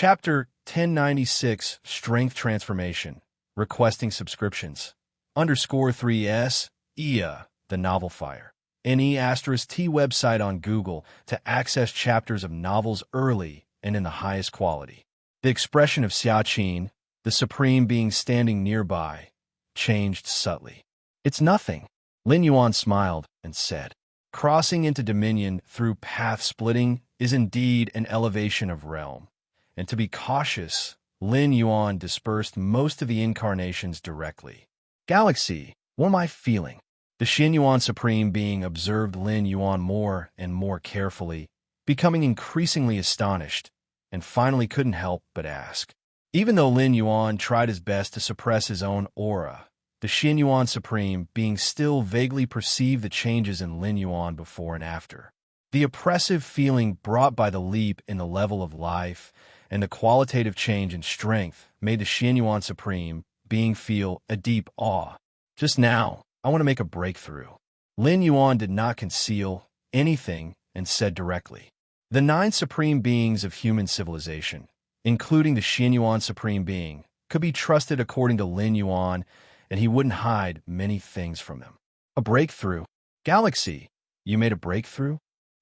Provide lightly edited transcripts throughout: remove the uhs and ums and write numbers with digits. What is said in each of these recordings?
Chapter 1096, Strength Transformation, Requesting Subscriptions, _3S, IA, The Novel Fire. NE*T website on Google to access chapters of novels early and in the highest quality. The expression of Xiaqin, the supreme being standing nearby, changed subtly. "It's nothing," Lin Yuan smiled and said. Crossing into dominion through path splitting is indeed an elevation of realm. And to be cautious, Lin Yuan dispersed most of the incarnations directly. "Galaxy, what am I feeling?" The Xin Yuan Supreme Being observed Lin Yuan more and more carefully, becoming increasingly astonished, and finally couldn't help but ask. Even though Lin Yuan tried his best to suppress his own aura, the Xin Yuan Supreme Being still vaguely perceived the changes in Lin Yuan before and after. The oppressive feeling brought by the leap in the level of life and the qualitative change in strength made the Xin Yuan Supreme Being feel a deep awe. "Just now, I want to make a breakthrough." Lin Yuan did not conceal anything and said directly. The 9 supreme beings of human civilization, including the Xin Yuan Supreme Being, could be trusted according to Lin Yuan, and he wouldn't hide many things from them. "A breakthrough? Galaxy, you made a breakthrough?"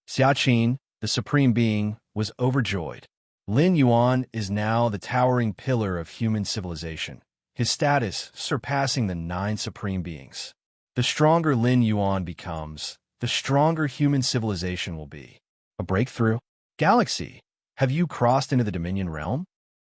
Xiaqin, the Supreme Being, was overjoyed. Lin Yuan is now the towering pillar of human civilization, his status surpassing the 9 supreme beings. The stronger Lin Yuan becomes, the stronger human civilization will be. "A breakthrough? Galaxy, have you crossed into the Dominion realm?"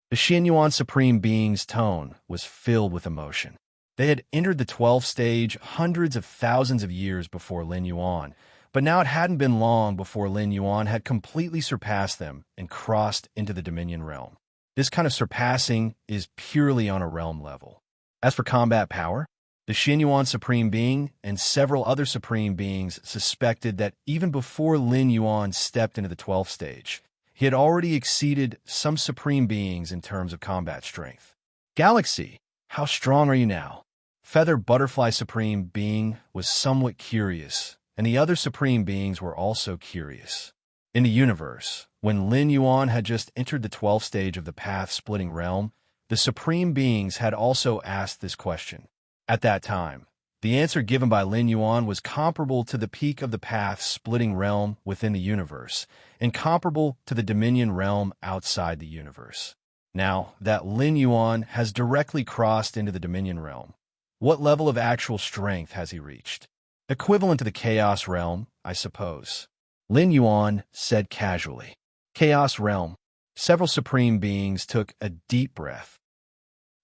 The Xin Yuan Supreme Being's tone was filled with emotion. They had entered the 12th stage hundreds of thousands of years before Lin Yuan, but now it hadn't been long before Lin Yuan had completely surpassed them and crossed into the Dominion realm. This kind of surpassing is purely on a realm level. As for combat power, the Xin Yuan Supreme Being and several other Supreme Beings suspected that even before Lin Yuan stepped into the 12th stage, he had already exceeded some Supreme Beings in terms of combat strength. "Galaxy, how strong are you now?" Feather Butterfly Supreme Being was somewhat curious, and the other Supreme Beings were also curious. In the universe, when Lin Yuan had just entered the 12th stage of the path-splitting realm, the Supreme Beings had also asked this question. At that time, the answer given by Lin Yuan was comparable to the peak of the path-splitting realm within the universe, and comparable to the Dominion realm outside the universe. Now that Lin Yuan has directly crossed into the Dominion realm, what level of actual strength has he reached? "Equivalent to the Chaos realm, I suppose," Lin Yuan said casually. "Chaos realm." Several Supreme Beings took a deep breath.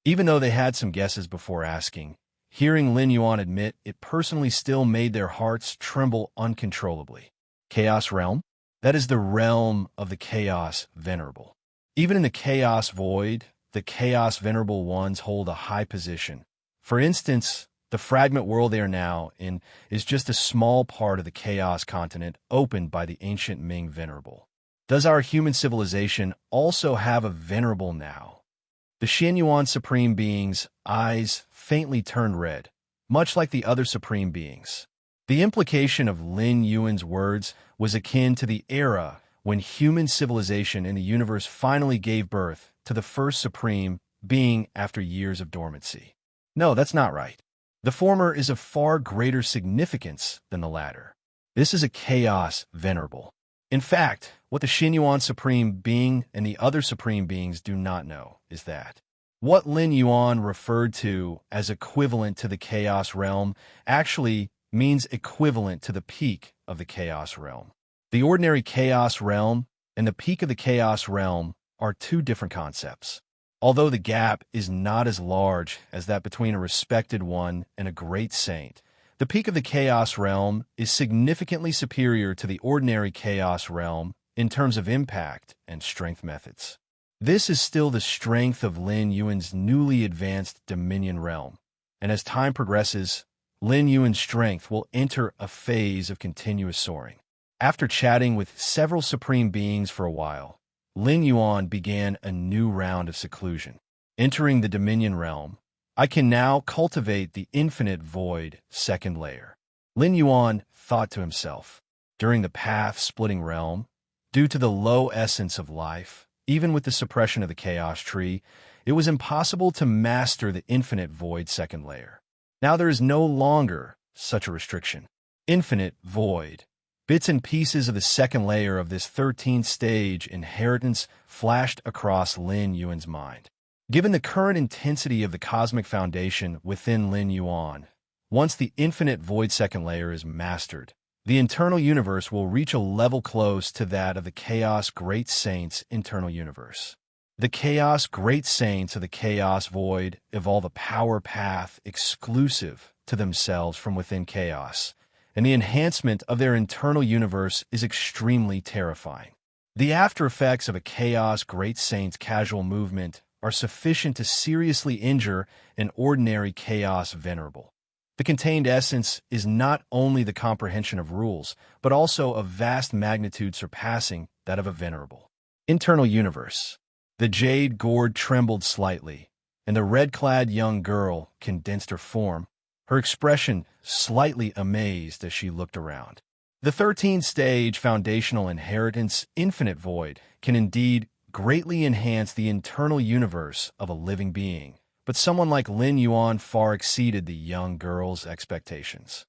Even though they had some guesses before asking, hearing Lin Yuan admit it personally still made their hearts tremble uncontrollably. "Chaos realm? That is the realm of the Chaos Venerable. Even in the Chaos Void, the Chaos Venerable ones hold a high position. For instance, the fragment world they are now in is just a small part of the Chaos continent opened by the ancient Ming Venerable. Does our human civilization also have a Venerable now?" The Xin Yuan Supreme Being's eyes faintly turned red, much like the other Supreme Beings. The implication of Lin Yuan's words was akin to the era when human civilization in the universe finally gave birth to the first Supreme Being after years of dormancy. No, that's not right. The former is of far greater significance than the latter. This is a Chaos Venerable. In fact, what the Xin Yuan Supreme Being and the other Supreme Beings do not know is that what Lin Yuan referred to as equivalent to the Chaos Realm actually means equivalent to the peak of the Chaos Realm. The ordinary Chaos Realm and the peak of the Chaos Realm are 2 different concepts. Although the gap is not as large as that between a respected one and a great saint, the peak of the Chaos Realm is significantly superior to the ordinary Chaos Realm in terms of impact and strength methods. This is still the strength of Lin Yuan's newly advanced Dominion realm, and as time progresses, Lin Yuan's strength will enter a phase of continuous soaring. After chatting with several Supreme Beings for a while, Lin Yuan began a new round of seclusion. Entering the Dominion realm, I can now cultivate the infinite void second layer. Lin Yuan thought to himself. During the path-splitting realm, due to the low essence of life, Even with the suppression of the Chaos Tree, it was impossible to master the Infinite Void second layer. Now there is no longer such a restriction. Infinite Void. Bits and pieces of the second layer of this 13th stage inheritance flashed across Lin Yuan's mind. Given the current intensity of the cosmic foundation within Lin Yuan, once the Infinite Void second layer is mastered, the internal universe will reach a level close to that of the Chaos Great Saints' internal universe. The Chaos Great Saints of the Chaos Void evolve a power path exclusive to themselves from within Chaos, and the enhancement of their internal universe is extremely terrifying. The after effects of a Chaos Great Saint's casual movement are sufficient to seriously injure an ordinary Chaos Venerable. The contained essence is not only the comprehension of rules, but also of vast magnitude surpassing that of a Venerable. Internal universe. The jade gourd trembled slightly, and the red-clad young girl condensed her form, her expression slightly amazed as she looked around. The 13th stage foundational inheritance, Infinite Void, can indeed greatly enhance the internal universe of a living being, but someone like Lin Yuan far exceeded the young girl's expectations.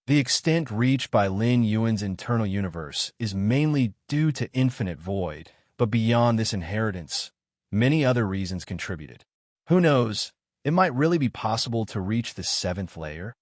The extent reached by Lin Yuan's internal universe is mainly due to Infinite Void, but beyond this inheritance, many other reasons contributed. Who knows, it might really be possible to reach the 7th layer?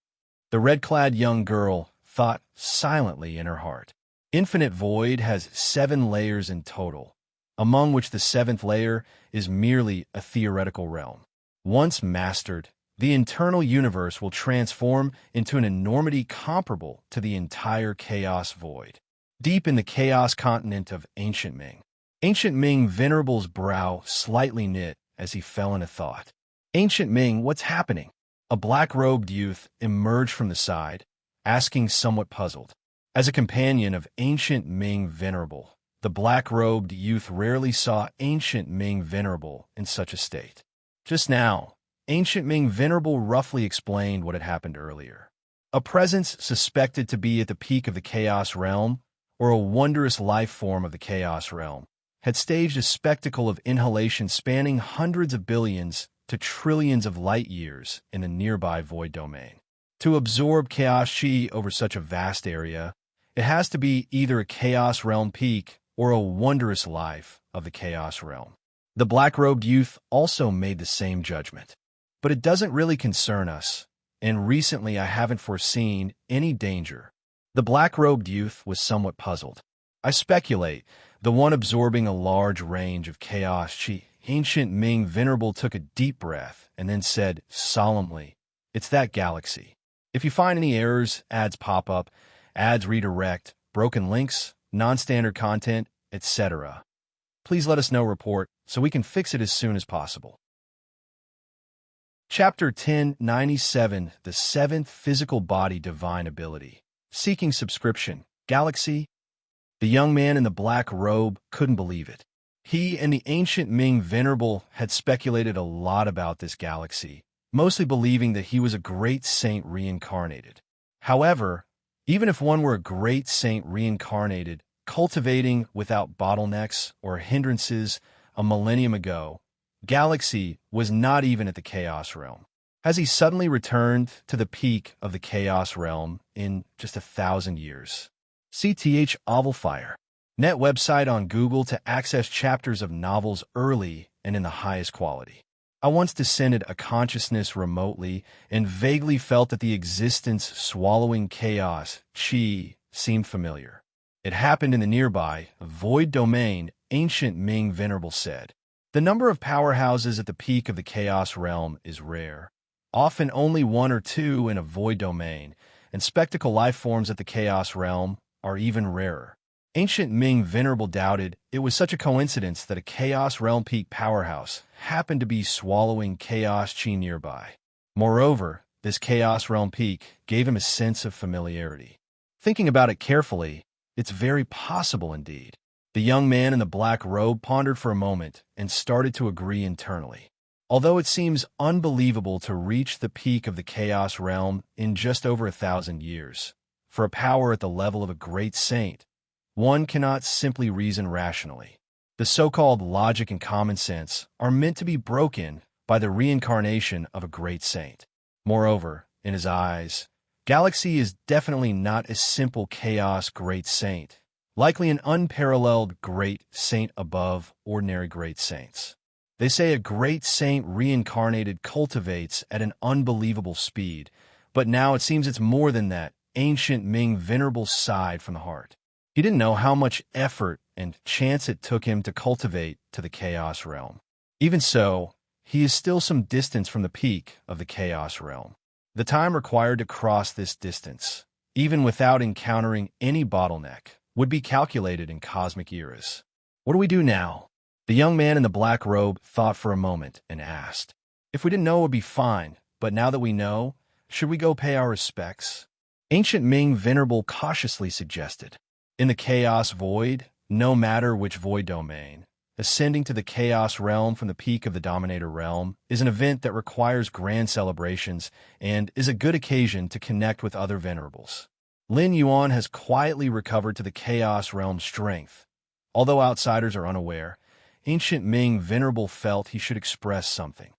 The red-clad young girl thought silently in her heart. Infinite Void has 7 layers in total, among which the 7th layer is merely a theoretical realm. Once mastered, the internal universe will transform into an enormity comparable to the entire Chaos Void. Deep in the Chaos continent of Ancient Ming, Ancient Ming Venerable's brow slightly knit as he fell into thought. Ancient Ming, what's happening? A black-robed youth emerged from the side, asking somewhat puzzled. As a companion of Ancient Ming Venerable, the black-robed youth rarely saw Ancient Ming Venerable in such a state. Just now, Ancient Ming Venerable roughly explained what had happened earlier. A presence suspected to be at the peak of the Chaos Realm, or a wondrous life form of the Chaos Realm, had staged a spectacle of inhalation spanning hundreds of billions to trillions of light years in the nearby void domain. To absorb Chaos Chi over such a vast area, it has to be either a Chaos Realm peak or a wondrous life of the Chaos Realm. The black-robed youth also made the same judgment. But it doesn't really concern us, and recently I haven't foreseen any danger. The black-robed youth was somewhat puzzled. I speculate the one absorbing a large range of Chaos Chi. Ancient Ming Venerable took a deep breath and then said solemnly, "It's that galaxy. If you find any errors, ads pop up, ads redirect, broken links, non-standard content, etc. Please let us know report so we can fix it as soon as possible." Chapter 1097, The 7th Physical Body Divine Ability. Seeking subscription. Galaxy. The young man in the black robe couldn't believe it. He and the Ancient Ming Venerable had speculated a lot about this galaxy, mostly believing that he was a great saint reincarnated. However, even if one were a great saint reincarnated, cultivating without bottlenecks or hindrances a millennium ago, Galaxy was not even at the Chaos Realm. Has he suddenly returned to the peak of the Chaos Realm in just 1,000 years? CTH Ovalfire. Net website on Google to access chapters of novels early and in the highest quality. I once descended a consciousness remotely and vaguely felt that the existence swallowing chaos, Chi, seemed familiar. It happened in the nearby, void domain, Ancient Ming Venerable said. The number of powerhouses at the peak of the Chaos Realm is rare, often only 1 or 2 in a void domain, and spectacle life forms at the Chaos Realm are even rarer. Ancient Ming Venerable doubted it was such a coincidence that a Chaos Realm peak powerhouse happened to be swallowing Chaos Chi nearby. Moreover, this Chaos Realm peak gave him a sense of familiarity. Thinking about it carefully, it's very possible indeed. The young man in the black robe pondered for a moment and started to agree internally. Although it seems unbelievable to reach the peak of the Chaos Realm in just over 1,000 years, for a power at the level of a great saint, one cannot simply reason rationally. The so-called logic and common sense are meant to be broken by the reincarnation of a great saint. Moreover, in his eyes, Galaxy is definitely not a simple chaos great saint, likely an unparalleled great saint above ordinary great saints. They say a great saint reincarnated cultivates at an unbelievable speed, but now it seems it's more than that. Ancient Ming Venerable sighed from the heart. He didn't know how much effort and chance it took him to cultivate to the chaos realm. Even so, he is still some distance from the peak of the chaos realm. The time required to cross this distance, even without encountering any bottleneck, would be calculated in cosmic eras. What do we do now? The young man in the black robe thought for a moment and asked. If we didn't know, it would be fine, but now that we know, should we go pay our respects? Ancient Ming Venerable cautiously suggested. In the chaos void, no matter which void domain, ascending to the chaos realm from the peak of the Dominator realm is an event that requires grand celebrations and is a good occasion to connect with other venerables. Lin Yuan has quietly recovered to the chaos realm's strength. Although outsiders are unaware, Ancient Ming Venerable felt he should express something.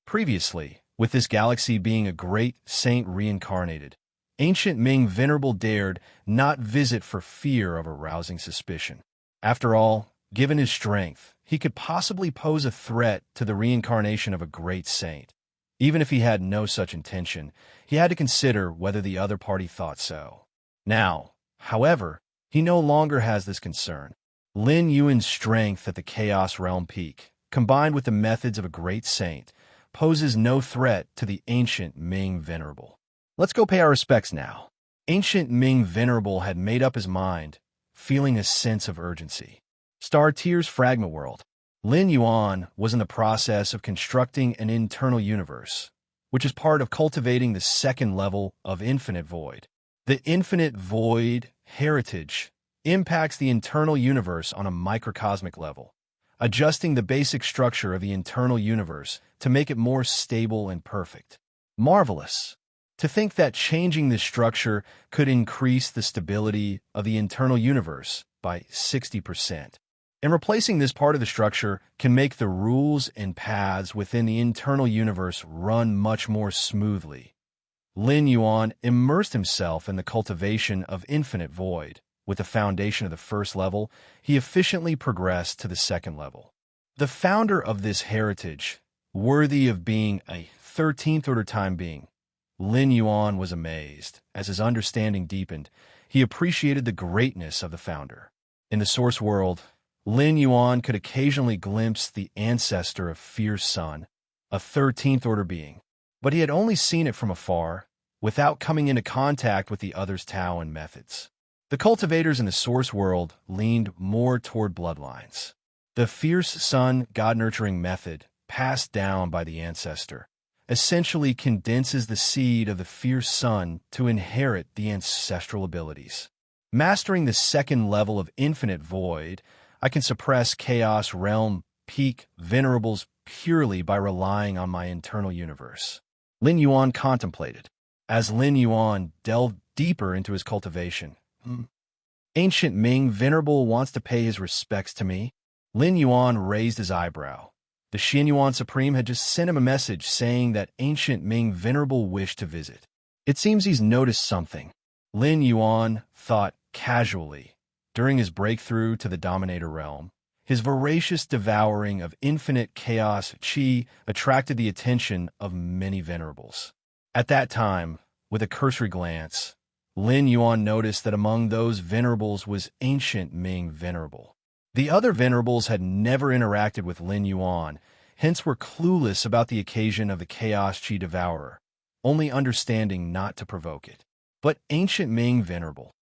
Previously, with this galaxy being a great saint reincarnated, Ancient Ming Venerable dared not visit for fear of arousing suspicion. After all, given his strength, he could possibly pose a threat to the reincarnation of a great saint. Even if he had no such intention, he had to consider whether the other party thought so. Now, however, he no longer has this concern. Lin Yuan's strength at the Chaos Realm peak, combined with the methods of a great saint, poses no threat to the Ancient Ming Venerable. Let's go pay our respects now. Ancient Ming Venerable had made up his mind, feeling a sense of urgency. Star Tears Fragment World. Lin Yuan was in the process of constructing an internal universe, which is part of cultivating the second level of Infinite Void. The Infinite Void heritage impacts the internal universe on a microcosmic level, adjusting the basic structure of the internal universe to make it more stable and perfect. Marvelous! To think that changing this structure could increase the stability of the internal universe by 60%. And replacing this part of the structure can make the rules and paths within the internal universe run much more smoothly. Lin Yuan immersed himself in the cultivation of Infinite Void. With the foundation of the first level, he efficiently progressed to the second level. The founder of this heritage, worthy of being a 13th order time being, Lin Yuan was amazed. As his understanding deepened, he appreciated the greatness of the founder. In the source world, Lin Yuan could occasionally glimpse the ancestor of Fierce Sun, a 13th order being, but he had only seen it from afar, without coming into contact with the other's Tao and methods. The cultivators in the source world leaned more toward bloodlines. The Fierce Sun God-nurturing method, passed down by the ancestor, essentially condenses the seed of the Fierce Sun to inherit the ancestral abilities. Mastering the second level of Infinite Void, I can suppress Chaos Realm peak venerables purely by relying on my internal universe. Lin Yuan contemplated. As Lin Yuan delved deeper into his cultivation, Ancient Ming Venerable wants to pay his respects to me. Lin Yuan raised his eyebrow. The Xin Yuan Supreme had just sent him a message saying that Ancient Ming Venerable wished to visit. It seems he's noticed something. Lin Yuan thought casually. During his breakthrough to the Dominator realm, his voracious devouring of infinite chaos chi attracted the attention of many venerables. At that time, with a cursory glance, Lin Yuan noticed that among those venerables was Ancient Ming Venerable. The other venerables had never interacted with Lin Yuan, hence were clueless about the occasion of the Chaos Chi Devourer, only understanding not to provoke it. But Ancient Ming Venerable,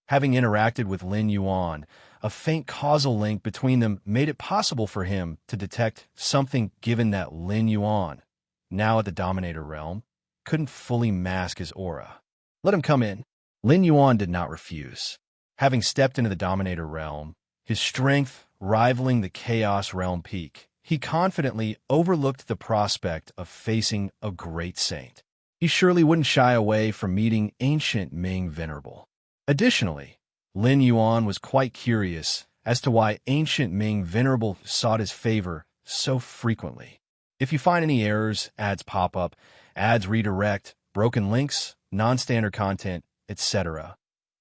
having interacted with Lin Yuan, a faint causal link between them made it possible for him to detect something given that Lin Yuan, now at the Dominator realm, couldn't fully mask his aura. Let him come in. Lin Yuan did not refuse. Having stepped into the Dominator realm, his strength rivaling the Chaos Realm peak, he confidently overlooked the prospect of facing a great saint. He surely wouldn't shy away from meeting Ancient Ming Venerable. Additionally, Lin Yuan was quite curious as to why ancient Ming Venerable sought his favor so frequently. If you find any errors, ads pop up, ads redirect, broken links, non-standard content, etc.,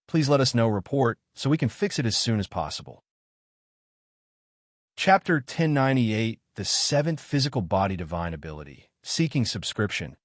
please let us know report so we can fix it as soon as possible. Chapter 1098, The Seventh Physical Body Divine Ability, Seeking Subscription.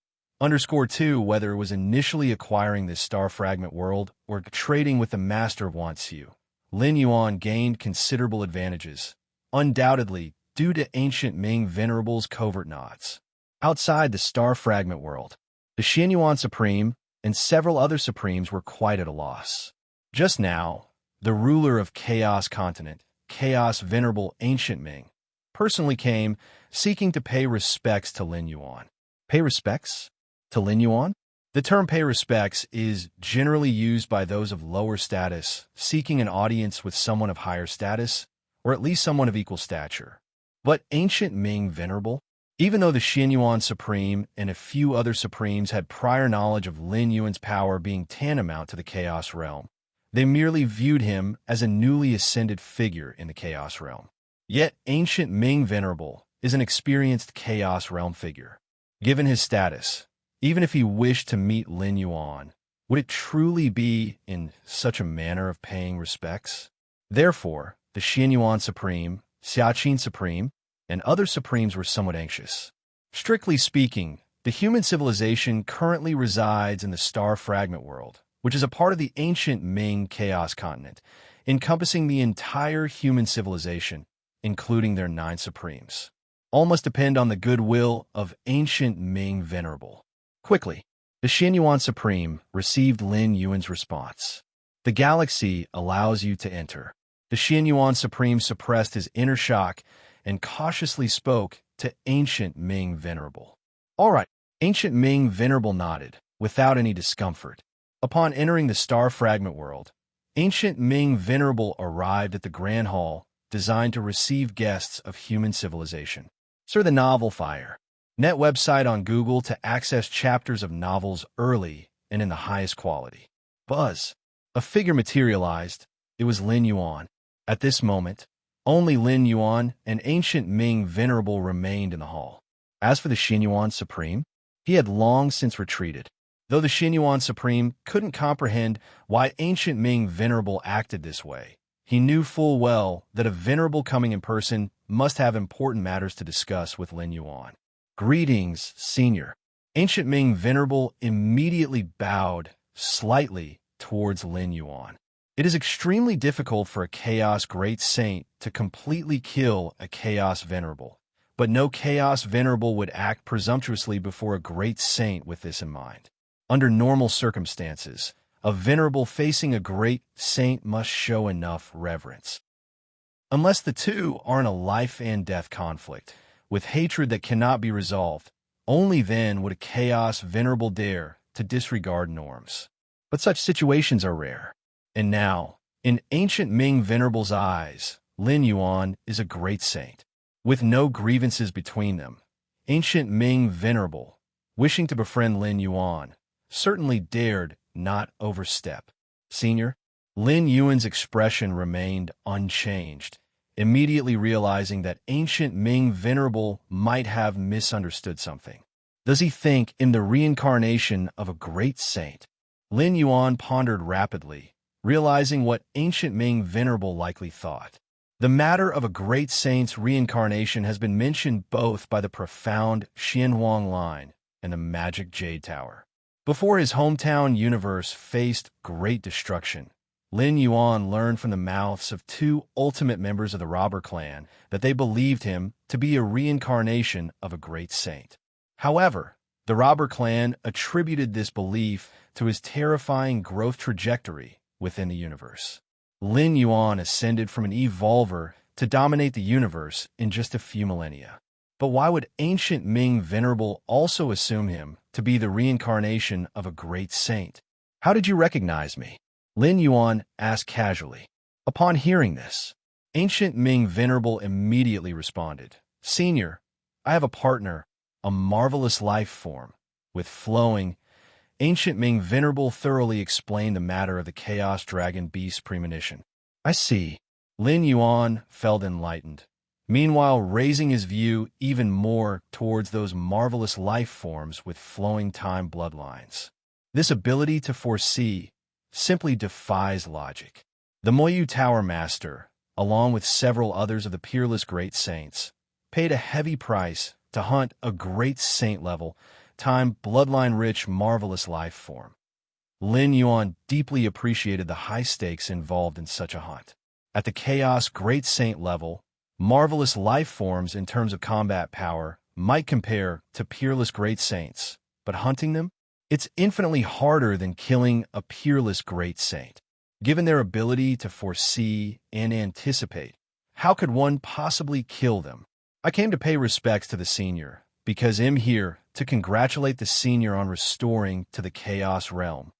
_2, whether it was initially acquiring this star fragment world or trading with the Master of Wanxiu, Lin Yuan gained considerable advantages, undoubtedly due to ancient Ming Venerable's covert nods. Outside the star fragment world, the Xianyuan Supreme and several other Supremes were quite at a loss. Just now, the ruler of Chaos Continent, Chaos Venerable Ancient Ming, personally came seeking to pay respects to Lin Yuan. Pay respects? To Lin Yuan? The term pay respects is generally used by those of lower status, seeking an audience with someone of higher status, or at least someone of equal stature. But ancient Ming Venerable? Even though the Xianyuan Supreme and a few other Supremes had prior knowledge of Lin Yuan's power being tantamount to the Chaos Realm, they merely viewed him as a newly ascended figure in the Chaos Realm. Yet ancient Ming Venerable is an experienced Chaos Realm figure. Given his status, even if he wished to meet Lin Yuan, would it truly be in such a manner of paying respects? Therefore, the Xianyuan Supreme, Xiaqin Supreme, and other Supremes were somewhat anxious. Strictly speaking, the human civilization currently resides in the star fragment world, which is a part of the ancient Ming Chaos Continent, encompassing the entire human civilization, including their 9 Supremes. All must depend on the goodwill of ancient Ming Venerable. Quickly, the Xianyuan Supreme received Lin Yuan's response. The galaxy allows you to enter. The Xianyuan Supreme suppressed his inner shock and cautiously spoke to ancient Ming Venerable. All right, ancient Ming Venerable nodded, without any discomfort. Upon entering the star fragment world, ancient Ming Venerable arrived at the Grand Hall, designed to receive guests of human civilization. Sir, the novel fire. Net website on Google to access chapters of novels early and in the highest quality. Buzz. A figure materialized. It was Lin Yuan. At this moment, only Lin Yuan and ancient Ming Venerable remained in the hall. As for the Xianyuan Supreme, he had long since retreated. Though the Xianyuan Supreme couldn't comprehend why ancient Ming Venerable acted this way, he knew full well that a Venerable coming in person must have important matters to discuss with Lin Yuan. Greetings, Senior. Ancient Ming Venerable immediately bowed slightly towards Lin Yuan. It is extremely difficult for a Chaos Great Saint to completely kill a Chaos Venerable, but no Chaos Venerable would act presumptuously before a Great Saint with this in mind. Under normal circumstances, a Venerable facing a Great Saint must show enough reverence. Unless the two are in a life and death conflict, with hatred that cannot be resolved, only then would a Chaos Venerable dare to disregard norms. But such situations are rare. And now, in ancient Ming Venerable's eyes, Lin Yuan is a great saint. With no grievances between them, ancient Ming Venerable, wishing to befriend Lin Yuan, certainly dared not overstep. Senior, Lin Yuan's expression remained unchanged, immediately realizing that ancient Ming Venerable might have misunderstood something. Does he think in the reincarnation of a great saint? Lin Yuan pondered rapidly, realizing what ancient Ming Venerable likely thought. The matter of a great saint's reincarnation has been mentioned both by the profound Xianhuang line and the magic Jade Tower. Before his hometown universe faced great destruction, Lin Yuan learned from the mouths of 2 ultimate members of the robber clan that they believed him to be a reincarnation of a great saint. However, the robber clan attributed this belief to his terrifying growth trajectory within the universe. Lin Yuan ascended from an evolver to dominate the universe in just a few millennia. But why would ancient Ming Venerable also assume him to be the reincarnation of a great saint? How did you recognize me? Lin Yuan asked casually. Upon hearing this, ancient Ming Venerable immediately responded, Senior, I have a partner, a marvelous life form, with flowing. Ancient Ming Venerable thoroughly explained the matter of the Chaos Dragon Beast's premonition. I see. Lin Yuan felt enlightened, meanwhile raising his view even more towards those marvelous life forms with flowing time bloodlines. This ability to foresee simply defies logic. The Moyu Tower Master, along with several others of the peerless great saints, paid a heavy price to hunt a great saint-level, time bloodline-rich marvelous life form. Lin Yuan deeply appreciated the high stakes involved in such a hunt. At the Chaos Great Saint level, marvelous life forms in terms of combat power might compare to peerless great saints, but hunting them? It's infinitely harder than killing a peerless great saint. Given their ability to foresee and anticipate, how could one possibly kill them? I came to pay respects to the senior, because I'm here to congratulate the senior on restoring to the Chaos Realm.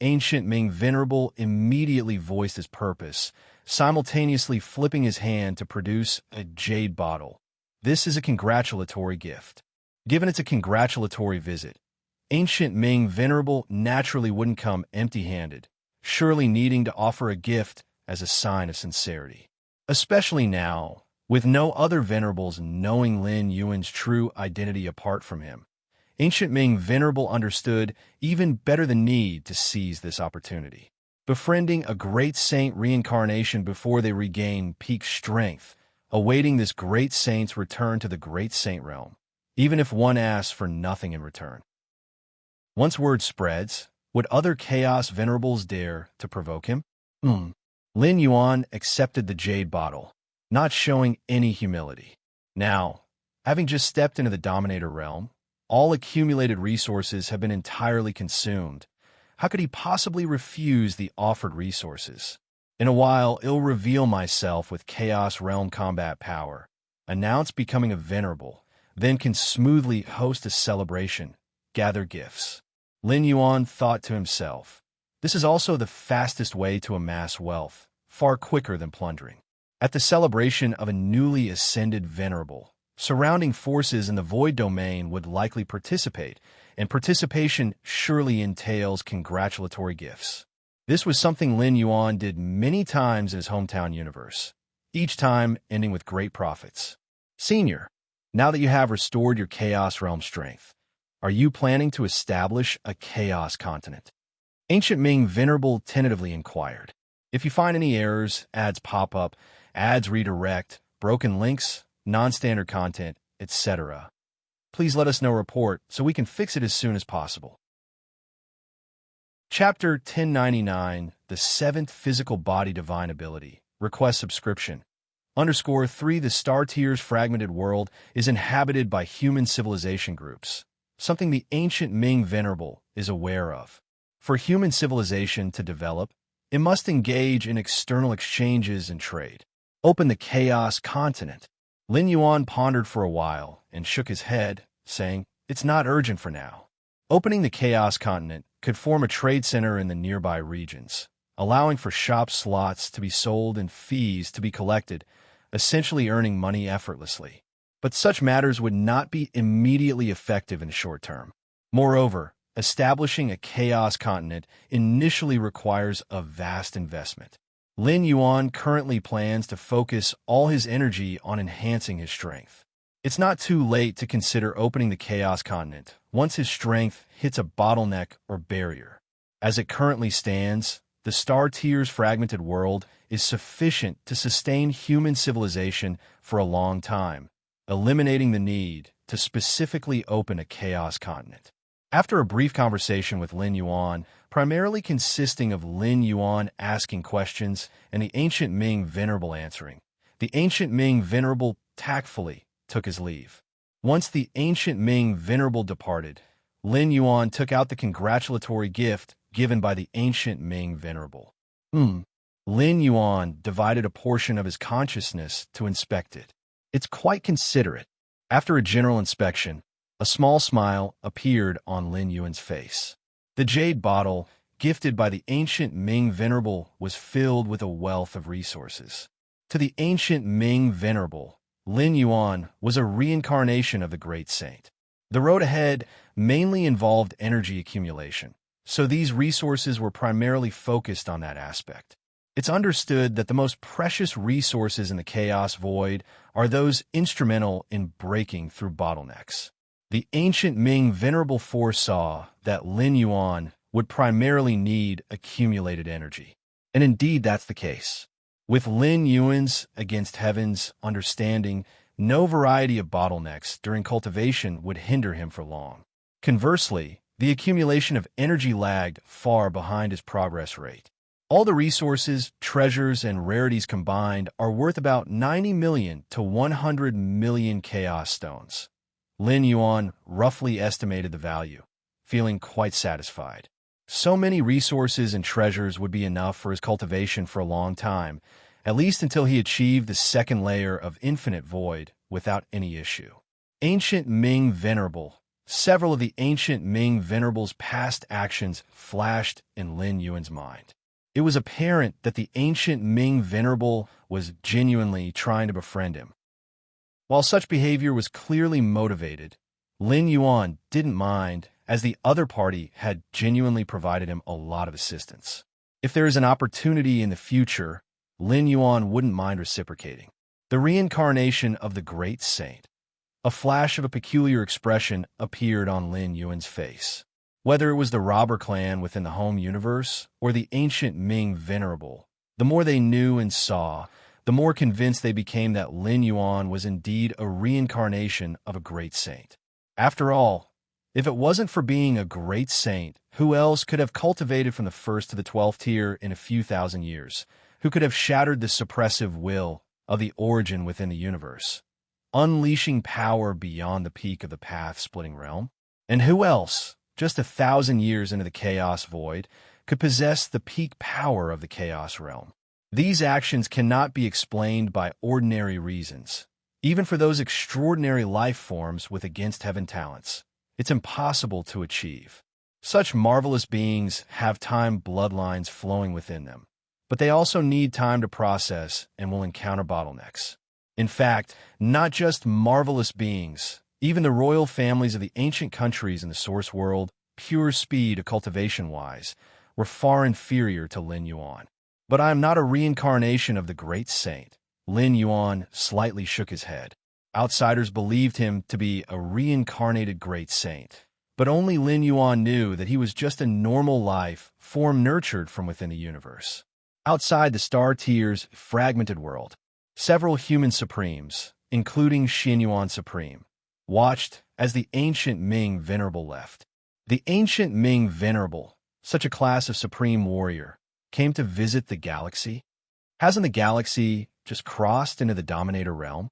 Ancient Ming Venerable immediately voiced his purpose, simultaneously flipping his hand to produce a jade bottle. This is a congratulatory gift. Given it's a congratulatory visit, Ancient Ming Venerable naturally wouldn't come empty-handed, surely needing to offer a gift as a sign of sincerity. Especially now, with no other Venerables knowing Lin Yuan's true identity apart from him. Ancient Ming Venerable understood even better the need to seize this opportunity. Befriending a great saint reincarnation before they regain peak strength, awaiting this great saint's return to the great saint realm, even if one asks for nothing in return. Once word spreads, would other Chaos Venerables dare to provoke him? Lin Yuan accepted the jade bottle, not showing any humility. Now, having just stepped into the Dominator realm, all accumulated resources have been entirely consumed. How could he possibly refuse the offered resources? In a while, I'll reveal myself with Chaos Realm combat power, announce becoming a Venerable, then can smoothly host a celebration, gather gifts. Lin Yuan thought to himself, this is also the fastest way to amass wealth, far quicker than plundering. At the celebration of a newly ascended Venerable, surrounding forces in the Void Domain would likely participate, and participation surely entails congratulatory gifts. This was something Lin Yuan did many times in his hometown universe, each time ending with great profits. Senior, now that you have restored your Chaos Realm strength, are you planning to establish a Chaos continent? Ancient Ming Venerable tentatively inquired. If you find any errors, ads pop up, ads redirect, broken links, non-standard content, etc., please let us know report so we can fix it as soon as possible. Chapter 1099, The Seventh Physical Body Divine Ability. Request subscription. _3 The Star Tier's fragmented world is inhabited by human civilization groups, something the Ancient Ming Venerable is aware of. For human civilization to develop, it must engage in external exchanges and trade. Open the Chaos Continent. Lin Yuan pondered for a while and shook his head, saying, it's not urgent for now. Opening the Chaos Continent could form a trade center in the nearby regions, allowing for shop slots to be sold and fees to be collected, essentially earning money effortlessly. But such matters would not be immediately effective in the short term. Moreover, establishing a Chaos Continent initially requires a vast investment. Lin Yuan currently plans to focus all his energy on enhancing his strength. It's not too late to consider opening the Chaos Continent once his strength hits a bottleneck or barrier. As it currently stands, the Star Tier's fragmented world is sufficient to sustain human civilization for a long time, eliminating the need to specifically open a Chaos Continent. After a brief conversation with Lin Yuan, primarily consisting of Lin Yuan asking questions and the Ancient Ming Venerable answering, the Ancient Ming Venerable tactfully took his leave. Once the Ancient Ming Venerable departed, Lin Yuan took out the congratulatory gift given by the Ancient Ming Venerable. Lin Yuan divided a portion of his consciousness to inspect it. It's quite considerate. After a general inspection, a small smile appeared on Lin Yuan's face. The jade bottle, gifted by the Ancient Ming Venerable, was filled with a wealth of resources. To the Ancient Ming Venerable, Lin Yuan was a reincarnation of the Great Saint. The road ahead mainly involved energy accumulation, so these resources were primarily focused on that aspect. It's understood that the most precious resources in the chaos void are those instrumental in breaking through bottlenecks. The ancient Ming Venerable foresaw that Lin Yuan would primarily need accumulated energy. And indeed, that's the case. With Lin Yuan's against heaven's understanding, no variety of bottlenecks during cultivation would hinder him for long. Conversely, the accumulation of energy lagged far behind his progress rate. All the resources, treasures, and rarities combined are worth about 90 million to 100 million chaos stones. Lin Yuan roughly estimated the value, feeling quite satisfied. So many resources and treasures would be enough for his cultivation for a long time, at least until he achieved the second layer of infinite void without any issue. Ancient Ming Venerable. Several of the ancient Ming Venerable's past actions flashed in Lin Yuan's mind. It was apparent that the ancient Ming Venerable was genuinely trying to befriend him. While such behavior was clearly motivated, Lin Yuan didn't mind, as the other party had genuinely provided him a lot of assistance. If there is an opportunity in the future, Lin Yuan wouldn't mind reciprocating. The reincarnation of the great saint. A flash of a peculiar expression appeared on Lin Yuan's face. Whether it was the robber clan within the home universe or the ancient Ming Venerable, the more they knew and saw, the more convinced they became that Lin Yuan was indeed a reincarnation of a great saint. After all, if it wasn't for being a great saint, who else could have cultivated from the 1st to the 12th tier in a few thousand years? Who could have shattered the suppressive will of the origin within the universe, unleashing power beyond the peak of the path-splitting realm? And who else, just 1,000 years into the chaos void, could possess the peak power of the chaos realm? These actions cannot be explained by ordinary reasons. Even for those extraordinary life forms with against-heaven talents, it's impossible to achieve. Such marvelous beings have time bloodlines flowing within them, but they also need time to process and will encounter bottlenecks. In fact, not just marvelous beings, even the royal families of the ancient countries in the source world, pure speed cultivation-wise, were far inferior to Lin Yuan. But I am not a reincarnation of the great saint. Lin Yuan slightly shook his head. Outsiders believed him to be a reincarnated great saint, but only Lin Yuan knew that he was just a normal life form nurtured from within the universe. Outside the star tier's fragmented world, several human supremes, including Xin Yuan Supreme, watched as the ancient Ming Venerable left. The ancient Ming Venerable, such a class of supreme warrior, came to visit the galaxy? Hasn't the galaxy just crossed into the Dominator realm?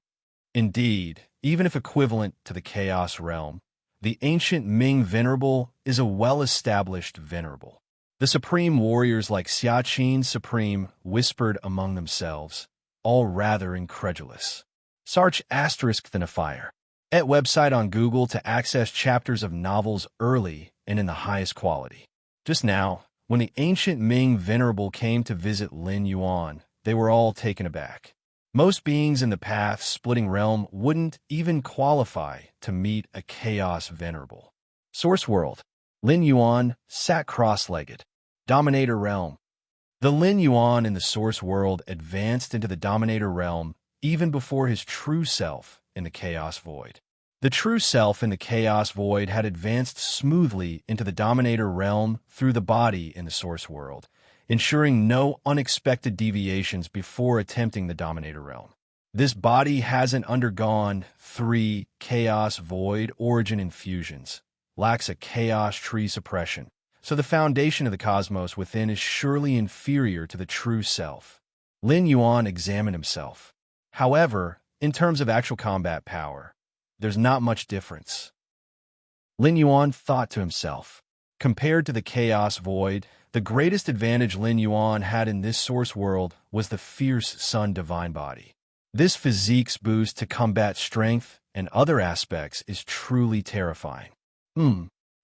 Indeed, even if equivalent to the Chaos realm, the ancient Ming Venerable is a well-established venerable. The supreme warriors like Xiaqin Supreme whispered among themselves, all rather incredulous. Search **fire. At website on Google to access chapters of novels early and in the highest quality. Just now, when the ancient Ming Venerable came to visit Lin Yuan, they were all taken aback. Most beings in the path-splitting realm wouldn't even qualify to meet a Chaos Venerable. Source World. Lin Yuan sat cross-legged. Dominator Realm. The Lin Yuan in the Source World advanced into the Dominator Realm even before his true self in the Chaos Void. The true self in the Chaos Void had advanced smoothly into the Dominator Realm through the body in the Source World, ensuring no unexpected deviations before attempting the Dominator Realm. This body hasn't undergone 3 Chaos Void origin infusions, lacks a Chaos Tree suppression, so the foundation of the cosmos within is surely inferior to the true self. Lin Yuan examined himself. However, in terms of actual combat power, there's not much difference. Lin Yuan thought to himself. Compared to the Chaos Void, the greatest advantage Lin Yuan had in this source world was the fierce Sun Divine Body. This physique's boost to combat strength and other aspects is truly terrifying.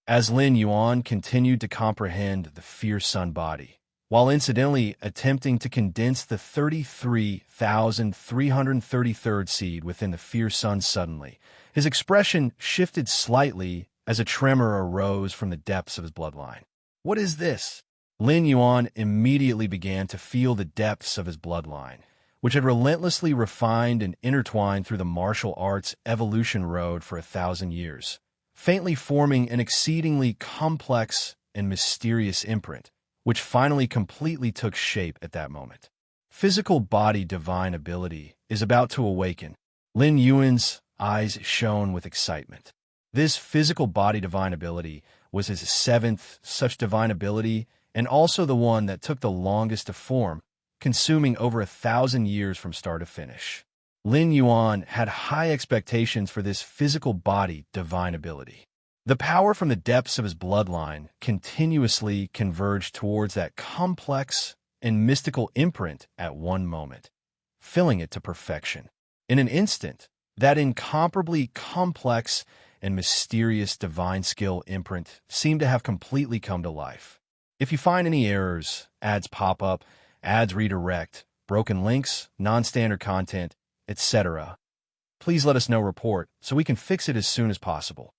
As Lin Yuan continued to comprehend the fierce Sun Body, while incidentally attempting to condense the 33,333rd seed within the fierce sun suddenly, his expression shifted slightly as a tremor arose from the depths of his bloodline. What is this? Lin Yuan immediately began to feel the depths of his bloodline, which had relentlessly refined and intertwined through the martial arts evolution road for 1,000 years, faintly forming an exceedingly complex and mysterious imprint, which finally completely took shape at that moment. Physical body divine ability is about to awaken. Lin Yuan's eyes shone with excitement. This physical body divine ability was his seventh such divine ability, and also the one that took the longest to form, consuming over 1,000 years from start to finish. Lin Yuan had high expectations for this physical body divine ability. The power from the depths of his bloodline continuously converged towards that complex and mystical imprint at one moment, filling it to perfection. In an instant, that incomparably complex and mysterious divine skill imprint seemed to have completely come to life. If you find any errors, ads pop up, ads redirect, broken links, non-standard content, etc., please let us know report so we can fix it as soon as possible.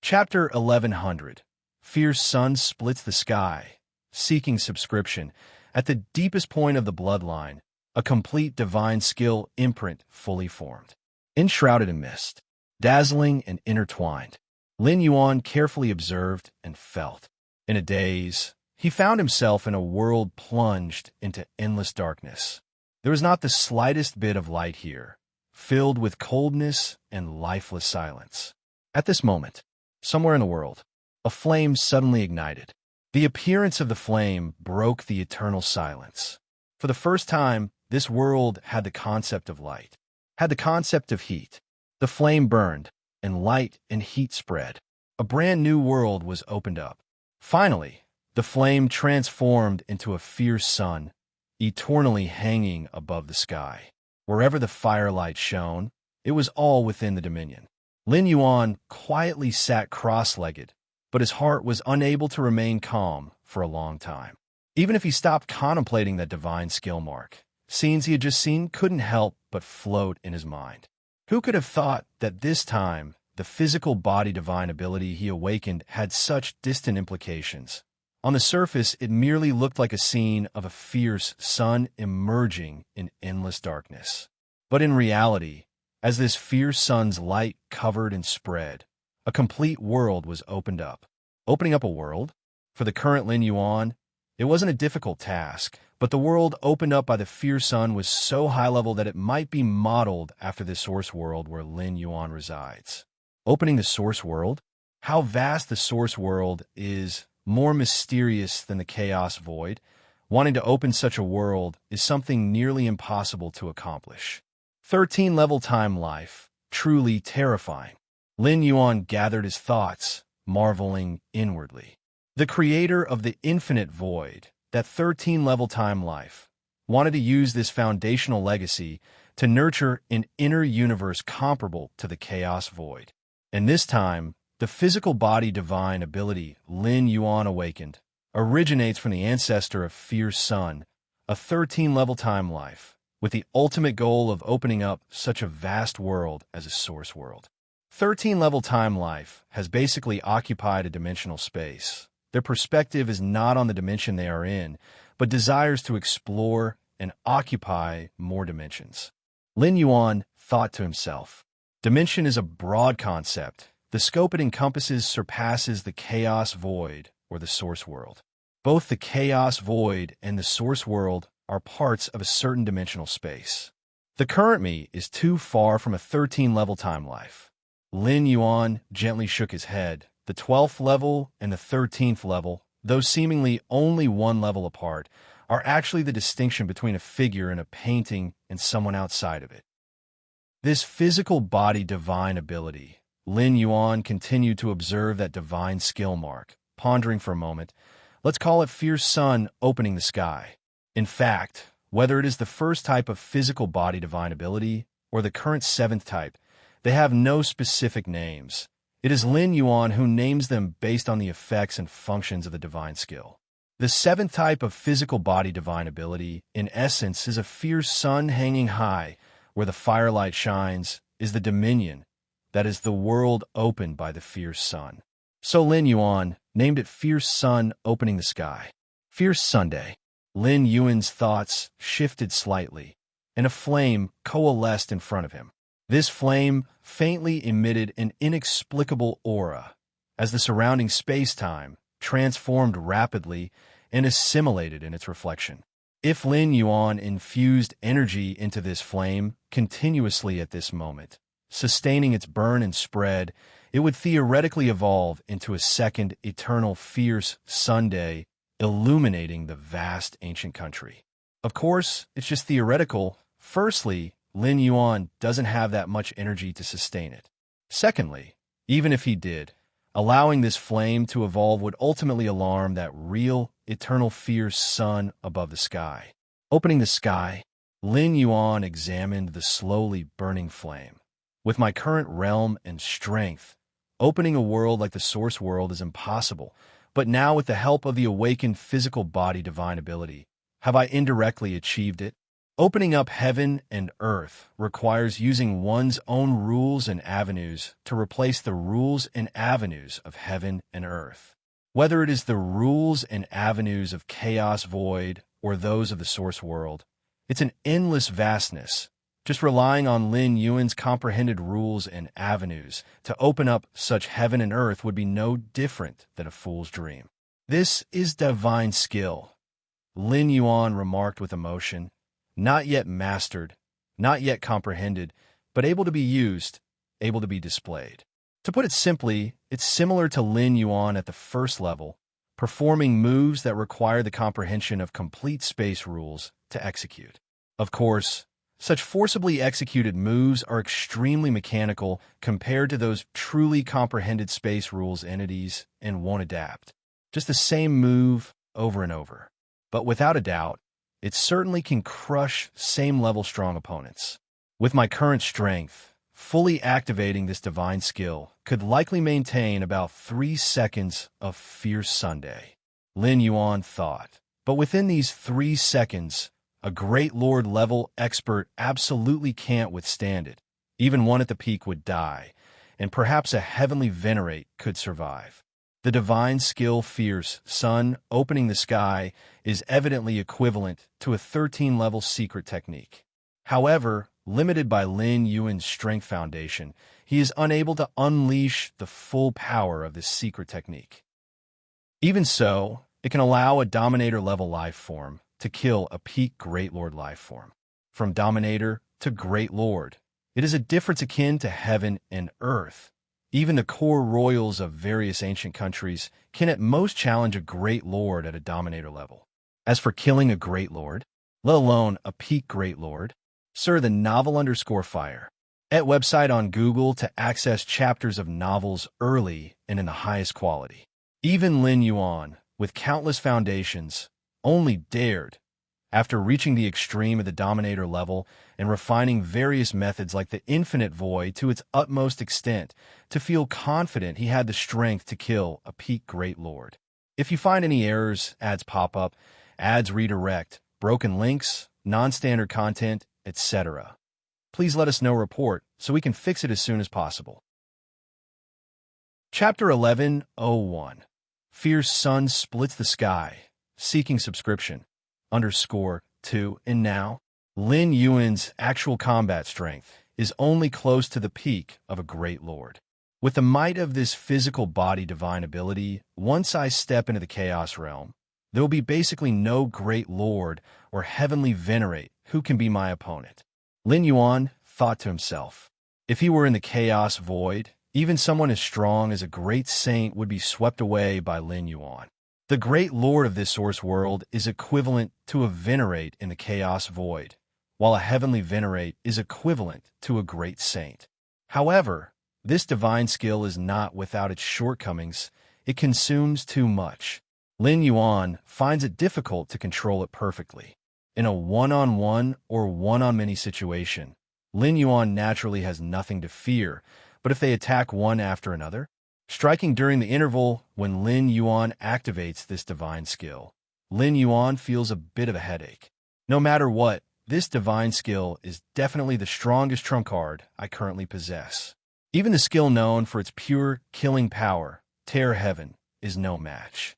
Chapter 1100. Fierce Sun Splits the Sky. Seeking subscription. At the deepest point of the bloodline, a complete divine skill imprint fully formed. Enshrouded in mist, dazzling and intertwined, Lin Yuan carefully observed and felt. In a daze, he found himself in a world plunged into endless darkness. There was not the slightest bit of light here, filled with coldness and lifeless silence. At this moment, somewhere in the world, a flame suddenly ignited. The appearance of the flame broke the eternal silence. For the first time, this world had the concept of light, had the concept of heat. The flame burned, and light and heat spread. A brand new world was opened up. Finally, the flame transformed into a fierce sun, eternally hanging above the sky. Wherever the firelight shone, it was all within the dominion. Lin Yuan quietly sat cross-legged, but his heart was unable to remain calm for a long time. Even if he stopped contemplating that divine skill mark, scenes he had just seen couldn't help but float in his mind. Who could have thought that this time, the physical body divine ability he awakened had such distant implications? On the surface, it merely looked like a scene of a fierce sun emerging in endless darkness. But in reality, as this fierce sun's light covered and spread, a complete world was opened up. Opening up a world? For the current Lin Yuan, it wasn't a difficult task, but the world opened up by the fierce sun was so high level that it might be modeled after the source world where Lin Yuan resides. Opening the source world? How vast the source world is, more mysterious than the chaos void. Wanting to open such a world is something nearly impossible to accomplish. 13-level time life, truly terrifying. Lin Yuan gathered his thoughts, marveling inwardly. The creator of the infinite void, that 13-level time life, wanted to use this foundational legacy to nurture an inner universe comparable to the chaos void. And this time, the physical body divine ability Lin Yuan awakened originates from the ancestor of Fierce Sun, a 13-level time life, with the ultimate goal of opening up such a vast world as a source world. 13-level time life has basically occupied a dimensional space. Their perspective is not on the dimension they are in, but desires to explore and occupy more dimensions. Lin Yuan thought to himself, dimension is a broad concept. The scope it encompasses surpasses the chaos void or the source world. Both the chaos void and the source world are parts of a certain dimensional space. The current me is too far from a 13-level time life. Lin Yuan gently shook his head. The 12th level and the 13th level, though seemingly only one level apart, are actually the distinction between a figure in a painting and someone outside of it. This physical body divine ability, Lin Yuan continued to observe that divine skill mark, pondering for a moment. Let's call it Fierce Sun opening the sky. In fact, whether it is the first type of physical body divine ability or the current 7th type, they have no specific names. It is Lin Yuan who names them based on the effects and functions of the divine skill. The 7th type of physical body divine ability, in essence, is a fierce sun hanging high, where the firelight shines, is the dominion, that is the world opened by the fierce sun. So Lin Yuan, named it Fierce Sun Opening the Sky. Fierce Sunday. Lin Yuan's thoughts shifted slightly, and a flame coalesced in front of him. This flame faintly emitted an inexplicable aura, as the surrounding space-time transformed rapidly and assimilated in its reflection. If Lin Yuan infused energy into this flame continuously at this moment, sustaining its burn and spread, it would theoretically evolve into a second eternal fierce Sunday, illuminating the vast ancient country. Of course, it's just theoretical. Firstly, Lin Yuan doesn't have that much energy to sustain it. Secondly, even if he did, allowing this flame to evolve would ultimately alarm that real, eternal fierce sun above the sky. Opening the sky, Lin Yuan examined the slowly burning flame. With my current realm and strength, opening a world like the Source World is impossible, but now with the help of the awakened physical body divine ability, have I indirectly achieved it? Opening up heaven and earth requires using one's own rules and avenues to replace the rules and avenues of heaven and earth. Whether it is the rules and avenues of chaos void or those of the Source World, it's an endless vastness. Just relying on Lin Yuan's comprehended rules and avenues to open up such heaven and earth would be no different than a fool's dream. This is divine skill, Lin Yuan remarked with emotion. Not yet mastered, not yet comprehended, but able to be used, able to be displayed. To put it simply, it's similar to Lin Yuan at the first level, performing moves that require the comprehension of complete space rules to execute. Of course, such forcibly executed moves are extremely mechanical compared to those truly comprehended space rules entities and won't adapt. Just the same move over and over. But without a doubt, it certainly can crush same-level strong opponents. With my current strength, fully activating this divine skill could likely maintain about 3 seconds of Fierce Sunday, Lin Yuan thought. But within these 3 seconds, a Great Lord-level expert absolutely can't withstand it. Even one at the peak would die, and perhaps a heavenly venerate could survive. The divine skill Fierce Sun Opening the Sky is evidently equivalent to a 13-level secret technique. However, limited by Lin Yuan's strength foundation, he is unable to unleash the full power of this secret technique. Even so, it can allow a Dominator-level life form to kill a peak Great Lord life form. From Dominator to Great Lord, it is a difference akin to heaven and earth. Even the core royals of various ancient countries can at most challenge a Great Lord at a Dominator level. As for killing a Great Lord, let alone a peak Great Lord, sir, the novel_fire at website on Google to access chapters of novels early and in the highest quality. Even Lin Yuan, with countless foundations, only dared, after reaching the extreme of the Dominator level and refining various methods like the Infinite Void to its utmost extent, to feel confident he had the strength to kill a peak Great Lord. If you find any errors, ads pop up, ads redirect, broken links, non-standard content, etc., please let us know report so we can fix it as soon as possible. Chapter 11:01 Fierce Sun Splits the Sky, Seeking Subscription, _2, and now, Lin Yuan's actual combat strength is only close to the peak of a Great Lord. With the might of this physical body divine ability, once I step into the Chaos Realm, there will be basically no Great Lord or Heavenly Venerate who can be my opponent. Lin Yuan thought to himself. If he were in the Chaos Void, even someone as strong as a Great Saint would be swept away by Lin Yuan. The Great Lord of this Source World is equivalent to a Venerate in the Chaos Void, while a Heavenly Venerate is equivalent to a Great Saint. However, this divine skill is not without its shortcomings. It consumes too much. Lin Yuan finds it difficult to control it perfectly. In a one-on-one or one-on-many situation, Lin Yuan naturally has nothing to fear, but if they attack one after another, striking during the interval when Lin Yuan activates this divine skill, Lin Yuan feels a bit of a headache. No matter what, this divine skill is definitely the strongest trump card I currently possess. Even the skill known for its pure killing power, Tear Heaven, is no match.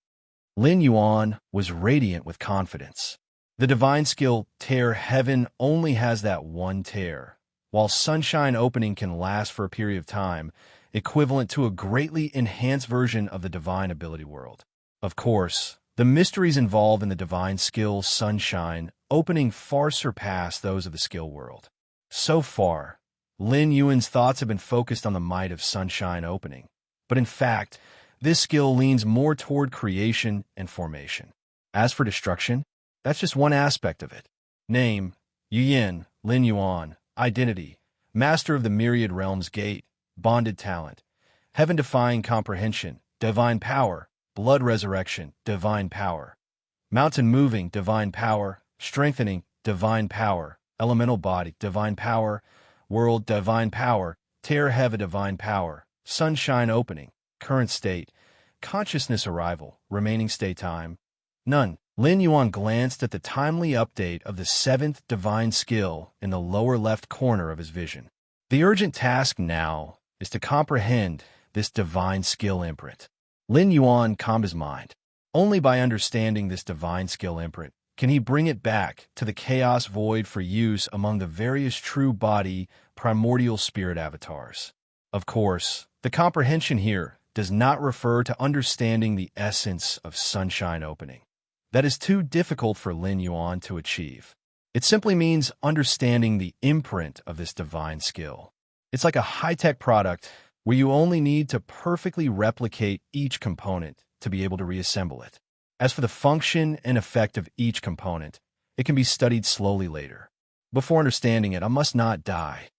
Lin Yuan was radiant with confidence. The divine skill Tear Heaven only has that one tear, while Sunshine Opening can last for a period of time, equivalent to a greatly enhanced version of the divine ability world. Of course, the mysteries involved in the divine skill Sunshine Opening far surpass those of the skill world. So far, Lin Yuan's thoughts have been focused on the might of Sunshine Opening, but in fact, this skill leans more toward creation and formation. As for destruction, that's just one aspect of it. Name, Yuyin, Lin Yuan. Identity, Master of the Myriad Realms Gate, Bonded Talent, Heaven-Defying Comprehension, Divine Power, Blood Resurrection, Divine Power, Mountain Moving, Divine Power, Strengthening, Divine Power, Elemental Body, Divine Power, World, Divine Power, Tear Heaven, Divine Power, Sunshine Opening, Current State, Consciousness Arrival, Remaining State Time, None. Lin Yuan glanced at the timely update of the 7th divine skill in the lower left corner of his vision. The urgent task now is to comprehend this divine skill imprint. Lin Yuan calmed his mind. Only by understanding this divine skill imprint can he bring it back to the chaos void for use among the various true body primordial spirit avatars. Of course, the comprehension here does not refer to understanding the essence of Sunshine Opening. That is too difficult for Lin Yuan to achieve. It simply means understanding the imprint of this divine skill. It's like a high-tech product where you only need to perfectly replicate each component to be able to reassemble it. As for the function and effect of each component, it can be studied slowly later. Before understanding it, I must not die.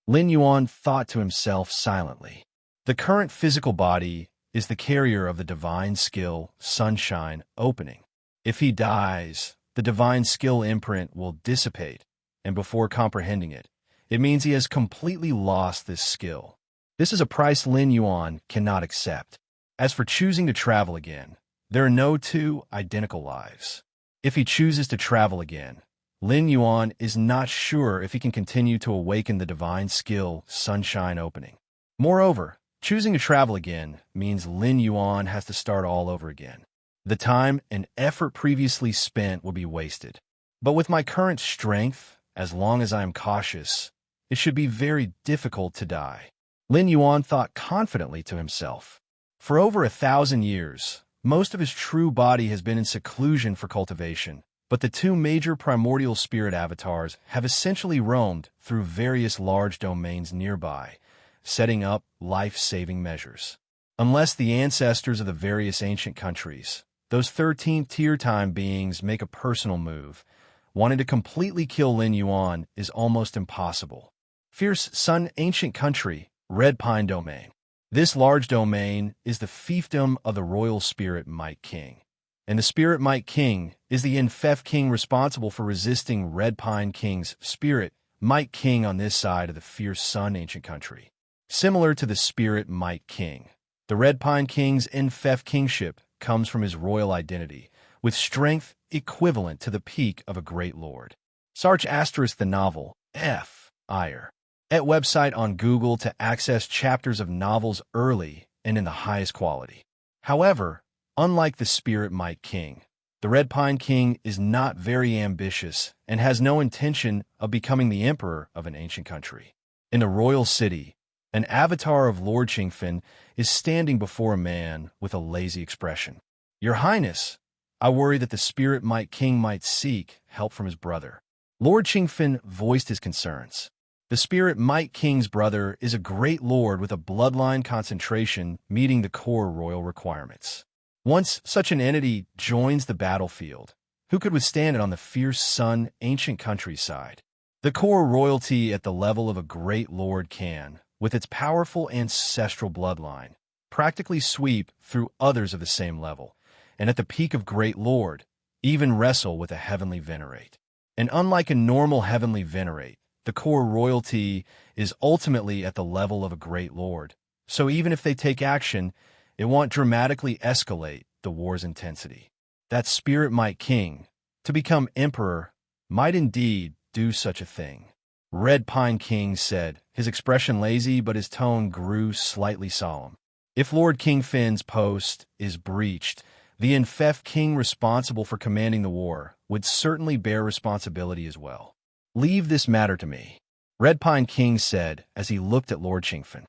Lin Yuan thought to himself silently. The current physical body is the carrier of the divine skill Sunshine Opening. If he dies, the divine skill imprint will dissipate, and before comprehending it, it means he has completely lost this skill. This is a price Lin Yuan cannot accept. As for choosing to travel again, there are no two identical lives. If he chooses to travel again, Lin Yuan is not sure if he can continue to awaken the divine skill Sunshine Opening. Moreover, choosing to travel again means Lin Yuan has to start all over again. The time and effort previously spent will be wasted. But with my current strength, as long as I am cautious, it should be very difficult to die. Lin Yuan thought confidently to himself. For over 1,000 years, most of his true body has been in seclusion for cultivation, but the two major primordial spirit avatars have essentially roamed through various large domains nearby, setting up life-saving measures. Unless the ancestors of the various ancient countries, those 13th tier time beings, make a personal move, wanting to completely kill Lin Yuan is almost impossible. Fierce Sun Ancient Country, Red Pine Domain. This large domain is the fiefdom of the Royal Spirit Might King, and the Spirit Might King is the Enfef King responsible for resisting Red Pine King's Spirit Might King on this side of the fierce Sun Ancient Country. Similar to the Spirit Might King, the Red Pine King's Enfef kingship comes from his royal identity, with strength equivalent to the peak of a great lord. Search * the novel, F. Ire. At website on Google to access chapters of novels early and in the highest quality. However, unlike the Spirit Might King, the Red Pine King is not very ambitious and has no intention of becoming the emperor of an ancient country. In the royal city, an avatar of Lord Qingfen is standing before a man with a lazy expression. Your Highness, I worry that the Spirit Might King might seek help from his brother. Lord Qingfen voiced his concerns. The Spirit Might King's brother is a great lord with a bloodline concentration meeting the core royal requirements. Once such an entity joins the battlefield, who could withstand it on the fierce Sun Ancient Countryside? The core royalty at the level of a great lord can, with its powerful ancestral bloodline, practically sweep through others of the same level, and at the peak of great lord, even wrestle with a heavenly venerate. And unlike a normal heavenly venerate, the core royalty is ultimately at the level of a great lord, so even if they take action, it won't dramatically escalate the war's intensity. That Spirit Might King, to become emperor, might indeed do such a thing. Red Pine King said, his expression lazy but his tone grew slightly solemn. If Lord King Finn's post is breached, the Enfef king responsible for commanding the war would certainly bear responsibility as well. Leave this matter to me, Red Pine King said as he looked at Lord Chingfin.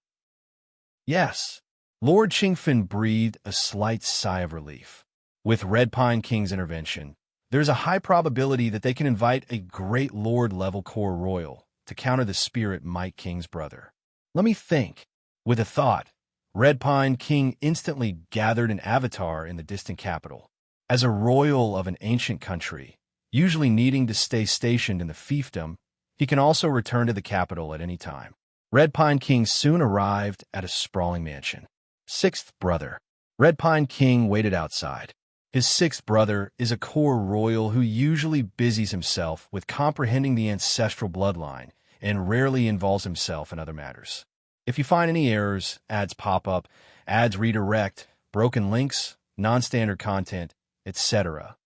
Yes. Lord Chingfin breathed a slight sigh of relief. With Red Pine King's intervention, there's a high probability that they can invite a great Lord-level Core Royal to counter the Spirit Mike King's brother. Let me think. With a thought, Red Pine King instantly gathered an avatar in the distant capital. As a royal of an ancient country, usually needing to stay stationed in the fiefdom, he can also return to the capital at any time. Red Pine King soon arrived at a sprawling mansion. Sixth brother. Red Pine King waited outside. His sixth brother is a Core Royal who usually busies himself with comprehending the ancestral bloodline and rarely involves himself in other matters. If you find any errors, ads pop up, ads redirect, broken links, non-standard content, etc.,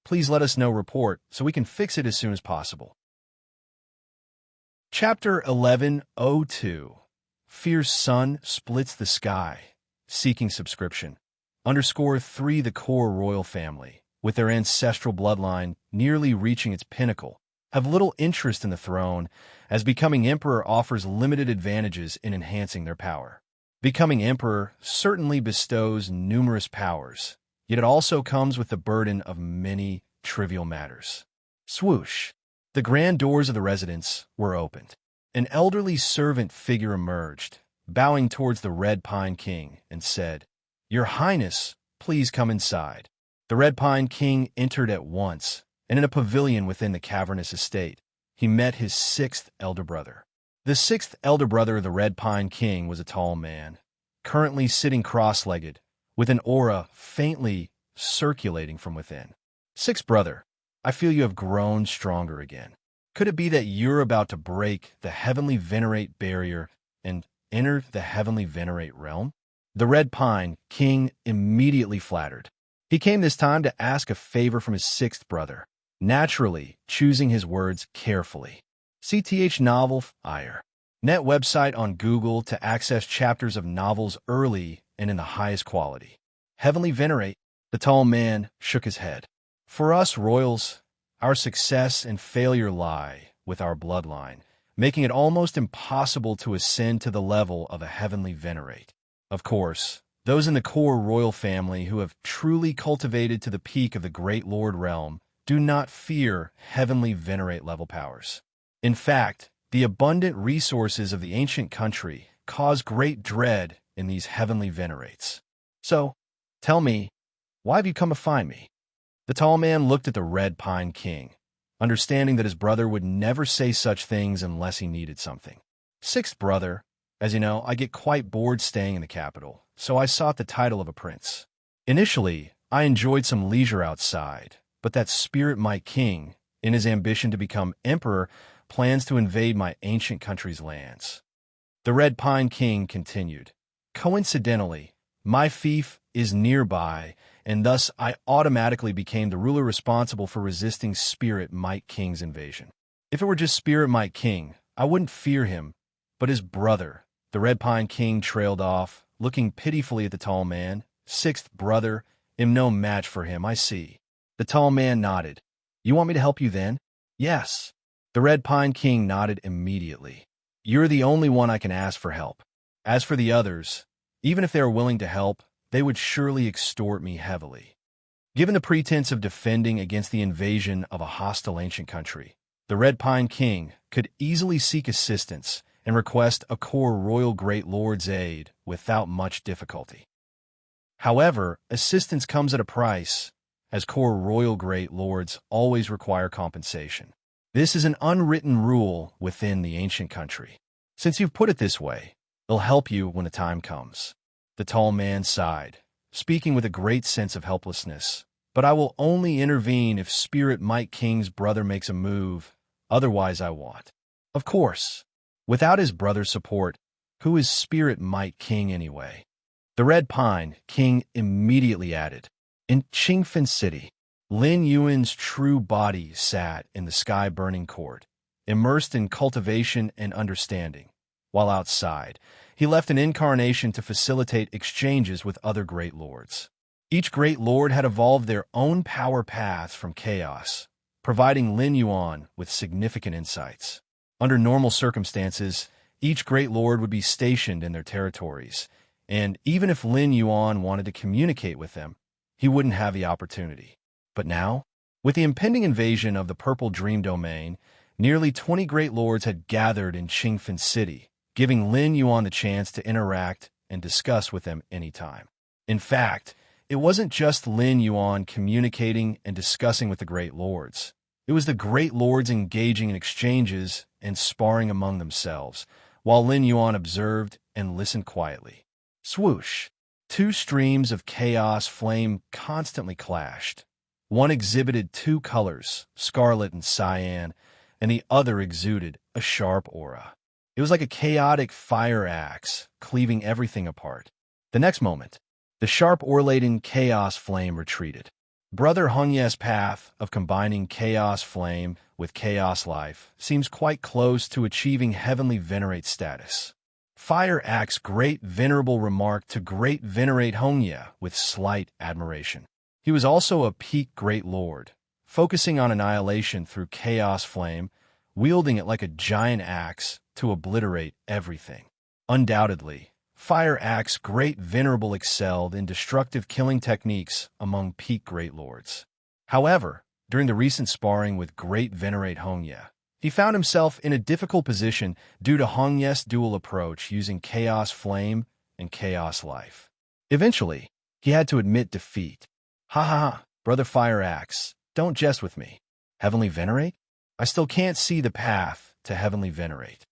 please let us know report so we can fix it as soon as possible. Chapter 1102. Fierce Sun Splits the Sky. Seeking subscription. _3 The Core Royal family, with their ancestral bloodline nearly reaching its pinnacle, have little interest in the throne, as becoming emperor offers limited advantages in enhancing their power. Becoming emperor certainly bestows numerous powers, yet it also comes with the burden of many trivial matters. Swoosh! The grand doors of the residence were opened. An elderly servant figure emerged, bowing towards the Red Pine King, and said, "Your Highness, please come inside." The Red Pine King entered at once, and in a pavilion within the cavernous estate, he met his sixth elder brother. The sixth elder brother of the Red Pine King was a tall man, currently sitting cross-legged, with an aura faintly circulating from within. Sixth brother, I feel you have grown stronger again. Could it be that you're about to break the Heavenly Venerate barrier and enter the Heavenly Venerate realm? The Red Pine King immediately flattered. He came this time to ask a favor from his sixth brother, naturally choosing his words carefully. CTH Novel Ire. Net website on Google to access chapters of novels early and in the highest quality. Heavenly Venerate, the tall man shook his head. For us royals, our success and failure lie with our bloodline, making it almost impossible to ascend to the level of a Heavenly Venerate. Of course, those in the Core Royal family who have truly cultivated to the peak of the Great Lord realm do not fear Heavenly Venerate level powers. In fact, the abundant resources of the ancient country cause great dread in these Heavenly Venerates. So, tell me, why have you come to find me? The tall man looked at the Red Pine King, understanding that his brother would never say such things unless he needed something. Sixth brother, as you know, I get quite bored staying in the capital, so I sought the title of a prince. Initially, I enjoyed some leisure outside, but that Spirit Mike King, in his ambition to become emperor, plans to invade my ancient country's lands. The Red Pine King continued. Coincidentally, my fief is nearby, and thus I automatically became the ruler responsible for resisting Spirit Mike King's invasion. If it were just Spirit Mike King, I wouldn't fear him, but his brother, the Red Pine King, trailed off, looking pitifully at the tall man. Sixth brother, am no match for him, I see. The tall man nodded. You want me to help you then? Yes. The Red Pine King nodded immediately. You're the only one I can ask for help. As for the others, even if they are willing to help, they would surely extort me heavily. Given the pretense of defending against the invasion of a hostile ancient country, the Red Pine King could easily seek assistance and request a Core Royal Great Lord's aid without much difficulty. However, assistance comes at a price, as Core Royal Great Lords always require compensation. This is an unwritten rule within the ancient country. Since you've put it this way, it'll help you when the time comes. The tall man sighed, speaking with a great sense of helplessness. But I will only intervene if Spirit Mike King's brother makes a move, otherwise I won't. Of course, without his brother's support, who is Spirit Mike King anyway? The Red Pine King immediately added, in Qingfen City, Lin Yuan's true body sat in the sky-burning court, immersed in cultivation and understanding. While outside, he left an incarnation to facilitate exchanges with other Great Lords. Each Great Lord had evolved their own power paths from chaos, providing Lin Yuan with significant insights. Under normal circumstances, each Great Lord would be stationed in their territories, and even if Lin Yuan wanted to communicate with them, he wouldn't have the opportunity. But now, with the impending invasion of the Purple Dream Domain, nearly 20 Great Lords had gathered in Qingfen City, giving Lin Yuan the chance to interact and discuss with them anytime. In fact, it wasn't just Lin Yuan communicating and discussing with the Great Lords. It was the Great Lords engaging in exchanges and sparring among themselves, while Lin Yuan observed and listened quietly. Swoosh! Two streams of chaos flame constantly clashed. One exhibited two colors, scarlet and cyan, and the other exuded a sharp aura. It was like a chaotic fire axe, cleaving everything apart. The next moment, the sharp aura-laden chaos flame retreated. Brother Hongye's path of combining chaos flame with chaos life seems quite close to achieving heavenly venerate status. Fire Axe Great Venerable remarked to Great Venerate Hongye with slight admiration. He was also a peak Great Lord, focusing on annihilation through chaos flame, wielding it like a giant axe to obliterate everything. Undoubtedly, Fire Axe Great Venerable excelled in destructive killing techniques among peak Great Lords. However, during the recent sparring with Great Venerate Hongye, he found himself in a difficult position due to Hongye's dual approach using Chaos Flame and Chaos Life. Eventually, he had to admit defeat. Ha ha ha, Brother Fire Axe, don't jest with me. Heavenly Venerate? I still can't see the path to Heavenly Venerate.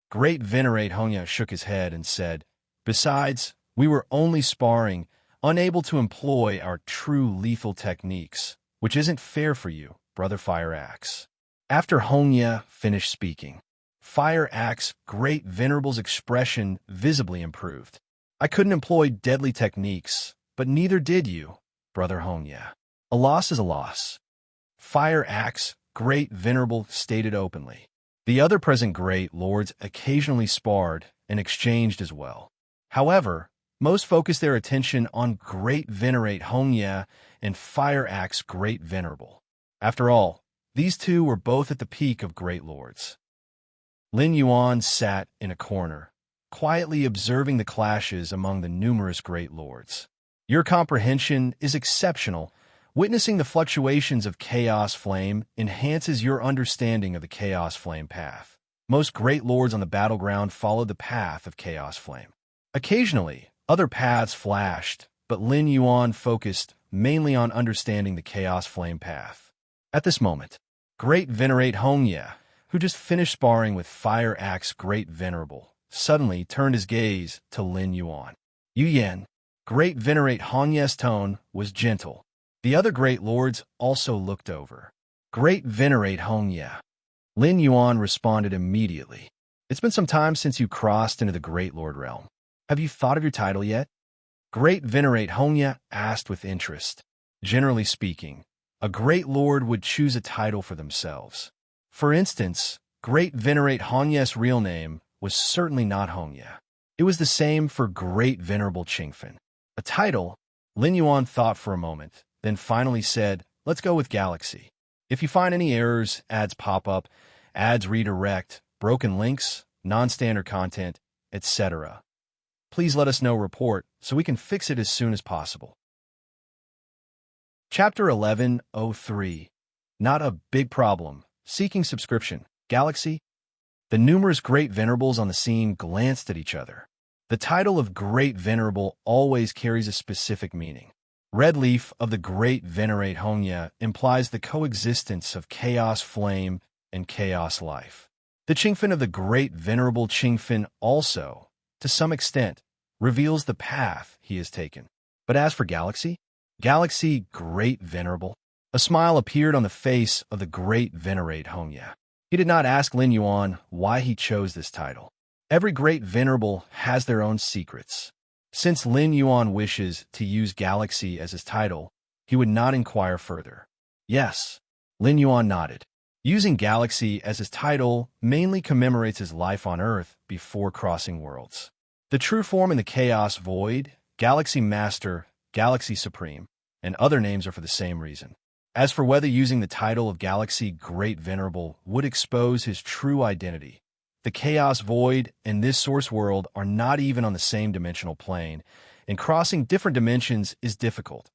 Great Venerate Hongye shook his head and said, "Besides, we were only sparring, unable to employ our true lethal techniques, which isn't fair for you, Brother Fire Axe." After Hongye finished speaking, Fire Axe Great Venerable's expression visibly improved. "I couldn't employ deadly techniques, but neither did you, Brother Hongye. A loss is a loss." Fire Axe Great Venerable stated openly. The other present Great Lords occasionally sparred and exchanged as well. However, most focused their attention on Great Venerate Hongye and Fire Axe Great Venerable. After all, these two were both at the peak of Great Lords. Lin Yuan sat in a corner, quietly observing the clashes among the numerous Great Lords. Your comprehension is exceptional. Witnessing the fluctuations of Chaos Flame enhances your understanding of the Chaos Flame path. Most Great Lords on the battleground followed the path of Chaos Flame. Occasionally, other paths flashed, but Lin Yuan focused mainly on understanding the Chaos Flame path. At this moment, Great Venerate Hongye, who just finished sparring with Fire Axe Great Venerable, suddenly turned his gaze to Lin Yuan. "Yu Yan." Great Venerate Hongye's tone was gentle. The other Great Lords also looked over. "Great Venerate Hongye." Lin Yuan responded immediately. "It's been some time since you crossed into the Great Lord realm. Have you thought of your title yet?" Great Venerate Hongye asked with interest. Generally speaking, a Great Lord would choose a title for themselves. For instance, Great Venerate Hongye's real name was certainly not Hongye. It was the same for Great Venerable Qingfen. A title? Lin Yuan thought for a moment, then finally said, "Let's go with Galaxy. If you find any errors, ads pop up, ads redirect, broken links, non-standard content, etc., please let us know report so we can fix it as soon as possible." Chapter 1103. Not a big problem. Seeking subscription. Galaxy. The numerous Great Venerables on the scene glanced at each other. The title of Great Venerable always carries a specific meaning. Red leaf of the Great Venerate Hongye implies the coexistence of Chaos Flame and Chaos Life. The Qingfen of the Great Venerable Qingfen also, to some extent, reveals the path he has taken. But as for Galaxy? Galaxy Great Venerable? A smile appeared on the face of the Great Venerate Hongye. He did not ask Lin Yuan why he chose this title. Every Great Venerable has their own secrets. Since Lin Yuan wishes to use Galaxy as his title, he would not inquire further. Yes, Lin Yuan nodded. Using Galaxy as his title mainly commemorates his life on Earth before crossing worlds. The true form in the Chaos Void, Galaxy Master, Galaxy Supreme, and other names are for the same reason. As for whether using the title of Galaxy Great Venerable would expose his true identity, the Chaos Void and this source world are not even on the same dimensional plane, and crossing different dimensions is difficult,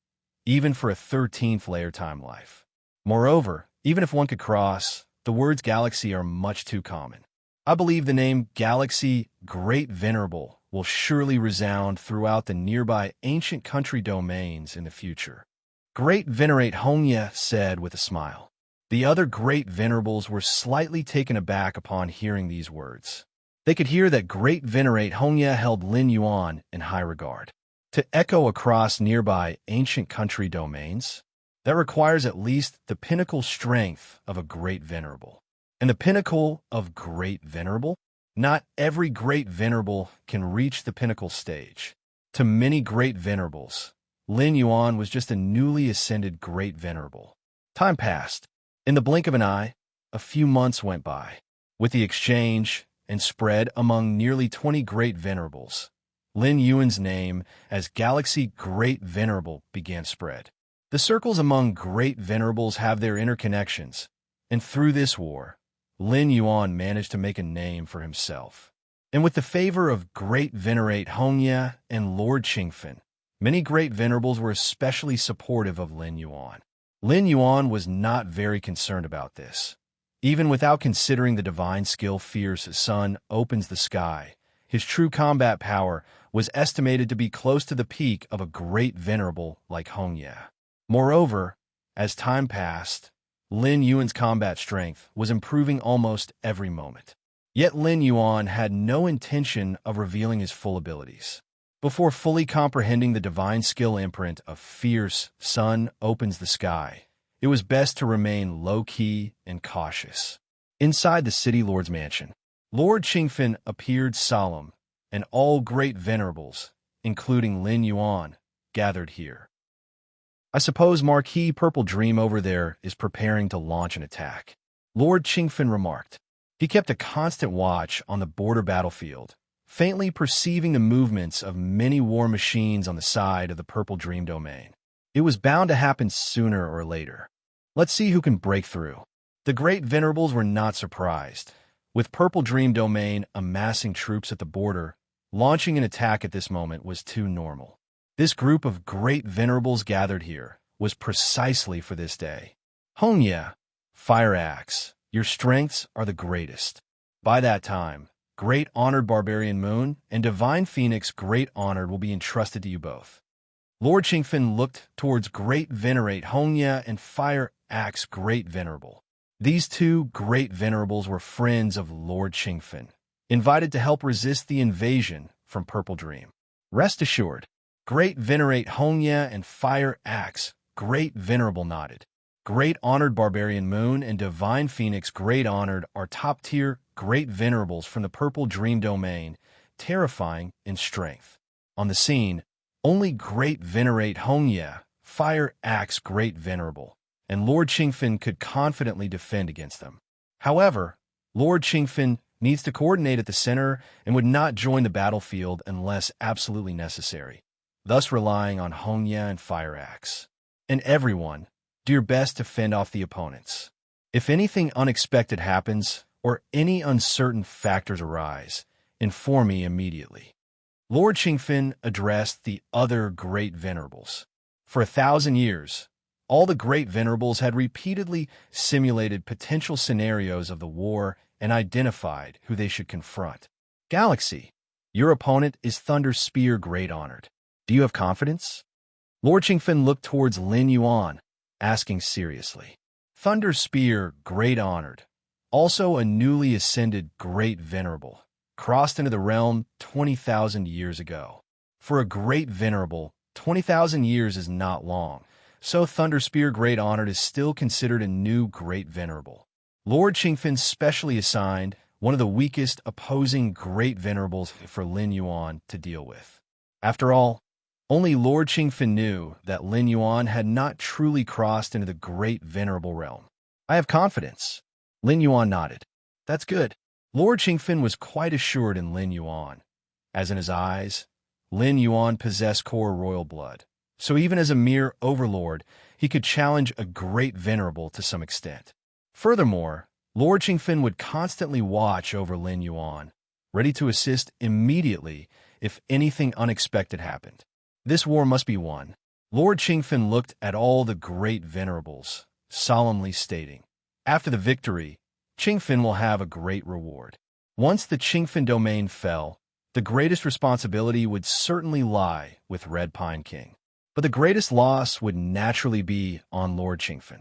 even for a 13th layer time life. Moreover, even if one could cross, the words galaxy are much too common. I believe the name Galaxy Great Venerable will surely resound throughout the nearby ancient country domains in the future. Great Venerate Hongya said with a smile. The other Great Venerables were slightly taken aback upon hearing these words. They could hear that Great Venerate Hongya held Lin Yuan in high regard. To echo across nearby ancient country domains, that requires at least the pinnacle strength of a Great Venerable. And the pinnacle of Great Venerable? Not every Great Venerable can reach the pinnacle stage. To many Great Venerables, Lin Yuan was just a newly ascended Great Venerable. Time passed. In the blink of an eye, a few months went by. With the exchange and spread among nearly 20 Great Venerables, Lin Yuan's name as Galaxy Great Venerable began spread. The circles among Great Venerables have their interconnections, and through this war, Lin Yuan managed to make a name for himself. And with the favor of Great Venerate Hongya and Lord Qingfen, many Great Venerables were especially supportive of Lin Yuan. Lin Yuan was not very concerned about this. Even without considering the divine skill Fierce Sun opens the sky, his true combat power was estimated to be close to the peak of a Great Venerable like Hongya. Moreover, as time passed, Lin Yuan's combat strength was improving almost every moment. Yet Lin Yuan had no intention of revealing his full abilities. Before fully comprehending the divine skill imprint of Fierce Sun opens the sky, it was best to remain low-key and cautious. Inside the city lord's mansion, Lord Qingfen appeared solemn, and all Great Venerables, including Lin Yuan, gathered here. I suppose Marquis Purple Dream over there is preparing to launch an attack, Lord Qingfen remarked. He kept a constant watch on the border battlefield, faintly perceiving the movements of many war machines on the side of the Purple Dream domain. It was bound to happen sooner or later. Let's see who can break through. The Great Venerables were not surprised. With Purple Dream domain amassing troops at the border, launching an attack at this moment was too normal. This group of Great Venerables gathered here was precisely for this day. Hongya, Fire Axe, your strengths are the greatest. By that time, Great Honored Barbarian Moon and Divine Phoenix Great Honored will be entrusted to you both. Lord Qingfen looked towards Great Venerate Hongya and Fire Axe Great Venerable. These two Great Venerables were friends of Lord Qingfen, invited to help resist the invasion from Purple Dream. Rest assured, Great Venerate Hongya and Fire Axe Great Venerable nodded. Great Honored Barbarian Moon and Divine Phoenix Great Honored are top-tier Great Venerables from the Purple Dream domain, terrifying in strength. On the scene, only Great Venerate Hongya, Fire Axe Great Venerable, and Lord Qingfen could confidently defend against them. However, Lord Qingfen needs to coordinate at the center and would not join the battlefield unless absolutely necessary, thus relying on Hongya and Fire Axe. And everyone, do your best to fend off the opponents. If anything unexpected happens or any uncertain factors arise, inform me immediately. Lord Qingfen addressed the other Great Venerables. For 1,000 years, all the Great Venerables had repeatedly simulated potential scenarios of the war and identified who they should confront. Galaxy, your opponent is Thunder Spear Great Honored. Do you have confidence? Lord Qingfen looked towards Lin Yuan, asking seriously. Thunder Spear Great Honored, also a newly ascended Great Venerable, crossed into the realm 20,000 years ago. For a Great Venerable, 20,000 years is not long, so Thunder Spear Great Honored is still considered a new Great Venerable. Lord Qingfen specially assigned one of the weakest opposing Great Venerables for Lin Yuan to deal with. After all, only Lord Qingfen knew that Lin Yuan had not truly crossed into the Great Venerable realm. I have confidence. Lin Yuan nodded. That's good. Lord Qingfen was quite assured in Lin Yuan. As in his eyes, Lin Yuan possessed core royal blood. So even as a mere overlord, he could challenge a great venerable to some extent. Furthermore, Lord Qingfen would constantly watch over Lin Yuan, ready to assist immediately if anything unexpected happened. This war must be won. Lord Qingfen looked at all the great venerables, solemnly stating, after the victory, Qingfen will have a great reward. Once the Qingfen domain fell, the greatest responsibility would certainly lie with Red Pine King. But the greatest loss would naturally be on Lord Qingfen.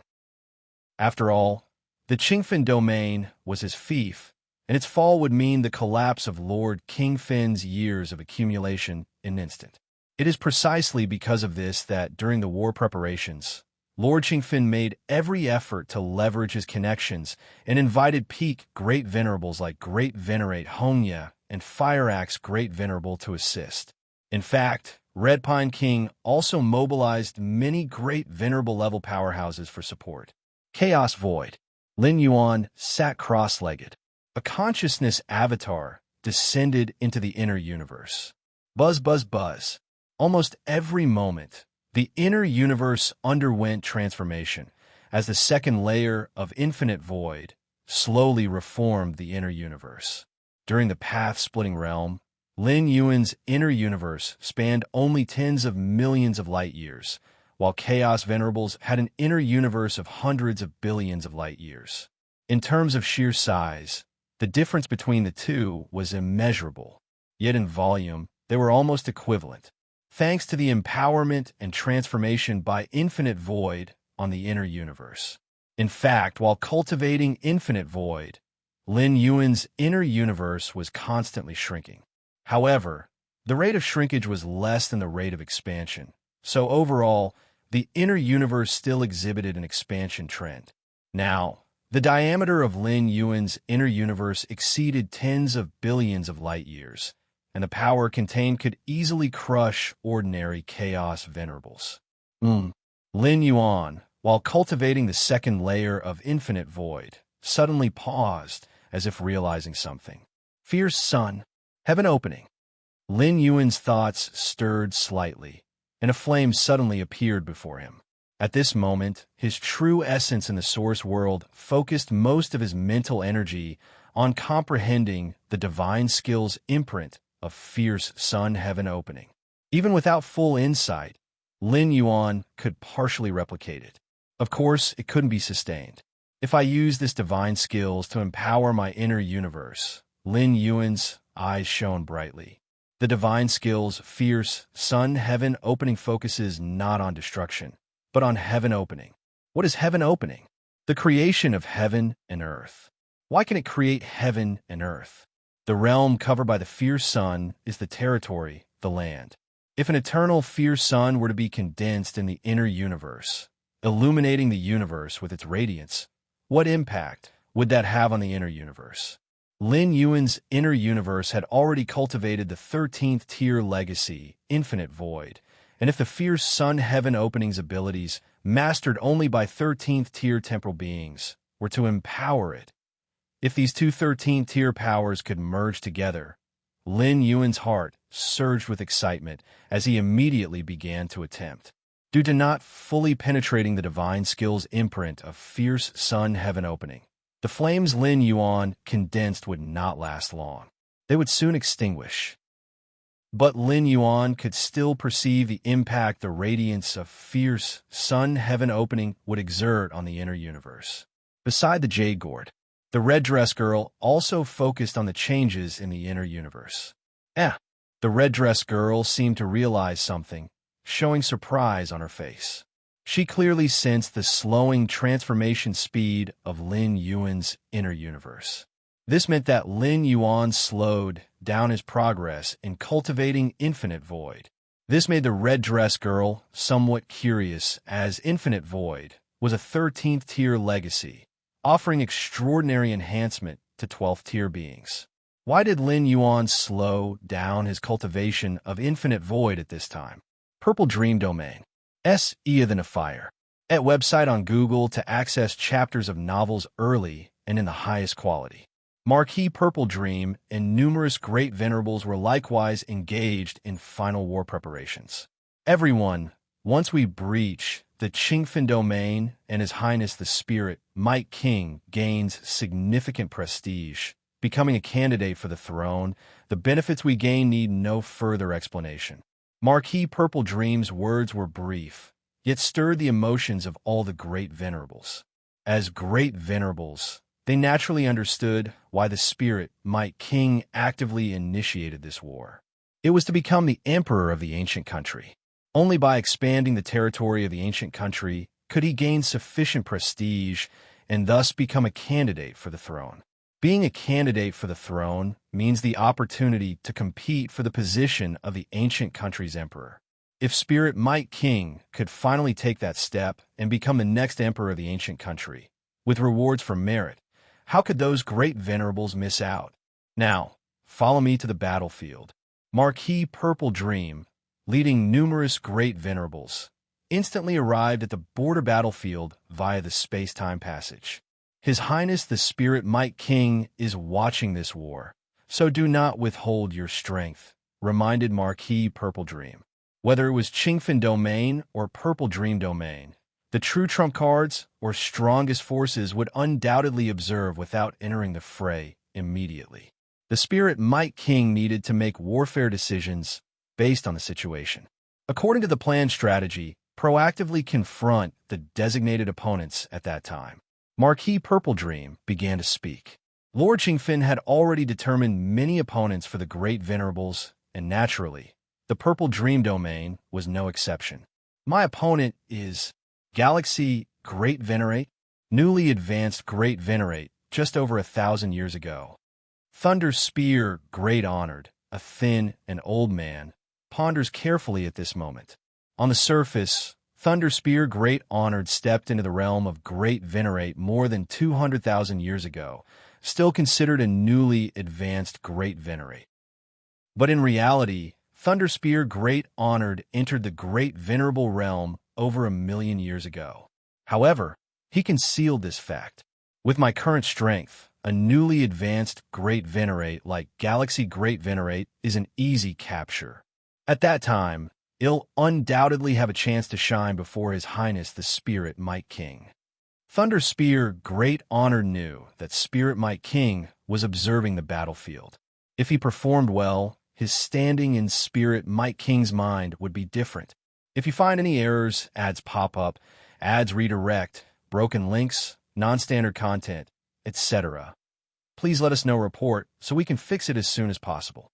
After all, the Qingfen domain was his fief, and its fall would mean the collapse of Lord Qingfen's years of accumulation in an instant. It is precisely because of this that during the war preparations, Lord Qingfen made every effort to leverage his connections and invited peak Great Venerables like Great Venerate Hongya and Fire Axe Great Venerable to assist. In fact, Red Pine King also mobilized many great venerable level powerhouses for support. Chaos Void. Lin Yuan sat cross-legged. A consciousness avatar descended into the inner universe. Buzz, buzz, buzz. Almost every moment, the inner universe underwent transformation as the second layer of infinite void slowly reformed the inner universe. During the path-splitting realm, Lin Yuan's inner universe spanned only tens of millions of light years, while Chaos Venerables had an inner universe of hundreds of billions of light years. In terms of sheer size, the difference between the two was immeasurable, yet in volume, they were almost equivalent, thanks to the empowerment and transformation by Infinite Void on the inner universe. In fact, while cultivating Infinite Void, Lin Yuan's inner universe was constantly shrinking. However, the rate of shrinkage was less than the rate of expansion, so overall, the inner universe still exhibited an expansion trend. Now, the diameter of Lin Yuan's inner universe exceeded tens of billions of light years, and the power contained could easily crush ordinary Chaos Venerables. Lin Yuan, while cultivating the second layer of Infinite Void, suddenly paused as if realizing something. Fierce sun. Heaven opening. Lin Yuan's thoughts stirred slightly, and a flame suddenly appeared before him. At this moment, his true essence in the source world focused most of his mental energy on comprehending the divine skill's imprint of fierce sun heaven opening. Even without full insight, Lin Yuan could partially replicate it. Of course, it couldn't be sustained. If I use this divine skills to empower my inner universe, Lin Yuan's eyes shone brightly. The divine skill's fierce sun heaven opening focuses not on destruction, but on heaven opening. What is heaven opening? The creation of heaven and earth. Why can it create heaven and earth? The realm covered by the fierce sun is the territory, the land. If an eternal fierce sun were to be condensed in the inner universe, illuminating the universe with its radiance, what impact would that have on the inner universe? Lin Yuan's inner universe had already cultivated the 13th tier legacy, Infinite Void, and if the fierce sun heaven opening's abilities, mastered only by 13th tier temporal beings, were to empower it, if these two 13th tier powers could merge together, Lin Yuan's heart surged with excitement as he immediately began to attempt. Due to not fully penetrating the divine skill's imprint of fierce sun heaven opening, the flames Lin Yuan condensed would not last long. They would soon extinguish. But Lin Yuan could still perceive the impact the radiance of fierce sun heaven opening would exert on the inner universe. Beside the Jade Gourd, the red dress girl also focused on the changes in the inner universe. The red dress girl seemed to realize something, showing surprise on her face. She clearly sensed the slowing transformation speed of Lin Yuan's inner universe. This meant that Lin Yuan slowed down his progress in cultivating Infinite Void. This made the red dress girl somewhat curious, as Infinite Void was a 13th tier legacy, offering extraordinary enhancement to 12th tier beings. Why did Lin Yuan slow down his cultivation of Infinite Void at this time? Purple Dream Domain. Easier than a fire. At website on Google to access chapters of novels early and in the highest quality. Marquis Purple Dream and numerous great venerables were likewise engaged in final war preparations. Everyone, once we breach the Qingfen domain and His Highness the Spirit Might King gains significant prestige, becoming a candidate for the throne, the benefits we gain need no further explanation. Marquis Purple Dream's words were brief, yet stirred the emotions of all the great venerables. As great venerables, they naturally understood why the Spirit Might King actively initiated this war. It was to become the emperor of the ancient country. Only by expanding the territory of the ancient country could he gain sufficient prestige and thus become a candidate for the throne. Being a candidate for the throne means the opportunity to compete for the position of the ancient country's emperor. If Spirit Might King could finally take that step and become the next emperor of the ancient country, with rewards for merit, how could those great venerables miss out? Now, follow me to the battlefield. Marquis Purple Dream, leading numerous great venerables, instantly arrived at the border battlefield via the space-time passage. His Highness the Spirit Might King is watching this war, so do not withhold your strength, reminded Marquis Purple Dream. Whether it was Qingfen Domain or Purple Dream Domain, the true trump cards or strongest forces would undoubtedly observe without entering the fray immediately. The Spirit Might King needed to make warfare decisions based on the situation. According to the planned strategy, proactively confront the designated opponents at that time. Marquis Purple Dream began to speak. Lord Qingfen had already determined many opponents for the great venerables, and naturally, the Purple Dream Domain was no exception. My opponent is Galaxy Great Venerate, newly advanced Great Venerate just over 1,000 years ago. Thunder Spear Great Honored, a thin and old man, ponders carefully at this moment. On the surface, Thunder Spear Great Honored stepped into the realm of Great Venerate more than 200,000 years ago, still considered a newly advanced Great Venerate. But in reality, Thunder Spear Great Honored entered the Great Venerable realm over 1,000,000 years ago. However, he concealed this fact. With my current strength, a newly advanced Great Venerate like Galaxy Great Venerate is an easy capture. At that time, he'll undoubtedly have a chance to shine before His Highness the Spirit Might King. Thunder Spear Great Honor knew that Spirit Might King was observing the battlefield. If he performed well, his standing in Spirit Might King's mind would be different. If you find any errors, ads pop up, ads redirect, broken links, non-standard content, etc., please let us know report so we can fix it as soon as possible.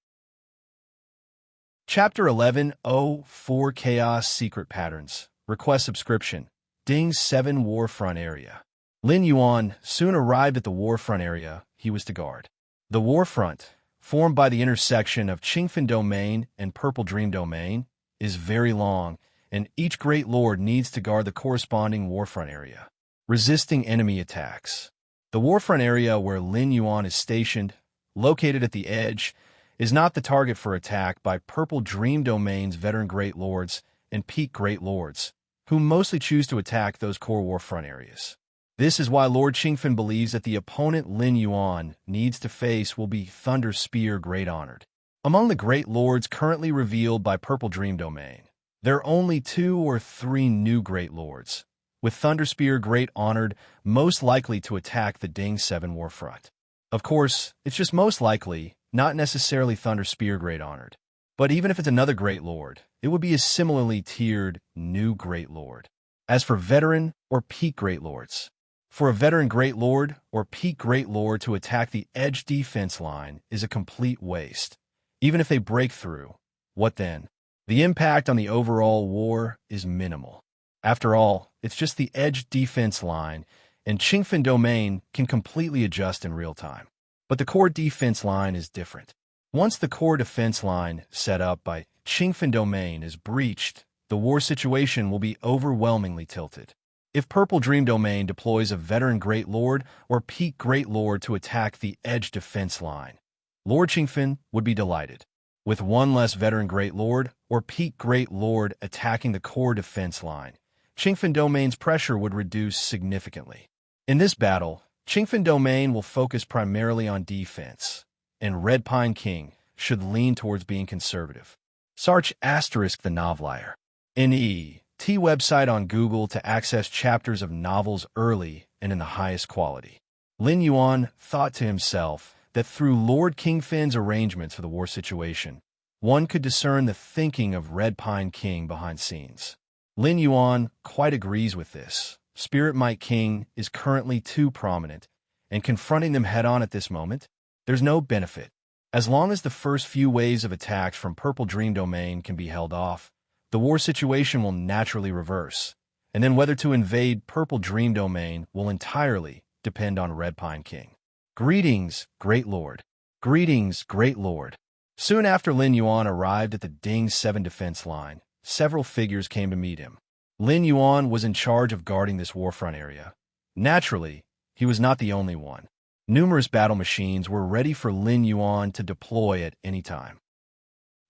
Chapter 1104 Chaos Secret Patterns. Request subscription. Ding 7 Warfront Area. Lin Yuan soon arrived at the Warfront area he was to guard. The Warfront, formed by the intersection of Qingfen Domain and Purple Dream Domain, is very long, and each Great Lord needs to guard the corresponding Warfront area, resisting enemy attacks. The Warfront area where Lin Yuan is stationed, located at the edge, is not the target for attack by Purple Dream Domain's veteran Great Lords and Peak Great Lords, who mostly choose to attack those core Warfront areas. This is why Lord Qingfen believes that the opponent Lin Yuan needs to face will be Thunder Spear Great Honored. Among the Great Lords currently revealed by Purple Dream Domain, there are only 2 or 3 new Great Lords, with Thunder Spear Great Honored most likely to attack the Ding 7 Warfront. Of course, it's just most likely, not necessarily Thunder Spear Great Honored. But even if it's another Great Lord, it would be a similarly tiered new Great Lord. As for Veteran or Peak Great Lords, for a Veteran Great Lord or Peak Great Lord to attack the edge defense line is a complete waste. Even if they break through, what then? The impact on the overall war is minimal. After all, it's just the edge defense line, and Qingfen Domain can completely adjust in real time. But the core defense line is different. Once the core defense line set up by Qingfen Domain is breached, the war situation will be overwhelmingly tilted. If Purple Dream Domain deploys a Veteran Great Lord or Peak Great Lord to attack the edge defense line, Lord Qingfen would be delighted. With one less Veteran Great Lord or Peak Great Lord attacking the core defense line, Qingfen Domain's pressure would reduce significantly. In this battle, Qingfen Domain will focus primarily on defense, and Red Pine King should lean towards being conservative. Search asterisk the novelier. N.E.T. website on Google to access chapters of novels early and in the highest quality. Lin Yuan thought to himself that through Lord Qingfen's arrangements for the war situation, one could discern the thinking of Red Pine King behind scenes. Lin Yuan quite agrees with this. Spirit Might King is currently too prominent, and confronting them head-on at this moment, there's no benefit. As long as the first few waves of attacks from Purple Dream Domain can be held off, the war situation will naturally reverse, and then whether to invade Purple Dream Domain will entirely depend on Red Pine King. Greetings, Great Lord. Greetings, Great Lord. Soon after Lin Yuan arrived at the Ding 7 defense line, several figures came to meet him. Lin Yuan was in charge of guarding this warfront area. Naturally, he was not the only one. Numerous battle machines were ready for Lin Yuan to deploy at any time.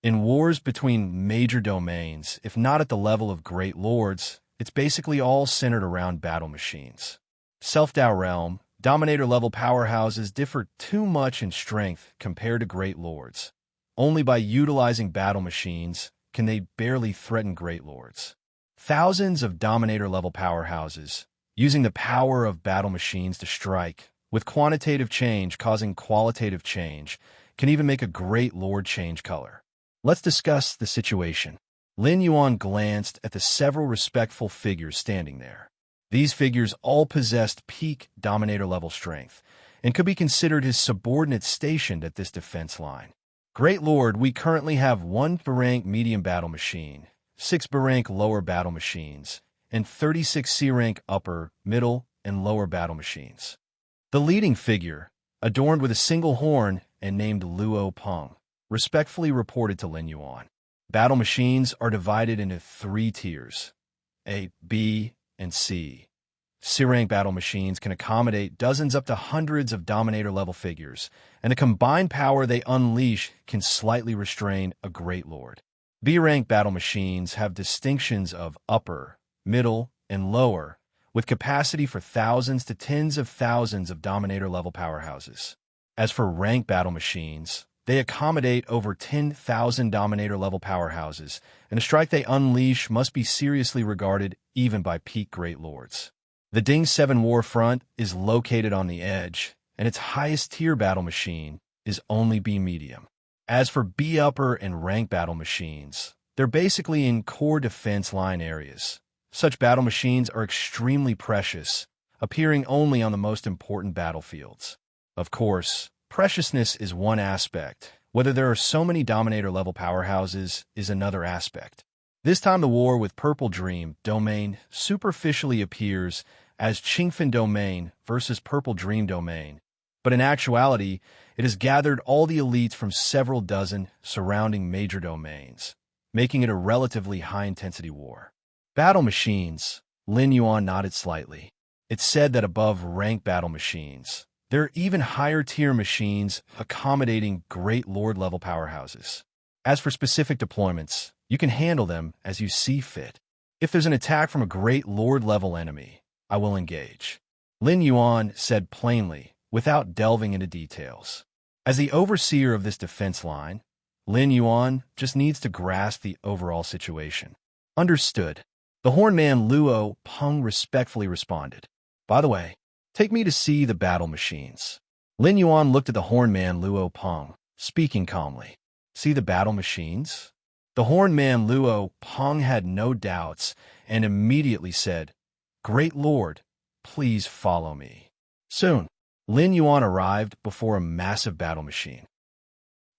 In wars between major domains, if not at the level of great lords, it's basically all centered around battle machines. Self-Dao Realm, Dominator-level powerhouses differ too much in strength compared to great lords. Only by utilizing battle machines can they barely threaten great lords. Thousands of Dominator-level powerhouses, using the power of battle machines to strike, with quantitative change causing qualitative change, can even make a great lord change color. Let's discuss the situation. Lin Yuan glanced at the several respectful figures standing there. These figures all possessed peak Dominator-level strength, and could be considered his subordinates stationed at this defense line. Great Lord, we currently have 1 B-rank medium battle machine, 6 B-rank lower battle machines, and 36 C-rank upper, middle, and lower battle machines. The leading figure, adorned with a single horn and named Luo Peng, respectfully reported to Lin Yuan. Battle machines are divided into 3 tiers, A, B, and C. C-rank battle machines can accommodate dozens up to hundreds of Dominator-level figures, and the combined power they unleash can slightly restrain a Great Lord. B-rank battle machines have distinctions of upper, middle, and lower, with capacity for thousands to tens of thousands of Dominator-level powerhouses. As for rank battle machines, they accommodate over 10,000 Dominator-level powerhouses, and the strike they unleash must be seriously regarded even by peak Great Lords. The Ding 7 Warfront is located on the edge, and its highest tier battle machine is only B medium. As for B upper and rank battle machines, they're basically in core defense line areas. Such battle machines are extremely precious, appearing only on the most important battlefields. Of course, preciousness is one aspect. Whether there are so many Dominator-level powerhouses is another aspect. This time the war with Purple Dream Domain superficially appears as Qingfen Domain versus Purple Dream Domain, but in actuality, it has gathered all the elites from several dozen surrounding major domains, making it a relatively high-intensity war. Battle machines, Lin Yuan nodded slightly. It's said that above rank battle machines, there are even higher-tier machines accommodating Great Lord-level powerhouses. As for specific deployments, you can handle them as you see fit. If there's an attack from a Great Lord-level enemy, I will engage. Lin Yuan said plainly, without delving into details. As the overseer of this defense line, Lin Yuan just needs to grasp the overall situation. Understood. The hornman Luo Peng respectfully responded. By the way, take me to see the battle machines. Lin Yuan looked at the hornman Luo Peng, speaking calmly. See the battle machines? The hornman Luo Peng had no doubts and immediately said, Great Lord, please follow me. Soon, Lin Yuan arrived before a massive battle machine.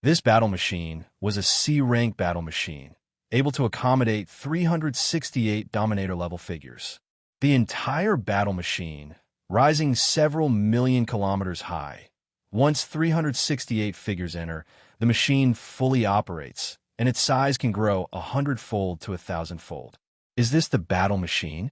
This battle machine was a C-rank battle machine, able to accommodate 368 Dominator-level figures. The entire battle machine, rising several million kilometers high. Once 368 figures enter, the machine fully operates, and its size can grow 100-fold to 1,000-fold. Is this the battle machine?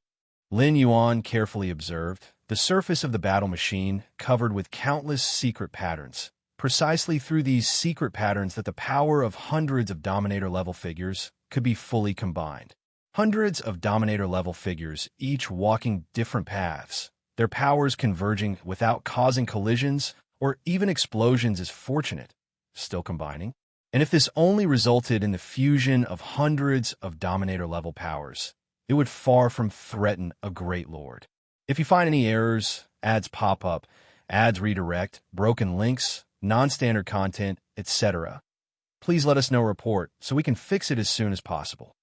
Lin Yuan carefully observed, the surface of the battle machine covered with countless secret patterns. Precisely through these secret patterns that the power of hundreds of Dominator-level figures could be fully combined. Hundreds of Dominator-level figures, each walking different paths, Their powers converging without causing collisions or even explosions is fortunate, still combining. And if this only resulted in the fusion of hundreds of Dominator-level powers, it would far from threaten a great lord. If you find any errors, ads pop up, ads redirect, broken links, non-standard content, etc., please let us know report so we can fix it as soon as possible.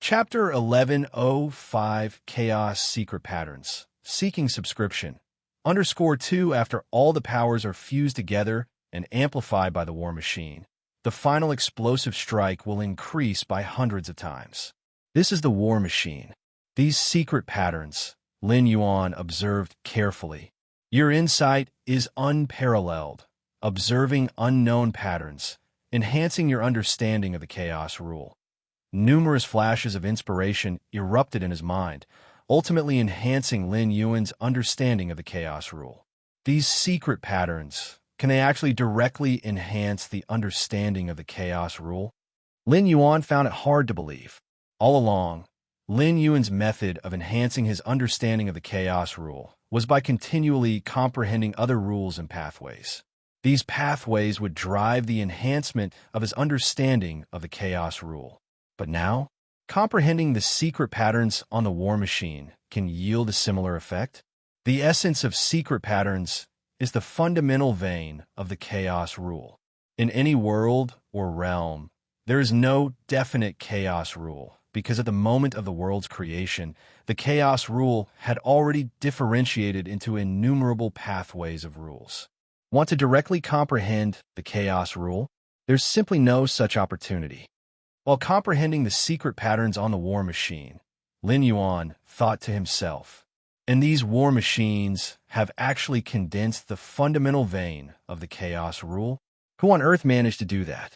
Chapter 1105 Chaos Secret Patterns Seeking Subscription _2 After all the powers are fused together and amplified by the war machine, the final explosive strike will increase by hundreds of times. This is the war machine. These secret patterns, Lin Yuan observed carefully. Your insight is unparalleled, observing unknown patterns, enhancing your understanding of the chaos rule. Numerous flashes of inspiration erupted in his mind, ultimately enhancing Lin Yuan's understanding of the chaos rule. These secret patterns, can they actually directly enhance the understanding of the chaos rule? Lin Yuan found it hard to believe. All along, Lin Yuan's method of enhancing his understanding of the chaos rule was by continually comprehending other rules and pathways. These pathways would drive the enhancement of his understanding of the chaos rule. But now, comprehending the secret patterns on the war machine can yield a similar effect. The essence of secret patterns is the fundamental vein of the chaos rule. In any world or realm, there is no definite chaos rule, because at the moment of the world's creation, the chaos rule had already differentiated into innumerable pathways of rules. Want to directly comprehend the chaos rule? There's simply no such opportunity. While comprehending the secret patterns on the war machine, Lin Yuan thought to himself, and these war machines have actually condensed the fundamental vein of the chaos rule? Who on earth managed to do that?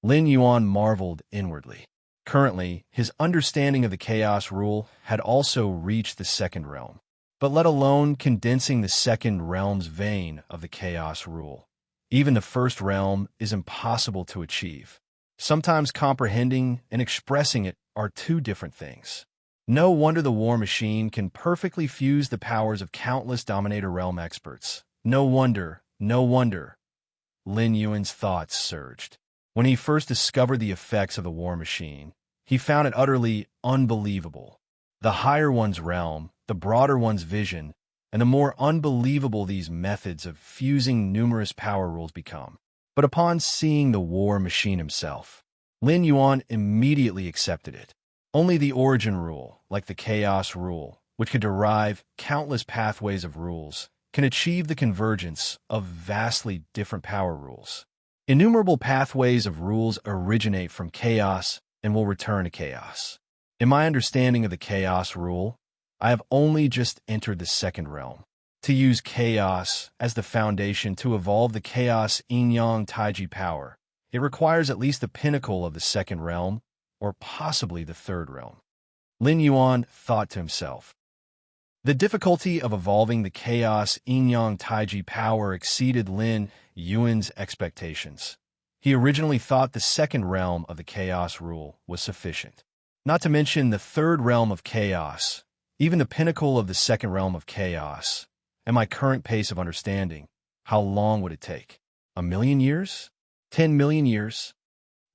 Lin Yuan marveled inwardly. Currently, his understanding of the chaos rule had also reached the second realm. But let alone condensing the second realm's vein of the chaos rule, even the first realm is impossible to achieve. Sometimes comprehending and expressing it are two different things. No wonder the war machine can perfectly fuse the powers of countless Dominator realm experts. No wonder. Lin Yuan's thoughts surged. When he first discovered the effects of the war machine, he found it utterly unbelievable. The higher one's realm, the broader one's vision, and the more unbelievable these methods of fusing numerous power rules become. But upon seeing the war machine himself, Lin Yuan immediately accepted it. Only the origin rule, like the chaos rule, which could derive countless pathways of rules, can achieve the convergence of vastly different power rules. Innumerable pathways of rules originate from chaos and will return to chaos. In my understanding of the chaos rule, I have only just entered the second realm. To use chaos as the foundation to evolve the chaos yin-yang taiji power, it requires at least the pinnacle of the second realm, or possibly the third realm. Lin Yuan thought to himself. The difficulty of evolving the chaos yin-yang taiji power exceeded Lin Yuan's expectations. He originally thought the second realm of the chaos rule was sufficient. Not to mention the third realm of chaos, even the pinnacle of the second realm of chaos. At my current pace of understanding, how long would it take? 1,000,000 years? 10 million years?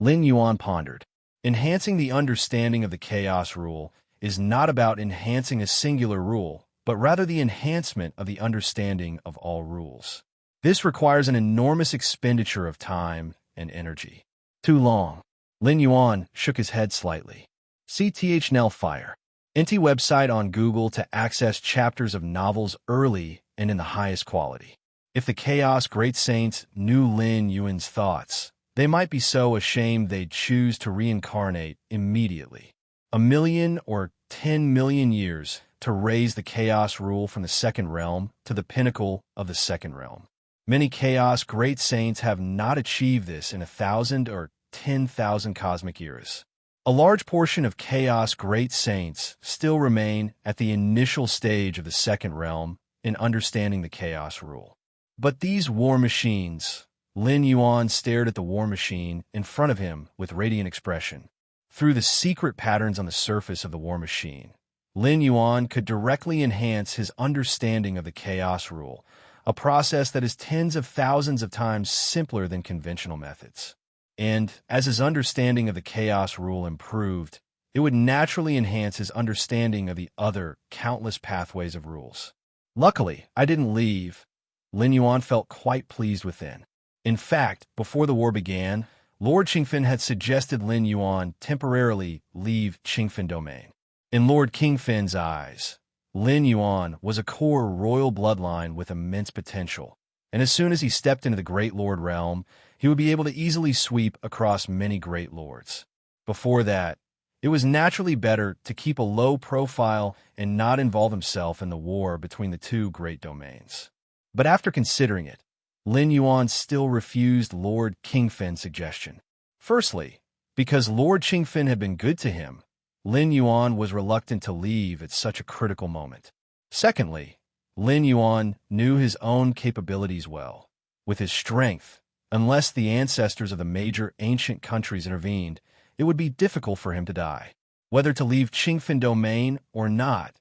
Lin Yuan pondered. Enhancing the understanding of the chaos rule is not about enhancing a singular rule, but rather the enhancement of the understanding of all rules. This requires an enormous expenditure of time and energy. Too long. Lin Yuan shook his head slightly. CTHNL Fire. NT website on Google to access chapters of novels early and in the highest quality. If the Chaos Great Saints knew Lin Yuan's thoughts, they might be so ashamed they'd choose to reincarnate immediately. 1,000,000 or 10 million years to raise the Chaos rule from the second realm to the pinnacle of the second realm. Many Chaos Great Saints have not achieved this in 1,000 or 10,000 cosmic years. A large portion of Chaos Great Saints still remain at the initial stage of the second realm in understanding the Chaos rule. But these war machines, Lin Yuan stared at the war machine in front of him with radiant expression. Through the secret patterns on the surface of the war machine, Lin Yuan could directly enhance his understanding of the chaos rule, a process that is tens of thousands of times simpler than conventional methods. And as his understanding of the chaos rule improved, it would naturally enhance his understanding of the other countless pathways of rules. Luckily, I didn't leave. Lin Yuan felt quite pleased within. In fact, before the war began, Lord Qingfen had suggested Lin Yuan temporarily leave Qingfen domain. In Lord Qingfen's eyes, Lin Yuan was a core royal bloodline with immense potential, and as soon as he stepped into the Great Lord realm, he would be able to easily sweep across many great lords. Before that, it was naturally better to keep a low profile and not involve himself in the war between the two great domains. But after considering it, Lin Yuan still refused Lord Qingfen's suggestion. Firstly, because Lord Qingfen had been good to him, Lin Yuan was reluctant to leave at such a critical moment. Secondly, Lin Yuan knew his own capabilities well. With his strength, unless the ancestors of the major ancient countries intervened, it would be difficult for him to die. Whether to leave Qingfen domain or not,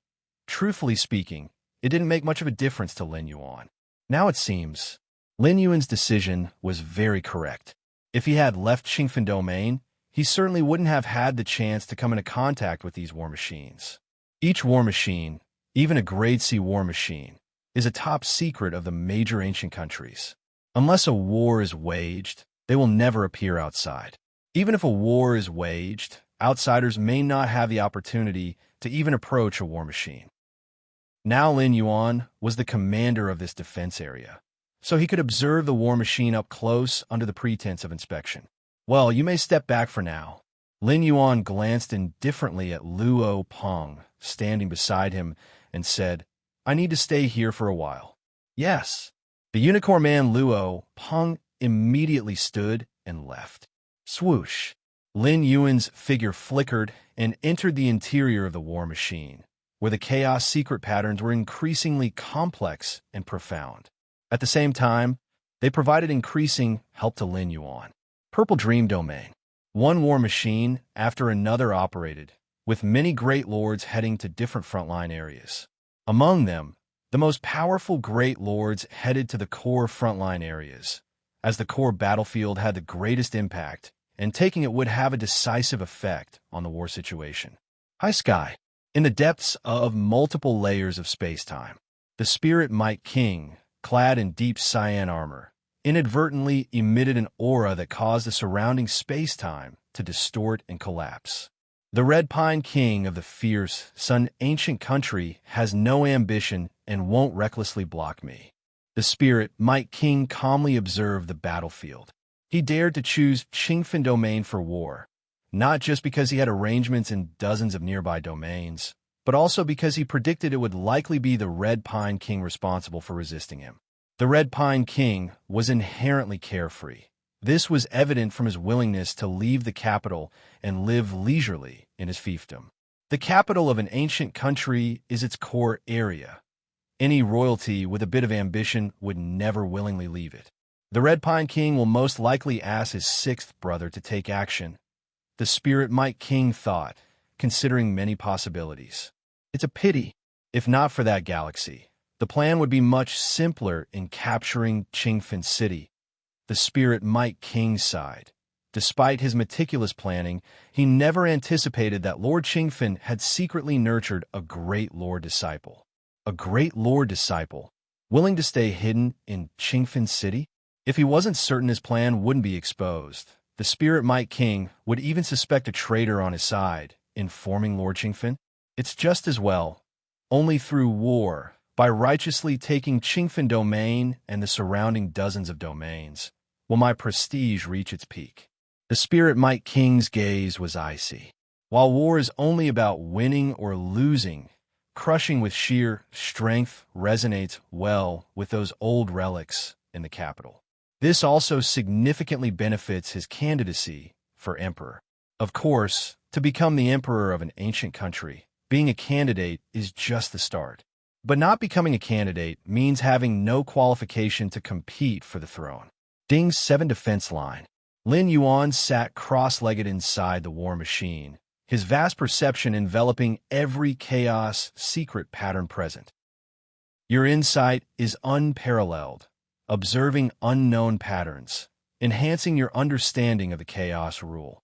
truthfully speaking, it didn't make much of a difference to Lin Yuan. Now it seems, Lin Yuan's decision was very correct. If he had left Qingfen domain, he certainly wouldn't have had the chance to come into contact with these war machines. Each war machine, even a Grade C war machine, is a top secret of the major ancient countries. Unless a war is waged, they will never appear outside. Even if a war is waged, outsiders may not have the opportunity to even approach a war machine. Now Lin Yuan was the commander of this defense area, so he could observe the war machine up close under the pretense of inspection. Well, you may step back for now. Lin Yuan glanced indifferently at Luo Peng, standing beside him, and said, I need to stay here for a while. Yes. The unicorn man Luo Peng immediately stood and left. Swoosh. Lin Yuan's figure flickered and entered the interior of the war machine, where the chaos secret patterns were increasingly complex and profound. At the same time, they provided increasing help to Lin Yuan. Purple Dream Domain. One war machine after another operated, with many great lords heading to different frontline areas. Among them, the most powerful great lords headed to the core frontline areas, as the core battlefield had the greatest impact, and taking it would have a decisive effect on the war situation. High Sky. In the depths of multiple layers of space-time, the Spirit Might King, clad in deep cyan armor, inadvertently emitted an aura that caused the surrounding space-time to distort and collapse. The Red Pine King of the fierce, sun ancient country has no ambition and won't recklessly block me. The Spirit Might King calmly observed the battlefield. He dared to choose Qingfen domain for war, not just because he had arrangements in dozens of nearby domains, but also because he predicted it would likely be the Red Pine King responsible for resisting him. The Red Pine King was inherently carefree. This was evident from his willingness to leave the capital and live leisurely in his fiefdom. The capital of an ancient country is its core area. Any royalty with a bit of ambition would never willingly leave it. The Red Pine King will most likely ask his sixth brother to take action. The Spirit Might King thought, considering many possibilities. It's a pity. If not for that galaxy, the plan would be much simpler in capturing Qingfen City. The Spirit Might King sighed. Despite his meticulous planning, he never anticipated that Lord Qingfen had secretly nurtured a great lord disciple. A great lord disciple, willing to stay hidden in Qingfen City? If he wasn't certain his plan wouldn't be exposed, the Spirit Might King would even suspect a traitor on his side, informing Lord Qingfen. It's just as well. Only through war, by righteously taking Qingfen domain and the surrounding dozens of domains, will my prestige reach its peak. The Spirit Might King's gaze was icy. While war is only about winning or losing, crushing with sheer strength resonates well with those old relics in the capital. This also significantly benefits his candidacy for emperor. Of course, to become the emperor of an ancient country, being a candidate is just the start. But not becoming a candidate means having no qualification to compete for the throne. Ding's 7 defense line. Lin Yuan sat cross-legged inside the war machine, his vast perception enveloping every chaos secret pattern present. Your insight is unparalleled, observing unknown patterns, enhancing your understanding of the chaos rule.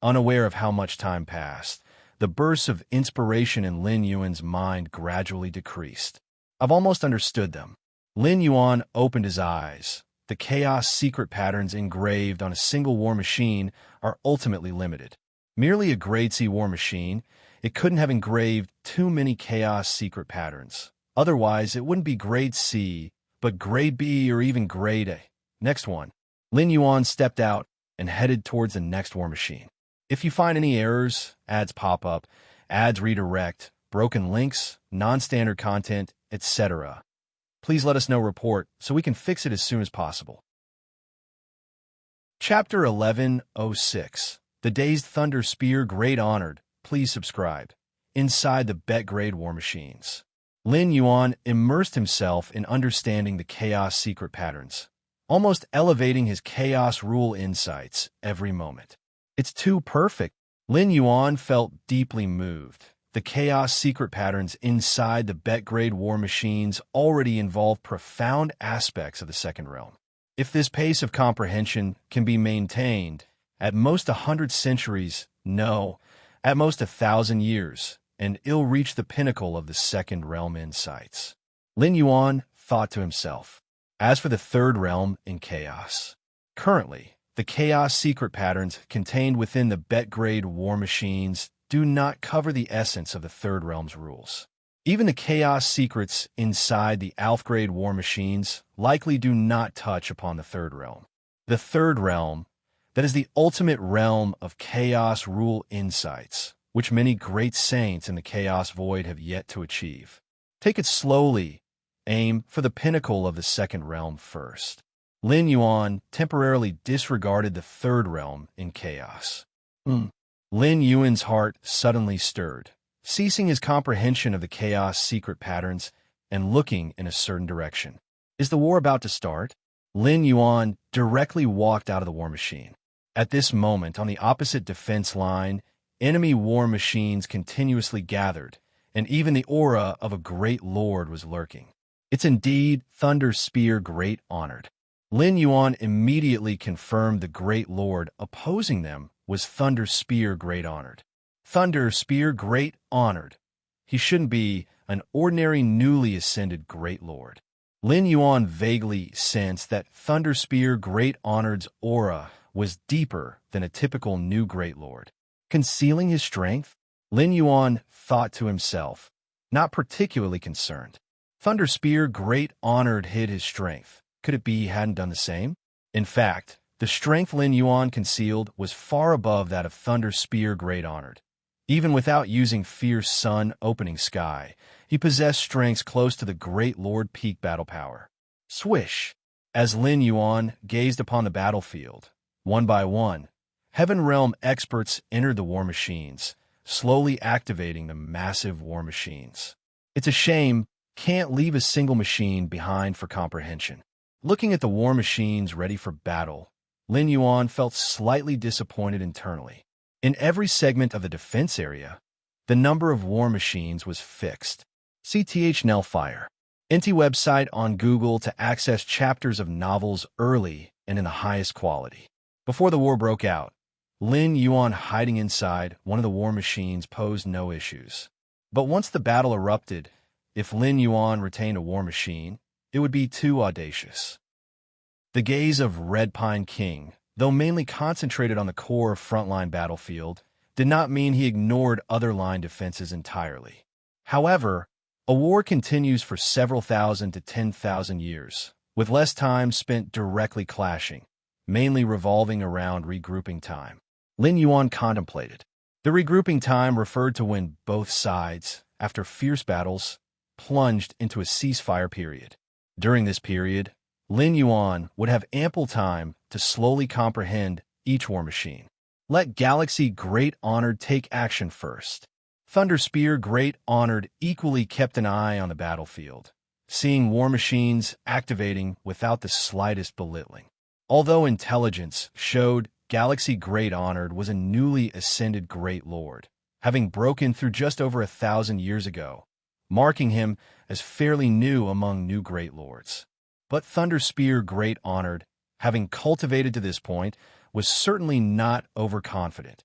Unaware of how much time passed, the bursts of inspiration in Lin Yuan's mind gradually decreased. I've almost understood them. Lin Yuan opened his eyes. The chaos secret patterns engraved on a single war machine are ultimately limited. Merely a grade C war machine, it couldn't have engraved too many chaos secret patterns. Otherwise, it wouldn't be grade C, but grade B or even grade A. Next one. Lin Yuan stepped out and headed towards the next war machine. If you find any errors, ads pop up, ads redirect, broken links, non-standard content, etc., please let us know report so we can fix it as soon as possible. Chapter 1106. The Dazed Thunder Spear Grade Honored. Please subscribe. Inside the Bet Grade War Machines. Lin Yuan immersed himself in understanding the chaos secret patterns, almost elevating his chaos rule insights every moment. It's too perfect. Lin Yuan felt deeply moved. The chaos secret patterns inside the Bet Grade War Machines already involve profound aspects of the second realm. If this pace of comprehension can be maintained, at most 100 centuries, no, at most 1,000 years, and it'll reach the pinnacle of the second realm insights. Lin Yuan thought to himself. As for the third realm in chaos, currently, the chaos secret patterns contained within the Bet Grade War Machines do not cover the essence of the third realm's rules. Even the chaos secrets inside the Alpha Grade War Machines likely do not touch upon the third realm. The third realm, that is the ultimate realm of chaos rule insights, which many great saints in the chaos void have yet to achieve. Take it slowly. Aim for the pinnacle of the second realm first. Lin Yuan temporarily disregarded the third realm in chaos. Lin Yuan's heart suddenly stirred, ceasing his comprehension of the chaos secret patterns and looking in a certain direction. Is the war about to start? Lin Yuan directly walked out of the war machine. At this moment, on the opposite defense line, enemy war machines continuously gathered, and even the aura of a great lord was lurking. It's indeed Thunder Spear Great Honored. Lin Yuan immediately confirmed the great lord opposing them was Thunder Spear Great Honored. Thunder Spear Great Honored. He shouldn't be an ordinary newly ascended great lord. Lin Yuan vaguely sensed that Thunder Spear Great Honored's aura was deeper than a typical new great lord. Concealing his strength? Lin Yuan thought to himself, not particularly concerned. Thunder Spear Great Honored hid his strength. Could it be he hadn't done the same? In fact, the strength Lin Yuan concealed was far above that of Thunder Spear Great Honored. Even without using Fierce Sun Opening Sky, he possessed strengths close to the Great Lord peak battle power. Swish! As Lin Yuan gazed upon the battlefield, one by one, Heaven Realm experts entered the war machines, slowly activating the massive war machines. It's a shame, can't leave a single machine behind for comprehension. Looking at the war machines ready for battle, Lin Yuan felt slightly disappointed internally. In every segment of the defense area, the number of war machines was fixed. CTH Nellfire. NT website on Google to access chapters of novels early and in the highest quality. Before the war broke out, Lin Yuan hiding inside one of the war machines posed no issues. But once the battle erupted, if Lin Yuan retained a war machine, it would be too audacious. The gaze of Red Pine King, though mainly concentrated on the core frontline battlefield, did not mean he ignored other line defenses entirely. However, a war continues for several thousand to 10,000 years, with less time spent directly clashing, mainly revolving around regrouping time. Lin Yuan contemplated. The regrouping time referred to when both sides, after fierce battles, plunged into a ceasefire period. During this period, Lin Yuan would have ample time to slowly comprehend each war machine. Let Galaxy Great Honored take action first. Thunder Spear Great Honored equally kept an eye on the battlefield, seeing war machines activating without the slightest belittling. Although intelligence showed Galaxy Great Honored was a newly ascended Great Lord, having broken through just over 1,000 years ago, marking him as fairly new among new Great Lords. But Thunderspear Great Honored, having cultivated to this point, was certainly not overconfident.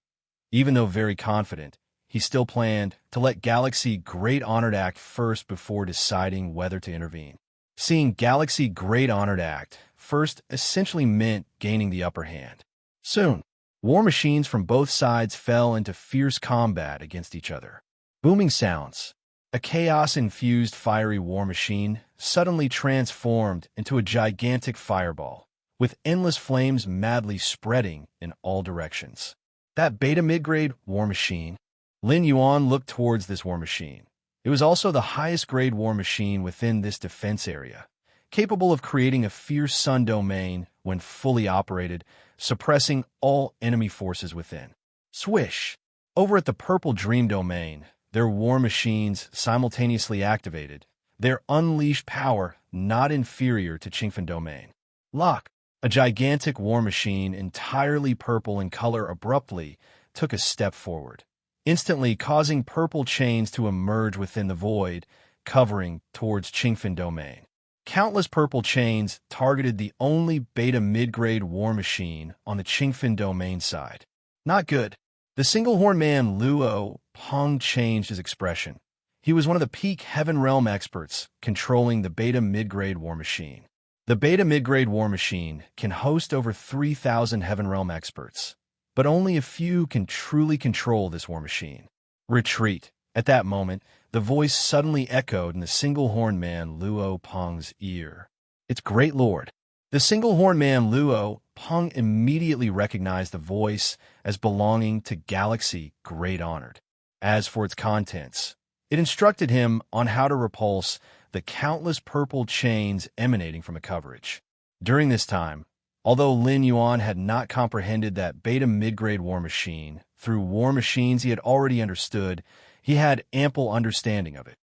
Even though very confident, he still planned to let Galaxy Great Honored act first before deciding whether to intervene. Seeing Galaxy Great Honored act first essentially meant gaining the upper hand. Soon, war machines from both sides fell into fierce combat against each other. Booming sounds. A chaos-infused fiery war machine suddenly transformed into a gigantic fireball, with endless flames madly spreading in all directions. That beta mid-grade war machine. Lin Yuan looked towards this war machine. It was also the highest grade war machine within this defense area, capable of creating a fierce sun domain when fully operated, suppressing all enemy forces within. Swish! Over at the Purple Dream Domain, their war machines simultaneously activated, their unleashed power not inferior to Qingfen Domain. Lock! A gigantic war machine entirely purple in color abruptly took a step forward, instantly causing purple chains to emerge within the void, covering towards Qingfen Domain. Countless purple chains targeted the only beta mid-grade war machine on the Qingfen Domain side. Not good. The single-horn man Luo Peng changed his expression. He was one of the peak Heaven Realm experts controlling the beta mid-grade war machine. The beta mid-grade war machine can host over 3,000 Heaven Realm experts, but only a few can truly control this war machine. Retreat. At that moment, the voice suddenly echoed in the single-horn man Luo Peng's ear. It's Great Lord. The single-horn man Luo Peng immediately recognized the voice as belonging to Galaxy Great Honored. As for its contents, it instructed him on how to repulse the countless purple chains emanating from a coverage. During this time, although Lin Yuan had not comprehended that beta mid-grade war machine through war machines he had already understood, he had ample understanding of it.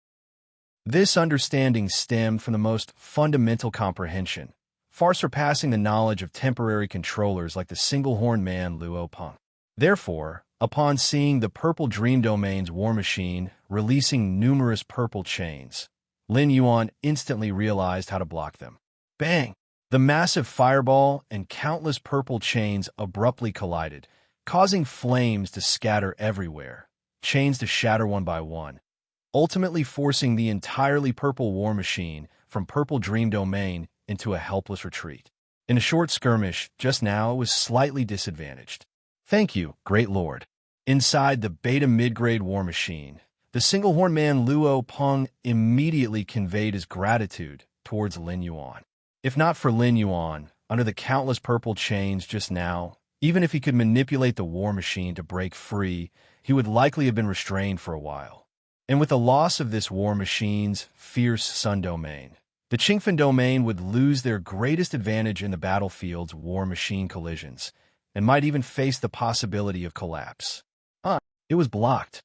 This understanding stemmed from the most fundamental comprehension, far surpassing the knowledge of temporary controllers like the single-horn man Luo Peng. Therefore, upon seeing the Purple Dream Domain's war machine releasing numerous purple chains, Lin Yuan instantly realized how to block them. Bang! The massive fireball and countless purple chains abruptly collided, causing flames to scatter everywhere, chains to shatter one by one, ultimately forcing the entirely purple war machine from Purple Dream Domain into a helpless retreat. In a short skirmish, just now it was slightly disadvantaged. Thank you, Great Lord. Inside the beta mid-grade war machine, the single-horn man Luo Peng immediately conveyed his gratitude towards Lin Yuan. If not for Lin Yuan, under the countless purple chains just now, even if he could manipulate the war machine to break free, he would likely have been restrained for a while. And with the loss of this war machine's fierce sun domain, the Qingfen Domain would lose their greatest advantage in the battlefield's war machine collisions, and might even face the possibility of collapse. It was blocked.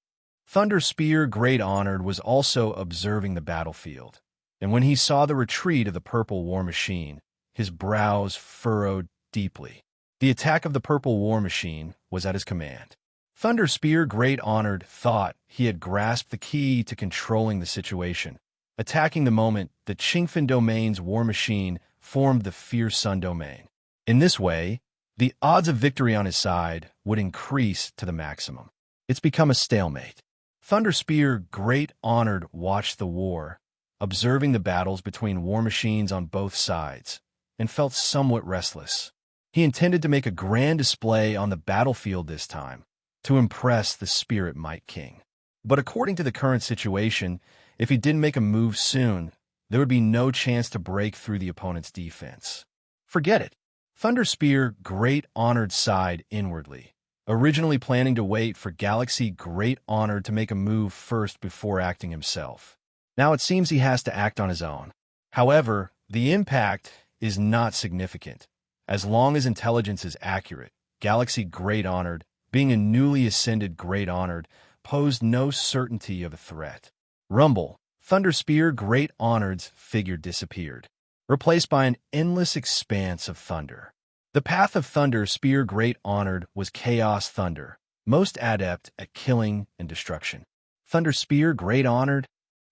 Thunderspear Great Honored was also observing the battlefield, and when he saw the retreat of the purple war machine, his brows furrowed deeply. The attack of the purple war machine was at his command. Thunderspear Great Honored thought he had grasped the key to controlling the situation, attacking the moment the Qingfen Domain's war machine formed the fierce sun domain. In this way, the odds of victory on his side would increase to the maximum. It's become a stalemate. Thunderspear Great Honored watched the war, observing the battles between war machines on both sides, and felt somewhat restless. He intended to make a grand display on the battlefield this time, to impress the Spirit Might King. But according to the current situation, if he didn't make a move soon, there would be no chance to break through the opponent's defense. Forget it. Thunderspear Great Honored sighed inwardly, originally planning to wait for Galaxy Great Honored to make a move first before acting himself. Now it seems he has to act on his own. However, the impact is not significant. As long as intelligence is accurate, Galaxy Great Honored, being a newly ascended Great Honored, posed no certainty of a threat. Rumble. Thunderspear Great Honored's figure disappeared, replaced by an endless expanse of thunder. The path of Thunder Spear Great Honored was Chaos Thunder, most adept at killing and destruction. Thunder Spear Great Honored?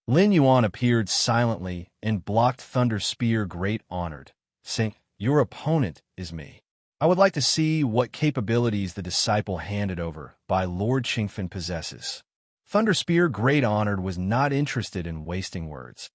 Lin Yuan appeared silently and blocked Thunder Spear Great Honored, saying, "Your opponent is me. I would like to see what capabilities the disciple handed over by Lord Qingfen possesses." Thunder Spear Great Honored was not interested in wasting words.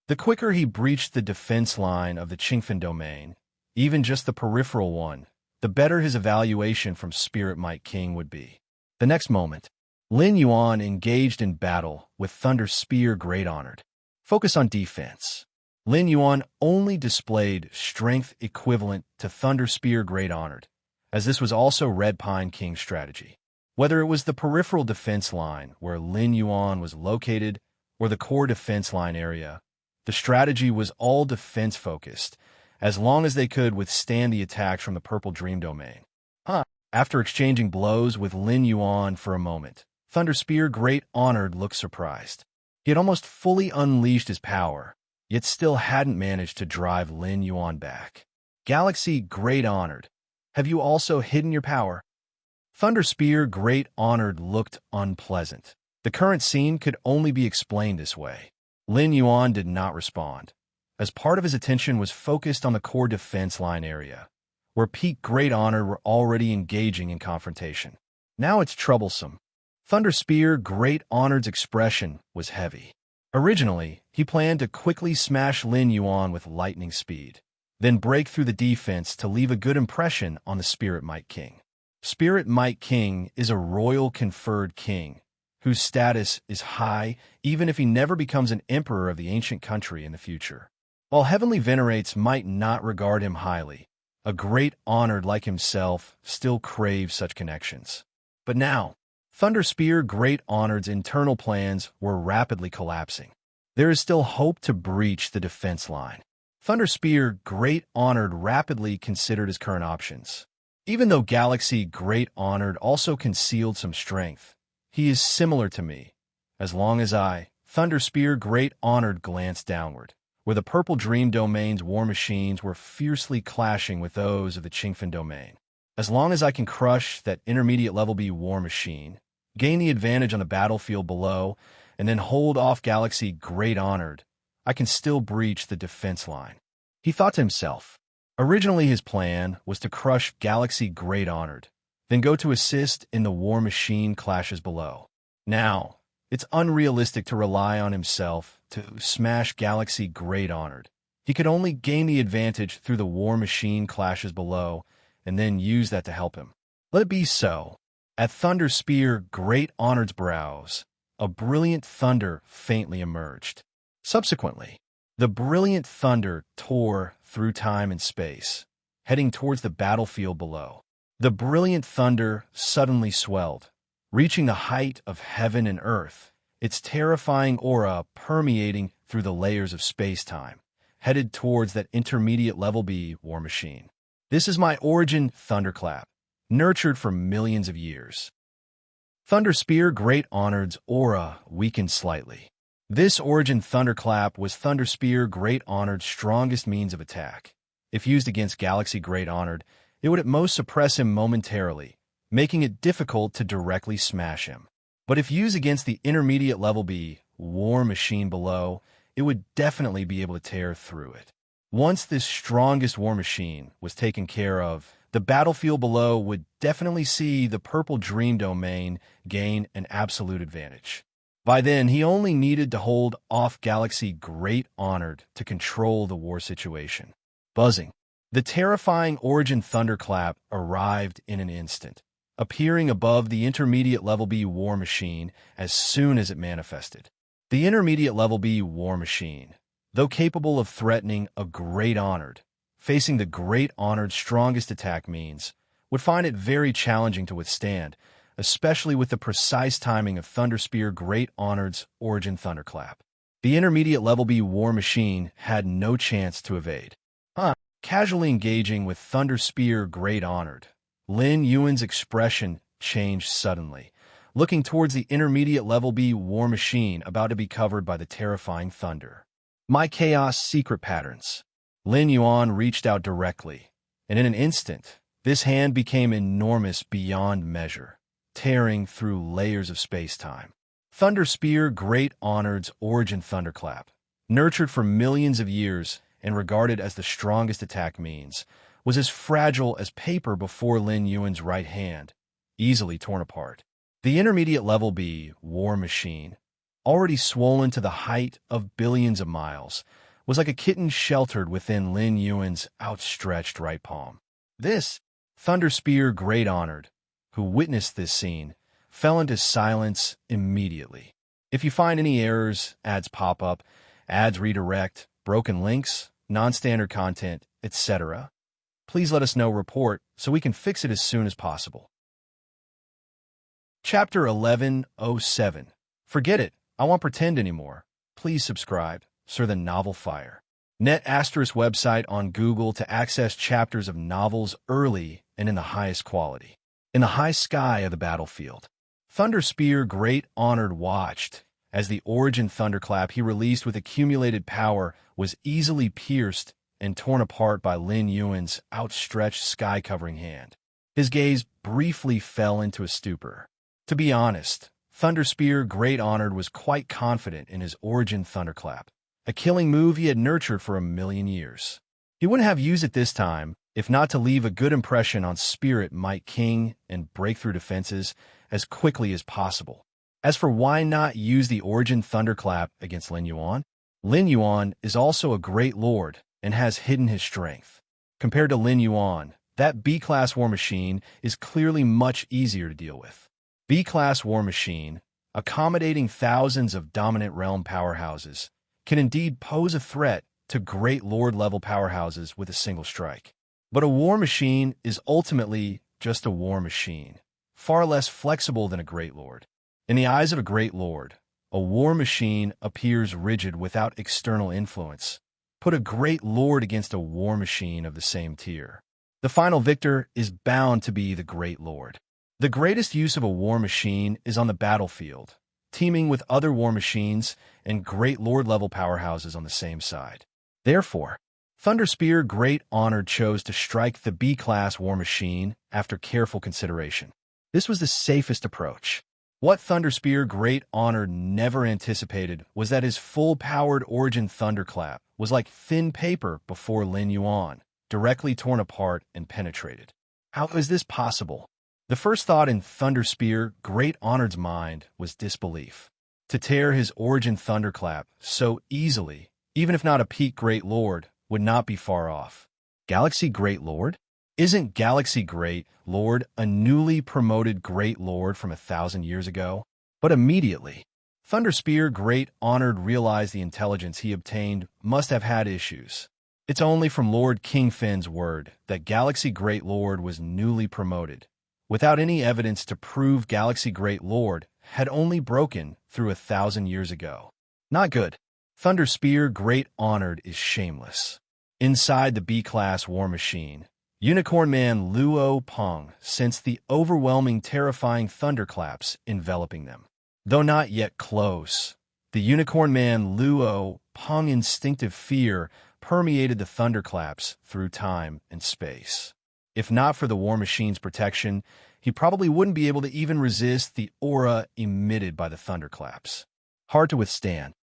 The quicker he breached the defense line of the Qingfen domain, even just the peripheral one, the better his evaluation from Spirit Might King would be. The next moment, Lin Yuan engaged in battle with Thunder Spear Great Honored. Focus on defense. Lin Yuan only displayed strength equivalent to Thunder Spear Great Honored, as this was also Red Pine King's strategy. Whether it was the peripheral defense line where Lin Yuan was located or the core defense line area, the strategy was all defense-focused, as long as they could withstand the attacks from the Purple Dream Domain. After exchanging blows with Lin Yuan for a moment, Thunder Spear Great Honored looked surprised. He had almost fully unleashed his power, yet still hadn't managed to drive Lin Yuan back. Galaxy Great Honored, have you also hidden your power? Thunder Spear Great Honored looked unpleasant. The current scene could only be explained this way. Lin Yuan did not respond, as part of his attention was focused on the core defense line area, where Peak Great Honor were already engaging in confrontation. Now it's troublesome. Thunder Spear Great Honored's expression was heavy. Originally, he planned to quickly smash Lin Yuan with lightning speed, then break through the defense to leave a good impression on the Spirit Might King. Spirit Might King is a royal conferred king, whose status is high even if he never becomes an emperor of the ancient country in the future. While heavenly venerates might not regard him highly, a great honored like himself still craves such connections. But now, Thunder Spear Great Honored's internal plans were rapidly collapsing. There is still hope to breach the defense line. Thunder Spear Great Honored rapidly considered his current options. Even though Galaxy Great Honored also concealed some strength, he is similar to me. As long as Thunder Spear Great Honored glanced downward, where the Purple Dream Domain's war machines were fiercely clashing with those of the Qingfen Domain. As long as I can crush that intermediate level B war machine, gain the advantage on the battlefield below, and then hold off Galaxy Great Honored, I can still breach the defense line. He thought to himself. Originally his plan was to crush Galaxy Great Honored, then go to assist in the war machine clashes below. Now, it's unrealistic to rely on himself to smash Galaxy Great Honored. He could only gain the advantage through the war machine clashes below, and then use that to help him. Let it be so. At Thunder Spear Great Honored's brows, a brilliant thunder faintly emerged. Subsequently, the brilliant thunder tore through time and space, heading towards the battlefield below. The brilliant thunder suddenly swelled, reaching the height of heaven and earth, its terrifying aura permeating through the layers of space-time, headed towards that intermediate level B war machine. This is my origin thunderclap, nurtured for millions of years. Thunder Spear Great Honored's aura weakened slightly. This origin thunderclap was Thunder Spear Great Honored's strongest means of attack. If used against Galaxy Great Honored, it would at most suppress him momentarily, making it difficult to directly smash him. But if used against the intermediate level B war machine below, it would definitely be able to tear through it. Once this strongest war machine was taken care of, the battlefield below would definitely see the Purple Dream Domain gain an absolute advantage. By then, he only needed to hold off Galaxy Great Honored to control the war situation. Buzzing. The terrifying origin thunderclap arrived in an instant, appearing above the intermediate level B war machine as soon as it manifested. The intermediate level B war machine, though capable of threatening a Great Honored, facing the Great Honored's strongest attack means, would find it very challenging to withstand, especially with the precise timing of Thunder Spear Great Honored's origin thunderclap. The intermediate level B war machine had no chance to evade. Casually engaging with Thunder Spear Great Honored, Lin Yuan's expression changed suddenly, looking towards the intermediate level B war machine about to be covered by the terrifying thunder. My chaos secret patterns. Lin Yuan reached out directly, and in an instant, this hand became enormous beyond measure, tearing through layers of space-time. Thunder Spear Great Honored's origin thunderclap, nurtured for millions of years and regarded as the strongest attack means, was as fragile as paper before Lin Yuan's right hand, easily torn apart. The intermediate level B, War Machine, already swollen to the height of billions of miles, was like a kitten sheltered within Lin Yuan's outstretched right palm. This, Thunder Spear Great Honored, who witnessed this scene, fell into silence immediately. If you find any errors, ads pop up, ads redirect, broken links, non-standard content, etc., please let us know. Report so we can fix it as soon as possible. Chapter 1107. Forget it. I won't pretend anymore. Please subscribe. Sir the Novel Fire. Net * website on Google to access chapters of novels early and in the highest quality. In the high sky of the battlefield, Thunder Spear Great Honored watched as the origin thunderclap he released with accumulated power was easily pierced and torn apart by Lin Yuan's outstretched sky-covering hand. His gaze briefly fell into a stupor. To be honest, Thunder Spear Great Honored was quite confident in his origin thunderclap, a killing move he had nurtured for 1,000,000 years. He wouldn't have used it this time, if not to leave a good impression on Spirit Might King and break through defenses as quickly as possible. As for why not use the origin thunderclap against Lin Yuan is also a great lord and has hidden his strength. Compared to Lin Yuan, that B-class War Machine is clearly much easier to deal with. B-class War Machine, accommodating thousands of dominant realm powerhouses, can indeed pose a threat to great lord-level powerhouses with a single strike. But a War Machine is ultimately just a War Machine, far less flexible than a Great Lord. In the eyes of a Great Lord, a War Machine appears rigid without external influence. Put a Great Lord against a War Machine of the same tier. The final victor is bound to be the Great Lord. The greatest use of a War Machine is on the battlefield, teaming with other War Machines and Great Lord-level powerhouses on the same side. Therefore, Thunder Spear Great Honored chose to strike the B-class War Machine after careful consideration. This was the safest approach. What Thunder Spear Great Honored never anticipated was that his full-powered origin thunderclap was like thin paper before Lin Yuan, directly torn apart and penetrated. How is this possible? The first thought in Thunder Spear Great Honored's mind was disbelief. To tear his origin thunderclap so easily, even if not a peak Great Lord, would not be far off. Galaxy Great Lord? Isn't Galaxy Great Lord a newly promoted Great Lord from 1,000 years ago? But immediately, Thunder Spear Great Honored realized the intelligence he obtained must have had issues. It's only from Lord King Finn's word that Galaxy Great Lord was newly promoted, without any evidence to prove Galaxy Great Lord had only broken through 1,000 years ago. Not good. Thunder Spear Great Honored is shameless. Inside the B-class War Machine, Unicorn Man Luo Peng sensed the overwhelming, terrifying thunderclaps enveloping them. Though not yet close, the Unicorn Man Luo Peng instinctive fear permeated the thunderclaps through time and space. If not for the War Machine's protection, he probably wouldn't be able to even resist the aura emitted by the thunderclaps. Hard to withstand.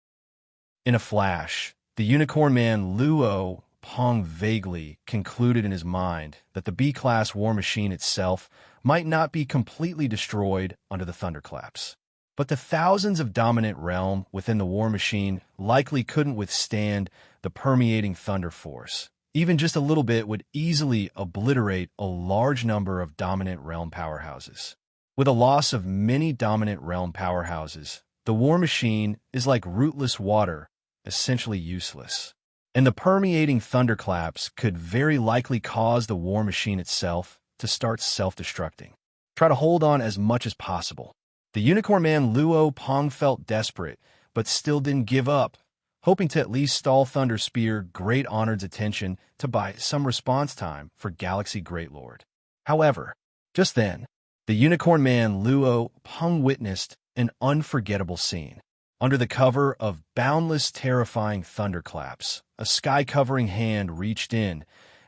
In a flash, the Unicorn Man Luo Peng vaguely concluded in his mind that the B-class War Machine itself might not be completely destroyed under the thunderclaps. But the thousands of dominant realm within the War Machine likely couldn't withstand the permeating thunder force. Even just a little bit would easily obliterate a large number of dominant realm powerhouses. With a loss of many dominant realm powerhouses, the War Machine is like rootless water, essentially useless. And the permeating thunderclaps could very likely cause the War Machine itself to start self-destructing. Try to hold on as much as possible. The Unicorn Man Luo Peng felt desperate, but still didn't give up, hoping to at least stall Thunder Spear Great Honored's attention to buy some response time for Galaxy Great Lord. However, just then, the Unicorn Man Luo Peng witnessed an unforgettable scene. Under the cover of boundless, terrifying thunderclaps, a sky-covering hand reached in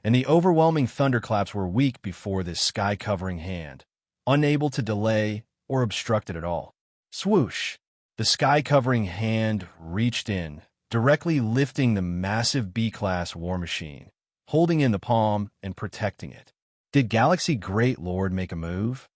and the overwhelming thunderclaps were weak before this sky-covering hand, unable to delay or obstruct it at all. Swoosh! The sky-covering hand reached in, directly lifting the massive B-class war machine, holding in the palm and protecting it. Did Galaxy Great Lord make a move?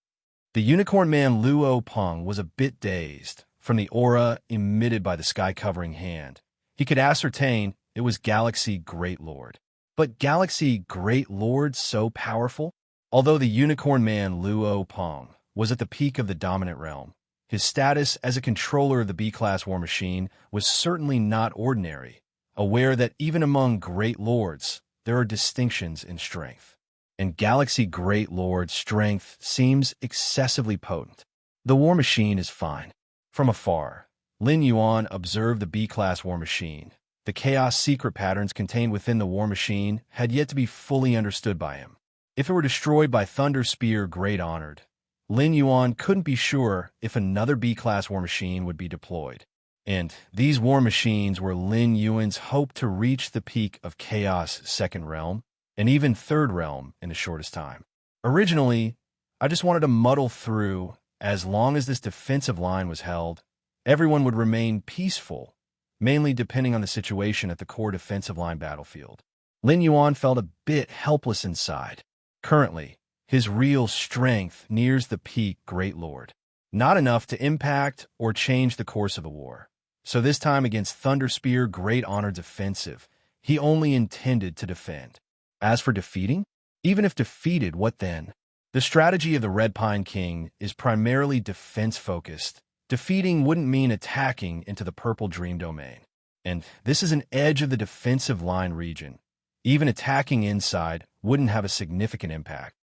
The unicorn man Luo Peng was a bit dazed from the aura emitted by the sky-covering hand. He could ascertain it was Galaxy Great Lord. But Galaxy Great Lord so powerful? Although the unicorn man Luo Peng was at the peak of the dominant realm, his status as a controller of the B-class war machine was certainly not ordinary, aware that even among great lords, there are distinctions in strength. And Galaxy Great Lord's strength seems excessively potent. The war machine is fine. From afar, Lin Yuan observed the B-class war machine. The chaos secret patterns contained within the war machine had yet to be fully understood by him. If it were destroyed by Thunder Spear Great Honored, Lin Yuan couldn't be sure if another B-class war machine would be deployed. And these war machines were Lin Yuan's hope to reach the peak of Chaos Second Realm, and even Third Realm in the shortest time. Originally, I just wanted to muddle through. As long as this defensive line was held, everyone would remain peaceful, mainly depending on the situation at the core defensive line battlefield. Lin Yuan felt a bit helpless inside. Currently, his real strength nears the peak Great Lord. Not enough to impact or change the course of the war. So this time against Thunder Spear Great Honored's offensive, he only intended to defend. As for defeating? Even if defeated, what then? The strategy of the Red Pine King is primarily defense-focused. Defeating wouldn't mean attacking into the Purple Dream Domain. And this is an edge of the defensive line region. Even attacking inside wouldn't have a significant impact.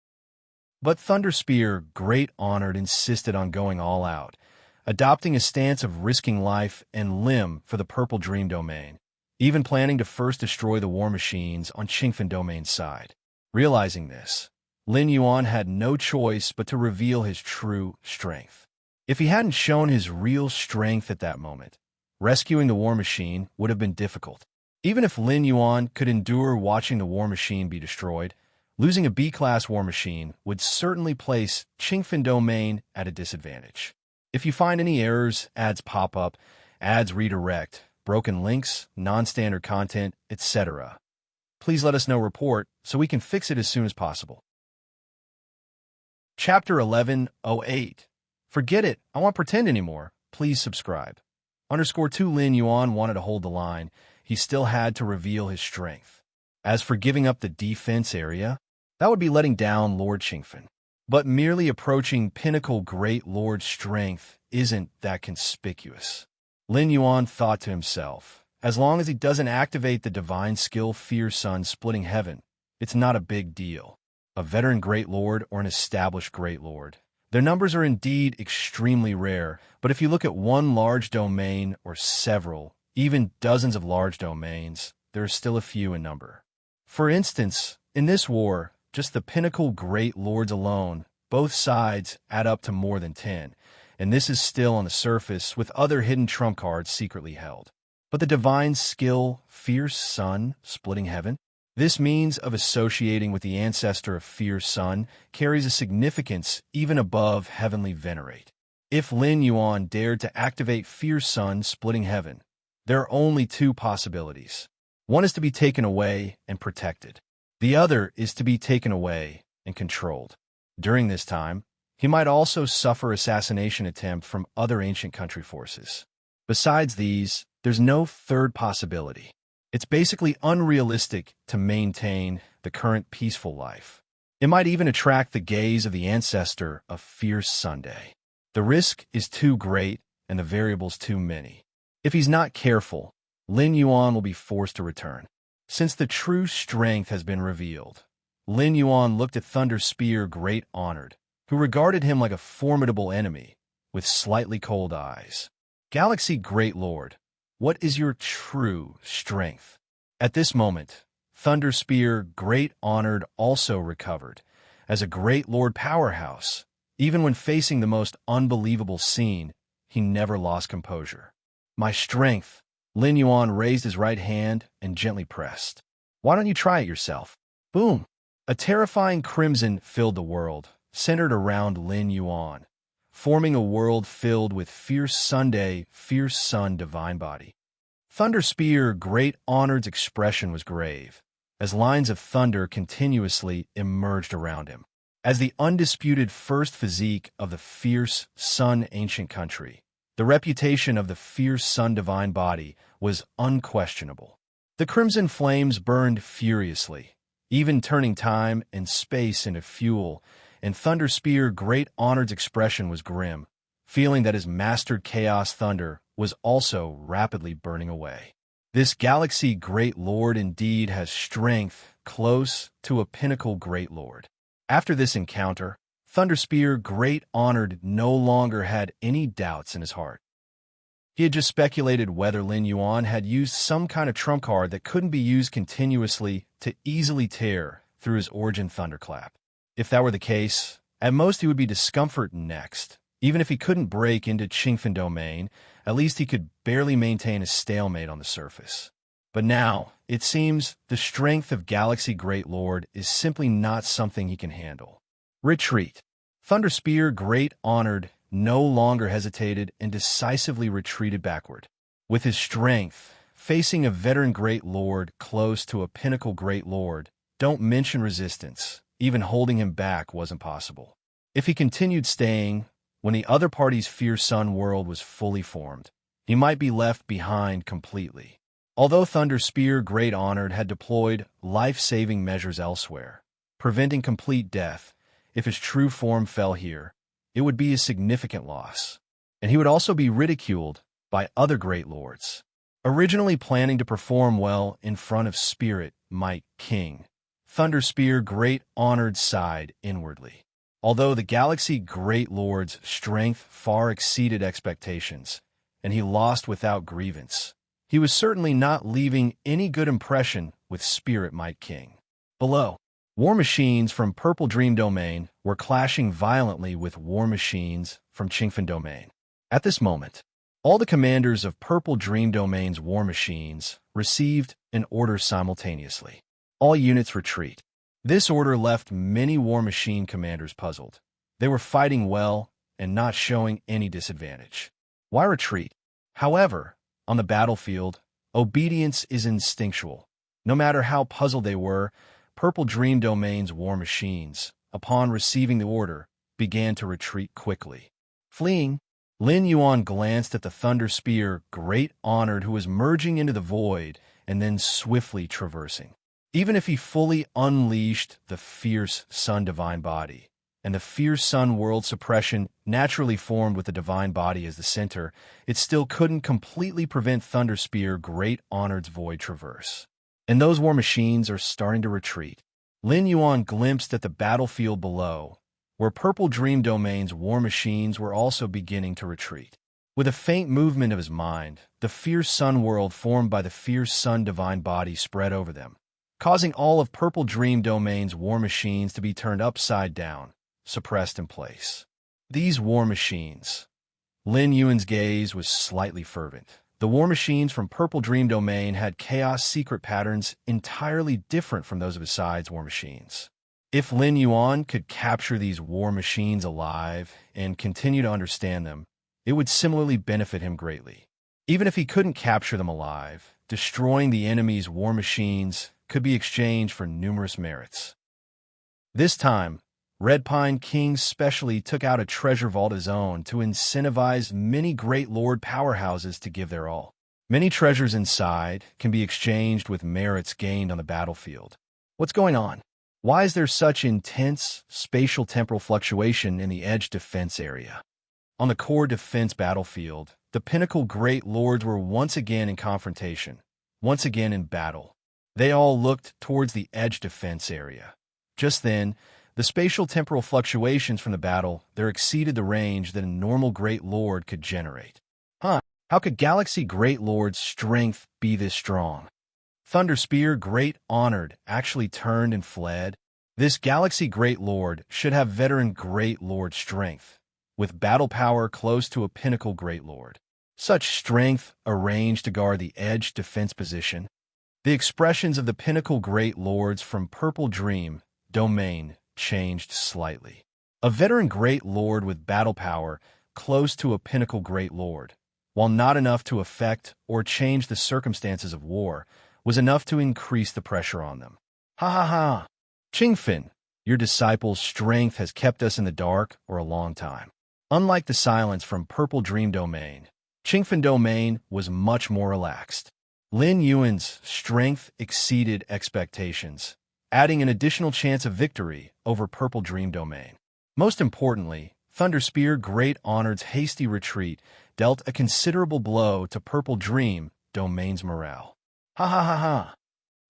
But Thunder Spear Great Honored insisted on going all out, adopting a stance of risking life and limb for the Purple Dream Domain, even planning to first destroy the war machines on Qingfen Domain's side. Realizing this, Lin Yuan had no choice but to reveal his true strength. If he hadn't shown his real strength at that moment, rescuing the war machine would have been difficult. Even if Lin Yuan could endure watching the war machine be destroyed, losing a B-class war machine would certainly place Qingfen Domain at a disadvantage. If you find any errors, ads pop up, ads redirect, broken links, non-standard content, etc., please let us know report so we can fix it as soon as possible. Chapter 1108. Forget it, I won't pretend anymore. Please subscribe. _2 Lin Yuan wanted to hold the line. He still had to reveal his strength. As for giving up the defense area, that would be letting down Lord Qingfen. But merely approaching pinnacle Great Lord strength isn't that conspicuous. Lin Yuan thought to himself, as long as he doesn't activate the divine skill Fierce Sun Splitting Heaven, it's not a big deal. A veteran Great Lord or an established Great Lord. Their numbers are indeed extremely rare, but if you look at one large domain or several, even dozens of large domains, there are still a few in number. For instance, in this war, just the pinnacle Great Lords alone, both sides add up to more than 10, and this is still on the surface with other hidden trump cards secretly held. But the divine skill Fierce Sun Splitting Heaven? This means of associating with the ancestor of Fierce Sun carries a significance even above Heavenly Venerate. If Lin Yuan dared to activate Fierce Sun Splitting Heaven, there are only two possibilities. One is to be taken away and protected. The other is to be taken away and controlled. During this time, he might also suffer assassination attempt from other ancient country forces. Besides these, there's no third possibility. It's basically unrealistic to maintain the current peaceful life. It might even attract the gaze of the ancestor of Fierce Sunday. The risk is too great and the variables too many. If he's not careful, Lin Yuan will be forced to return. Since the true strength has been revealed, Lin Yuan looked at Thunder Spear Great Honored, who regarded him like a formidable enemy, with slightly cold eyes. Galaxy Great Lord, what is your true strength? At this moment, Thunder Spear Great Honored also recovered. As a Great Lord powerhouse, even when facing the most unbelievable scene, he never lost composure. My strength. Lin Yuan raised his right hand and gently pressed. Why don't you try it yourself? Boom! A terrifying crimson filled the world, centered around Lin Yuan, forming a world filled with fierce sun divine body. Thunder Spear, great honored's expression was grave, as lines of thunder continuously emerged around him. As the undisputed first physique of the fierce sun ancient country, the reputation of the fierce sun divine body was unquestionable. The crimson flames burned furiously, even turning time and space into fuel, and Thunder Spear, great honored's expression was grim, feeling that his mastered chaos thunder was also rapidly burning away. This galaxy great lord indeed has strength close to a pinnacle great lord. After this encounter, Thunder Spear, great honored, no longer had any doubts in his heart. He had just speculated whether Lin Yuan had used some kind of trump card that couldn't be used continuously to easily tear through his origin thunderclap. If that were the case, at most he would be discomfort next. Even if he couldn't break into Qingfen domain, at least he could barely maintain a stalemate on the surface. But now, it seems, the strength of Galaxy Great Lord is simply not something he can handle. Retreat. Thunder Spear, great honored, no longer hesitated and decisively retreated backward. With his strength, facing a veteran great lord close to a pinnacle great lord, don't mention resistance, even holding him back wasn't possible. If he continued staying, when the other party's fierce sun world was fully formed, he might be left behind completely. Although Thunder Spear, great honored, had deployed life-saving measures elsewhere, preventing complete death, if his true form fell here, it would be a significant loss, and he would also be ridiculed by other great lords. Originally planning to perform well in front of Spirit, Might, King, Thunder Spear, great honored, sighed inwardly. Although the Galaxy Great Lord's strength far exceeded expectations, and he lost without grievance, he was certainly not leaving any good impression with Spirit, Might, King. Below, war machines from Purple Dream Domain were clashing violently with war machines from Qingfen Domain. At this moment, all the commanders of Purple Dream Domain's war machines received an order simultaneously. All units retreat. This order left many war machine commanders puzzled. They were fighting well and not showing any disadvantage. Why retreat? However, on the battlefield, obedience is instinctual. No matter how puzzled they were, Purple Dream Domain's war machines, upon receiving the order, began to retreat quickly. Fleeing, Lin Yuan glanced at the Thunder Spear, great honored, who was merging into the void and then swiftly traversing. Even if he fully unleashed the fierce sun divine body, and the fierce sun world suppression naturally formed with the divine body as the center, it still couldn't completely prevent Thunder Spear, great honored's void traverse. And those war machines are starting to retreat. Lin Yuan glimpsed at the battlefield below, where Purple Dream Domain's war machines were also beginning to retreat. With a faint movement of his mind, the fierce sun world formed by the fierce sun divine body spread over them, causing all of Purple Dream Domain's war machines to be turned upside down, suppressed in place. These war machines. Lin Yuan's gaze was slightly fervent. The war machines from Purple Dream Domain had chaos secret patterns entirely different from those of his side's war machines. If Lin Yuan could capture these war machines alive and continue to understand them, it would similarly benefit him greatly. Even if he couldn't capture them alive, destroying the enemy's war machines could be exchanged for numerous merits. This time, Red Pine King specially took out a treasure vault of his own to incentivize many great lord powerhouses to give their all. Many treasures inside can be exchanged with merits gained on the battlefield. What's going on? Why is there such intense spatial temporal fluctuation in the edge defense area? On the core defense battlefield, the pinnacle great lords were once again in confrontation, once again in battle. They all looked towards the edge defense area. Just then, the spatial temporal fluctuations from the battle there exceeded the range that a normal great lord could generate. How could Galaxy Great Lord's strength be this strong? Thunder Spear, great honored, actually turned and fled. This Galaxy Great Lord should have veteran Great Lord strength, with battle power close to a pinnacle Great Lord. Such strength arranged to guard the edge defense position. The expressions of the pinnacle great lords from Purple Dream domain changed slightly. A veteran great lord with battle power close to a pinnacle great lord, while not enough to affect or change the circumstances of war, was enough to increase the pressure on them. Ha ha ha! Qingfen, your disciple's strength has kept us in the dark for a long time. Unlike the silence from Purple Dream Domain, Qingfen Domain was much more relaxed. Lin Yuan's strength exceeded expectations, adding an additional chance of victory over Purple Dream Domain. Most importantly, Thunder Spear Great Honored's hasty retreat dealt a considerable blow to Purple Dream Domain's morale. Ha ha ha ha!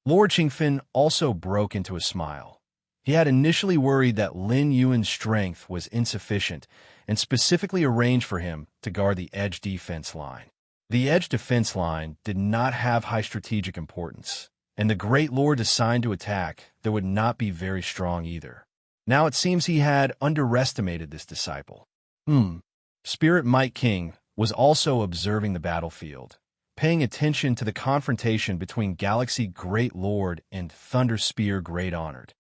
Lord Qingfen also broke into a smile. He had initially worried that Lin Yuan's strength was insufficient and specifically arranged for him to guard the edge defense line. The edge defense line did not have high strategic importance, and the Great Lord assigned to attack there would not be very strong either. Now it seems he had underestimated this disciple. Spirit Might King was also observing the battlefield, paying attention to the confrontation between Galaxy Great Lord and Thunder Spear Great Honored.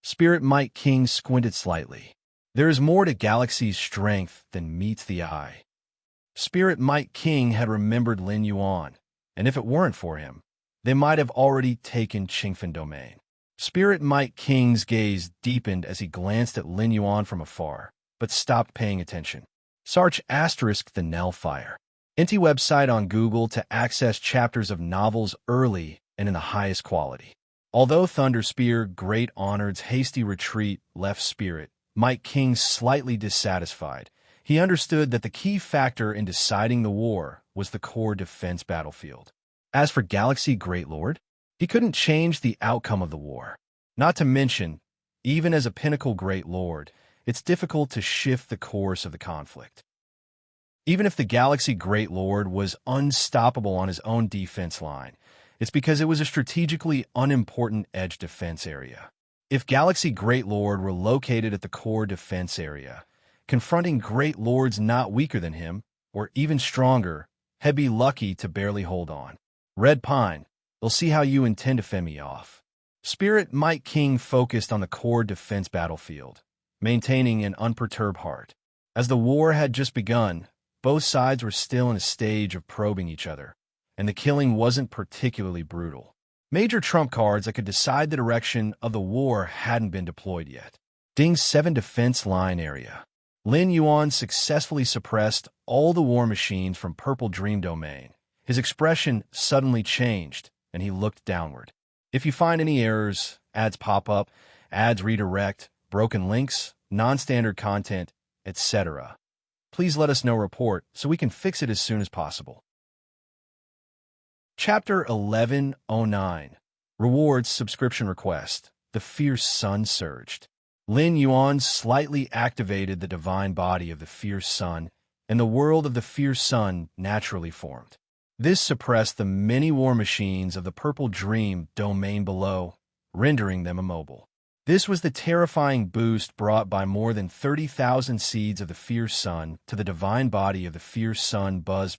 Spirit Might King squinted slightly. There is more to Galaxy's strength than meets the eye. Spirit Might King had remembered Lin Yuan, and if it weren't for him, they might have already taken Qingfen Domain. Spirit Might King's gaze deepened as he glanced at Lin Yuan from afar, but stopped paying attention. Search * the Nellfire. Inti website on Google to access chapters of novels early and in the highest quality. Although Thunder Spear Great Honored's hasty retreat left Spirit Might King slightly dissatisfied, he understood that the key factor in deciding the war was the core defense battlefield. As for Galaxy Great Lord, he couldn't change the outcome of the war. Not to mention, even as a pinnacle Great Lord, it's difficult to shift the course of the conflict. Even if the Galaxy Great Lord was unstoppable on his own defense line, it's because it was a strategically unimportant edge defense area. If Galaxy Great Lord were located at the core defense area, confronting Great Lords not weaker than him, or even stronger, he'd be lucky to barely hold on. Red Pine, they'll see how you intend to fend me off. Spirit Might King focused on the core defense battlefield, maintaining an unperturbed heart. As the war had just begun, both sides were still in a stage of probing each other, and the killing wasn't particularly brutal. Major trump cards that could decide the direction of the war hadn't been deployed yet. Ding's 7 defense line area. Lin Yuan successfully suppressed all the war machines from Purple Dream Domain. His expression suddenly changed, and he looked downward. If you find any errors, ads pop up, ads redirect, broken links, non-standard content, etc., please let us know report so we can fix it as soon as possible. Chapter 1109. Rewards Subscription Request. The Fierce Sun surged. Lin Yuan slightly activated the divine body of the Fierce Sun, and the world of the Fierce Sun naturally formed. This suppressed the many war machines of the Purple Dream Domain below, rendering them immobile. This was the terrifying boost brought by more than 30,000 seeds of the Fierce Sun to the divine body of the Fierce Sun buzz.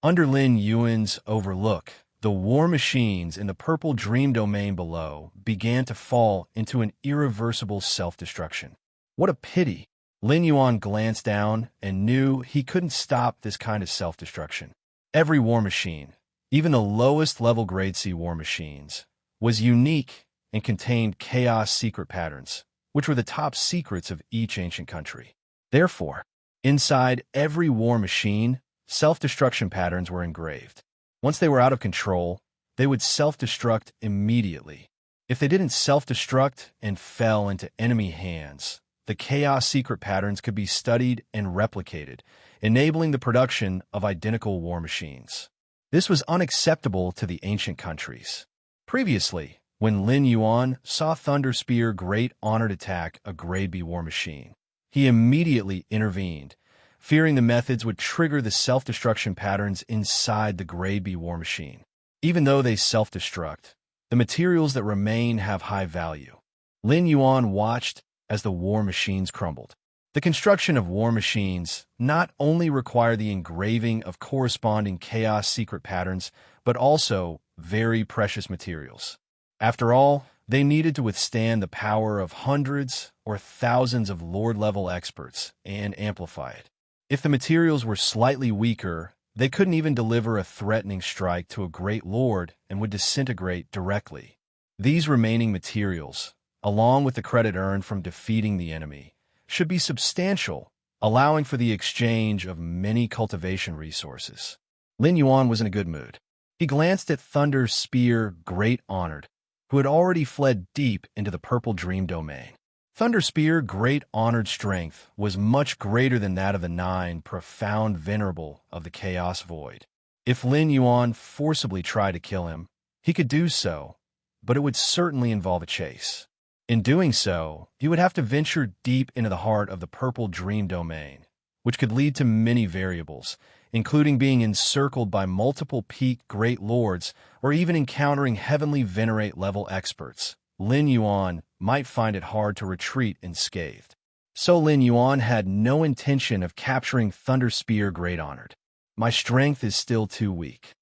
Under Lin Yuan's overlook, the war machines in the Purple Dream Domain below began to fall into an irreversible self-destruction. What a pity! Lin Yuan glanced down and knew he couldn't stop this kind of self-destruction. Every war machine, even the lowest level grade C war machines, was unique and contained chaos secret patterns, which were the top secrets of each ancient country. Therefore, inside every war machine, self-destruction patterns were engraved. Once they were out of control, they would self-destruct immediately. If they didn't self-destruct and fell into enemy hands, the chaos secret patterns could be studied and replicated, enabling the production of identical war machines. This was unacceptable to the ancient countries. Previously, when Lin Yuan saw Thunder Spear Great Honored attack a Grade B war machine, he immediately intervened, fearing the methods would trigger the self-destruction patterns inside the Grade B war machine. Even though they self-destruct, the materials that remain have high value. Lin Yuan watched as the war machines crumbled. The construction of war machines not only require the engraving of corresponding chaos secret patterns, but also very precious materials. After all, they needed to withstand the power of hundreds or thousands of Lord-level experts and amplify it. If the materials were slightly weaker, they couldn't even deliver a threatening strike to a great lord and would disintegrate directly. These remaining materials, along with the credit earned from defeating the enemy, should be substantial, allowing for the exchange of many cultivation resources. Lin Yuan was in a good mood. He glanced at Thunder's spear, Great Honored, who had already fled deep into the Purple Dream domain. Thunder Spear, Great Honored strength was much greater than that of the 9 Profound Venerable of the Chaos Void. If Lin Yuan forcibly tried to kill him, he could do so, but it would certainly involve a chase. In doing so, he would have to venture deep into the heart of the Purple Dream domain, which could lead to many variables, including being encircled by multiple peak Great Lords or even encountering Heavenly Venerate-level experts. Lin Yuan might find it hard to retreat unscathed. So Lin Yuan had no intention of capturing Thunder Spear Great Honored. My strength is still too weak.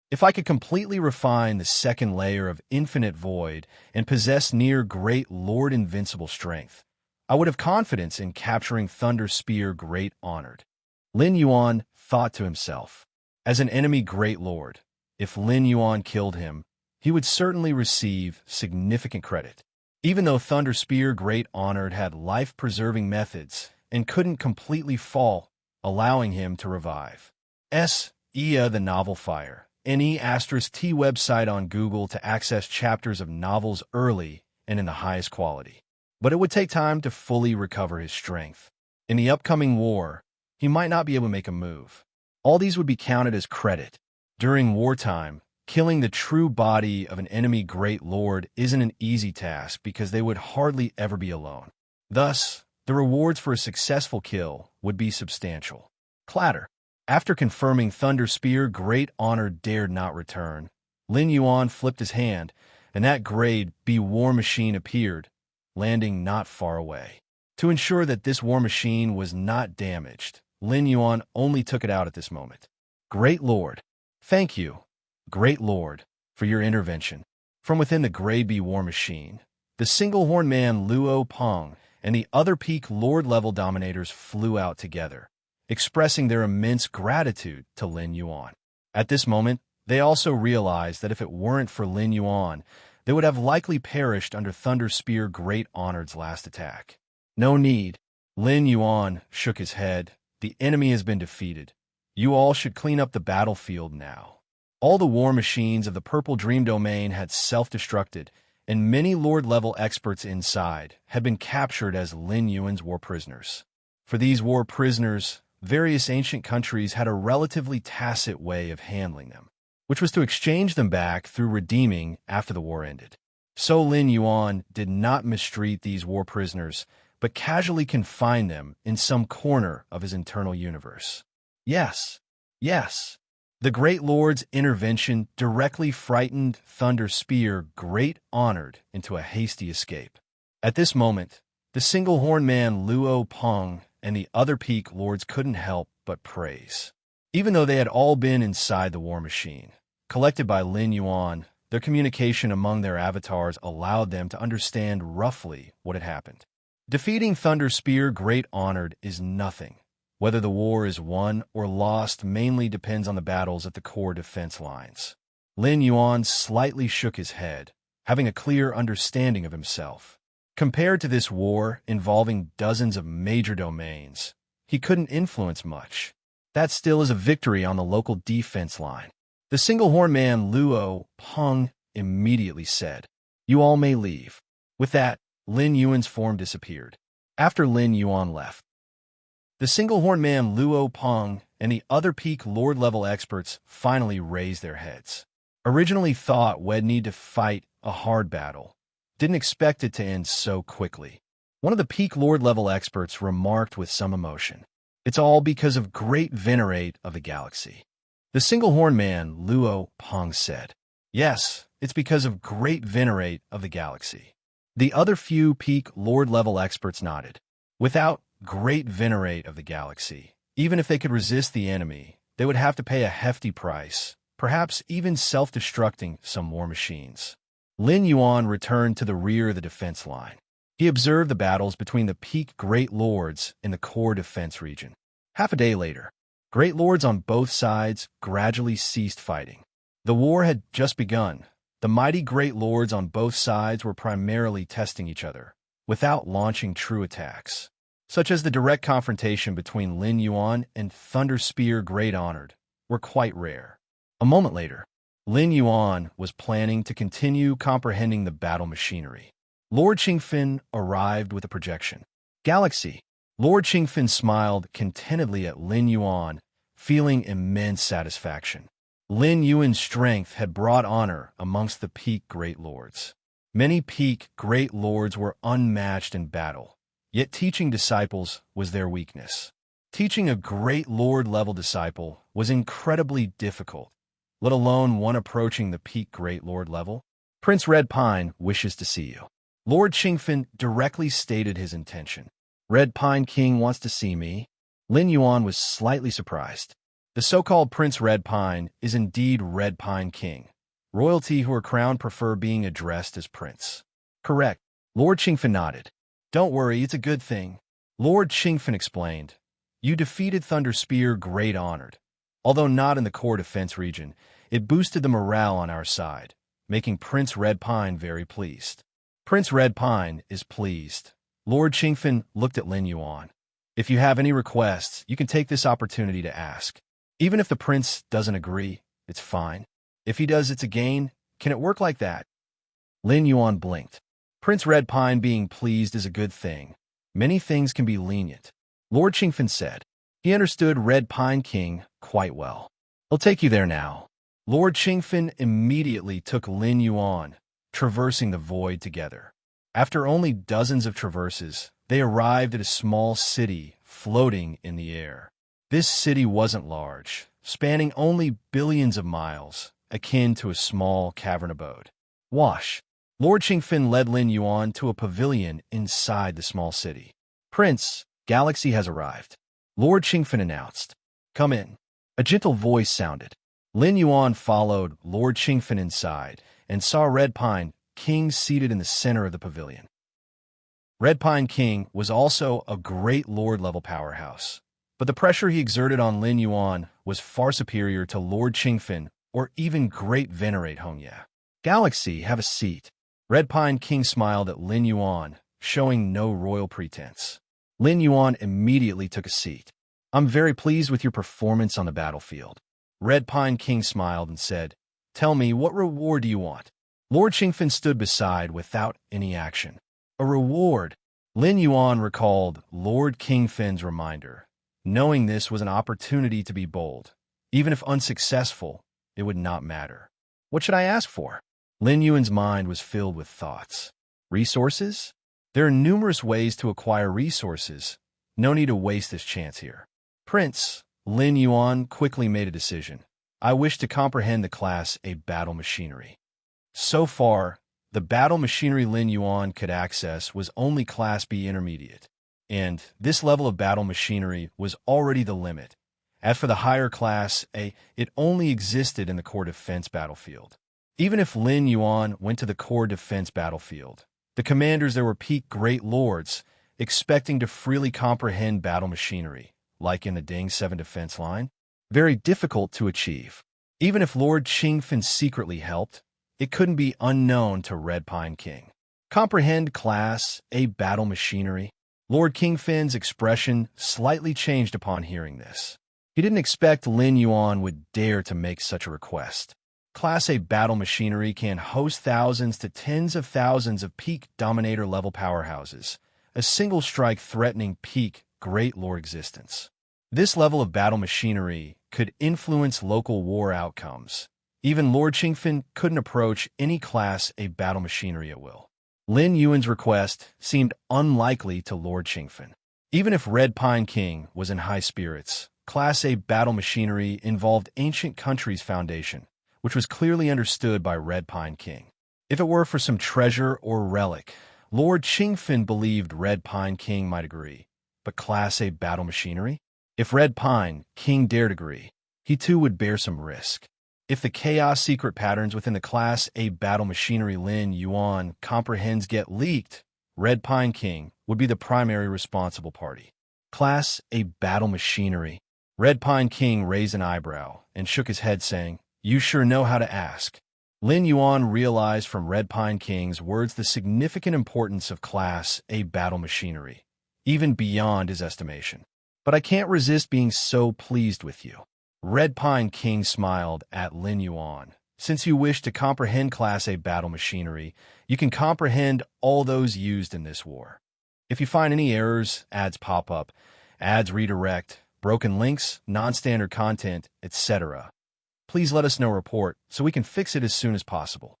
If I could completely refine the second layer of Infinite Void and possess near Great Lord Invincible strength, I would have confidence in capturing Thunder Spear Great Honored. Lin Yuan thought to himself. As an enemy Great Lord, if Lin Yuan killed him, he would certainly receive significant credit. Even though Thunder Spear Great Honored had life-preserving methods and couldn't completely fall, allowing him to revive. Ia the Novel Fire. T website on Google to access chapters of novels early and in the highest quality. But it would take time to fully recover his strength. In the upcoming war, he might not be able to make a move. All these would be counted as credit. During wartime, killing the true body of an enemy Great Lord isn't an easy task because they would hardly ever be alone. Thus, the rewards for a successful kill would be substantial. Clatter. After confirming Thunder Spear Great Honored dared not return, Lin Yuan flipped his hand, and that Grade B war machine appeared, landing not far away. To ensure that this war machine was not damaged, Lin Yuan only took it out at this moment. Great Lord. Thank you, Great Lord, for your intervention. From within the Grade B war machine, the single-horn man Luo Peng and the other peak Lord-level dominators flew out together, expressing their immense gratitude to Lin Yuan. At this moment, they also realized that if it weren't for Lin Yuan, they would have likely perished under Thunder Spear Great Honored's last attack. No need. Lin Yuan shook his head. The enemy has been defeated. You all should clean up the battlefield now. All the war machines of the Purple Dream domain had self-destructed, and many Lord-level experts inside had been captured as Lin Yuan's war prisoners. For these war prisoners, various ancient countries had a relatively tacit way of handling them, which was to exchange them back through redeeming after the war ended. So Lin Yuan did not mistreat these war prisoners, but casually confined them in some corner of his internal universe. Yes. The Great Lord's intervention directly frightened Thunder Spear Great Honored into a hasty escape. At this moment, the single-horn man Luo Peng and the other peak lords couldn't help but praise. Even though they had all been inside the war machine, collected by Lin Yuan, their communication among their avatars allowed them to understand roughly what had happened. Defeating Thunder Spear Great Honored is nothing. Whether the war is won or lost mainly depends on the battles at the core defense lines. Lin Yuan slightly shook his head, having a clear understanding of himself. Compared to this war involving dozens of major domains, he couldn't influence much. That still is a victory on the local defense line. The single-horn man Luo Peng immediately said, "You all may leave." With that, Lin Yuan's form disappeared. After Lin Yuan left, the single-horn man Luo Peng and the other peak Lord-level experts finally raised their heads. Originally thought we'd need to fight a hard battle, didn't expect it to end so quickly. One of the peak Lord-level experts remarked with some emotion, "It's all because of Great Venerate of the Galaxy." The single-horn man Luo Peng said, "Yes, it's because of Great Venerate of the Galaxy." The other few peak Lord-level experts nodded. Without Great Venerate of the Galaxy, even if they could resist the enemy, they would have to pay a hefty price, perhaps even self-destructing some more machines. Lin Yuan returned to the rear of the defense line. He observed the battles between the peak Great Lords in the core defense region. Half a day later, Great Lords on both sides gradually ceased fighting. The war had just begun. The mighty Great Lords on both sides were primarily testing each other, without launching true attacks, such as the direct confrontation between Lin Yuan and Thunder Spear Great Honored, were quite rare. A moment later, Lin Yuan was planning to continue comprehending the battle machinery. Lord Qingfen arrived with a projection. Galaxy. Lord Qingfen smiled contentedly at Lin Yuan, feeling immense satisfaction. Lin Yuan's strength had brought honor amongst the peak Great Lords. Many peak Great Lords were unmatched in battle, yet teaching disciples was their weakness. Teaching a Great Lord-level disciple was incredibly difficult, let alone one approaching the peak Great Lord level. Prince Red Pine wishes to see you. Lord Qingfen directly stated his intention. Red Pine King wants to see me. Lin Yuan was slightly surprised. The so-called Prince Red Pine is indeed Red Pine King. Royalty who are crowned prefer being addressed as Prince. Correct. Lord Qingfen nodded. Don't worry, it's a good thing. Lord Qingfen explained. You defeated Thunder Spear Great Honored. Although not in the core defense region, it boosted the morale on our side, making Prince Red Pine very pleased. Prince Red Pine is pleased. Lord Qingfen looked at Lin Yuan. If you have any requests, you can take this opportunity to ask. Even if the prince doesn't agree, it's fine. If he does, it's a gain. Can it work like that? Lin Yuan blinked. Prince Red Pine being pleased is a good thing. Many things can be lenient. Lord Qingfen said. He understood Red Pine King quite well. I'll take you there now. Lord Qingfen immediately took Lin Yuan, traversing the void together. After only dozens of traverses, they arrived at a small city floating in the air. This city wasn't large, spanning only billions of miles, akin to a small cavern abode. Wash. Lord Qingfen led Lin Yuan to a pavilion inside the small city. Prince, Galaxy has arrived. Lord Qingfen announced. Come in. A gentle voice sounded. Lin Yuan followed Lord Qingfen inside and saw Red Pine King seated in the center of the pavilion. Red Pine King was also a Great Lord-level powerhouse, but the pressure he exerted on Lin Yuan was far superior to Lord Qingfen or even Great Venerate Hongya. Galaxy, have a seat. Red Pine King smiled at Lin Yuan, showing no royal pretense. Lin Yuan immediately took a seat. I'm very pleased with your performance on the battlefield. Red Pine King smiled and said, Tell me, what reward do you want? Lord Qingfen stood beside without any action. A reward. Lin Yuan recalled Lord Qingfen's reminder. Knowing this was an opportunity to be bold. Even if unsuccessful, it would not matter. What should I ask for? Lin Yuan's mind was filled with thoughts. Resources? There are numerous ways to acquire resources. No need to waste this chance here. Prince, Lin Yuan quickly made a decision. I wish to comprehend the Class A battle machinery. So far, the battle machinery Lin Yuan could access was only Class B Intermediate, and this level of battle machinery was already the limit. As for the higher Class A, it only existed in the core defense battlefield. Even if Lin Yuan went to the core defense battlefield, the commanders there were peak Great Lords, expecting to freely comprehend battle machinery, like in the Ding 7 defense line, very difficult to achieve. Even if Lord Qingfen secretly helped, it couldn't be unknown to Red Pine King. Comprehend Class A battle machinery? Lord Qingfen's expression slightly changed upon hearing this. He didn't expect Lin Yuan would dare to make such a request. Class A battle machinery can host thousands to tens of thousands of peak Dominator-level powerhouses, a single strike threatening peak Great Lord existence. This level of battle machinery could influence local war outcomes. Even Lord Qingfen couldn't approach any Class A battle machinery at will. Lin Yuan's request seemed unlikely to Lord Qingfen. Even if Red Pine King was in high spirits, Class A battle machinery involved ancient country's foundation, which was clearly understood by Red Pine King. If it were for some treasure or relic, Lord Qingfen believed Red Pine King might agree. But Class A battle machinery? If Red Pine King dared agree, he too would bear some risk. If the chaos secret patterns within the Class A battle machinery Lin Yuan comprehends get leaked, Red Pine King would be the primary responsible party. Class A battle machinery. Red Pine King raised an eyebrow and shook his head, saying, "You sure know how to ask." Lin Yuan realized from Red Pine King's words the significant importance of Class A battle machinery, even beyond his estimation. "But I can't resist being so pleased with you." Red Pine King smiled at Lin Yuan. "Since you wish to comprehend Class A battle machinery, you can comprehend all those used in this war. If you find any errors, ads pop up, ads redirect, broken links, non-standard content, etc., please let us know report so we can fix it as soon as possible."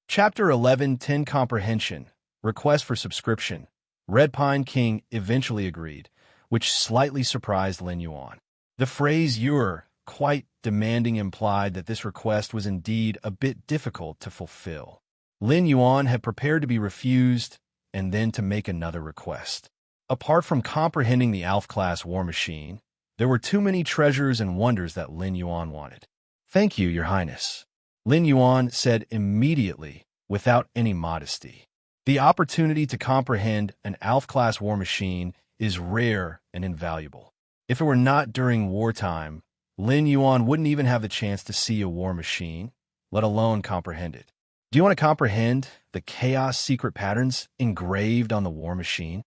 Chapter 11, 10 Comprehension. Request for subscription. Red Pine King eventually agreed, which slightly surprised Lin Yuan. The phrase "you're quite demanding" implied that this request was indeed a bit difficult to fulfill. Lin Yuan had prepared to be refused and then to make another request. Apart from comprehending the Alpha-class war machine, there were too many treasures and wonders that Lin Yuan wanted. "Thank you, Your Highness," Lin Yuan said immediately, without any modesty. The opportunity to comprehend an Alpha-class war machine is rare and invaluable. If it were not during wartime, Lin Yuan wouldn't even have the chance to see a war machine, let alone comprehend it. "Do you want to comprehend the chaos secret patterns engraved on the war machine?"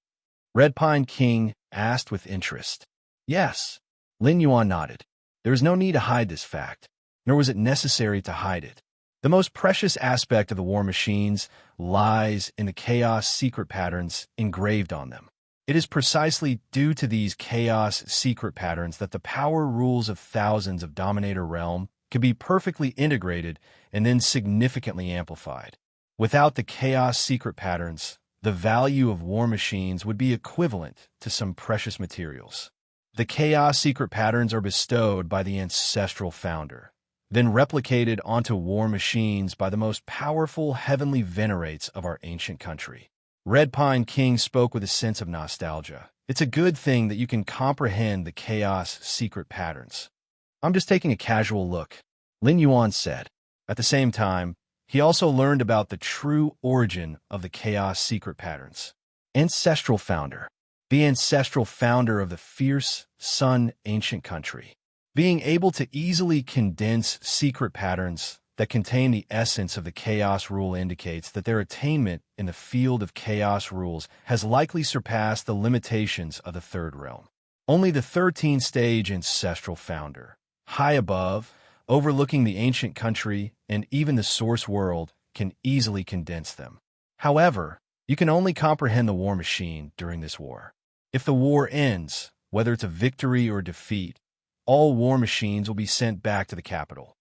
Red Pine King asked with interest. "Yes." Lin Yuan nodded. There was no need to hide this fact, nor was it necessary to hide it. The most precious aspect of the war machines lies in the chaos secret patterns engraved on them. It is precisely due to these chaos secret patterns that the power rules of thousands of Dominator Realm can be perfectly integrated and then significantly amplified. Without the chaos secret patterns, the value of war machines would be equivalent to some precious materials. The chaos secret patterns are bestowed by the ancestral founder, then replicated onto war machines by the most powerful heavenly venerates of our ancient country. Red Pine King spoke with a sense of nostalgia. "It's a good thing that you can comprehend the chaos secret patterns." "I'm just taking a casual look," Lin Yuan said. At the same time, he also learned about the true origin of the chaos secret patterns. Ancestral founder. The ancestral founder of the fierce Sun ancient country. Being able to easily condense secret patterns that contain the essence of the chaos rule indicates that their attainment in the field of chaos rules has likely surpassed the limitations of the third realm. Only the 13th-stage ancestral founder, high above, overlooking the ancient country and even the source world, can easily condense them. However, you can only comprehend the war machine during this war. If the war ends, whether it's a victory or defeat, all war machines will be sent back to the capital.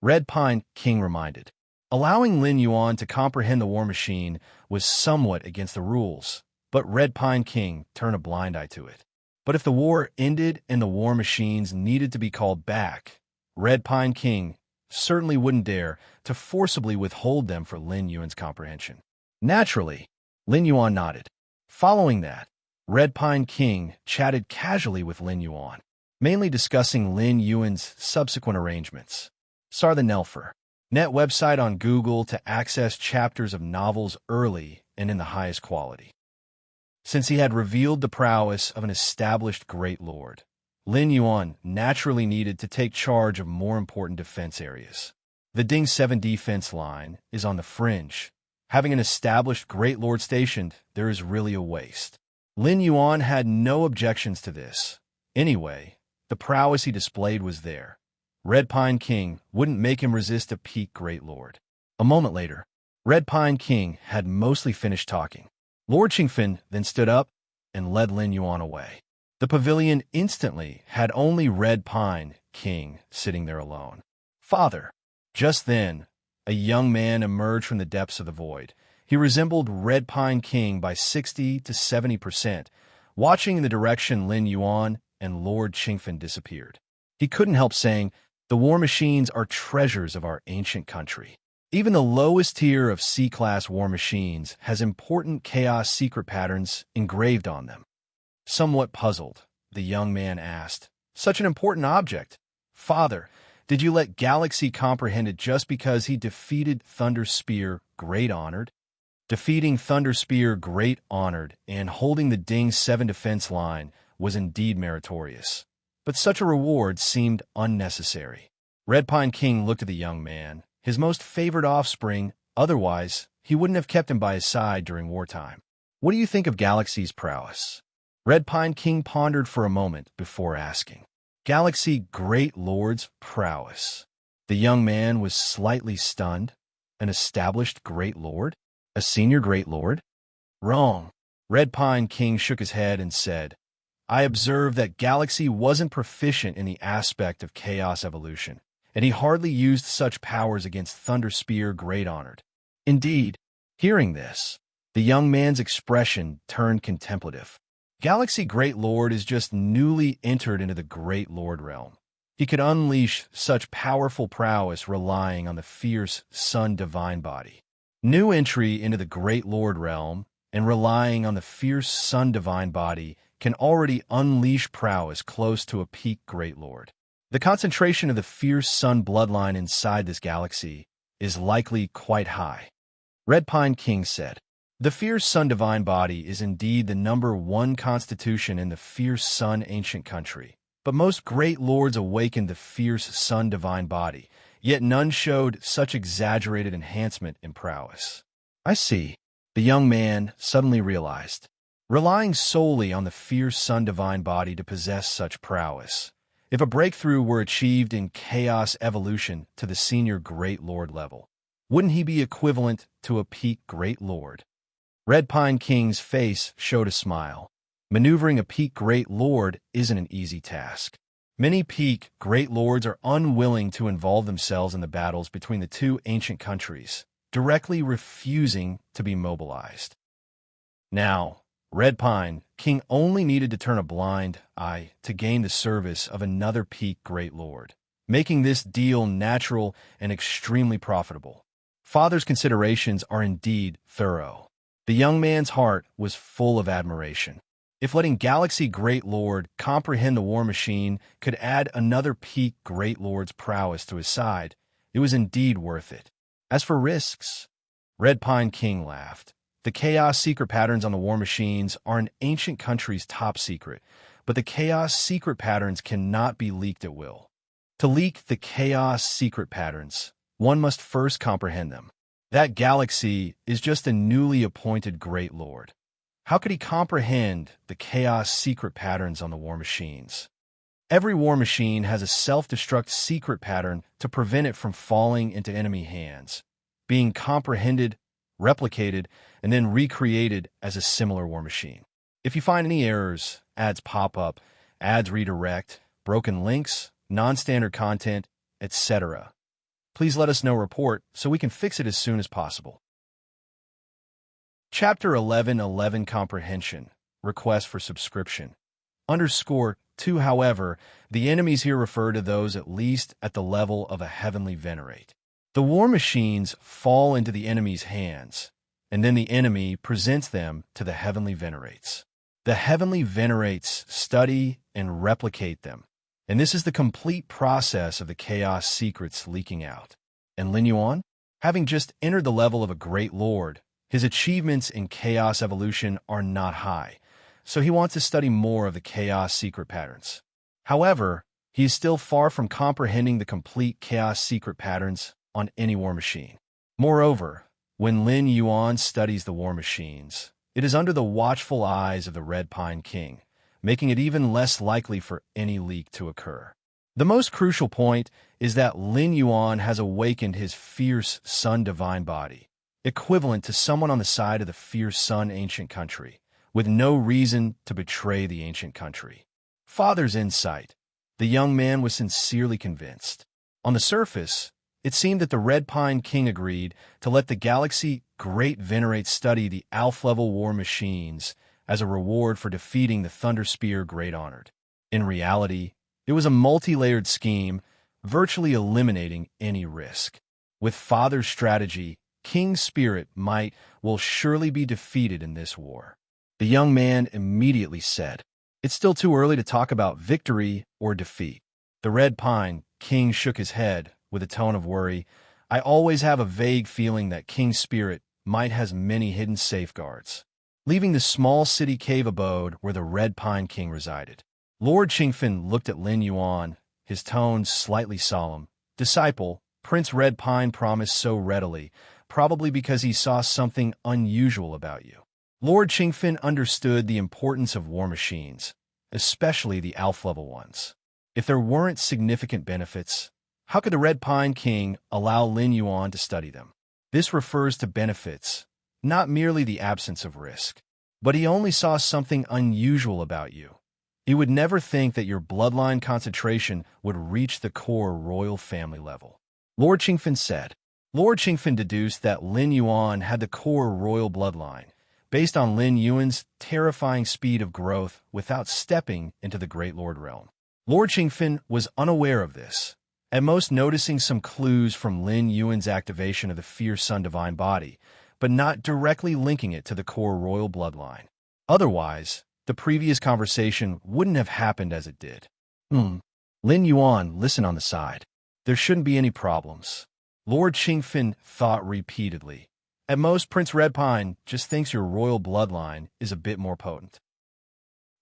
Red Pine King reminded. Allowing Lin Yuan to comprehend the war machine was somewhat against the rules, but Red Pine King turned a blind eye to it. But if the war ended and the war machines needed to be called back, Red Pine King certainly wouldn't dare to forcibly withhold them for Lin Yuan's comprehension. Naturally, Lin Yuan nodded. Following that, Red Pine King chatted casually with Lin Yuan, mainly discussing Lin Yuan's subsequent arrangements. Sar the Nelfer. Net website on Google to access chapters of novels early and in the highest quality. Since he had revealed the prowess of an established great lord, Lin Yuan naturally needed to take charge of more important defense areas. The Ding 7 defense line is on the fringe. Having an established great lord stationed, there is really a waste. Lin Yuan had no objections to this. Anyway, the prowess he displayed was there. Red Pine King wouldn't make him resist a peak great lord. A moment later, Red Pine King had mostly finished talking. Lord Qingfen then stood up and led Lin Yuan away. The pavilion instantly had only Red Pine King sitting there alone. "Father." Just then, a young man emerged from the depths of the void. He resembled Red Pine King by 60 to 70%, watching in the direction Lin Yuan and Lord Qingfen disappeared. He couldn't help saying, "The war machines are treasures of our ancient country." Even the lowest tier of C-class war machines has important chaos secret patterns engraved on them. Somewhat puzzled, the young man asked, "Such an important object. Father, Did you let Galaxy comprehend it just because he defeated Thunder Spear Great Honored? Defeating Thunder Spear Great Honored and holding the Ding 7 defense line was indeed meritorious, but such a reward seemed unnecessary. Red Pine King looked at the young man, his most favored offspring. Otherwise, he wouldn't have kept him by his side during wartime. What do you think of Galaxy's prowess? Red Pine King pondered for a moment before asking. Galaxy Great Lord's prowess. The young man was slightly stunned. An established Great Lord? A senior Great Lord? Wrong. Red Pine King shook his head and said, I observed that Galaxy wasn't proficient in the aspect of chaos evolution, and he hardly used such powers against Thunder Spear Great Honored. Indeed, hearing this, the young man's expression turned contemplative. Galaxy Great Lord is just newly entered into the Great Lord realm. He could unleash such powerful prowess relying on the fierce Sun Divine Body. New entry into the Great Lord realm and relying on the fierce Sun Divine Body can already unleash prowess close to a peak Great Lord. The concentration of the fierce Sun bloodline inside this galaxy is likely quite high. Red Pine King said, the fierce Sun Divine Body is indeed the #1 constitution in the fierce Sun ancient country, but most Great Lords awakened the fierce Sun Divine Body, yet none showed such exaggerated enhancement in prowess. I see, the young man suddenly realized. Relying solely on the fierce Sun Divine Body to possess such prowess, if a breakthrough were achieved in chaos evolution to the senior Great Lord level, wouldn't he be equivalent to a peak Great Lord? Red Pine King's face showed a smile. Maneuvering a peak Great Lord isn't an easy task. Many peak Great Lords are unwilling to involve themselves in the battles between the two ancient countries, directly refusing to be mobilized. Now, Red Pine King only needed to turn a blind eye to gain the service of another peak Great Lord, making this deal natural and extremely profitable. Father's considerations are indeed thorough. The young man's heart was full of admiration. If letting Galaxy Great Lord comprehend the war machine could add another peak Great Lord's prowess to his side, it was indeed worth it. As for risks, Red Pine King laughed. The Chaos secret patterns on the war machines are an ancient country's top secret, but the Chaos secret patterns cannot be leaked at will. To leak the Chaos secret patterns, one must first comprehend them. That Galaxy is just a newly appointed Great Lord. How could he comprehend the Chaos secret patterns on the war machines? Every war machine has a self-destruct secret pattern to prevent it from falling into enemy hands, being comprehended, replicated, and then recreated as a similar war machine. If you find any errors, ads pop up, ads redirect, broken links, non-standard content, etc., please let us know report so we can fix it as soon as possible. Chapter 11:11 Comprehension. Request for subscription. _2 However, the enemies here refer to those at least at the level of a heavenly venerate. The war machines fall into the enemy's hands, and then the enemy presents them to the heavenly venerates. The heavenly venerates study and replicate them, and this is the complete process of the chaos secrets leaking out. And Lin Yuan, having just entered the level of a Great Lord, his achievements in chaos evolution are not high, so he wants to study more of the chaos secret patterns. However, he is still far from comprehending the complete chaos secret patterns on any war machine. Moreover, when Lin Yuan studies the war machines, it is under the watchful eyes of the Red Pine King, making it even less likely for any leak to occur. The most crucial point is that Lin Yuan has awakened his fierce Sun Divine Body, equivalent to someone on the side of the fierce Sun ancient country, with no reason to betray the ancient country. Father's insight. The young man was sincerely convinced. On the surface, it seemed that the Red Pine King agreed to let the Galaxy Great Venerate study the Alpha-level war machines as a reward for defeating the Thunder Spear Great Honored. In reality, it was a multi-layered scheme, virtually eliminating any risk. With Father's strategy, King's spirit will surely be defeated in this war. The young man immediately said, "It's still too early to talk about victory or defeat." The Red Pine King shook his head with a tone of worry. I always have a vague feeling that King's spirit might has many hidden safeguards. Leaving the small city cave abode where the Red Pine King resided, Lord Qingfen looked at Lin Yuan, his tone slightly solemn. Disciple, Prince Red Pine promised so readily, probably because he saw something unusual about you. Lord Qingfen understood the importance of war machines, especially the Alpha-level ones. If there weren't significant benefits, how could the Red Pine King allow Lin Yuan to study them? This refers to benefits, not merely the absence of risk. But he only saw something unusual about you. He would never think that your bloodline concentration would reach the core royal family level. Lord Qingfen said. Lord Qingfen deduced that Lin Yuan had the core royal bloodline, based on Lin Yuan's terrifying speed of growth without stepping into the Great Lord realm. Lord Qingfen was unaware of this, at most noticing some clues from Lin Yuan's activation of the Fierce Sun Divine Body, but not directly linking it to the core royal bloodline. Otherwise, the previous conversation wouldn't have happened as it did. Lin Yuan listened on the side. There shouldn't be any problems. Lord Qingfen thought repeatedly. At most, Prince Red Pine just thinks your royal bloodline is a bit more potent.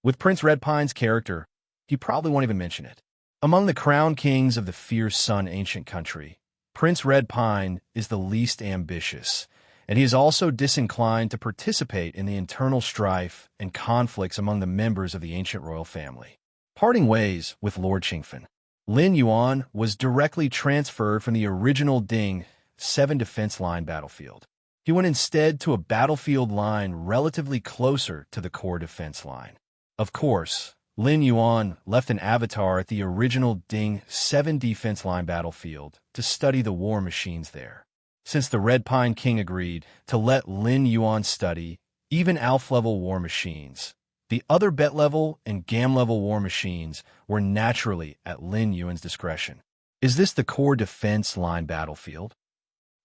With Prince Red Pine's character, he probably won't even mention it. Among the crown kings of the Fierce Sun ancient country, Prince Red Pine is the least ambitious, and he is also disinclined to participate in the internal strife and conflicts among the members of the ancient royal family. Parting ways with Lord Qingfen, Lin Yuan was directly transferred from the original Ding 7 defense line battlefield. He went instead to a battlefield line relatively closer to the core defense line. Of course, Lin Yuan left an avatar at the original Ding 7 defense line battlefield to study the war machines there. Since the Red Pine King agreed to let Lin Yuan study even Alpha-level war machines, the other Bet-level and Gam-level war machines were naturally at Lin Yuan's discretion. Is this the core defense line battlefield?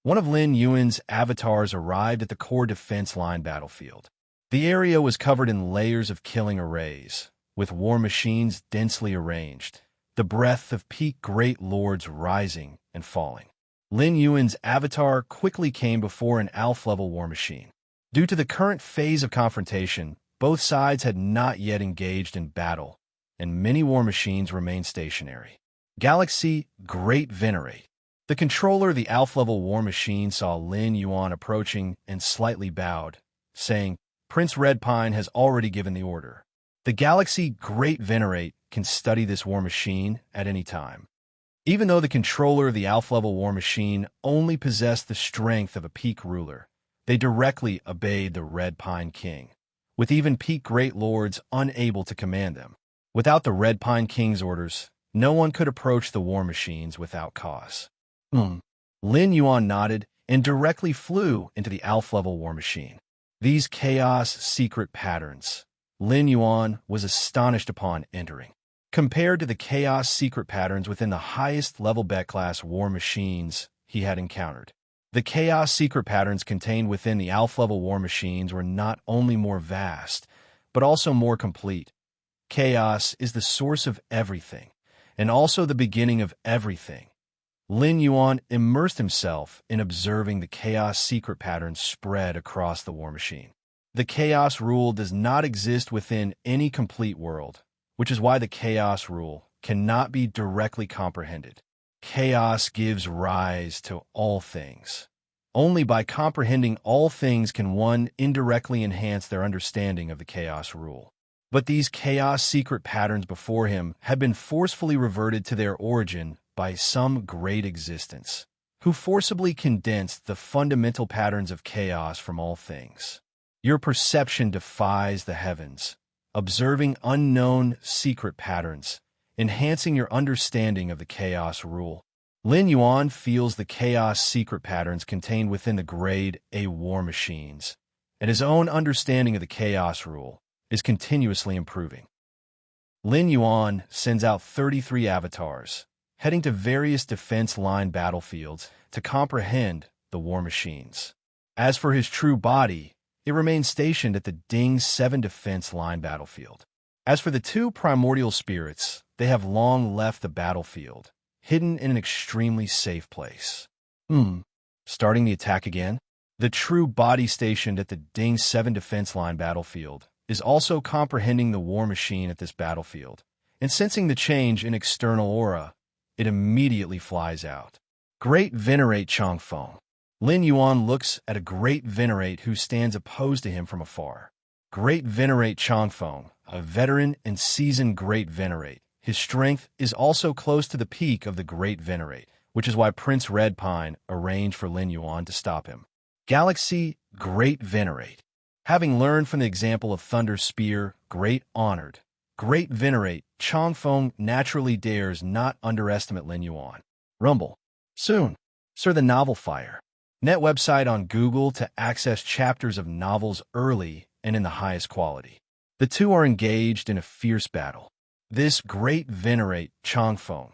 One of Lin Yuan's avatars arrived at the core defense line battlefield. The area was covered in layers of killing arrays, with war machines densely arranged, the breath of peak great lords rising and falling. Lin Yuan's avatar quickly came before an Alpha-level war machine. Due to the current phase of confrontation, both sides had not yet engaged in battle, and many war machines remained stationary. Galaxy Great Venerate. The controller of the Alpha-level war machine saw Lin Yuan approaching and slightly bowed, saying, Prince Red Pine has already given the order. The Galaxy Great Venerate can study this war machine at any time. Even though the controller of the Alpha-level war machine only possessed the strength of a peak ruler, they directly obeyed the Red Pine King, with even peak great lords unable to command them. Without the Red Pine King's orders, no one could approach the war machines without cause. Lin Yuan nodded and directly flew into the Alpha-level war machine. These chaos secret patterns, Lin Yuan was astonished upon entering. Compared to the chaos secret patterns within the highest level Bet-class war machines he had encountered, the chaos secret patterns contained within the Alpha-level war machines were not only more vast, but also more complete. Chaos is the source of everything, and also the beginning of everything. Lin Yuan immersed himself in observing the chaos secret patterns spread across the war machine. The chaos rule does not exist within any complete world, which is why the chaos rule cannot be directly comprehended. Chaos gives rise to all things. Only by comprehending all things can one indirectly enhance their understanding of the chaos rule. But these chaos secret patterns before him had been forcefully reverted to their origin by some great existence, who forcibly condensed the fundamental patterns of chaos from all things. Your perception defies the heavens, observing unknown secret patterns, enhancing your understanding of the chaos rule. Lin Yuan feels the chaos secret patterns contained within the grade A war machines, and his own understanding of the chaos rule is continuously improving. Lin Yuan sends out 33 avatars, heading to various defense line battlefields to comprehend the war machines. As for his true body, it remains stationed at the Ding 7 defense line battlefield. As for the two primordial spirits, they have long left the battlefield, hidden in an extremely safe place. Starting the attack again? The true body stationed at the Ding 7 defense line battlefield is also comprehending the war machine at this battlefield, and sensing the change in external aura, it immediately flies out. Great Venerate Changfeng. Lin Yuan looks at a Great Venerate who stands opposed to him from afar. Great Venerate Changfeng, a veteran and seasoned Great Venerate. His strength is also close to the peak of the Great Venerate, which is why Prince Redpine arranged for Lin Yuan to stop him. Galaxy Great Venerate. Having learned from the example of Thunder Spear, Great Honored, Great Venerate Changfeng naturally dares not underestimate Lin Yuan. Rumble. Soon. Sir, the Novel Fire. Net website on Google to access chapters of novels early and in the highest quality. The two are engaged in a fierce battle. This Great Venerate Changfeng.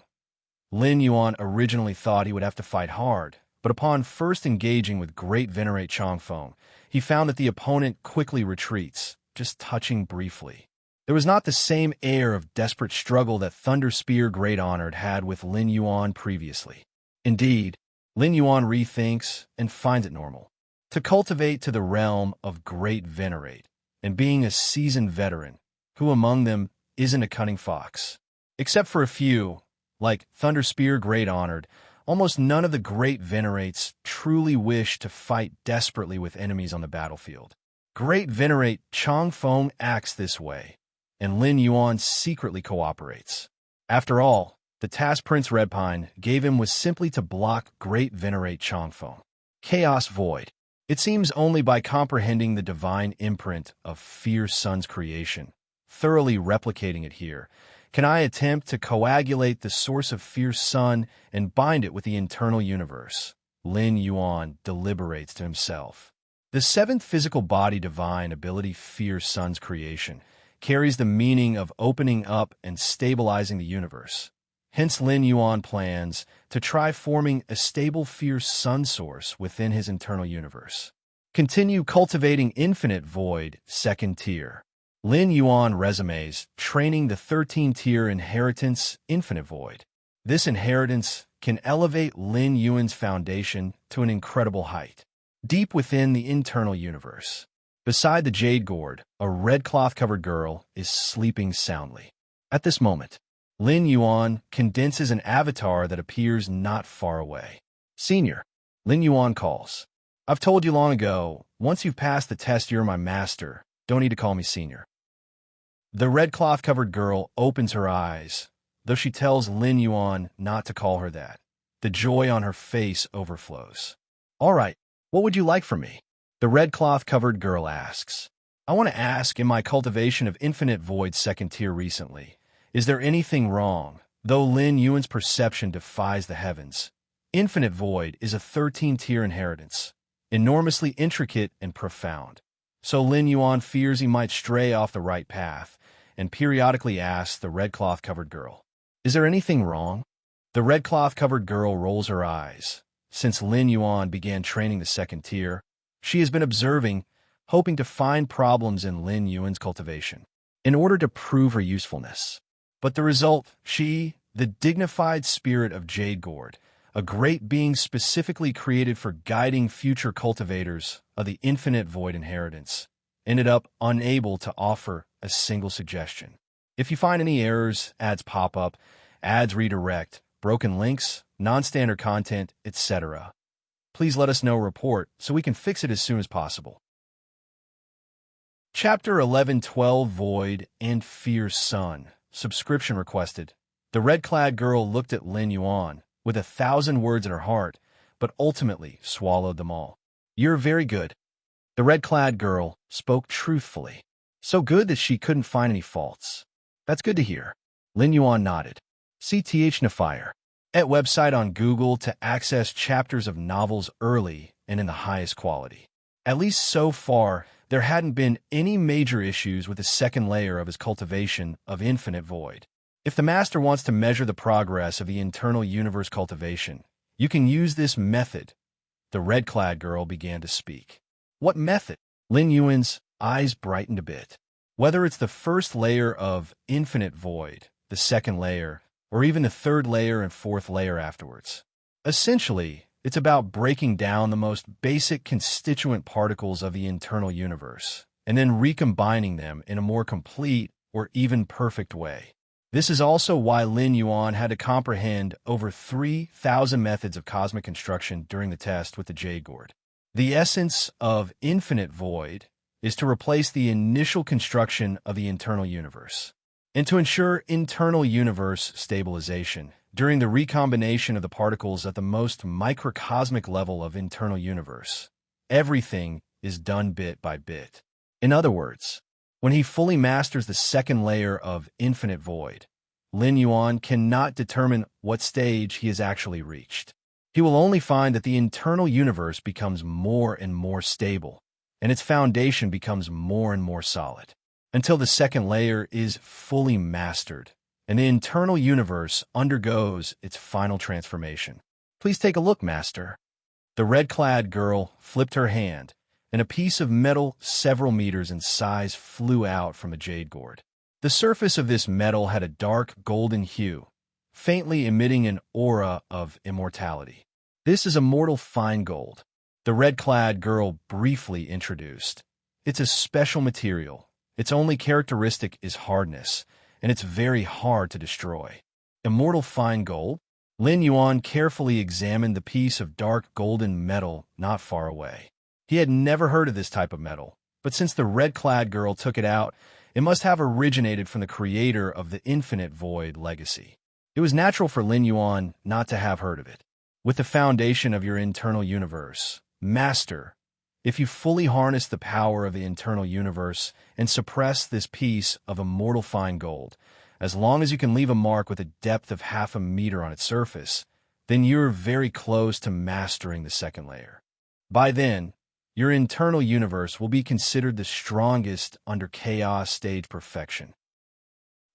Lin Yuan originally thought he would have to fight hard, but upon first engaging with Great Venerate Changfeng, he found that the opponent quickly retreats, just touching briefly. There was not the same air of desperate struggle that Thunder Spear Great Honored had with Lin Yuan previously. Indeed, Lin Yuan rethinks and finds it normal to cultivate to the realm of Great Venerate, and being a seasoned veteran, who among them isn't a cunning fox. Except for a few, like Thunder Spear Great Honored, almost none of the Great Venerates truly wish to fight desperately with enemies on the battlefield. Great Venerate Changfeng acts this way, and Lin Yuan secretly cooperates. After all, the task Prince Redpine gave him was simply to block Great Venerate Changfeng. Chaos Void. It seems only by comprehending the divine imprint of Fierce Sun's creation, thoroughly replicating it here, can I attempt to coagulate the source of Fierce Sun and bind it with the internal universe. Lin Yuan deliberates to himself. The seventh physical body divine ability Fierce Sun's creation carries the meaning of opening up and stabilizing the universe. Hence Lin Yuan plans to try forming a stable Fierce Sun source within his internal universe. Continue cultivating Infinite Void, second tier. Lin Yuan resumes training the 13-tier inheritance Infinite Void. This inheritance can elevate Lin Yuan's foundation to an incredible height, deep within the internal universe. Beside the Jade Gourd, a red cloth-covered girl is sleeping soundly. At this moment, Lin Yuan condenses an avatar that appears not far away. Senior, Lin Yuan calls. I've told you long ago, once you've passed the test, you're my master. Don't need to call me senior. The red cloth-covered girl opens her eyes, though she tells Lin Yuan not to call her that. The joy on her face overflows. All right, what would you like from me? The red cloth-covered girl asks. I want to ask, in my cultivation of Infinite Void second tier recently, is there anything wrong? Though Lin Yuan's perception defies the heavens, Infinite Void is a 13-tier inheritance, enormously intricate and profound. So Lin Yuan fears he might stray off the right path, and periodically asks the red cloth-covered girl, is there anything wrong? The red cloth-covered girl rolls her eyes. Since Lin Yuan began training the second tier, she has been observing, hoping to find problems in Lin Yuan's cultivation, in order to prove her usefulness. But the result, she, the dignified spirit of Jade Gourd, a great being specifically created for guiding future cultivators of the Infinite Void inheritance, ended up unable to offer a single suggestion. If you find any errors, ads pop up, ads redirect, broken links, non-standard content, etc., please let us know report so we can fix it as soon as possible. Chapter 11-12 Void and Fierce Sun. Subscription requested. The red-clad girl looked at Lin Yuan with 1,000 words in her heart, but ultimately swallowed them all. You're very good. The red-clad girl spoke truthfully. So good that she couldn't find any faults. That's good to hear. Lin Yuan nodded. CTH Nafire. At website on Google to access chapters of novels early and in the highest quality. At least so far, there hadn't been any major issues with the second layer of his cultivation of Infinite Void. If the master wants to measure the progress of the internal universe cultivation, you can use this method. The red-clad girl began to speak. What method? Lin Yuan's eyes brightened a bit. Whether it's the first layer of Infinite Void, the second layer, or even the third layer and fourth layer afterwards. Essentially, it's about breaking down the most basic constituent particles of the internal universe, and then recombining them in a more complete or even perfect way. This is also why Lin Yuan had to comprehend over 3,000 methods of cosmic construction during the test with the Jade Gourd. The essence of infinite void is to replace the initial construction of the internal universe. And to ensure internal universe stabilization, during the recombination of the particles at the most microcosmic level of internal universe, everything is done bit by bit. In other words, when he fully masters the second layer of infinite void, Lin Yuan cannot determine what stage he has actually reached. He will only find that the internal universe becomes more and more stable, and its foundation becomes more and more solid, until the second layer is fully mastered, and the internal universe undergoes its final transformation. Please take a look, Master. The red-clad girl flipped her hand, and a piece of metal several meters in size flew out from a jade gourd. The surface of this metal had a dark golden hue, faintly emitting an aura of immortality. This is immortal fine gold, the red-clad girl briefly introduced. It's a special material. Its only characteristic is hardness, and it's very hard to destroy. Immortal fine gold? Lin Yuan carefully examined the piece of dark golden metal not far away. He had never heard of this type of metal, but since the red-clad girl took it out, it must have originated from the creator of the Infinite Void legacy. It was natural for Lin Yuan not to have heard of it. With the foundation of your internal universe, Master, if you fully harness the power of the internal universe and suppress this piece of immortal fine gold, as long as you can leave a mark with a depth of 0.5 meter on its surface, then you're very close to mastering the second layer. By then, your internal universe will be considered the strongest under chaos stage perfection.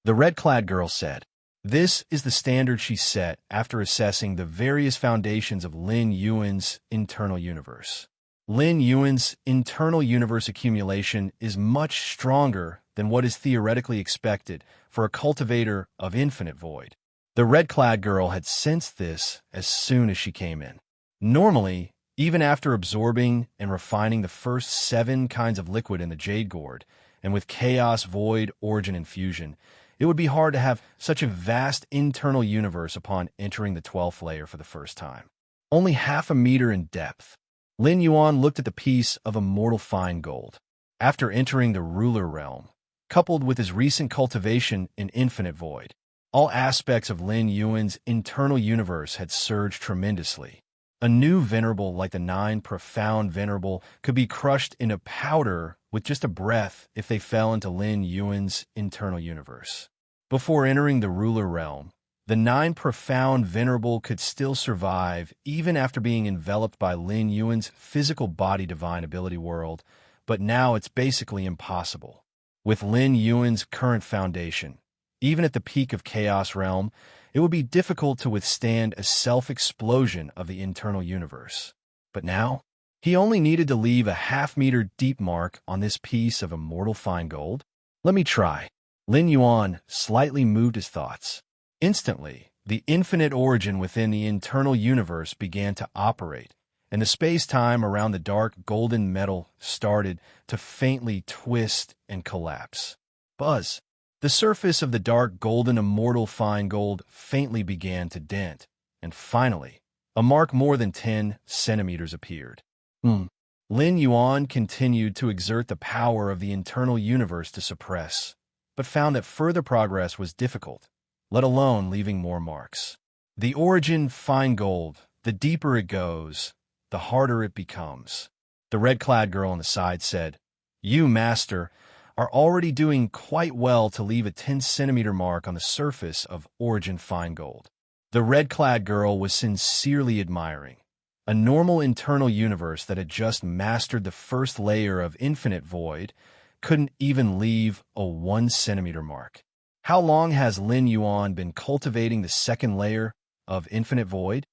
The red-clad girl said. This is the standard she set after assessing the various foundations of Lin Yuan's internal universe. Lin Yuan's internal universe accumulation is much stronger than what is theoretically expected for a cultivator of infinite void. The red-clad girl had sensed this as soon as she came in. Normally, even after absorbing and refining the first 7 kinds of liquid in the jade gourd, and with chaos void origin infusion, it would be hard to have such a vast internal universe upon entering the 12th layer for the first time. Only 0.5 meter in depth. Lin Yuan looked at the piece of immortal fine gold. After entering the ruler realm, coupled with his recent cultivation in infinite void, all aspects of Lin Yuan's internal universe had surged tremendously. A new venerable like the 9 profound venerable could be crushed into powder with just a breath if they fell into Lin Yuan's internal universe. Before entering the ruler realm, the 9 profound venerable could still survive even after being enveloped by Lin Yuan's physical body divine ability world, but now it's basically impossible. With Lin Yuan's current foundation, even at the peak of Chaos Realm, it would be difficult to withstand a self-explosion of the internal universe. But now, he only needed to leave a 0.5 meter deep mark on this piece of immortal fine gold. Let me try. Lin Yuan slightly moved his thoughts. Instantly, the infinite origin within the internal universe began to operate, and the space-time around the dark golden metal started to faintly twist and collapse. Buzz! The surface of the dark golden immortal fine gold faintly began to dent, and finally, a mark more than 10 centimeters appeared. Lin Yuan continued to exert the power of the internal universe to suppress, but found that further progress was difficult, let alone leaving more marks. The origin fine gold, the deeper it goes, the harder it becomes. The red-clad girl on the side said, "You, Master, are already doing quite well to leave a 10-centimeter mark on the surface of origin fine gold." The red-clad girl was sincerely admiring. A normal internal universe that had just mastered the first layer of infinite void couldn't even leave a 1-centimeter mark. How long has Lin Yuan been cultivating the second layer of infinite void?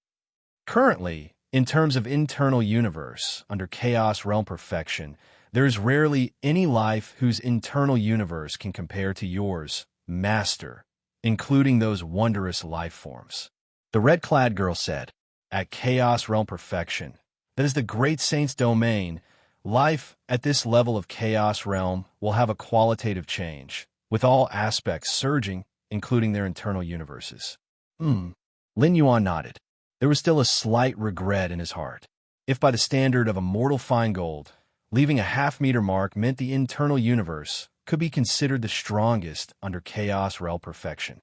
Currently, in terms of internal universe, under Chaos Realm perfection, there is rarely any life whose internal universe can compare to yours, Master. including those wondrous life forms. The red-clad girl said, "At Chaos Realm Perfection, that is the great saint's domain, life at this level of Chaos Realm will have a qualitative change, with all aspects surging, including their internal universes." Lin Yuan nodded. There was still a slight regret in his heart. If by the standard of a mortal Feingold, leaving a half-meter mark meant the internal universe could be considered the strongest under Chaos Realm Perfection,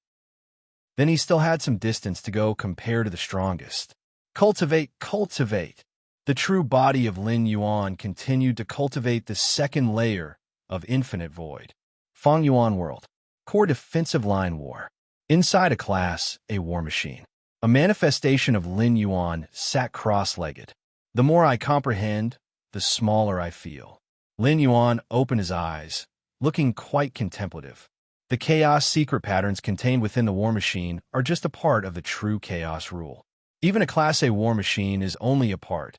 then he still had some distance to go compared to the strongest. Cultivate. The true body of Lin Yuan continued to cultivate the second layer of infinite void. Feng Yuan World. Core Defensive Line War. Inside a class, a war machine. A manifestation of Lin Yuan sat cross-legged. The more I comprehend, the smaller I feel. Lin Yuan opened his eyes, looking quite contemplative. The chaos secret patterns contained within the war machine are just a part of the true chaos rule. Even a Class A war machine is only a part,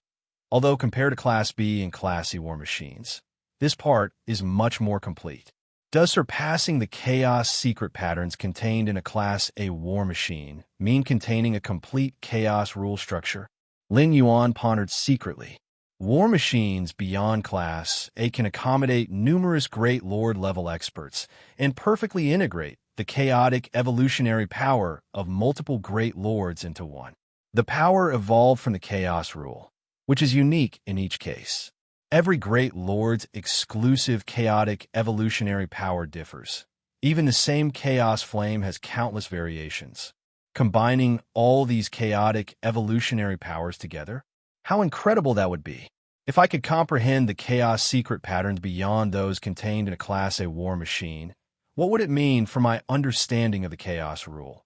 although compared to Class B and Class C war machines, this part is much more complete. Does surpassing the chaos secret patterns contained in a Class A war machine mean containing a complete chaos rule structure? Lin Yuan pondered secretly. War machines beyond Class A can accommodate numerous Great Lord-level experts and perfectly integrate the chaotic evolutionary power of multiple Great Lords into one. The power evolved from the chaos rule, which is unique in each case. Every Great Lord's exclusive chaotic evolutionary power differs. Even the same chaos flame has countless variations. Combining all these chaotic evolutionary powers together, how incredible that would be. If I could comprehend the chaos secret patterns beyond those contained in a Class A war machine, what would it mean for my understanding of the chaos rule?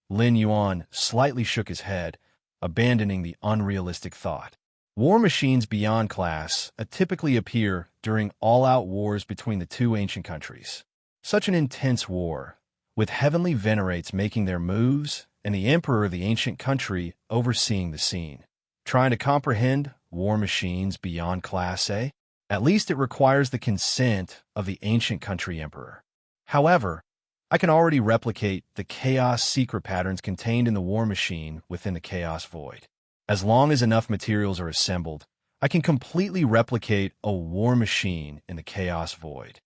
Lin Yuan slightly shook his head, abandoning the unrealistic thought. War machines beyond Class A typically appear during all-out wars between the two ancient countries. Such an intense war, with heavenly venerates making their moves and the emperor of the ancient country overseeing the scene. Trying to comprehend war machines beyond Class A? At least it requires the consent of the ancient country emperor. However, I can already replicate the chaos secret patterns contained in the war machine within the chaos void. As long as enough materials are assembled, I can completely replicate a war machine in the chaos void.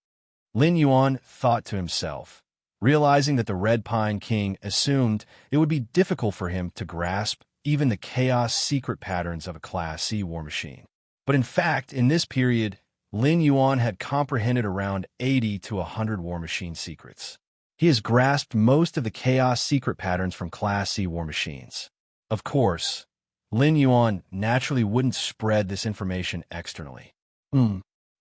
Lin Yuan thought to himself, realizing that the Red Pine King assumed it would be difficult for him to grasp even the chaos secret patterns of a Class C war machine. But in fact, in this period, Lin Yuan had comprehended around 80 to 100 war machine secrets. He has grasped most of the chaos secret patterns from Class C war machines. Of course, Lin Yuan naturally wouldn't spread this information externally.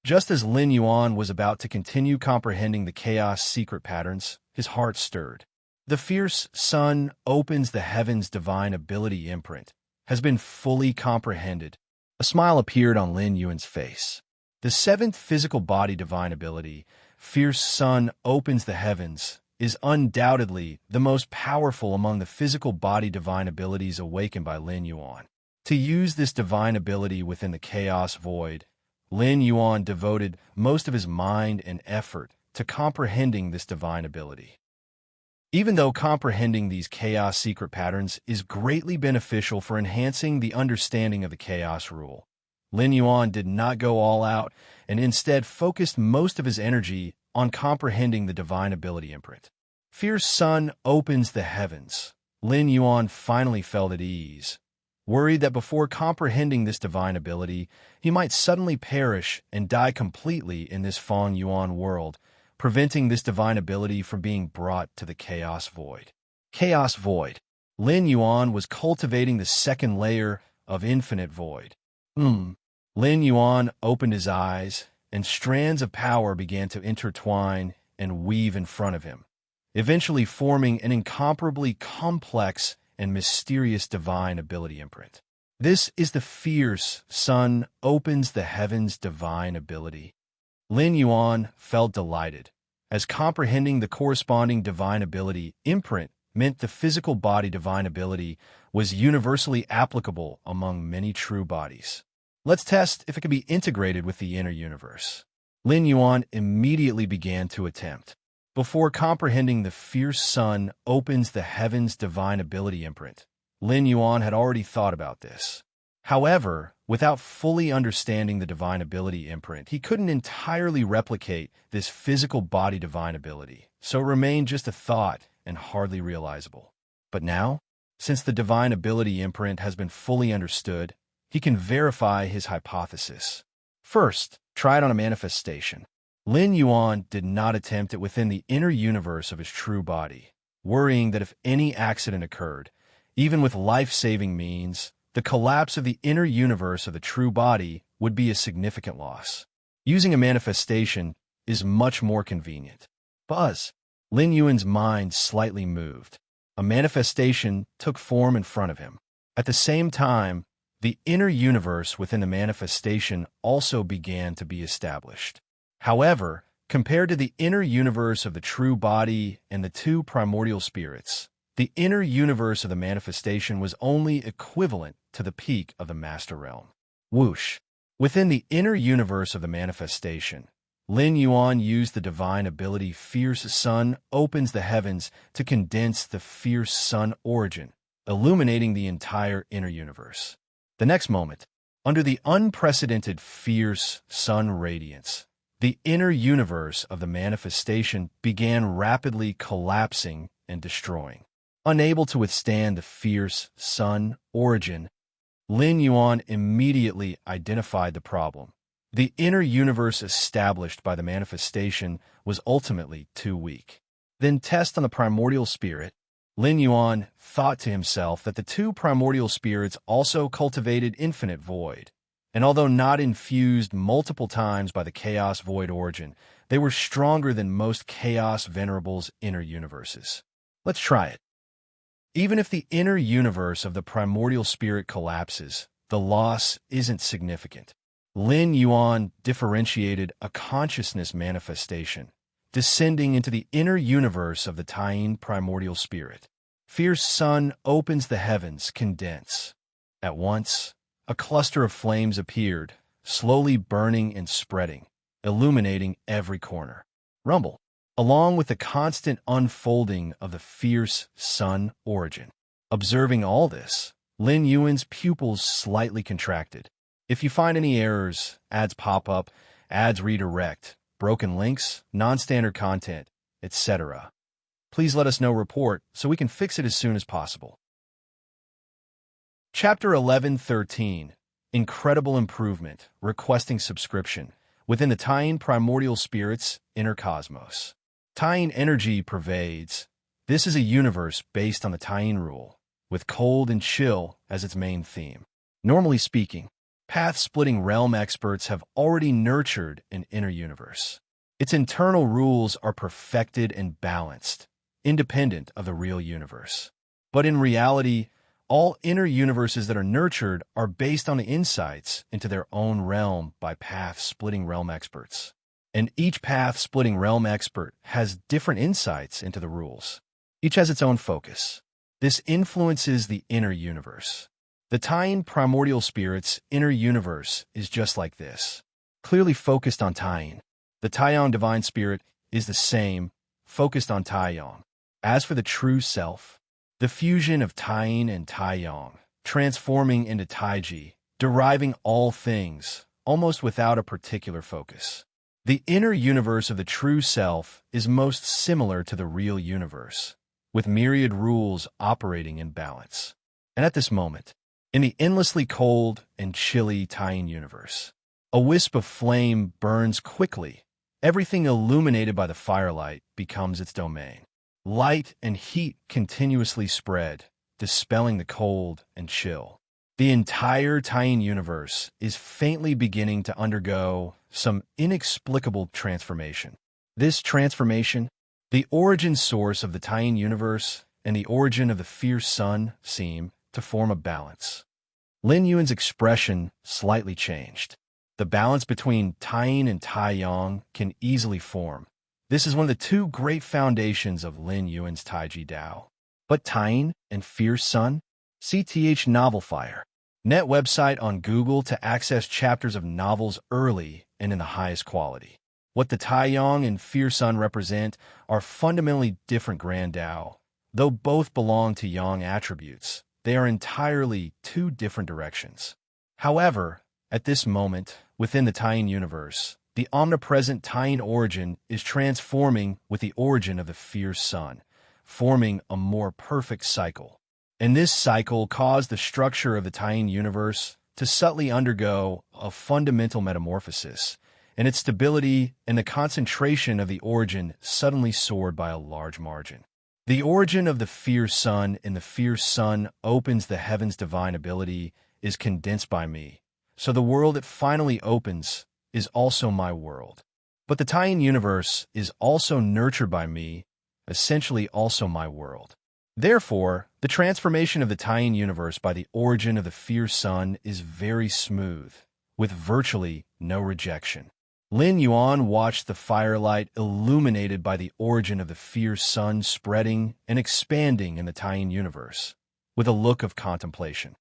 Just as Lin Yuan was about to continue comprehending the chaos secret patterns, his heart stirred. The fierce sun opens the heavens divine ability imprint has been fully comprehended. A smile appeared on Lin Yuan's face. The seventh physical body divine ability, fierce sun opens the heavens, is undoubtedly the most powerful among the physical body divine abilities awakened by Lin Yuan. To use this divine ability within the chaos void, Lin Yuan devoted most of his mind and effort to comprehending this divine ability. Even though comprehending these chaos secret patterns is greatly beneficial for enhancing the understanding of the chaos rule, Lin Yuan did not go all out and instead focused most of his energy on comprehending the divine ability imprint. Fierce sun opens the heavens. Lin Yuan finally felt at ease, worried that before comprehending this divine ability, he might suddenly perish and die completely in this Feng Yuan world, preventing this divine ability from being brought to the chaos void. Chaos void. Lin Yuan was cultivating the second layer of infinite void. Lin Yuan opened his eyes, and strands of power began to intertwine and weave in front of him, eventually forming an incomparably complex and mysterious divine ability imprint. This is the fierce sun opens the heavens divine ability. Lin Yuan felt delighted, as comprehending the corresponding divine ability imprint meant the physical body divine ability was universally applicable among many true bodies. Let's test if it can be integrated with the inner universe. Lin Yuan immediately began to attempt. before comprehending the fierce sun opens the heavens divine ability imprint. Lin Yuan had already thought about this. However, without fully understanding the divine ability imprint, he couldn't entirely replicate this physical body divine ability, so it remained just a thought and hardly realizable. But now, since the divine ability imprint has been fully understood, he can verify his hypothesis. First, try it on a manifestation. Lin Yuan did not attempt it within the inner universe of his true body, worrying that if any accident occurred, even with life-saving means, the collapse of the inner universe of the true body would be a significant loss. Using a manifestation is much more convenient. Buzz. Lin Yuan's mind slightly moved. A manifestation took form in front of him. At the same time, the inner universe within the manifestation also began to be established. However, compared to the inner universe of the true body and the two primordial spirits, the inner universe of the manifestation was only equivalent to the peak of the master realm. Whoosh! Within the inner universe of the manifestation, Lin Yuan used the divine ability Fierce Sun opens the heavens to condense the fierce sun origin, illuminating the entire inner universe. The next moment, under the unprecedented fierce sun radiance, the inner universe of the manifestation began rapidly collapsing and destroying. Unable to withstand the fierce sun origin, Lin Yuan immediately identified the problem. The inner universe established by the manifestation was ultimately too weak. Then test on the primordial spirit. Lin Yuan thought to himself that the two primordial spirits also cultivated infinite void, and although not infused multiple times by the chaos void origin, they were stronger than most chaos venerables' inner universes. Let's try it. Even if the inner universe of the primordial spirit collapses, the loss isn't significant. Lin Yuan differentiated a consciousness manifestation, descending into the inner universe of the Taiyin primordial spirit. Fierce sun opens the heavens, condense. At once, a cluster of flames appeared, slowly burning and spreading, illuminating every corner. Rumble. Along with the constant unfolding of the fierce sun origin. Observing all this, Lin Yuan's pupils slightly contracted. If you find any errors, ads pop up, ads redirect, broken links, non-standard content, etc., please let us know report so we can fix it as soon as possible. Chapter 11:13 Incredible Improvement, Requesting Subscription, within the Taiyin Primordial Spirit's Inner Cosmos. Taiyin energy pervades. This is a universe based on the Taiyin rule, with cold and chill as its main theme. Normally speaking, path-splitting realm experts have already nurtured an inner universe. Its internal rules are perfected and balanced, independent of the real universe. But in reality, all inner universes that are nurtured are based on the insights into their own realm by path-splitting realm experts. And each path-splitting realm expert has different insights into the rules. Each has its own focus. This influences the inner universe. The Taiyin primordial spirit's inner universe is just like this, clearly focused on Taiyin. The Taiyang divine spirit is the same, focused on Taiyang. As for the true self, the fusion of Taiyin and Taiyang, transforming into Taiji, deriving all things, almost without a particular focus. The inner universe of the true self is most similar to the real universe, with myriad rules operating in balance. And at this moment, in the endlessly cold and chilly Taiyin universe, a wisp of flame burns quickly. Everything illuminated by the firelight becomes its domain. Light and heat continuously spread, dispelling the cold and chill. The entire Taiyin universe is faintly beginning to undergo some inexplicable transformation. This transformation, the origin source of the Taiyin universe and the origin of the fierce sun, seem to form a balance. Lin Yuan's expression slightly changed. The balance between Taiyin and Taiyang can easily form. This is one of the two great foundations of Lin Yuan's Taiji Dao. But Taiyin and fierce sun? CTH Novel Fire. Net website on Google to access chapters of novels early and in the highest quality. What the Taiyang and Fierce Sun represent are fundamentally different Grand Tao. Though both belong to Yang attributes, they are entirely two different directions. However, at this moment, within the Taiyin universe, the omnipresent Taiyin origin is transforming with the origin of the Fierce Sun, forming a more perfect cycle. And this cycle caused the structure of the Taiyin universe to subtly undergo a fundamental metamorphosis, and its stability and the concentration of the origin suddenly soared by a large margin. The origin of the Fierce Sun in the Fierce Sun opens the heaven's divine ability is condensed by me, so the world it finally opens is also my world. But the Taiyin universe is also nurtured by me, essentially also my world. Therefore, the transformation of the Taiyin universe by the origin of the Fierce Sun is very smooth, with virtually no rejection. Lin Yuan watched the firelight illuminated by the origin of the Fierce Sun spreading and expanding in the Taiyin universe, with a look of contemplation.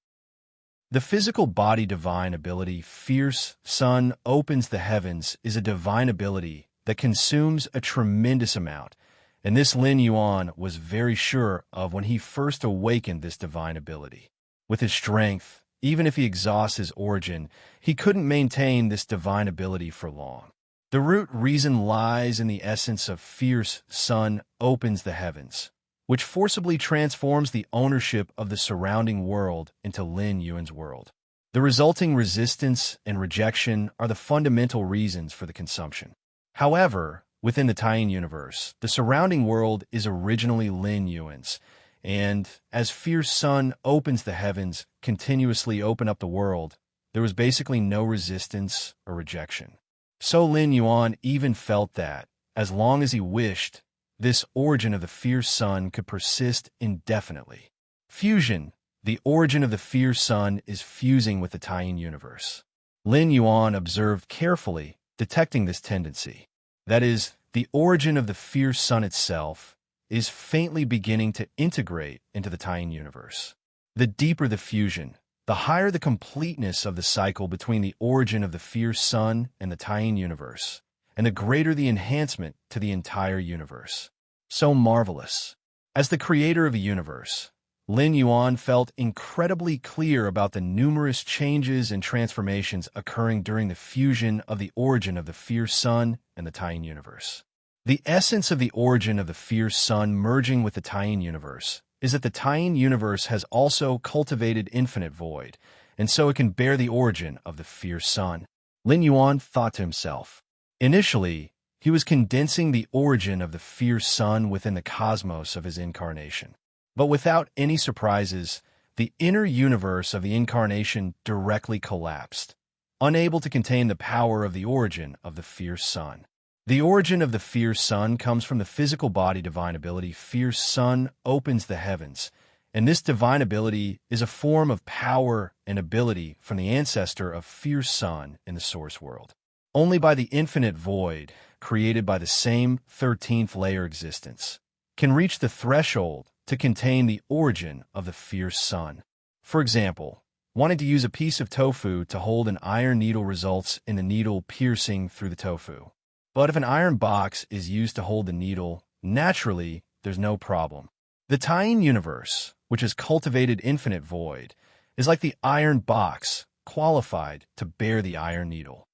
The physical body divine ability Fierce Sun opens the heavens is a divine ability that consumes a tremendous amount, and this Lin Yuan was very sure of when he first awakened this divine ability. With his strength, even if he exhausts his origin, he couldn't maintain this divine ability for long. The root reason lies in the essence of Fierce Sun opens the heavens, which forcibly transforms the ownership of the surrounding world into Lin Yuan's world. The resulting resistance and rejection are the fundamental reasons for the consumption. However, within the Taiyin universe, the surrounding world is originally Lin Yuan's, and as Fierce Sun opens the heavens, continuously open up the world, there was basically no resistance or rejection. So Lin Yuan even felt that, as long as he wished, this origin of the Fierce Sun could persist indefinitely. Fusion, the origin of the Fierce Sun, is fusing with the Taiyin universe. Lin Yuan observed carefully, detecting this tendency. That is, the origin of the Fierce Sun itself is faintly beginning to integrate into the Taiyin universe. The deeper the fusion, the higher the completeness of the cycle between the origin of the Fierce Sun and the Taiyin universe, and the greater the enhancement to the entire universe. So marvelous. As the creator of a universe, Lin Yuan felt incredibly clear about the numerous changes and transformations occurring during the fusion of the origin of the Fierce Sun and the Taiyin universe. The essence of the origin of the Fierce Sun merging with the Taiyin universe is that the Taiyin universe has also cultivated infinite void, and so it can bear the origin of the Fierce Sun. Lin Yuan thought to himself. Initially, he was condensing the origin of the Fierce Sun within the cosmos of his incarnation. But without any surprises, the inner universe of the incarnation directly collapsed, unable to contain the power of the origin of the Fierce Sun. The origin of the Fierce Sun comes from the physical body divine ability Fierce Sun opens the heavens, and this divine ability is a form of power and ability from the ancestor of Fierce Sun in the source world. Only by the infinite void, created by the same 13th layer existence, can reach the threshold to contain the origin of the Fierce Sun. For example, wanting to use a piece of tofu to hold an iron needle results in the needle piercing through the tofu. But if an iron box is used to hold the needle, naturally, there's no problem. The Taiyin universe, which has cultivated infinite void, is like the iron box, qualified to bear the iron needle.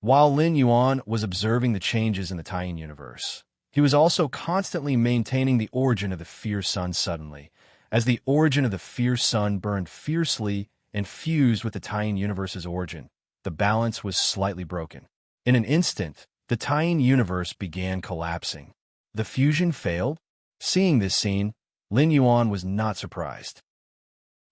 While Lin Yuan was observing the changes in the Taiyin universe, he was also constantly maintaining the origin of the Fierce Sun suddenly, as the origin of the Fierce Sun burned fiercely and fused with the Taiyin universe's origin. The balance was slightly broken. In an instant, the Taiyin universe began collapsing. The fusion failed? Seeing this scene, Lin Yuan was not surprised.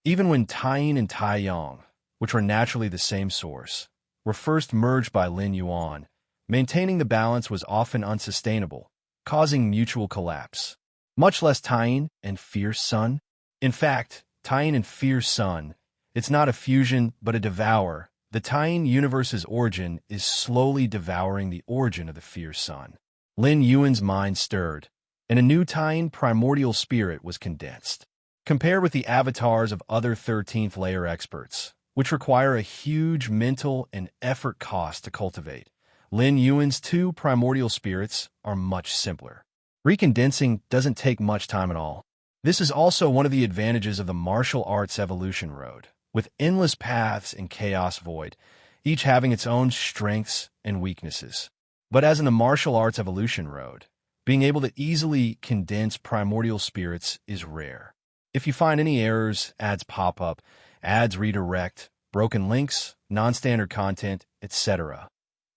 Even when Taiyin and Taiyang, which were naturally the same source, were first merged by Lin Yuan, maintaining the balance was often unsustainable, causing mutual collapse. Much less Taiyin and Fierce Sun. In fact, Taiyin and Fierce Sun, it's not a fusion but a devour. The Taiyin universe's origin is slowly devouring the origin of the Fierce Sun. Lin Yuan's mind stirred, and a new Taiyin primordial spirit was condensed. Compared with the avatars of other 13th layer experts, which require a huge mental and effort cost to cultivate, Lin Yuan's two primordial spirits are much simpler. Recondensing doesn't take much time at all. This is also one of the advantages of the martial arts evolution road, with endless paths and chaos void, each having its own strengths and weaknesses. But as in the martial arts evolution road, being able to easily condense primordial spirits is rare. If you find any errors, ads pop up, ads redirect, broken links, non-standard content, etc.,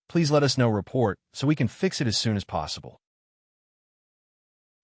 please let us know report so we can fix it as soon as possible.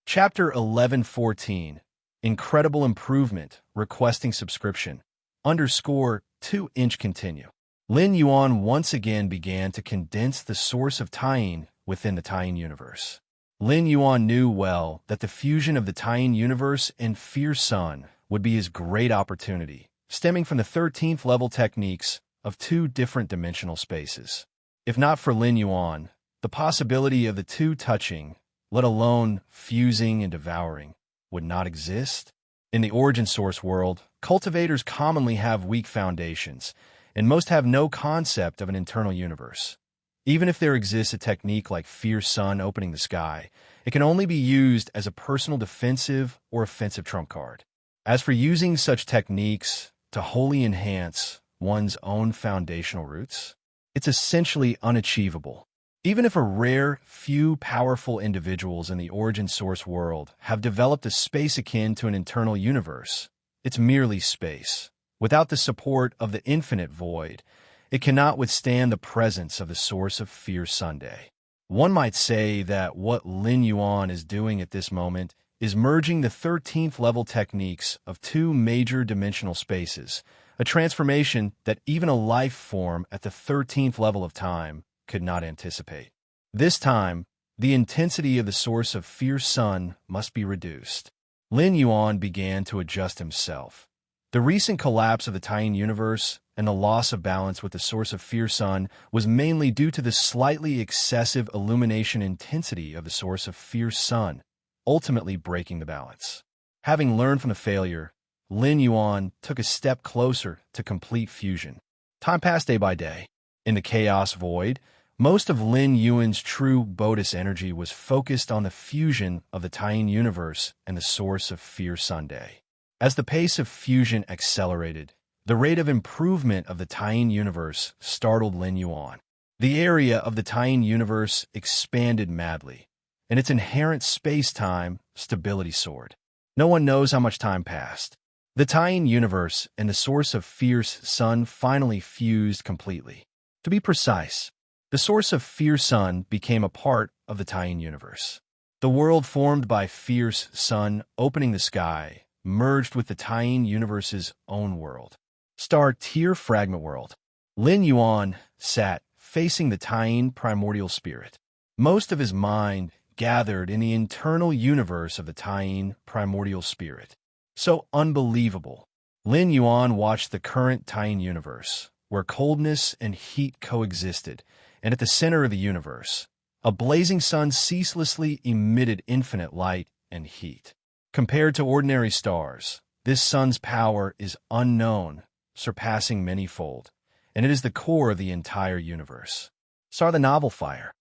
Chapter 1114, Incredible Improvement, Requesting Subscription, _2-inch continue. Lin Yuan once again began to condense the source of tying within the tying universe. Lin Yuan knew well that the fusion of the tying universe and Fierce Sun would be his great opportunity, stemming from the 13th level techniques of two different dimensional spaces. If not for Lin Yuan, the possibility of the two touching, let alone fusing and devouring, would not exist. In the origin source world, cultivators commonly have weak foundations, and most have no concept of an internal universe. Even if there exists a technique like Fierce Sun opening the sky, it can only be used as a personal defensive or offensive trump card. As for using such techniques to wholly enhance one's own foundational roots, it's essentially unachievable. Even if a rare few powerful individuals in the origin source world have developed a space akin to an internal universe, it's merely space. Without the support of the infinite void, it cannot withstand the presence of the source of Fierce Sunday. One might say that what Lin Yuan is doing at this moment is merging the 13th level techniques of two major dimensional spaces, a transformation that even a life form at the 13th level of time could not anticipate. This time, the intensity of the source of Fierce Sun must be reduced. Lin Yuan began to adjust himself. The recent collapse of the tying universe and the loss of balance with the source of Fierce Sun was mainly due to the slightly excessive illumination intensity of the source of Fierce Sun, ultimately breaking the balance. Having learned from the failure, Lin Yuan took a step closer to complete fusion. Time passed day by day. In the chaos void, most of Lin Yuan's true Bodis energy was focused on the fusion of the tying universe and the source of Fierce Sunday. As the pace of fusion accelerated, the rate of improvement of the tying universe startled Lin Yuan. The area of the tying universe expanded madly, and its inherent space-time stability soared. No one knows how much time passed. The tying universe and the source of Fierce Sun finally fused completely. To be precise, the source of Fierce Sun became a part of the tying universe. The world formed by Fierce Sun opening the sky merged with the tying universe's own world. Star Tier Fragment World. Lin Yuan sat facing the tying primordial spirit. Most of his mind gathered in the internal universe of the tying primordial spirit. So unbelievable. Lin Yuan watched the current tying universe, where coldness and heat coexisted, and at the center of the universe, a blazing sun ceaselessly emitted infinite light and heat. Compared to ordinary stars, this sun's power is unknown, surpassing many-fold, and it is the core of the entire universe. Saw the novel Fire.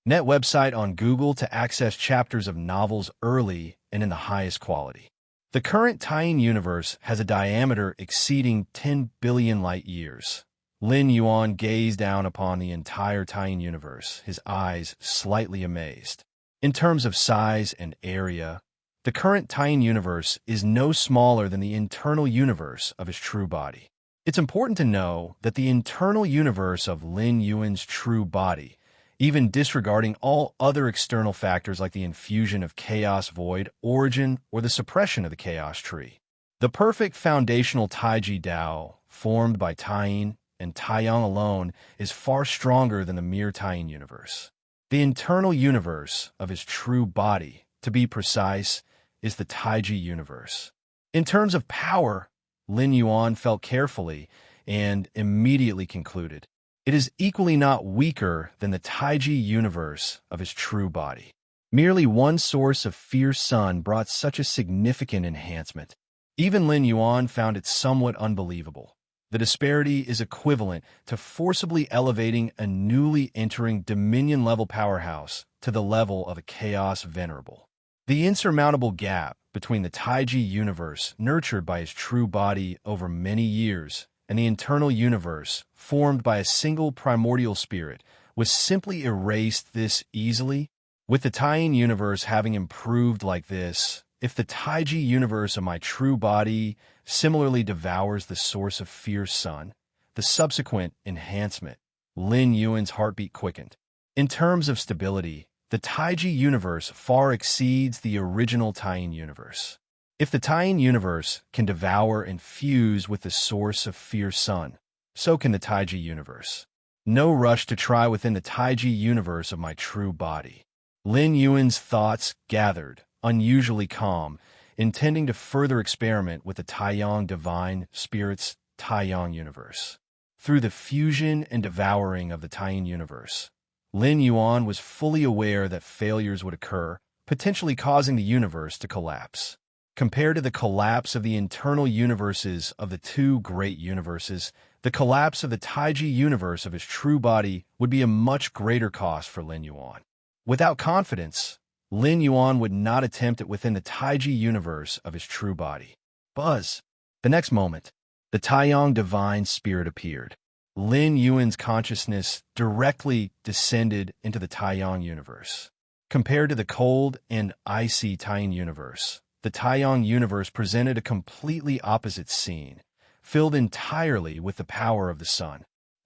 Net website on Google to access chapters of novels early and in the highest quality. The current tying universe has a diameter exceeding 10 billion light-years. Lin Yuan gazed down upon the entire tying universe, his eyes slightly amazed. In terms of size and area, the current tying universe is no smaller than the internal universe of his true body. It's important to know that the internal universe of Lin Yuan's true body, even disregarding all other external factors like the infusion of chaos void, origin, or the suppression of the chaos tree, the perfect foundational Taiji Dao, formed by tying and Taiyang alone, is far stronger than the mere tying universe. The internal universe of his true body, to be precise, is the Taiji universe. In terms of power, Lin Yuan felt carefully and immediately concluded, it is equally not weaker than the Taiji universe of his true body. Merely one source of Fierce Sun brought such a significant enhancement. Even Lin Yuan found it somewhat unbelievable. The disparity is equivalent to forcibly elevating a newly entering Dominion-level powerhouse to the level of a Chaos Venerable. The insurmountable gap between the Taiji universe nurtured by his true body over many years and the internal universe formed by a single primordial spirit was simply erased this easily. With the Taiyin universe having improved like this, if the Taiji universe of my true body similarly devours the source of fierce sun, the subsequent enhancement, Lin Yuan's heartbeat quickened. In terms of stability, the Taiji universe far exceeds the original Taiyin universe. If the Taiyin universe can devour and fuse with the source of fierce sun, so can the Taiji universe. No rush to try within the Taiji universe of my true body. Lin Yuan's thoughts gathered, unusually calm, intending to further experiment with the Taiyang divine spirit's Taiyang universe. Through the fusion and devouring of the Taiyin universe, Lin Yuan was fully aware that failures would occur, potentially causing the universe to collapse. Compared to the collapse of the internal universes of the two great universes, the collapse of the Taiji universe of his true body would be a much greater cost for Lin Yuan. Without confidence, Lin Yuan would not attempt it within the Taiji universe of his true body. Buzz. The next moment, the Taiyang divine spirit appeared. Lin Yuan's consciousness directly descended into the Taiyang universe. Compared to the cold and icy Taiyin universe, the Taiyang universe presented a completely opposite scene, filled entirely with the power of the sun.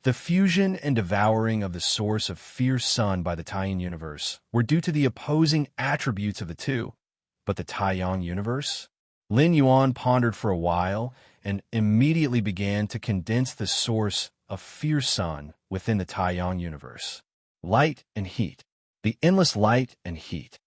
The fusion and devouring of the source of fierce sun by the Taiyin universe were due to the opposing attributes of the two. But the Taiyang universe? Lin Yuan pondered for a while and immediately began to condense the source of fierce sun within the Taiyang universe. Light and heat. The endless light and heat.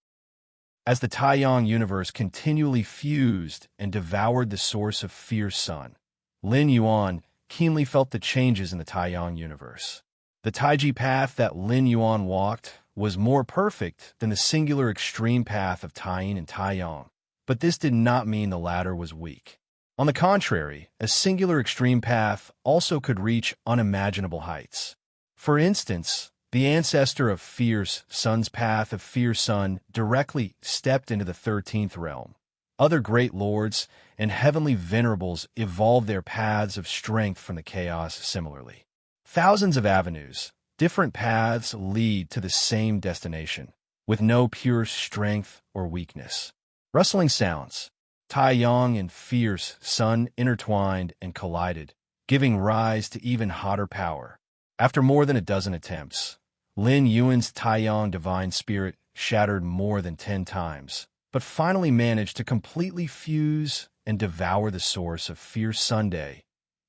As the Taiyang universe continually fused and devoured the source of fierce sun, Lin Yuan keenly felt the changes in the Taiyang universe. The Taiji path that Lin Yuan walked was more perfect than the singular extreme path of Taiyin and Taiyang, but this did not mean the latter was weak. On the contrary, a singular extreme path also could reach unimaginable heights. For instance, the ancestor of fierce sun's path of fierce sun directly stepped into the 13th realm. Other great lords and heavenly venerables evolved their paths of strength from the chaos similarly. Thousands of avenues, different paths lead to the same destination, with no pure strength or weakness. Rustling sounds. Taiyang and fierce sun intertwined and collided, giving rise to even hotter power. After more than a dozen attempts, Lin Yuan's Taiyang divine spirit shattered more than 10 times, but finally managed to completely fuse and devour the source of fierce Sunday,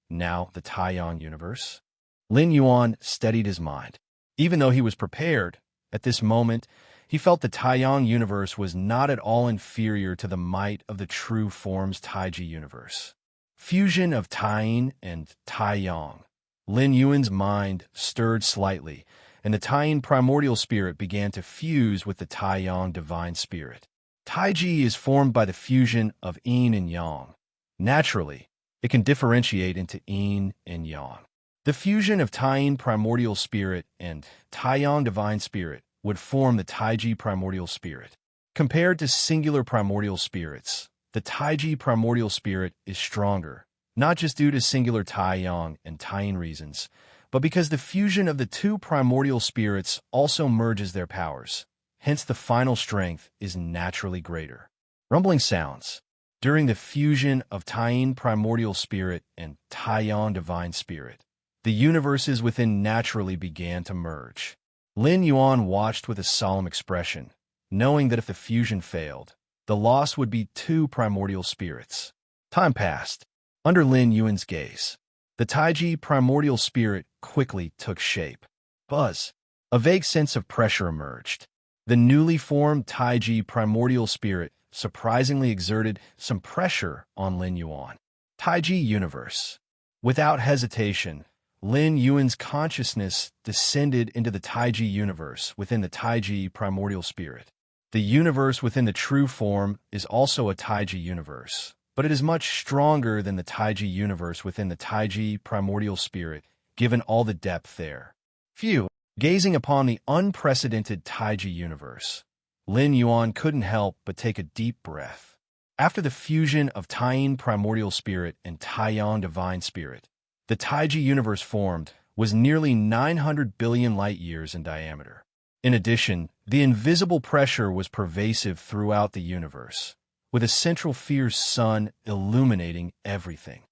now the Taiyang universe. Lin Yuan steadied his mind. Even though he was prepared, at this moment, he felt the Taiyang universe was not at all inferior to the might of the true form's Taiji universe. Fusion of Taiyin and Taiyang. Lin Yuan's mind stirred slightly, and the Taiyin primordial spirit began to fuse with the Taiyang divine spirit. Taiji is formed by the fusion of yin and yang. Naturally, it can differentiate into yin and yang. The fusion of Taiyin primordial spirit and Taiyang divine spirit would form the Taiji primordial spirit. Compared to singular primordial spirits, the Taiji primordial spirit is stronger, not just due to singular Taiyang and Taiyin reasons, but because the fusion of the two primordial spirits also merges their powers. Hence, the final strength is naturally greater. Rumbling sounds. During the fusion of Taiyin primordial spirit and Taiyang divine spirit, the universes within naturally began to merge. Lin Yuan watched with a solemn expression, knowing that if the fusion failed, the loss would be two primordial spirits. Time passed. Under Lin Yuan's gaze, the Taiji primordial spirit quickly took shape. Buzz. A vague sense of pressure emerged. The newly formed Taiji primordial spirit surprisingly exerted some pressure on Lin Yuan. Taiji universe. Without hesitation, Lin Yuan's consciousness descended into the Taiji universe within the Taiji primordial spirit. The universe within the true form is also a Taiji universe, but but it is much stronger than the Taiji universe within the Taiji primordial spirit, given all the depth there. Phew! Gazing upon the unprecedented Taiji universe, Lin Yuan couldn't help but take a deep breath. After the fusion of Taiyin primordial spirit and Taiyang divine spirit, the Taiji universe formed was nearly 900 billion light-years in diameter. In addition, the invisible pressure was pervasive throughout the universe, with a central fierce sun illuminating everything.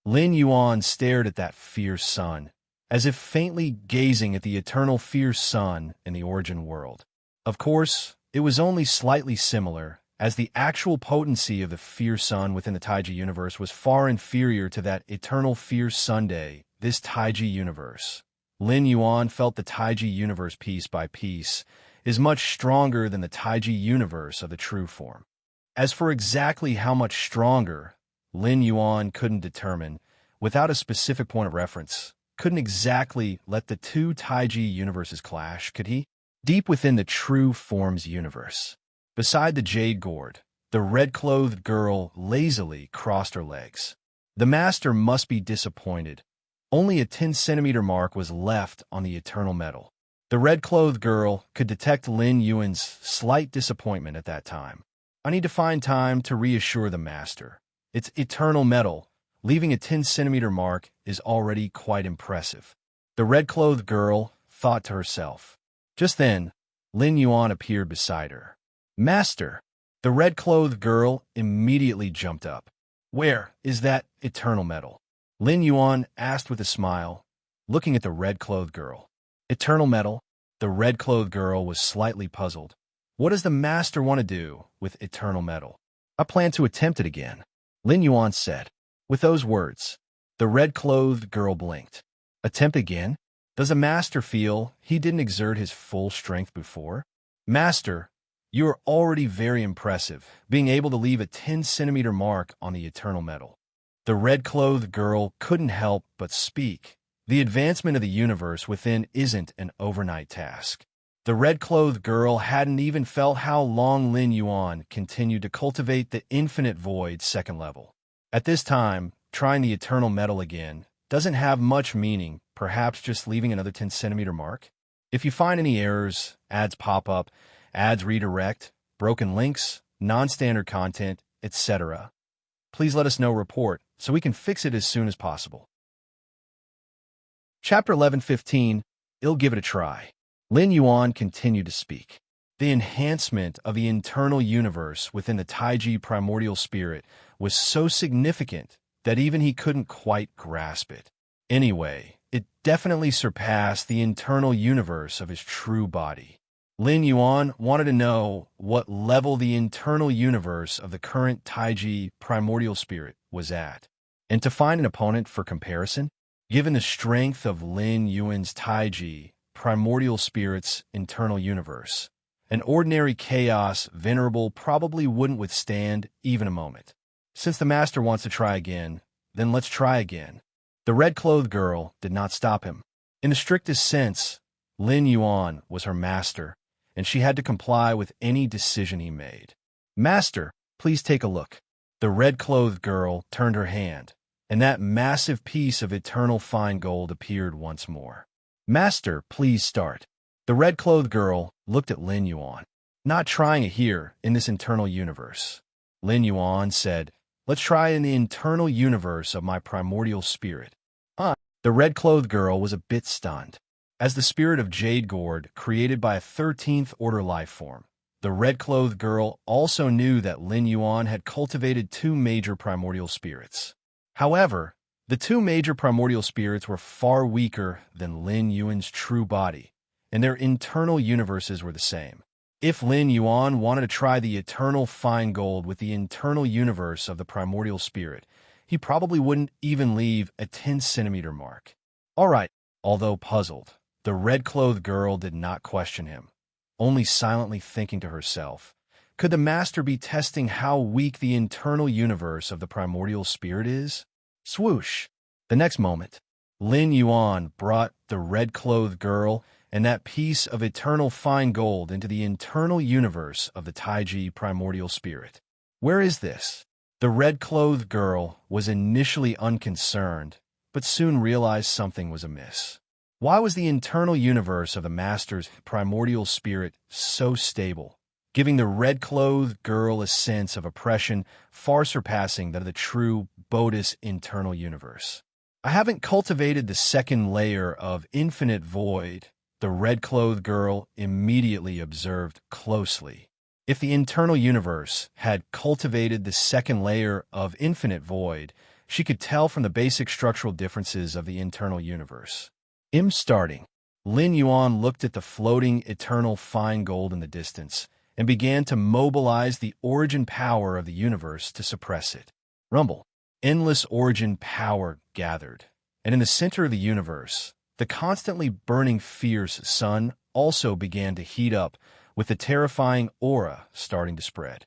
Lin Yuan stared at that fierce sun, as if faintly gazing at the eternal fierce sun in the origin world. Of course, it was only slightly similar, as the actual potency of the fierce sun within the Taiji universe was far inferior to that eternal fierce Sunday, this Taiji universe. Lin Yuan felt the Taiji universe piece by piece is much stronger than the Taiji universe of the true form. As for exactly how much stronger, Lin Yuan couldn't determine, without a specific point of reference. Couldn't exactly let the two Taiji universes clash, could he? Deep within the true form's universe, beside the jade gourd, the red-clothed girl lazily crossed her legs. The master must be disappointed. Only a 10-centimeter mark was left on the eternal metal. The red-clothed girl could detect Lin Yuan's slight disappointment at that time. I need to find time to reassure the master. It's eternal metal. Leaving a 10-centimeter mark is already quite impressive. The red-clothed girl thought to herself. Just then, Lin Yuan appeared beside her. Master! The red-clothed girl immediately jumped up. Where is that eternal metal? Lin Yuan asked with a smile, looking at the red-clothed girl. Eternal metal? The red-clothed girl was slightly puzzled. What does the master want to do with eternal metal? I plan to attempt it again, Lin Yuan said. With those words, the red-clothed girl blinked. Attempt again? Does the master feel he didn't exert his full strength before? Master, you are already very impressive, being able to leave a 10-centimeter mark on the eternal metal. The red-clothed girl couldn't help but speak. The advancement of the universe within isn't an overnight task. The red-clothed girl hadn't even felt how long Lin Yuan continued to cultivate the infinite void second level. At this time, trying the eternal metal again doesn't have much meaning, perhaps just leaving another 10-centimeter mark. If you find any errors, ads pop up, ads redirect, broken links, non-standard content, etc., please let us know report so we can fix it as soon as possible. Chapter 11:15, I'll give it a try. Lin Yuan continued to speak. The enhancement of the internal universe within the Taiji primordial spirit was so significant that even he couldn't quite grasp it. Anyway, it definitely surpassed the internal universe of his true body. Lin Yuan wanted to know what level the internal universe of the current Taiji primordial spirit was at, and to find an opponent for comparison. Given the strength of Lin Yuan's Taiji primordial spirit's internal universe, an ordinary chaos venerable probably wouldn't withstand even a moment. Since the master wants to try again, then let's try again. The red-clothed girl did not stop him. In the strictest sense, Lin Yuan was her master, and she had to comply with any decision he made. Master, please take a look. The red-clothed girl turned her hand, and that massive piece of eternal fine gold appeared once more. Master, please start. The red-clothed girl looked at Lin Yuan. Not trying it here, in this internal universe. Lin Yuan said, let's try in the internal universe of my primordial spirit. The red-clothed girl was a bit stunned. As the spirit of Jade Gourd created by a 13th order life form, the red-clothed girl also knew that Lin Yuan had cultivated two major primordial spirits. However, the two major primordial spirits were far weaker than Lin Yuan's true body, and their internal universes were the same. If Lin Yuan wanted to try the eternal fine gold with the internal universe of the primordial spirit, he probably wouldn't even leave a 10-centimeter mark. All right, although puzzled, the red-clothed girl did not question him, only silently thinking to herself, could the master be testing how weak the internal universe of the primordial spirit is? Swoosh! The next moment, Lin Yuan brought the red-clothed girl and that piece of eternal fine gold into the internal universe of the Taiji primordial spirit. Where is this? The red-clothed girl was initially unconcerned, but soon realized something was amiss. Why was the internal universe of the Master's primordial spirit so stable, giving the red-clothed girl a sense of oppression far surpassing that of the true Bodhi's internal universe? I haven't cultivated the second layer of infinite void, the red-clothed girl immediately observed closely. If the internal universe had cultivated the second layer of infinite void, she could tell from the basic structural differences of the internal universe. Starting, Lin Yuan looked at the floating eternal fine gold in the distance and began to mobilize the origin power of the universe to suppress it. Rumble. Endless origin power gathered, and in the center of the universe, the constantly burning fierce sun also began to heat up, with the terrifying aura starting to spread.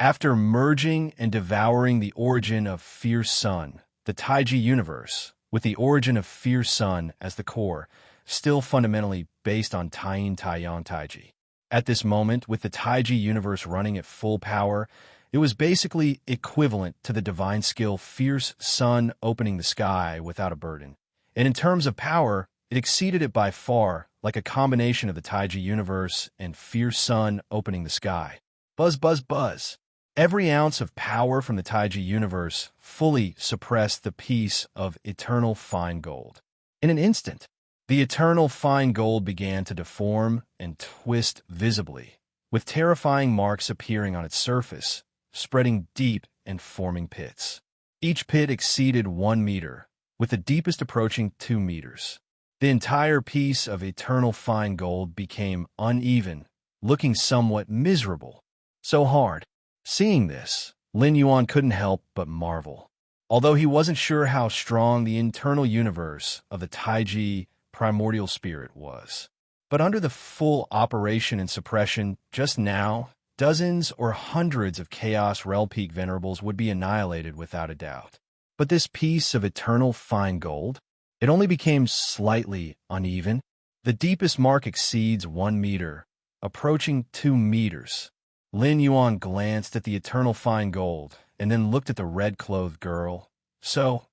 After merging and devouring the origin of fierce sun, the Taiji universe, with the origin of fierce sun as the core, still fundamentally based on Taiyin Taiyan Taiji. At this moment, with the Taiji universe running at full power, it was basically equivalent to the divine skill fierce sun opening the sky without a burden. And in terms of power, it exceeded it by far, like a combination of the Taiji universe and fierce sun opening the sky. Buzz, buzz, buzz. Every ounce of power from the Taiji universe fully suppressed the piece of eternal fine gold. In an instant, the eternal fine gold began to deform and twist visibly, with terrifying marks appearing on its surface, spreading deep and forming pits. Each pit exceeded 1 meter, with the deepest approaching 2 meters. The entire piece of eternal fine gold became uneven, looking somewhat miserable. So hard. Seeing this, Lin Yuan couldn't help but marvel. Although he wasn't sure how strong the internal universe of the Taiji primordial spirit was. But under the full operation and suppression, just now, dozens or hundreds of Chaos Rel Peak Venerables would be annihilated without a doubt. But this piece of eternal fine gold, it only became slightly uneven. The deepest mark exceeds 1 meter, approaching 2 meters. Lin Yuan glanced at the eternal fine gold and then looked at the red-clothed girl. So,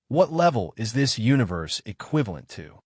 what level is this universe equivalent to?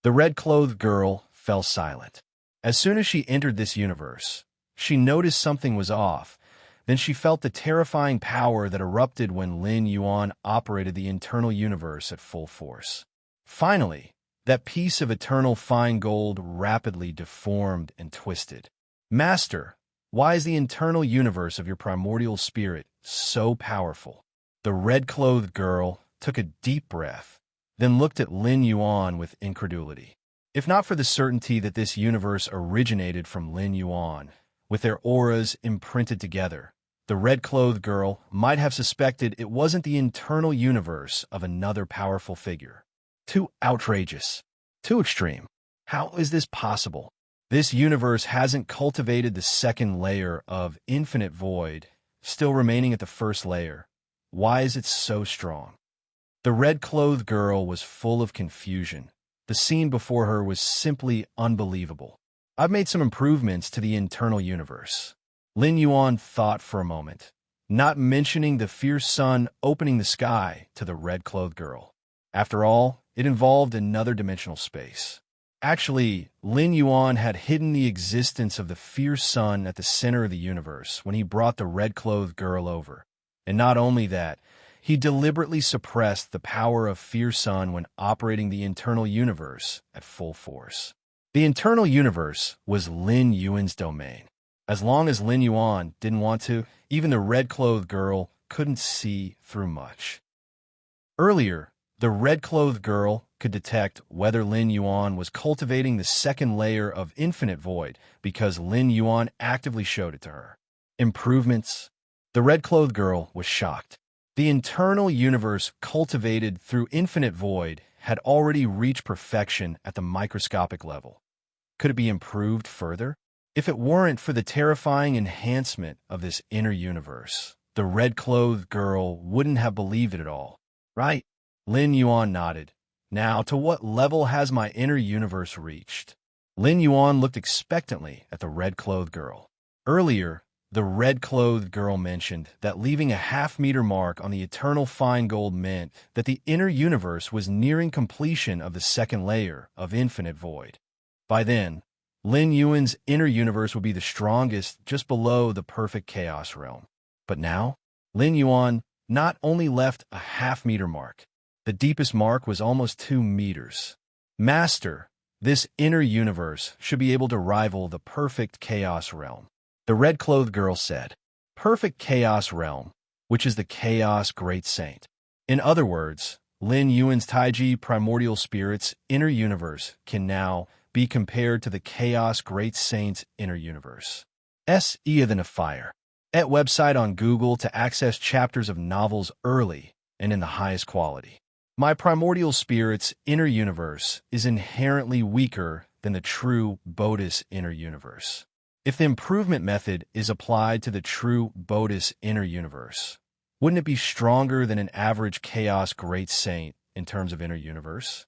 The red-clothed girl fell silent. As soon as she entered this universe, she noticed something was off. Then she felt the terrifying power that erupted when Lin Yuan operated the internal universe at full force. Finally, that piece of eternal fine gold rapidly deformed and twisted. Master, why is the internal universe of your primordial spirit so powerful? The red-clothed girl took a deep breath, then looked at Lin Yuan with incredulity. If not for the certainty that this universe originated from Lin Yuan, with their auras imprinted together, the red-clothed girl might have suspected it wasn't the internal universe of another powerful figure. Too outrageous. Too extreme. How is this possible? This universe hasn't cultivated the second layer of infinite void, still remaining at the first layer. Why is it so strong? The red-clothed girl was full of confusion. The scene before her was simply unbelievable. I've made some improvements to the internal universe. Lin Yuan thought for a moment, not mentioning the fierce sun opening the sky to the red-clothed girl. After all, it involved another dimensional space. Actually, Lin Yuan had hidden the existence of the fierce sun at the center of the universe when he brought the red-clothed girl over. And not only that, he deliberately suppressed the power of fierce sun when operating the internal universe at full force. The internal universe was Lin Yuan's domain. As long as Lin Yuan didn't want to, even the red-clothed girl couldn't see through much. Earlier, the red-clothed girl could detect whether Lin Yuan was cultivating the second layer of infinite void because Lin Yuan actively showed it to her. Improvements? The red-clothed girl was shocked. The internal universe cultivated through infinite void had already reached perfection at the microscopic level. Could it be improved further? If it weren't for the terrifying enhancement of this inner universe, the red-clothed girl wouldn't have believed it at all. Right? Lin Yuan nodded. Now, to what level has my inner universe reached? Lin Yuan looked expectantly at the red-clothed girl. Earlier, the red-clothed girl mentioned that leaving a half-meter mark on the eternal fine gold meant that the inner universe was nearing completion of the second layer of infinite void. By then, Lin Yuan's inner universe would be the strongest just below the perfect chaos realm. But now, Lin Yuan not only left a half-meter mark, the deepest mark was almost 2 meters. Master, this inner universe should be able to rival the perfect chaos realm. The red-clothed girl said, perfect chaos realm, which is the chaos great saint. In other words, Lin Yuan's Taiji primordial spirit's inner universe can now be compared to the chaos great saint's inner universe. Easier than a fire. At website on Google to access chapters of novels early and in the highest quality. My primordial spirit's inner universe is inherently weaker than the true Bodhi's inner universe. If the improvement method is applied to the true Bodhi's inner universe, wouldn't it be stronger than an average chaos great saint in terms of inner universe?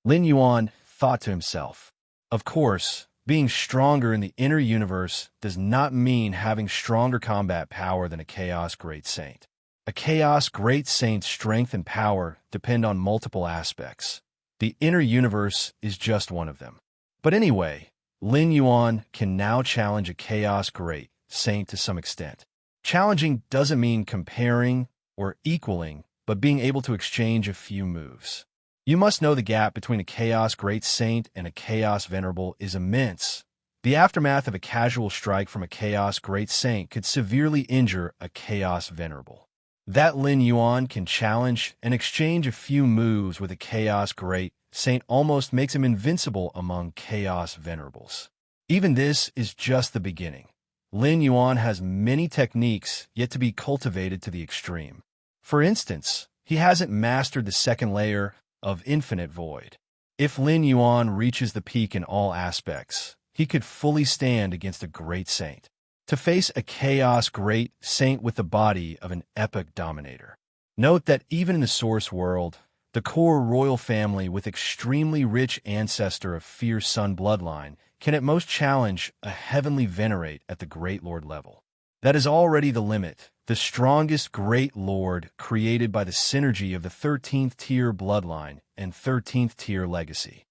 Lin Yuan thought to himself. Of course, being stronger in the inner universe does not mean having stronger combat power than a chaos great saint. A chaos great saint's strength and power depend on multiple aspects. The inner universe is just one of them. But anyway, Lin Yuan can now challenge a chaos great saint to some extent. Challenging doesn't mean comparing or equaling, but being able to exchange a few moves. You must know the gap between a chaos great saint and a chaos venerable is immense. The aftermath of a casual strike from a chaos great saint could severely injure a chaos venerable. That Lin Yuan can challenge and exchange a few moves with a chaos great saint almost makes him invincible among chaos venerables. Even this is just the beginning. Lin Yuan has many techniques yet to be cultivated to the extreme. For instance, he hasn't mastered the second layer of infinite void. If Lin Yuan reaches the peak in all aspects, he could fully stand against a great saint. To face a chaos great saint with the body of an epic dominator. Note that even in the source world, the core royal family with extremely rich ancestor of fierce sun bloodline can at most challenge a heavenly venerate at the great lord level. That is already the limit, the strongest great lord created by the synergy of the 13th tier bloodline and 13th tier legacy.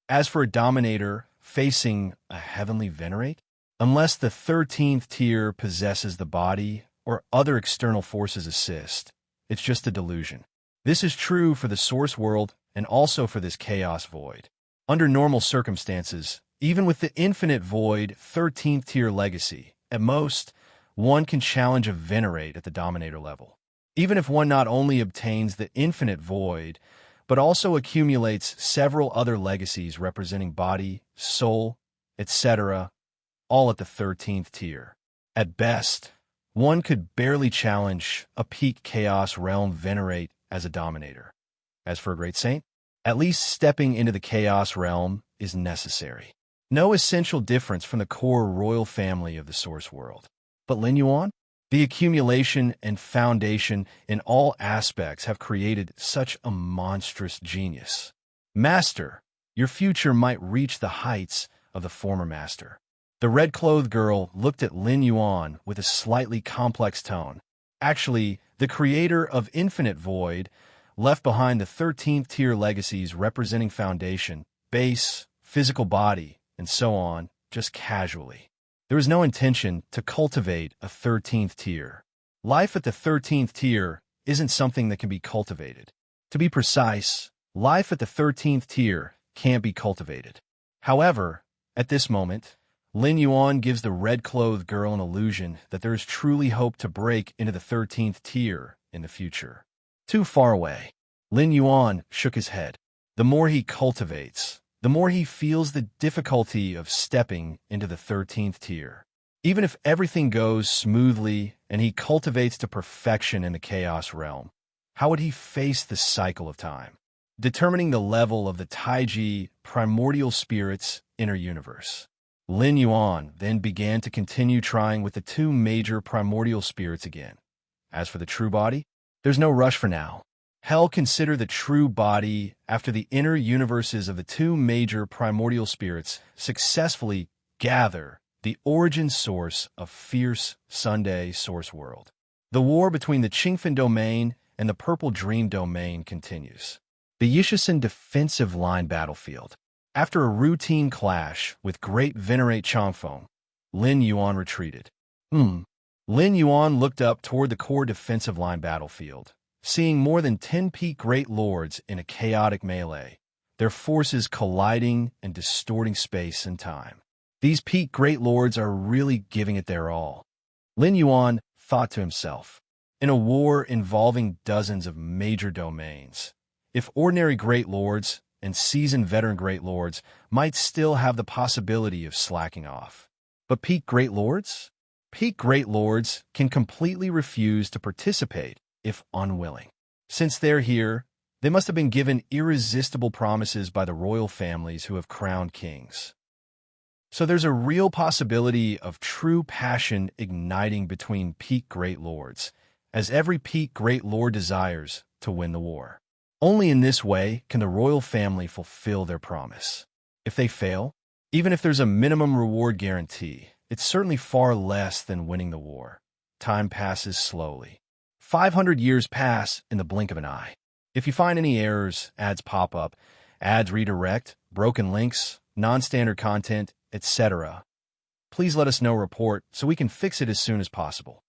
As for a dominator facing a heavenly venerate, unless the 13th tier possesses the body or other external forces assist, it's just a delusion. This is true for the source world and also for this chaos void. Under normal circumstances, even with the infinite void 13th tier legacy, at most, one can challenge a venerate at the dominator level. Even if one not only obtains the infinite void, but also accumulates several other legacies representing body, soul, etc., all at the 13th tier. At best, one could barely challenge a peak chaos realm venerate as a dominator. As for a great saint, at least stepping into the chaos realm is necessary. No essential difference from the core royal family of the source world. But Lin Yuan? The accumulation and foundation in all aspects have created such a monstrous genius. Master, your future might reach the heights of the former master. The red-clothed girl looked at Lin Yuan with a slightly complex tone. Actually, the creator of Infinite Void left behind the 13th tier legacies representing foundation, base, physical body, and so on, just casually. There is no intention to cultivate a 13th tier. Life at the 13th tier isn't something that can be cultivated. To be precise, life at the 13th tier can't be cultivated. However, at this moment, Lin Yuan gives the red-clothed girl an illusion that there is truly hope to break into the 13th tier in the future. Too far away. Lin Yuan shook his head. The more he cultivates, the more he feels the difficulty of stepping into the 13th tier. Even if everything goes smoothly and he cultivates to perfection in the chaos realm, how would he face the cycle of time? Determining the level of the Taiji primordial spirit's inner universe. Lin Yuan then began to continue trying with the two major primordial spirits again. As for the true body, there's no rush for now. Hell consider the true body after the inner universes of the two major primordial spirits successfully gather the origin source of fierce Sunday source world. The war between the Qingfen domain and the Purple Dream domain continues. The Yishisan defensive line battlefield. After a routine clash with Great Venerate Changfeng, Lin Yuan retreated. Lin Yuan looked up toward the core defensive line battlefield, seeing more than 10 peak Great Lords in a chaotic melee, their forces colliding and distorting space and time. These peak Great Lords are really giving it their all. Lin Yuan thought to himself, in a war involving dozens of major domains, if ordinary Great Lords and seasoned veteran Great Lords might still have the possibility of slacking off. But peak Great Lords? Peak Great Lords can completely refuse to participate if unwilling. Since they're here, they must have been given irresistible promises by the royal families who have crowned kings. So there's a real possibility of true passion igniting between peak Great Lords, as every peak Great Lord desires to win the war. Only in this way can the royal family fulfill their promise. If they fail, even if there's a minimum reward guarantee, it's certainly far less than winning the war. Time passes slowly. 500 years pass in the blink of an eye. If you find any errors, ads pop up, ads redirect, broken links, non-standard content, etc., please let us know report so we can fix it as soon as possible.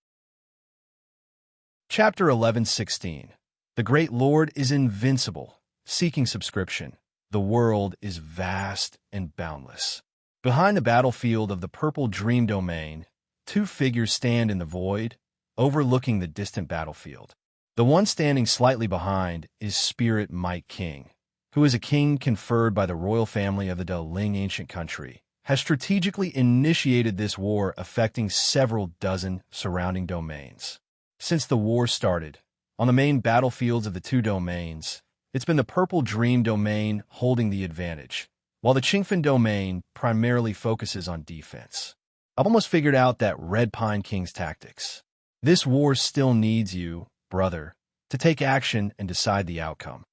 Chapter 11:16. The Great Lord is invincible, seeking subscription. The world is vast and boundless. Behind the battlefield of the Purple Dream domain, two figures stand in the void, overlooking the distant battlefield. The one standing slightly behind is Spirit Might King, who is a king conferred by the royal family of the Deling ancient country, has strategically initiated this war affecting several dozen surrounding domains. Since the war started, on the main battlefields of the two domains, it's been the Purple Dream domain holding the advantage, while the Qingfen domain primarily focuses on defense. I've almost figured out that Red Pine King's tactics. This war still needs you, brother, to take action and decide the outcome.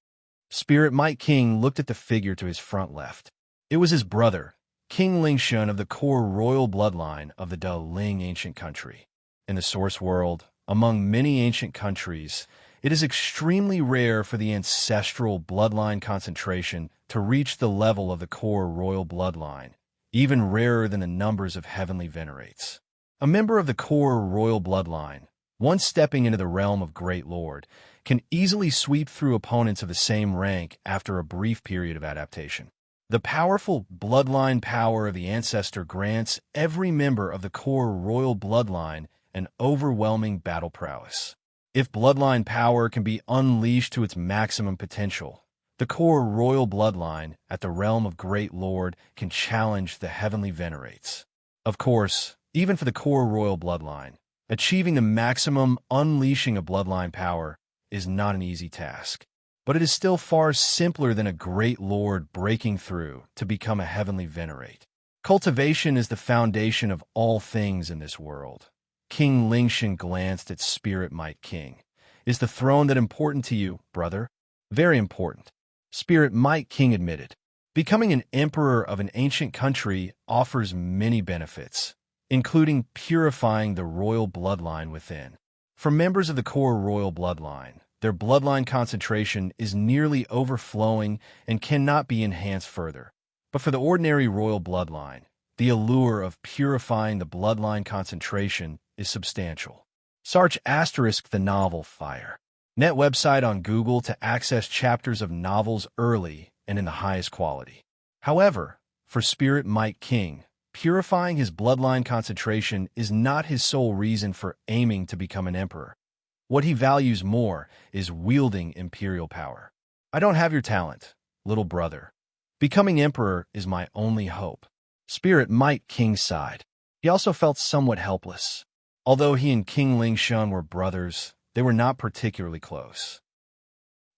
Spirit Might King looked at the figure to his front left. It was his brother, King Lingshun of the core royal bloodline of the Deling ancient country. In the source world, among many ancient countries, it is extremely rare for the ancestral bloodline concentration to reach the level of the core royal bloodline, even rarer than the numbers of heavenly venerates. A member of the core royal bloodline, once stepping into the realm of Great Lord, can easily sweep through opponents of the same rank after a brief period of adaptation. The powerful bloodline power of the ancestor grants every member of the core royal bloodline an overwhelming battle prowess. If bloodline power can be unleashed to its maximum potential, the core royal bloodline at the realm of Great Lord can challenge the heavenly venerates. Of course, even for the core royal bloodline, achieving the maximum unleashing of bloodline power is not an easy task, but it is still far simpler than a Great Lord breaking through to become a heavenly venerate. Cultivation is the foundation of all things in this world. King Lingshun glanced at Spirit Might King. Is the throne that important to you, brother? Very important. Spirit Might King admitted. Becoming an emperor of an ancient country offers many benefits, including purifying the royal bloodline within. For members of the core royal bloodline, their bloodline concentration is nearly overflowing and cannot be enhanced further. But for the ordinary royal bloodline, the allure of purifying the bloodline concentration is substantial. Search * the novel Fire. Net website on Google to access chapters of novels early and in the highest quality. However, for Spirit Might King, purifying his bloodline concentration is not his sole reason for aiming to become an emperor. What he values more is wielding imperial power. I don't have your talent, little brother. Becoming emperor is my only hope. Spirit Might King sighed. He also felt somewhat helpless. Although he and King Lingshun were brothers, they were not particularly close.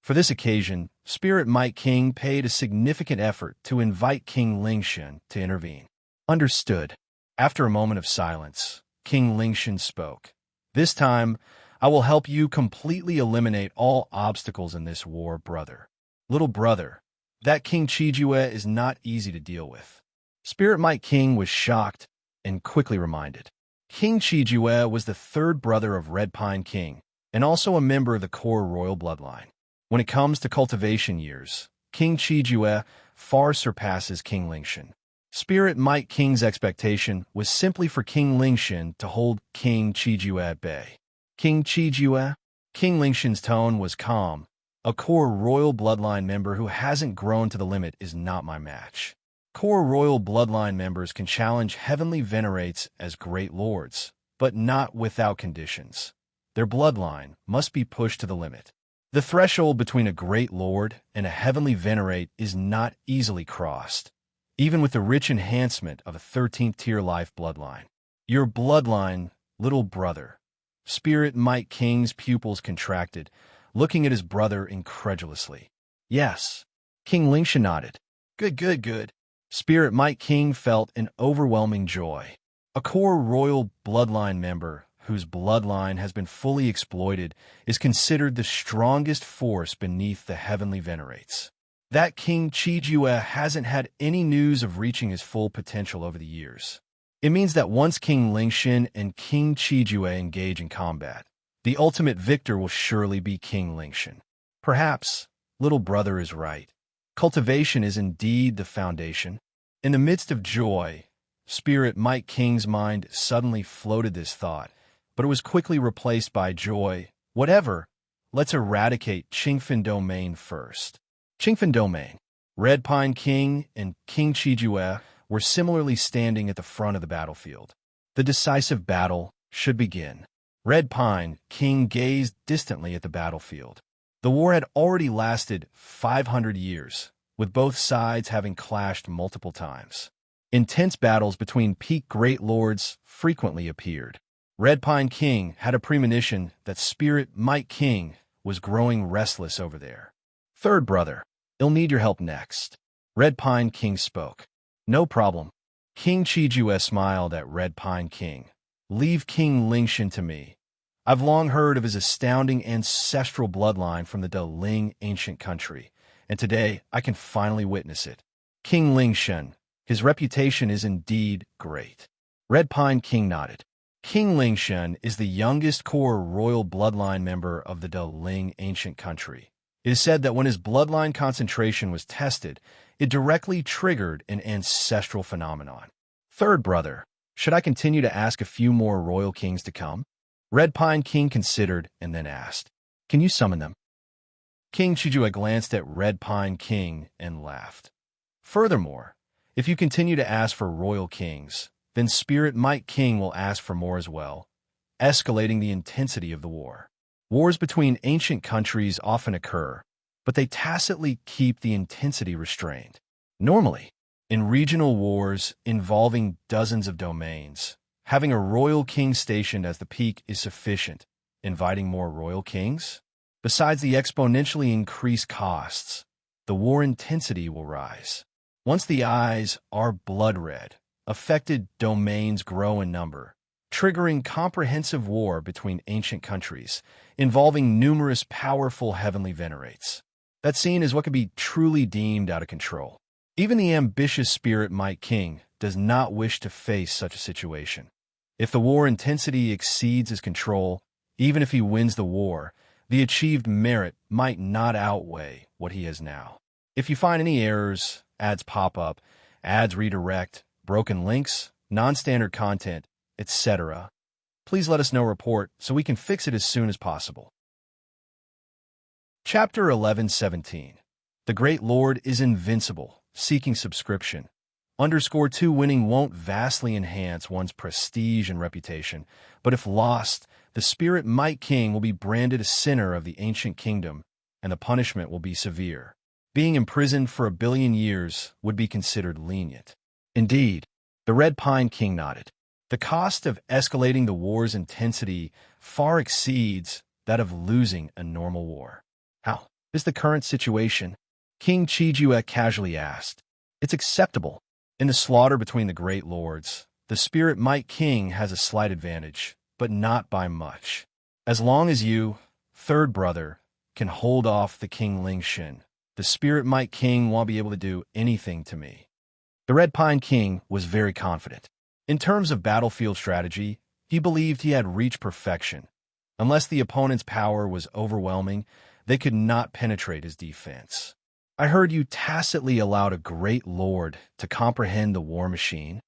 For this occasion, Spirit Might King paid a significant effort to invite King Lingshun to intervene. Understood. After a moment of silence, King Lingshun spoke. This time, I will help you completely eliminate all obstacles in this war, brother. Little brother, that King Chijue is not easy to deal with. Spirit Might King was shocked and quickly reminded. King Chijue was the third brother of Red Pine King, and also a member of the core royal bloodline. When it comes to cultivation years, King Chijue far surpasses King Lingshan. Spirit Might King's expectation was simply for King Lingshan to hold King Chijue at bay. King Chijue? King Lingshan's tone was calm. A core royal bloodline member who hasn't grown to the limit is not my match. Core royal bloodline members can challenge heavenly venerates as great lords, but not without conditions. Their bloodline must be pushed to the limit. The threshold between a great lord and a heavenly venerate is not easily crossed, even with the rich enhancement of a 13th-tier life bloodline. Your bloodline, little brother. Spirit Might King's pupils contracted, looking at his brother incredulously. Yes. King Lingshan nodded. Good. Spirit Might King felt an overwhelming joy. A core royal bloodline member whose bloodline has been fully exploited is considered the strongest force beneath the heavenly venerates. That King Chijue hasn't had any news of reaching his full potential over the years. It means that once King Lingshan and King Chijue engage in combat, the ultimate victor will surely be King Lingshan. Perhaps little brother is right. Cultivation is indeed the foundation. In the midst of joy, Spirit Might King's mind suddenly floated this thought, but it was quickly replaced by joy. Whatever, let's eradicate Qingfen Domain first. Qingfen Domain. Red Pine King and King Chijue were similarly standing at the front of the battlefield. The decisive battle should begin. Red Pine King gazed distantly at the battlefield. The war had already lasted 500 years, with both sides having clashed multiple times. Intense battles between peak great lords frequently appeared. Red Pine King had a premonition that Spirit Might King was growing restless over there. Third brother, he'll need your help next. Red Pine King spoke. No problem. King Chijue smiled at Red Pine King. Leave King Lingshan to me. I've long heard of his astounding ancestral bloodline from the Ling ancient country, and today I can finally witness it. King Lingshan, his reputation is indeed great. Red Pine King nodded. King Lingshan is the youngest core royal bloodline member of the Ling ancient country. It is said that when his bloodline concentration was tested, it directly triggered an ancestral phenomenon. Third brother, should I continue to ask a few more royal kings to come? Red Pine King considered and then asked, Can you summon them? King Chijue glanced at Red Pine King and laughed. Furthermore, if you continue to ask for royal kings, then Spirit Might King will ask for more as well, escalating the intensity of the war. Wars between ancient countries often occur, but they tacitly keep the intensity restrained. Normally, in regional wars involving dozens of domains, having a royal king stationed as the peak is sufficient. Inviting more royal kings? Besides the exponentially increased costs, the war intensity will rise. Once the eyes are blood red, affected domains grow in number, triggering comprehensive war between ancient countries, involving numerous powerful heavenly venerates. That scene is what could be truly deemed out of control. Even the ambitious Spirit Might King does not wish to face such a situation. If the war intensity exceeds his control, even if he wins the war, the achieved merit might not outweigh what he has now. If you find any errors, ads pop up, ads redirect, broken links, non-standard content, etc., please let us know report so we can fix it as soon as possible. Chapter 11:17. The Great Lord is invincible, seeking subscription. _2 winning won't vastly enhance one's prestige and reputation, but if lost, the Spirit Might King will be branded a sinner of the ancient kingdom, and the punishment will be severe. Being imprisoned for 1 billion years would be considered lenient. Indeed, the Red Pine King nodded. The cost of escalating the war's intensity far exceeds that of losing a normal war. How is the current situation? King Chijue casually asked. It's acceptable. In the slaughter between the great lords, the Spirit Might King has a slight advantage, but not by much. As long as you, third brother, can hold off the King Lingshan, the Spirit Might King won't be able to do anything to me. The Red Pine King was very confident. In terms of battlefield strategy, he believed he had reached perfection. Unless the opponent's power was overwhelming, they could not penetrate his defense. I heard you tacitly allowed a great lord to comprehend the war machine.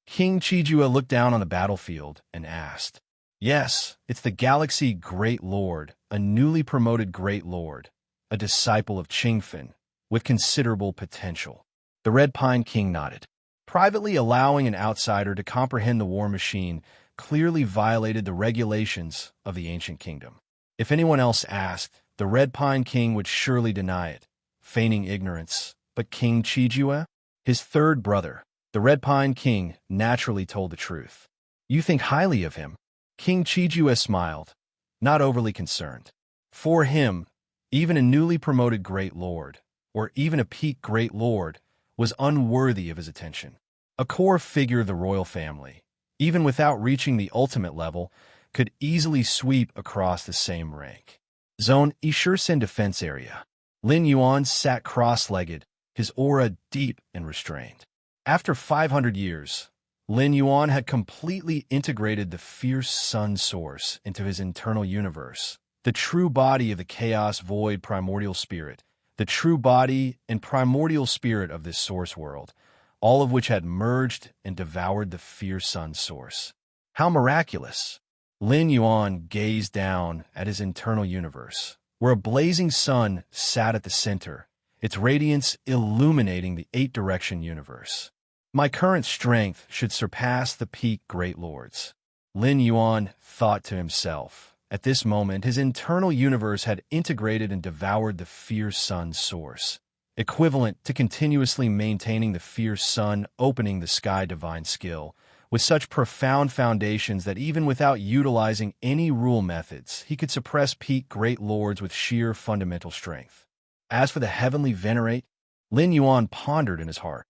King Chijua looked down on the battlefield and asked, Yes, it's the Galaxy Great Lord, a newly promoted Great Lord, a disciple of Qingfen, with considerable potential. The Red Pine King nodded. Privately allowing an outsider to comprehend the war machine clearly violated the regulations of the ancient kingdom. If anyone else asked, the Red Pine King would surely deny it, feigning ignorance. But King Chijua, his third brother, the Red Pine King, naturally told the truth. You think highly of him? King Chijua smiled, not overly concerned. For him, even a newly promoted Great Lord, or even a peak Great Lord, was unworthy of his attention. A core figure of the royal family, even without reaching the ultimate level, could easily sweep across the same rank. Zone Ishursen Defense Area. Lin Yuan sat cross-legged, his aura deep and restrained. After 500 years, Lin Yuan had completely integrated the fierce sun source into his internal universe, the true body of the chaos void primordial spirit, the true body and primordial spirit of this source world, all of which had merged and devoured the fierce sun source. How miraculous! Lin Yuan gazed down at his internal universe, where a blazing sun sat at the center, its radiance illuminating the eight-direction universe. My current strength should surpass the peak Great Lords, Lin Yuan thought to himself. At this moment, his internal universe had integrated and devoured the fierce sun source, equivalent to continuously maintaining the fierce sun opening the sky divine skill, with such profound foundations that even without utilizing any rule methods, he could suppress peak Great Lords with sheer fundamental strength. As for the heavenly venerate, Lin Yuan pondered in his heart.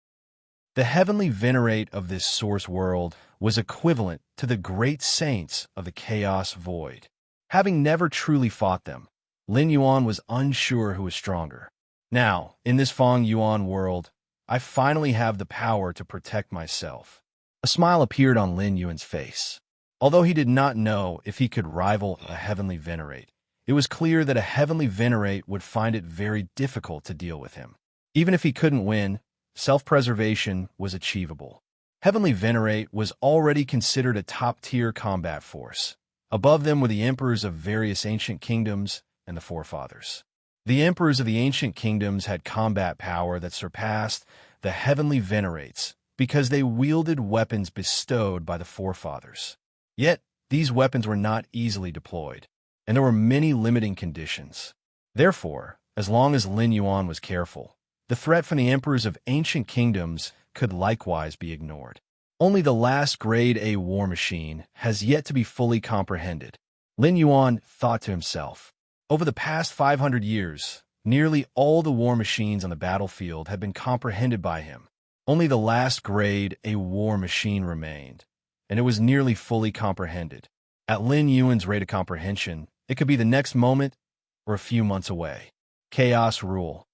The heavenly venerate of this source world was equivalent to the great saints of the chaos void. Having never truly fought them, Lin Yuan was unsure who was stronger. Now, in this Feng Yuan world, I finally have the power to protect myself. A smile appeared on Lin Yuan's face. Although he did not know if he could rival a heavenly venerate, it was clear that a heavenly venerate would find it very difficult to deal with him. Even if he couldn't win, self-preservation was achievable. Heavenly Venerate was already considered a top-tier combat force. Above them were the emperors of various ancient kingdoms and the forefathers. The emperors of the ancient kingdoms had combat power that surpassed the Heavenly Venerates because they wielded weapons bestowed by the forefathers. Yet, these weapons were not easily deployed, and there were many limiting conditions. Therefore, as long as Lin Yuan was careful, the threat from the emperors of ancient kingdoms could likewise be ignored. Only the last grade A war machine has yet to be fully comprehended. Lin Yuan thought to himself. Over the past 500 years, nearly all the war machines on the battlefield had been comprehended by him. Only the last grade A war machine remained, and it was nearly fully comprehended. At Lin Yuan's rate of comprehension, it could be the next moment or a few months away. Chaos rule.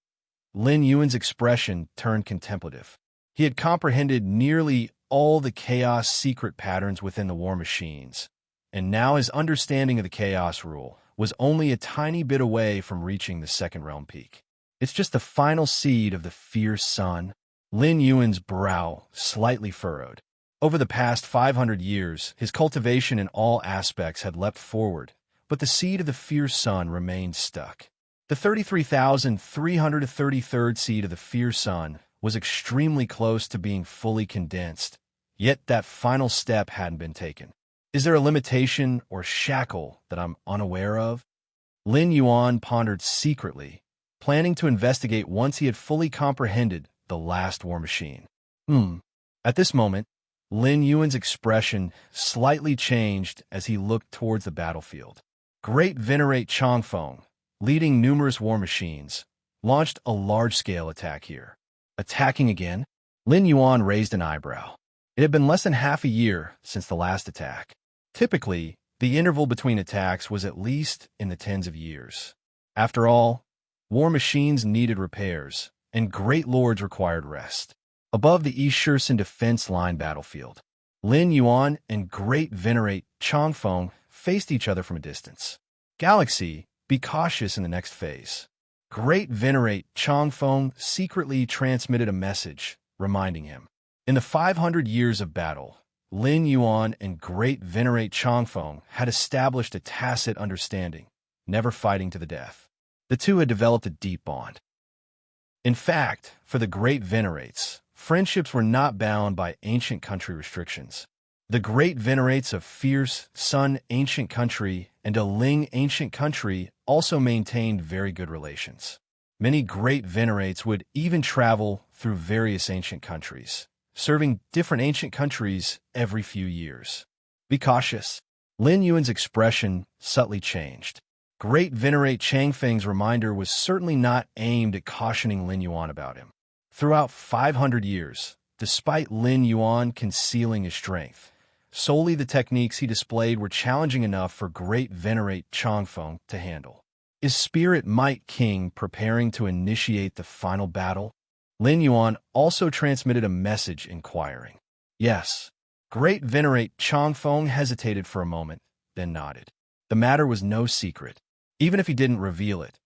Lin Yuan's expression turned contemplative. He had comprehended nearly all the chaos secret patterns within the war machines, and now his understanding of the chaos rule was only a tiny bit away from reaching the second realm peak. It's just the final seed of the fierce sun. Lin Yuan's brow slightly furrowed. Over the past 500 years, his cultivation in all aspects had leapt forward, but the seed of the fierce sun remained stuck. The 33,333rd seed of the fierce sun was extremely close to being fully condensed, yet that final step hadn't been taken. Is there a limitation or shackle that I'm unaware of? Lin Yuan pondered secretly, planning to investigate once he had fully comprehended the last war machine. At this moment, Lin Yuan's expression slightly changed as he looked towards the battlefield. Great Venerate Changfeng, leading numerous war machines, launched a large-scale attack here. Attacking again? Lin Yuan raised an eyebrow. It had been less than half a year since the last attack. Typically, the interval between attacks was at least in the tens of years. After all, war machines needed repairs, and great lords required rest. Above the East Shursen defense line battlefield, Lin Yuan and Great Venerate Changfeng faced each other from a distance. Galaxy, be cautious in the next phase. Great Venerate Changfeng secretly transmitted a message, reminding him. In the 500 years of battle, Lin Yuan and Great Venerate Changfeng had established a tacit understanding, never fighting to the death. The two had developed a deep bond. In fact, for the Great Venerates, friendships were not bound by ancient country restrictions. The Great Venerates of Fierce Sun Ancient Country and a Ling Ancient Country also maintained very good relations. Many Great Venerates would even travel through various ancient countries, serving different ancient countries every few years. Be cautious. Lin Yuan's expression subtly changed. Great Venerate Changfeng's reminder was certainly not aimed at cautioning Lin Yuan about him. Throughout 500 years, despite Lin Yuan concealing his strength, solely the techniques he displayed were challenging enough for Great Venerate Changfeng to handle. Is Spirit Might King preparing to initiate the final battle? Lin Yuan also transmitted a message inquiring. Yes. Great Venerate Changfeng hesitated for a moment, then nodded. The matter was no secret. Even if he didn't reveal it,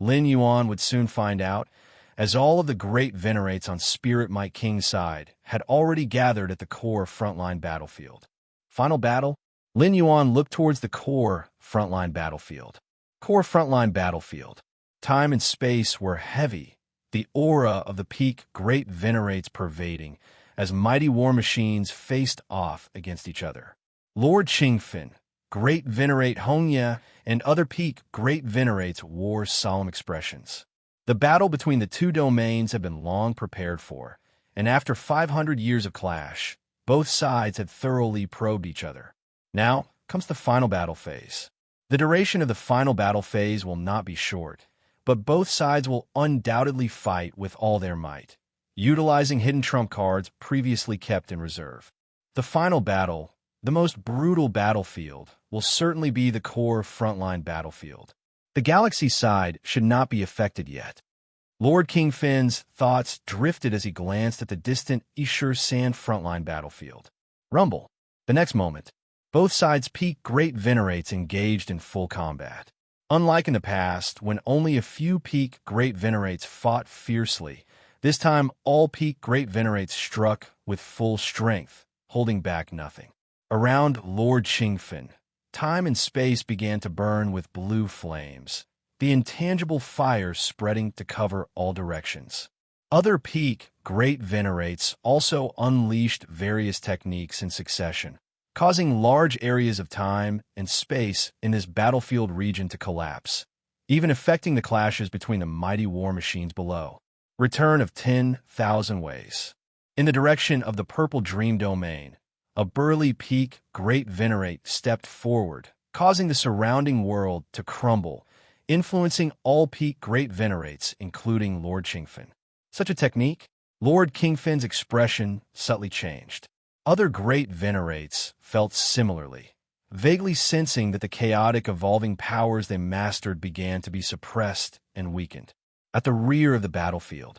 Lin Yuan would soon find out, as all of the Great Venerates on Spirit Might King's side had already gathered at the core frontline battlefield. Final battle? Lin Yuan looked towards the core frontline battlefield. Core frontline battlefield. Time and space were heavy, the aura of the peak Great Venerates pervading, as mighty war machines faced off against each other. Lord Qingfen, Great Venerate Hongye, and other peak Great Venerates wore solemn expressions. The battle between the two domains had been long prepared for, and after 500 years of clash, both sides had thoroughly probed each other. Now comes the final battle phase. The duration of the final battle phase will not be short, but both sides will undoubtedly fight with all their might, utilizing hidden trump cards previously kept in reserve. The final battle, the most brutal battlefield, will certainly be the core frontline battlefield. The Galaxy side should not be affected yet. Lord Qingfen's thoughts drifted as he glanced at the distant Isher Sand frontline battlefield. Rumble. The next moment, both sides' peak Great Venerates engaged in full combat. Unlike in the past, when only a few peak Great Venerates fought fiercely, this time all peak Great Venerates struck with full strength, holding back nothing. Around Lord Qingfen, time and space began to burn with blue flames, the intangible fire spreading to cover all directions. Other peak Great Venerates also unleashed various techniques in succession, causing large areas of time and space in this battlefield region to collapse, even affecting the clashes between the mighty war machines below. Return of 10,000 Ways. In the direction of the Purple Dream Domain, a burly peak Great Venerate stepped forward, causing the surrounding world to crumble, influencing all peak Great Venerates, including Lord Qingfen. Such a technique? Lord Qingfen's expression subtly changed. Other Great Venerates felt similarly, vaguely sensing that the chaotic evolving powers they mastered began to be suppressed and weakened. At the rear of the battlefield,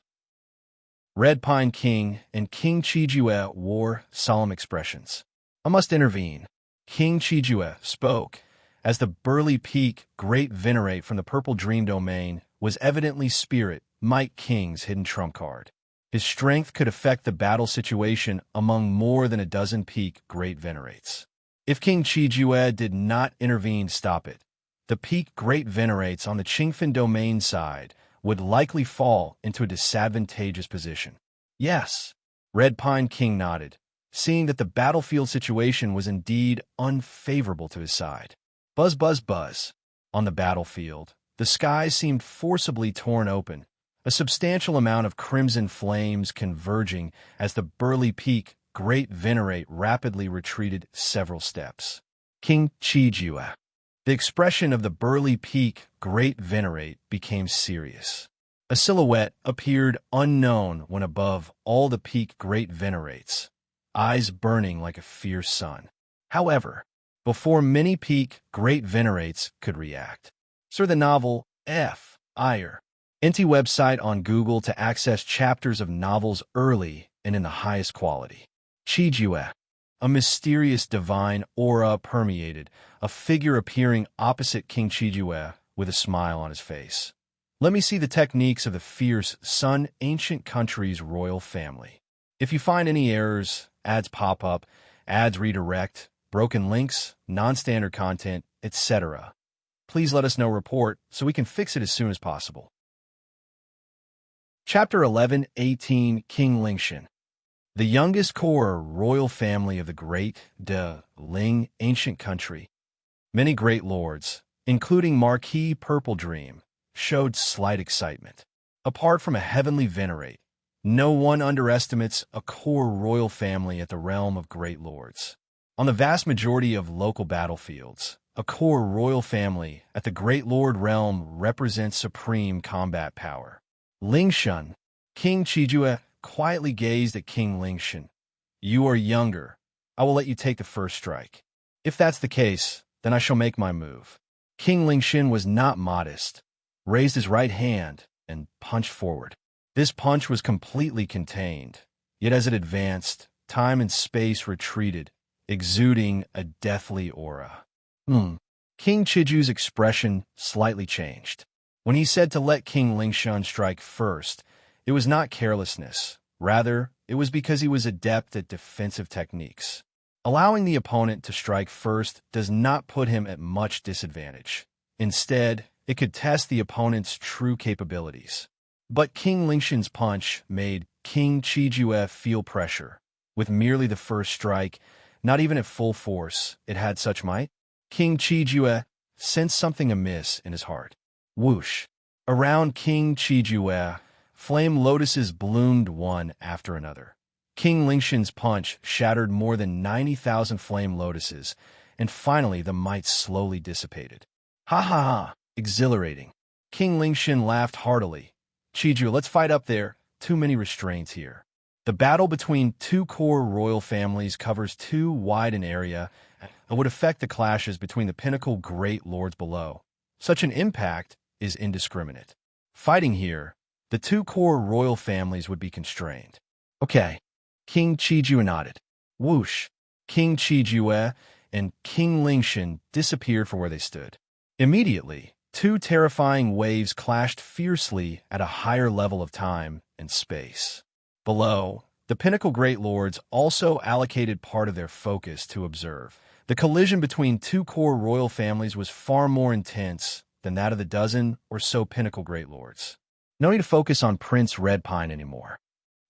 Red Pine King and King Qijue wore solemn expressions. I must intervene. King Qijue spoke, as the burly peak Great Venerate from the Purple Dream Domain was evidently Spirit Might King's hidden trump card. His strength could affect the battle situation among more than a dozen peak Great Venerates. If King Qijue did not intervene to stop it, the peak Great Venerates on the Qingfen Domain side would likely fall into a disadvantageous position. Yes, Red Pine King nodded, seeing that the battlefield situation was indeed unfavorable to his side. Buzz, buzz, buzz. On the battlefield, the sky seemed forcibly torn open, a substantial amount of crimson flames converging as the burly peak Great Venerate rapidly retreated several steps. King Qijue. The expression of the burly peak Great Venerate became serious. A silhouette appeared unknown when above all the peak Great Venerates, eyes burning like a fierce sun. However, before many peak Great Venerates could react, search the novel F. Ire. NT website on Google to access chapters of novels early and in the highest quality. Qijue. A mysterious divine aura permeated, a figure appearing opposite King Chijue with a smile on his face. Let me see the techniques of the fierce Sun ancient country's royal family. If you find any errors, ads pop up, ads redirect, broken links, non-standard content, etc., please let us know report so we can fix it as soon as possible. Chapter 11-18 King Lingshan. The youngest core royal family of the great Ling ancient country. Many great lords, including Marquis Purple Dream, showed slight excitement. Apart from a heavenly venerate, no one underestimates a core royal family at the realm of great lords. On the vast majority of local battlefields, a core royal family at the great lord realm represents supreme combat power. Lingshan, King Chijue, quietly gazed at King Lingshan. You are younger. I will let you take the first strike. If that's the case, then I shall make my move. King Lingshan was not modest, raised his right hand, and punched forward. This punch was completely contained, yet as it advanced, time and space retreated, exuding a deathly aura. King Chiju's expression slightly changed. When he said to let King Lingshan strike first, it was not carelessness. Rather, it was because he was adept at defensive techniques. Allowing the opponent to strike first does not put him at much disadvantage. Instead, it could test the opponent's true capabilities. But King Lingshan's punch made King Chijue feel pressure. With merely the first strike, not even at full force, it had such might. King Chijue sensed something amiss in his heart. Whoosh! Around King Chijue, flame lotuses bloomed one after another. King Lingshan's punch shattered more than 90,000 flame lotuses, and finally the might slowly dissipated. Ha ha ha! Exhilarating. King Lingshan laughed heartily. Chiju, let's fight up there. Too many restraints here. The battle between two core royal families covers too wide an area and would affect the clashes between the pinnacle great lords below. Such an impact is indiscriminate. Fighting here, the two core royal families would be constrained. Okay. King Chijue nodded. Whoosh! King Chijue and King Lingshan disappeared from where they stood. Immediately, two terrifying waves clashed fiercely at a higher level of time and space. Below, the pinnacle great lords also allocated part of their focus to observe. The collision between two core royal families was far more intense than that of the dozen or so pinnacle great lords. No need to focus on Prince Redpine anymore.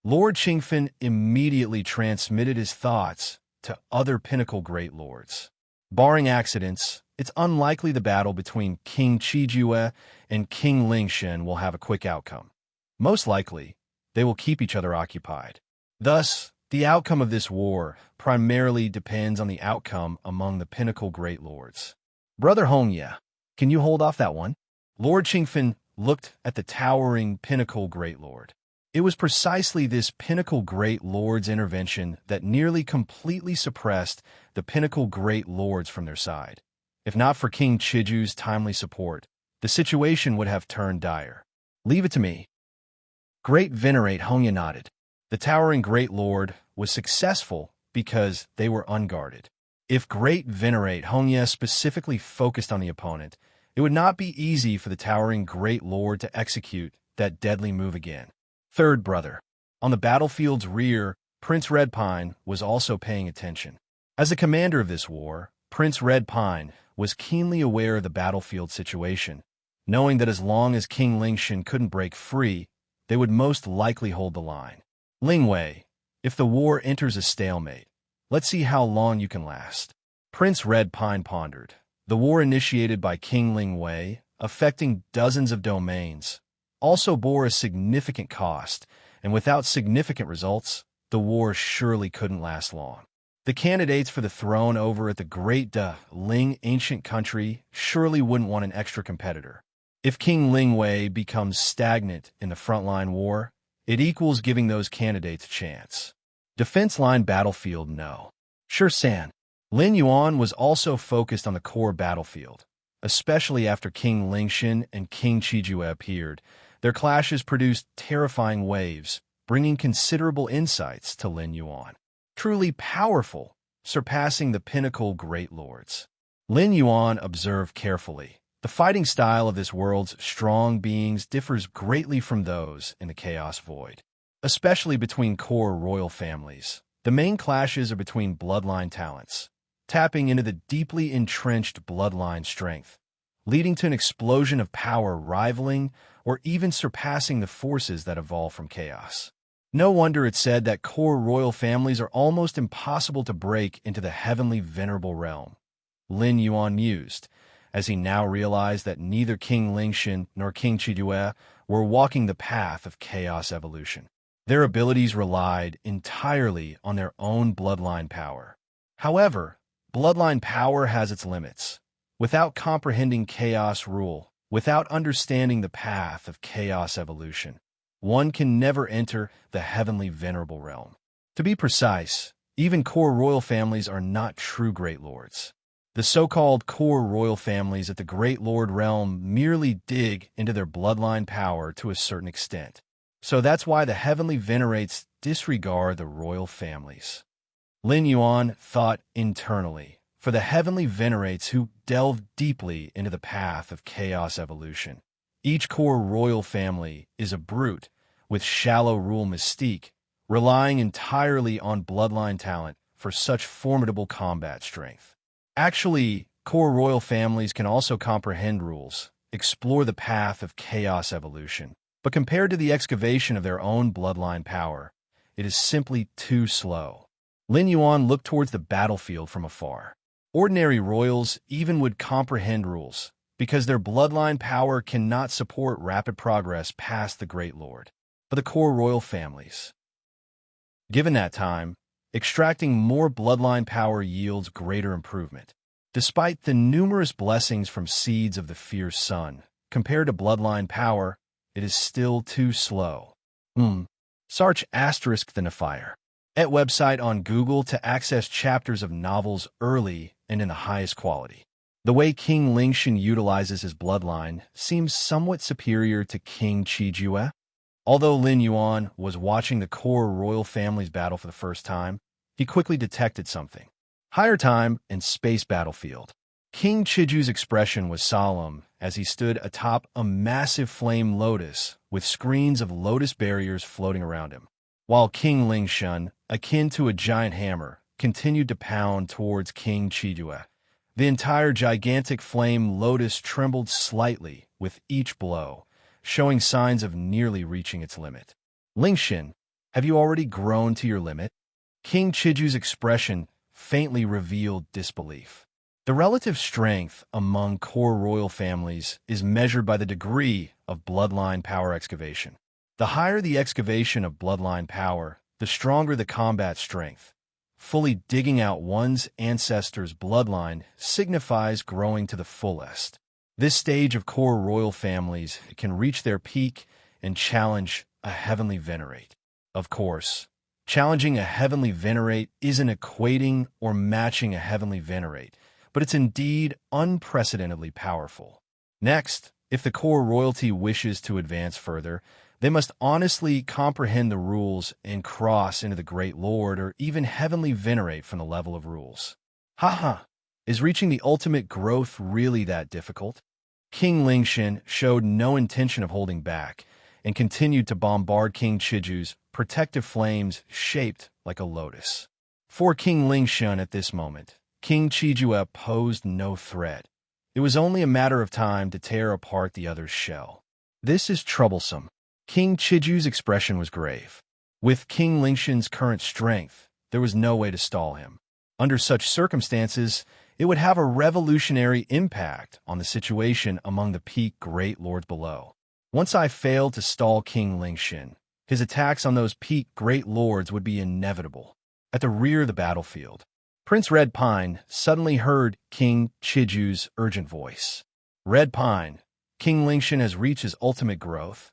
Lord Qingfen immediately transmitted his thoughts to other pinnacle great lords. Barring accidents, it's unlikely the battle between King Chijue and King Lingshan will have a quick outcome. Most likely, they will keep each other occupied. Thus, the outcome of this war primarily depends on the outcome among the pinnacle great lords. Brother Hongya, can you hold off that one? Lord Qingfen looked at the towering pinnacle great lord. It was precisely this pinnacle great lord's intervention that nearly completely suppressed the pinnacle great lords from their side. If not for King Chiju's timely support, the situation would have turned dire. Leave it to me. Great Venerate Hongya nodded. The towering great lord was successful because they were unguarded. If Great Venerate Hongya specifically focused on the opponent, it would not be easy for the towering great lord to execute that deadly move again. Third brother. On the battlefield's rear, Prince Redpine was also paying attention. As the commander of this war, Prince Redpine was keenly aware of the battlefield situation, knowing that as long as King Lingshan couldn't break free, they would most likely hold the line. Lingwei, if the war enters a stalemate, let's see how long you can last. Prince Redpine pondered. The war initiated by King Lingwei, affecting dozens of domains, also bore a significant cost, and without significant results, the war surely couldn't last long. The candidates for the throne over at the great Ling ancient country surely wouldn't want an extra competitor. If King Lingwei becomes stagnant in the frontline war, it equals giving those candidates a chance. Defense line battlefield, no. Sure, San. Lin Yuan was also focused on the core battlefield, especially after King Lingshan and King Chijue appeared. Their clashes produced terrifying waves, bringing considerable insights to Lin Yuan. Truly powerful, surpassing the pinnacle great lords. Lin Yuan observed carefully. The fighting style of this world's strong beings differs greatly from those in the Chaos Void, especially between core royal families. The main clashes are between bloodline talents, tapping into the deeply entrenched bloodline strength, leading to an explosion of power rivaling or even surpassing the forces that evolve from chaos. No wonder it's said that core royal families are almost impossible to break into the heavenly venerable realm. Lin Yuan mused, as he now realized that neither King Lingshan nor King Qijue were walking the path of chaos evolution. Their abilities relied entirely on their own bloodline power. However, bloodline power has its limits. Without comprehending chaos rule, without understanding the path of chaos evolution, one can never enter the heavenly venerable realm. To be precise, even core royal families are not true great lords. The so-called core royal families at the Great Lord realm merely dig into their bloodline power to a certain extent. So that's why the heavenly venerates disregard the royal families. Lin Yuan thought internally, for the heavenly venerates who delve deeply into the path of chaos evolution. Each core royal family is a brute with shallow rule mystique, relying entirely on bloodline talent for such formidable combat strength. Actually, core royal families can also comprehend rules, explore the path of chaos evolution, but compared to the excavation of their own bloodline power, it is simply too slow. Lin Yuan looked towards the battlefield from afar. Ordinary royals even would comprehend rules, because their bloodline power cannot support rapid progress past the Great Lord. But the core royal families, given that time, extracting more bloodline power yields greater improvement. Despite the numerous blessings from seeds of the fierce sun, compared to bloodline power, it is still too slow. Search *the Fire at website on Google to access chapters of novels early and in the highest quality. The way King Lingshan utilizes his bloodline seems somewhat superior to King Qijue. Although Lin Yuan was watching the core royal family's battle for the first time, he quickly detected something. Higher time and space battlefield. King Qijue's expression was solemn as he stood atop a massive flame lotus with screens of lotus barriers floating around him, while King Lingshan, akin to a giant hammer, continued to pound towards King Qijue. The entire gigantic flame lotus trembled slightly with each blow, showing signs of nearly reaching its limit. Lingshan, have you already grown to your limit? King Qijue's expression faintly revealed disbelief. The relative strength among core royal families is measured by the degree of bloodline power excavation. The higher the excavation of bloodline power, the stronger the combat strength. Fully digging out one's ancestor's bloodline signifies growing to the fullest. This stage of core royal families can reach their peak and challenge a heavenly venerate. Of course, challenging a heavenly venerate isn't equating or matching a heavenly venerate, but it's indeed unprecedentedly powerful. Next, if the core royalty wishes to advance further, they must honestly comprehend the rules and cross into the Great Lord or even heavenly venerate from the level of rules. Is reaching the ultimate growth really that difficult? King Lingshan showed no intention of holding back and continued to bombard King Qijue's protective flames shaped like a lotus. For King Lingshan at this moment, King Qijue posed no threat. It was only a matter of time to tear apart the other's shell. This is troublesome. King Qijue's expression was grave. With King Lingshan's current strength, there was no way to stall him. Under such circumstances, it would have a revolutionary impact on the situation among the peak great lords below. Once I failed to stall King Lingshan, his attacks on those peak great lords would be inevitable. At the rear of the battlefield, Prince Red Pine suddenly heard King Qijue's urgent voice. Red Pine, King Lingshan has reached his ultimate growth.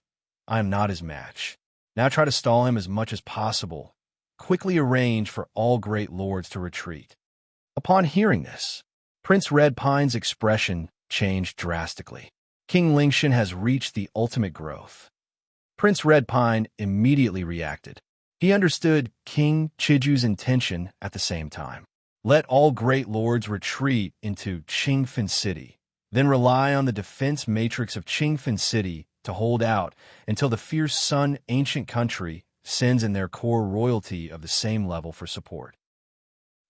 I am not his match. Now try to stall him as much as possible. Quickly arrange for all great lords to retreat. Upon hearing this, Prince Red Pine's expression changed drastically. King Lingshan has reached the ultimate growth. Prince Red Pine immediately reacted. He understood King Qijue's intention at the same time. Let all great lords retreat into Qingfen City, then rely on the defense matrix of Qingfen City to hold out until the fierce Sun ancient country sends in their core royalty of the same level for support.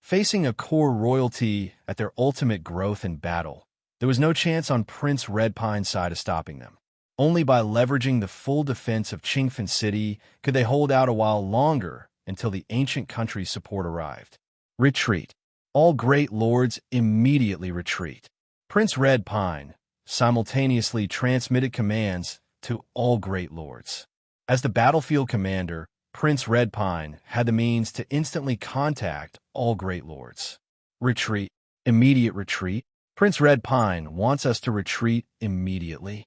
Facing a core royalty at their ultimate growth in battle, there was no chance on Prince Redpine's side of stopping them. Only by leveraging the full defense of Qingfen City could they hold out a while longer until the ancient country's support arrived. Retreat. All great lords immediately retreat. Prince Redpine simultaneously transmitted commands to all great lords. As the battlefield commander, Prince Redpine had the means to instantly contact all great lords. Retreat. Immediate retreat. Prince Redpine wants us to retreat immediately.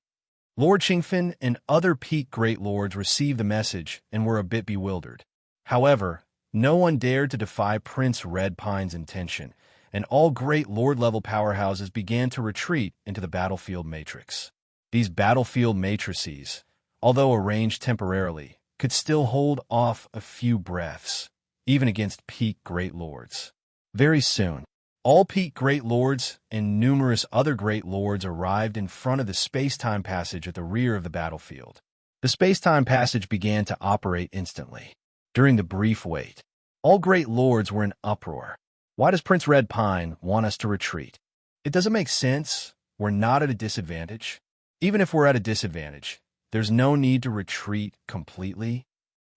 Lord Qingfen and other peak great lords received the message and were a bit bewildered. However, no one dared to defy Prince Redpine's intention, and all great lord-level powerhouses began to retreat into the battlefield matrix. These battlefield matrices, although arranged temporarily, could still hold off a few breaths, even against peak great lords. Very soon, all peak great lords and numerous other great lords arrived in front of the space-time passage at the rear of the battlefield. The space-time passage began to operate instantly. During the brief wait, all great lords were in uproar. Why does Prince Redpine want us to retreat? It doesn't make sense. We're not at a disadvantage. Even if we're at a disadvantage, there's no need to retreat completely.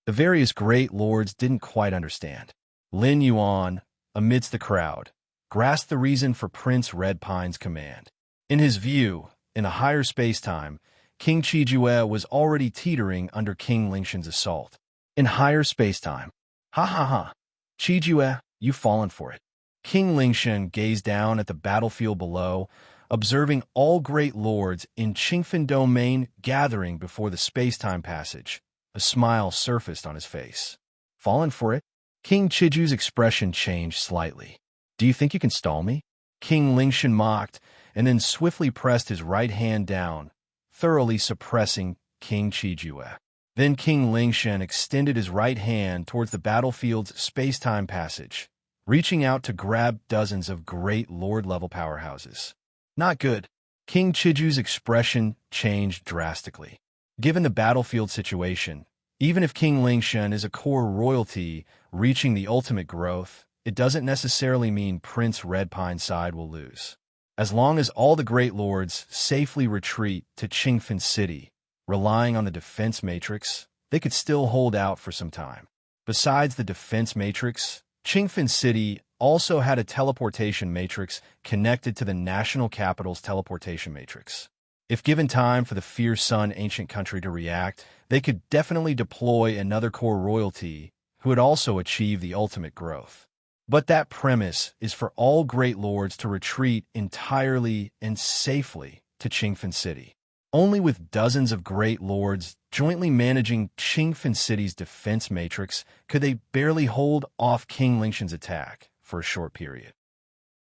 The various great lords didn't quite understand. Lin Yuan, amidst the crowd, grasped the reason for Prince Redpine's command. In his view, in a higher space-time, King Qijue was already teetering under King Lingshan's assault. In higher space-time. Ha ha ha. Qijue, you've fallen for it. King Lingshan gazed down at the battlefield below, observing all great lords in Qingfen domain gathering before the space-time passage. A smile surfaced on his face. Fallen for it? King Qijue's expression changed slightly. Do you think you can stall me? King Lingshan mocked, and then swiftly pressed his right hand down, thoroughly suppressing King Qijue. Then King Lingshan extended his right hand towards the battlefield's space-time passage, reaching out to grab dozens of great lord-level powerhouses. Not good. King Qijue's expression changed drastically. Given the battlefield situation, even if King Lingshan is a core royalty reaching the ultimate growth, it doesn't necessarily mean Prince Redpine's side will lose. As long as all the great lords safely retreat to Qingfen City, relying on the defense matrix, they could still hold out for some time. Besides the defense matrix, Qingfen City also had a teleportation matrix connected to the national capital's teleportation matrix. If given time for the fierce Sun ancient country to react, they could definitely deploy another core royalty who would also achieve the ultimate growth. But that premise is for all great lords to retreat entirely and safely to Qingfen City. Only with dozens of great lords jointly managing Qingfen City's defense matrix could they barely hold off King Lingshan's attack for a short period.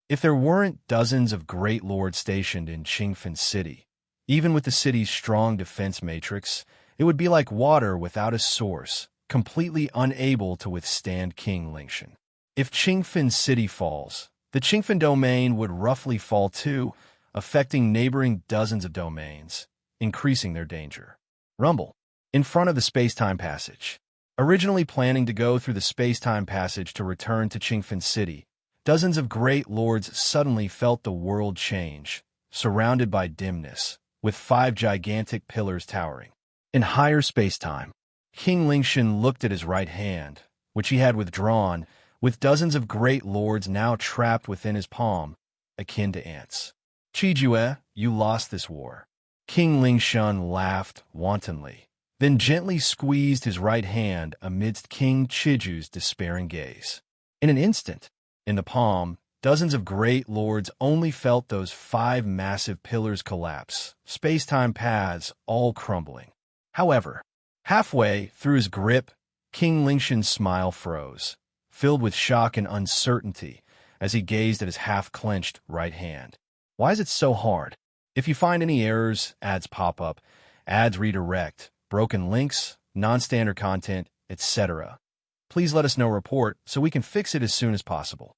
If there weren't dozens of great lords stationed in Qingfen City, even with the city's strong defense matrix, it would be like water without a source, completely unable to withstand King Lingshan. If Qingfen City falls, the Qingfen domain would roughly fall too, affecting neighboring dozens of domains, increasing their danger. Rumble. In front of the space-time passage. Originally planning to go through the space-time passage to return to Qingfen City, dozens of great lords suddenly felt the world change, surrounded by dimness, with 5 gigantic pillars towering. In higher space-time, King Lingshan looked at his right hand, which he had withdrawn, with dozens of great lords now trapped within his palm, akin to ants. Qijue, you lost this war. King Lingshan laughed wantonly, then gently squeezed his right hand amidst King Qijue's despairing gaze. In an instant, in the palm, dozens of great lords only felt those 5 massive pillars collapse, space-time paths all crumbling. However, halfway through his grip, King Lingshan's smile froze, filled with shock and uncertainty as he gazed at his half-clenched right hand. Why is it so hard? If you find any errors, ads pop up, ads redirect, broken links, non-standard content, etc., please let us know report so we can fix it as soon as possible.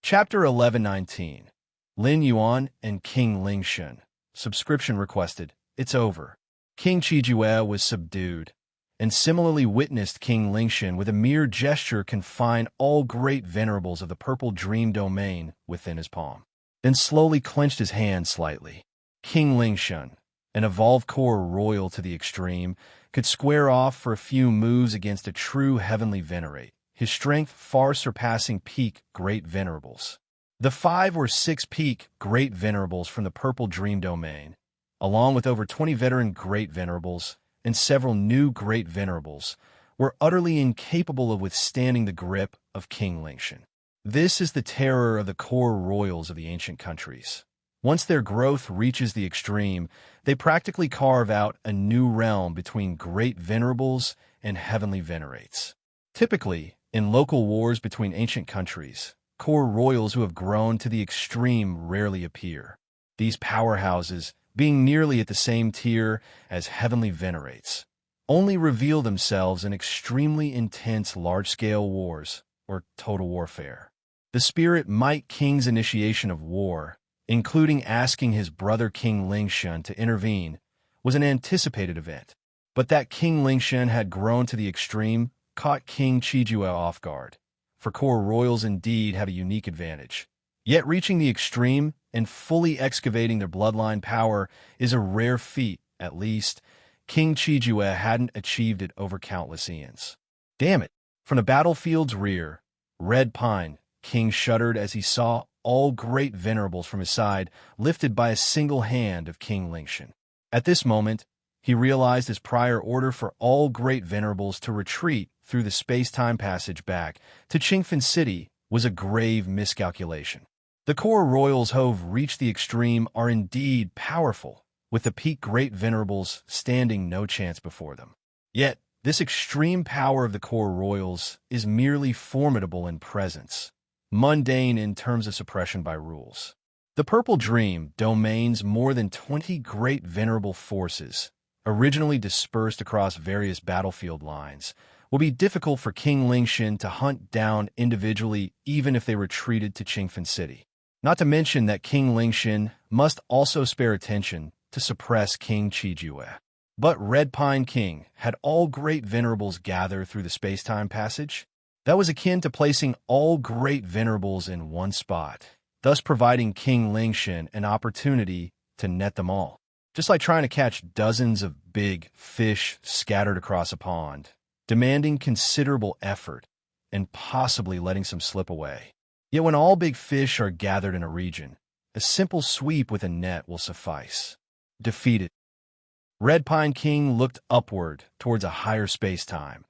Chapter 1119. Lin Yuan and King Lingshun. Subscription requested. It's over. King Qijue was subdued, and similarly witnessed King Lingshun with a mere gesture confine all great venerables of the purple dream domain within his palm. Then slowly clenched his hand slightly. King Lingshun, an evolved core royal to the extreme, could square off for a few moves against a true heavenly venerate, his strength far surpassing peak great venerables. The 5 or 6 peak great venerables from the purple dream domain, along with over 20 veteran great venerables and several new great venerables, were utterly incapable of withstanding the grip of King Lingshun. This is the terror of the core royals of the ancient countries. Once their growth reaches the extreme, they practically carve out a new realm between great venerables and heavenly venerates. Typically, in local wars between ancient countries, core royals who have grown to the extreme rarely appear. These powerhouses, being nearly at the same tier as heavenly venerates, only reveal themselves in extremely intense large-scale wars or total warfare. The Spirit Might King's initiation of war, including asking his brother King Lingshun to intervene, was an anticipated event. But that King Lingshun had grown to the extreme caught King Qijue off guard, for core royals indeed have a unique advantage. Yet reaching the extreme and fully excavating their bloodline power is a rare feat. At least, King Qijue hadn't achieved it over countless eons. Damn it! From the battlefield's rear, Red Pine King shuddered as he saw all great venerables from his side lifted by a single hand of King Lingshun. At this moment, he realized his prior order for all great venerables to retreat through the space-time passage back to Qingfen City was a grave miscalculation. The core royals who have reached the extreme are indeed powerful, with the peak great venerables standing no chance before them. Yet, this extreme power of the core royals is merely formidable in presence, mundane in terms of suppression by rules. The Purple Dream domains more than 20 great venerable forces, originally dispersed across various battlefield lines, will be difficult for King Lingshun to hunt down individually even if they retreated to Qingfen City. Not to mention that King Lingshun must also spare attention to suppress King Qijue. But Red Pine King had all great venerables gather through the space-time passage. That was akin to placing all great venerables in one spot, thus providing King Lingshun an opportunity to net them all. Just like trying to catch dozens of big fish scattered across a pond, demanding considerable effort and possibly letting some slip away. Yet when all big fish are gathered in a region, a simple sweep with a net will suffice. Defeated, Red Pine King looked upward towards a higher space-time.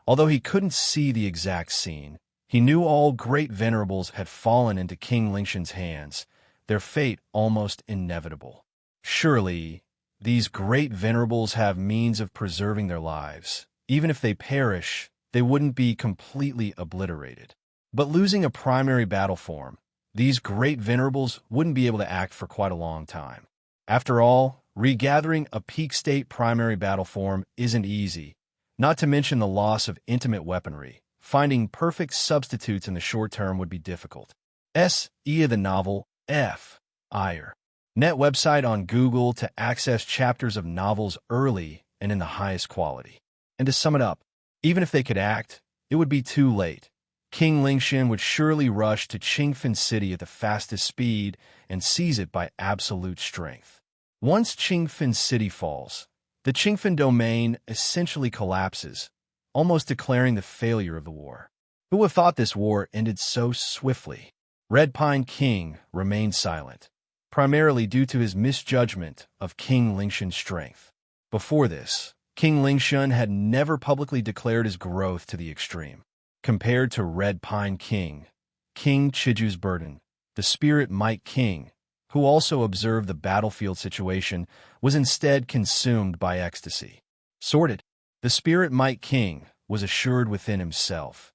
Although he couldn't see the exact scene, he knew all great venerables had fallen into King Lingshun's hands, their fate almost inevitable. Surely, these great venerables have means of preserving their lives. Even if they perish, they wouldn't be completely obliterated. But losing a primary battle form, these great venerables wouldn't be able to act for quite a long time. After all, regathering a peak state primary battle form isn't easy, not to mention the loss of intimate weaponry. Finding perfect substitutes in the short term would be difficult. The novel, F. Ire. Net website on Google to access chapters of novels early and in the highest quality. And to sum it up, even if they could act, it would be too late. King Lingshun would surely rush to Qingfen City at the fastest speed and seize it by absolute strength. Once Qingfen City falls, the Qingfen domain essentially collapses, almost declaring the failure of the war. Who would have thought this war ended so swiftly? Red Pine King remained silent, primarily due to his misjudgment of King Lingshun's strength. Before this, King Lingshun had never publicly declared his growth to the extreme. Compared to Red Pine King, King Qijue's burden, the Spirit Might King, who also observed the battlefield situation, was instead consumed by ecstasy. Sorted, the Spirit Might King was assured within himself,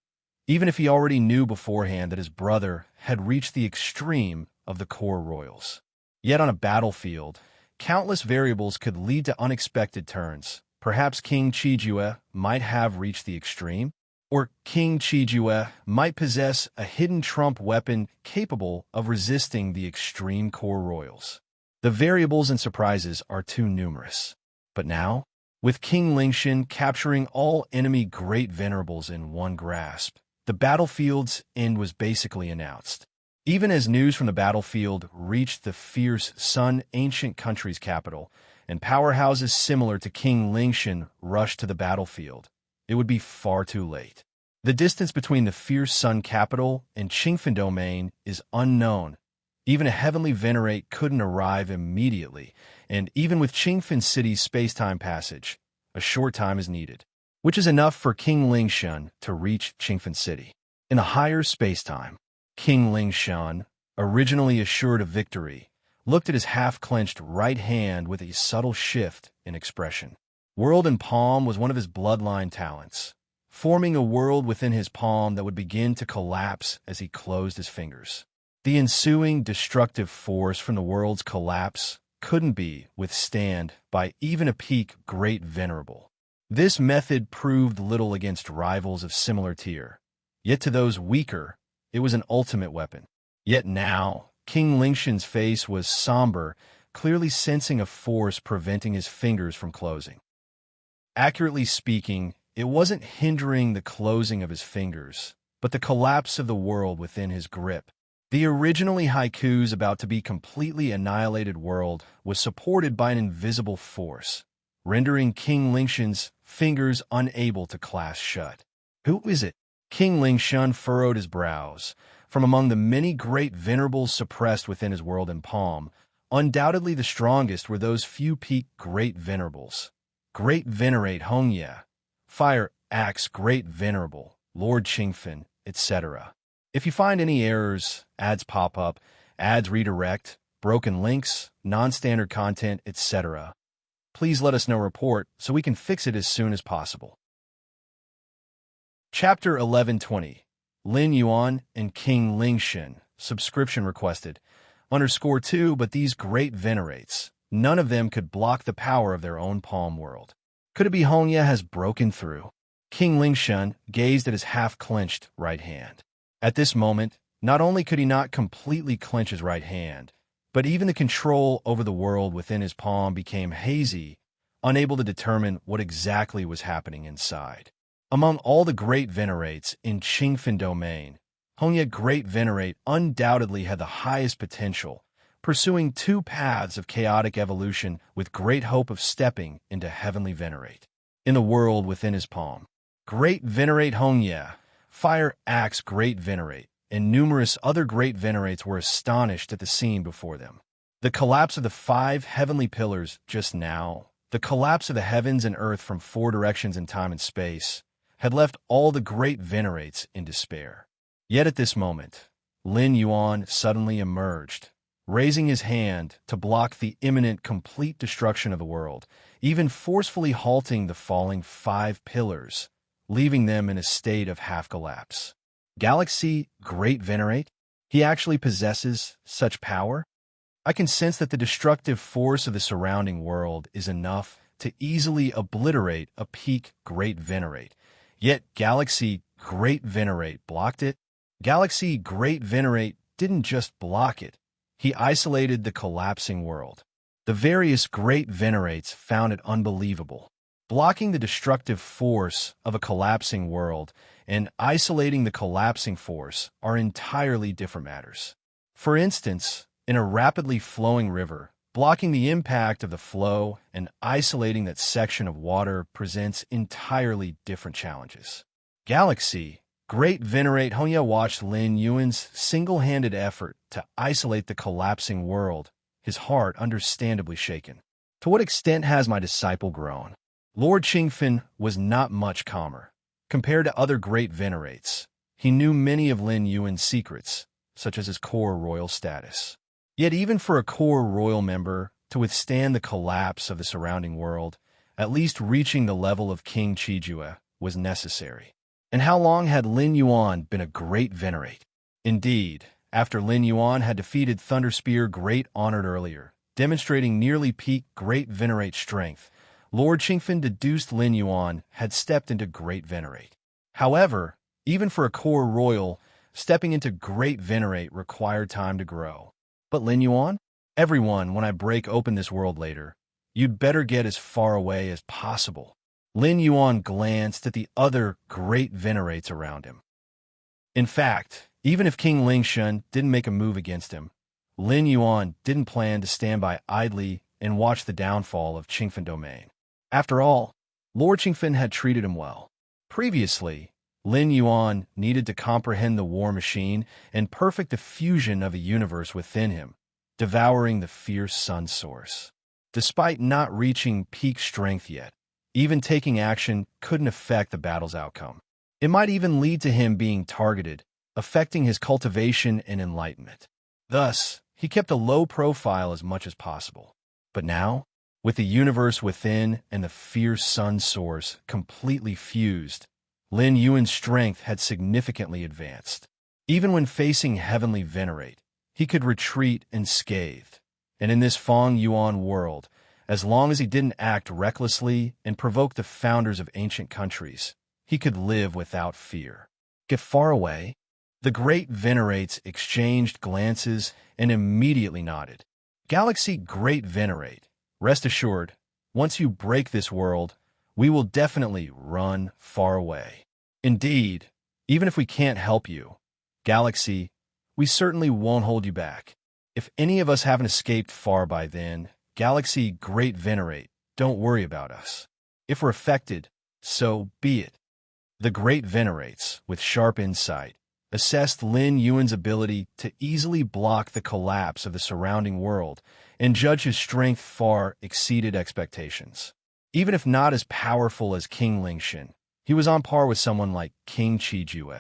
even if he already knew beforehand that his brother had reached the extreme of the core royals. Yet on a battlefield, countless variables could lead to unexpected turns. Perhaps King Qijue might have reached the extreme, or King Chijue might possess a hidden trump weapon capable of resisting the extreme core royals. The variables and surprises are too numerous. But now, with King Lingshan capturing all enemy great venerables in one grasp, the battlefield's end was basically announced. Even as news from the battlefield reached the fierce Sun ancient country's capital, and powerhouses similar to King Lingshan rushed to the battlefield, it would be far too late. The distance between the fierce Sun capital and Qingfen domain is unknown. Even a heavenly venerate couldn't arrive immediately, and even with Qingfen City's space-time passage, a short time is needed, which is enough for King Lingshan to reach Qingfen City. In a higher space-time, King Lingshan, originally assured of victory, looked at his half-clenched right hand with a subtle shift in expression. World in Palm was one of his bloodline talents, forming a world within his palm that would begin to collapse as he closed his fingers. The ensuing destructive force from the world's collapse couldn't be withstood by even a peak great venerable. This method proved little against rivals of similar tier, yet to those weaker, it was an ultimate weapon. Yet now, King Lingshan's face was somber, clearly sensing a force preventing his fingers from closing. Accurately speaking, it wasn't hindering the closing of his fingers, but the collapse of the world within his grip. The originally Haiku's about to be completely annihilated world was supported by an invisible force, rendering King Lingshan's fingers unable to clasp shut. Who is it? King Lingshan furrowed his brows. From among the many great venerables suppressed within his world in Palm, undoubtedly the strongest were those few peak great venerables. Great Venerate Hongye, Fire Axe Great Venerable, Lord Qingfen, etc. If you find any errors, ads pop up, ads redirect, broken links, non-standard content, etc., please let us know report so we can fix it as soon as possible. Chapter 1120, Lin Yuan and King Lingshan, subscription requested, _2 but these great venerates, none of them could block the power of their own palm world. Could it be Hongye has broken through? King Lingshan gazed at his half-clenched right hand. At this moment, not only could he not completely clench his right hand, but even the control over the world within his palm became hazy, unable to determine what exactly was happening inside. Among all the great venerates in Qingfen domain, Hongye Great Venerate undoubtedly had the highest potential, pursuing two paths of chaotic evolution with great hope of stepping into Heavenly Venerate. In the world within his palm, Great Venerate Hongye, Fire Axe Great Venerate, and numerous other great venerates were astonished at the scene before them. The collapse of the 5 heavenly pillars just now, the collapse of the heavens and earth from 4 directions in time and space, had left all the great venerates in despair. Yet at this moment, Lin Yuan suddenly emerged, raising his hand to block the imminent complete destruction of the world, even forcefully halting the falling 5 pillars, leaving them in a state of half-collapse. Galaxy Great Venerate? He actually possesses such power? I can sense that the destructive force of the surrounding world is enough to easily obliterate a peak Great Venerate. Yet Galaxy Great Venerate blocked it? Galaxy Great Venerate didn't just block it. He isolated the collapsing world. The various great venerates found it unbelievable. Blocking the destructive force of a collapsing world and isolating the collapsing force are entirely different matters. For instance, in a rapidly flowing river, blocking the impact of the flow and isolating that section of water presents entirely different challenges. Galaxy Great Venerate Hongye watched Lin Yuan's single-handed effort to isolate the collapsing world, his heart understandably shaken. To what extent has my disciple grown? Lord Qingfen was not much calmer. Compared to other great venerates, he knew many of Lin Yuan's secrets, such as his core royal status. Yet even for a core royal member to withstand the collapse of the surrounding world, at least reaching the level of King Chijue was necessary. And how long had Lin Yuan been a great venerate? Indeed, after Lin Yuan had defeated Thunderspear Great Honored earlier, demonstrating nearly peak Great Venerate strength, Lord Qingfen deduced Lin Yuan had stepped into Great Venerate. However, even for a core royal, stepping into Great Venerate required time to grow. But Lin Yuan? Everyone, when I break open this world later, you'd better get as far away as possible. Lin Yuan glanced at the other Great Venerates around him. In fact, even if King Lingshan didn't make a move against him, Lin Yuan didn't plan to stand by idly and watch the downfall of Qingfen domain. After all, Lord Qingfen had treated him well. Previously, Lin Yuan needed to comprehend the war machine and perfect the fusion of a universe within him, devouring the fierce sun source. Despite not reaching peak strength yet, even taking action couldn't affect the battle's outcome. It might even lead to him being targeted, affecting his cultivation and enlightenment. Thus, he kept a low profile as much as possible. But now, with the universe within and the fierce sun source completely fused, Lin Yuan's strength had significantly advanced. Even when facing Heavenly Venerate, he could retreat unscathed. And in this Feng Yuan world, as long as he didn't act recklessly and provoke the founders of ancient countries, he could live without fear. Get far away. The Great Venerates exchanged glances and immediately nodded. Galaxy Great Venerate, rest assured, once you break this world, we will definitely run far away. Indeed, even if we can't help you, Galaxy, we certainly won't hold you back. If any of us haven't escaped far by then, Galaxy Great Venerate, don't worry about us. If we're affected, so be it. The Great Venerates, with sharp insight, assessed Lin Yuan's ability to easily block the collapse of the surrounding world and judged his strength far exceeded expectations. Even if not as powerful as King Lingshan, he was on par with someone like King Qijue.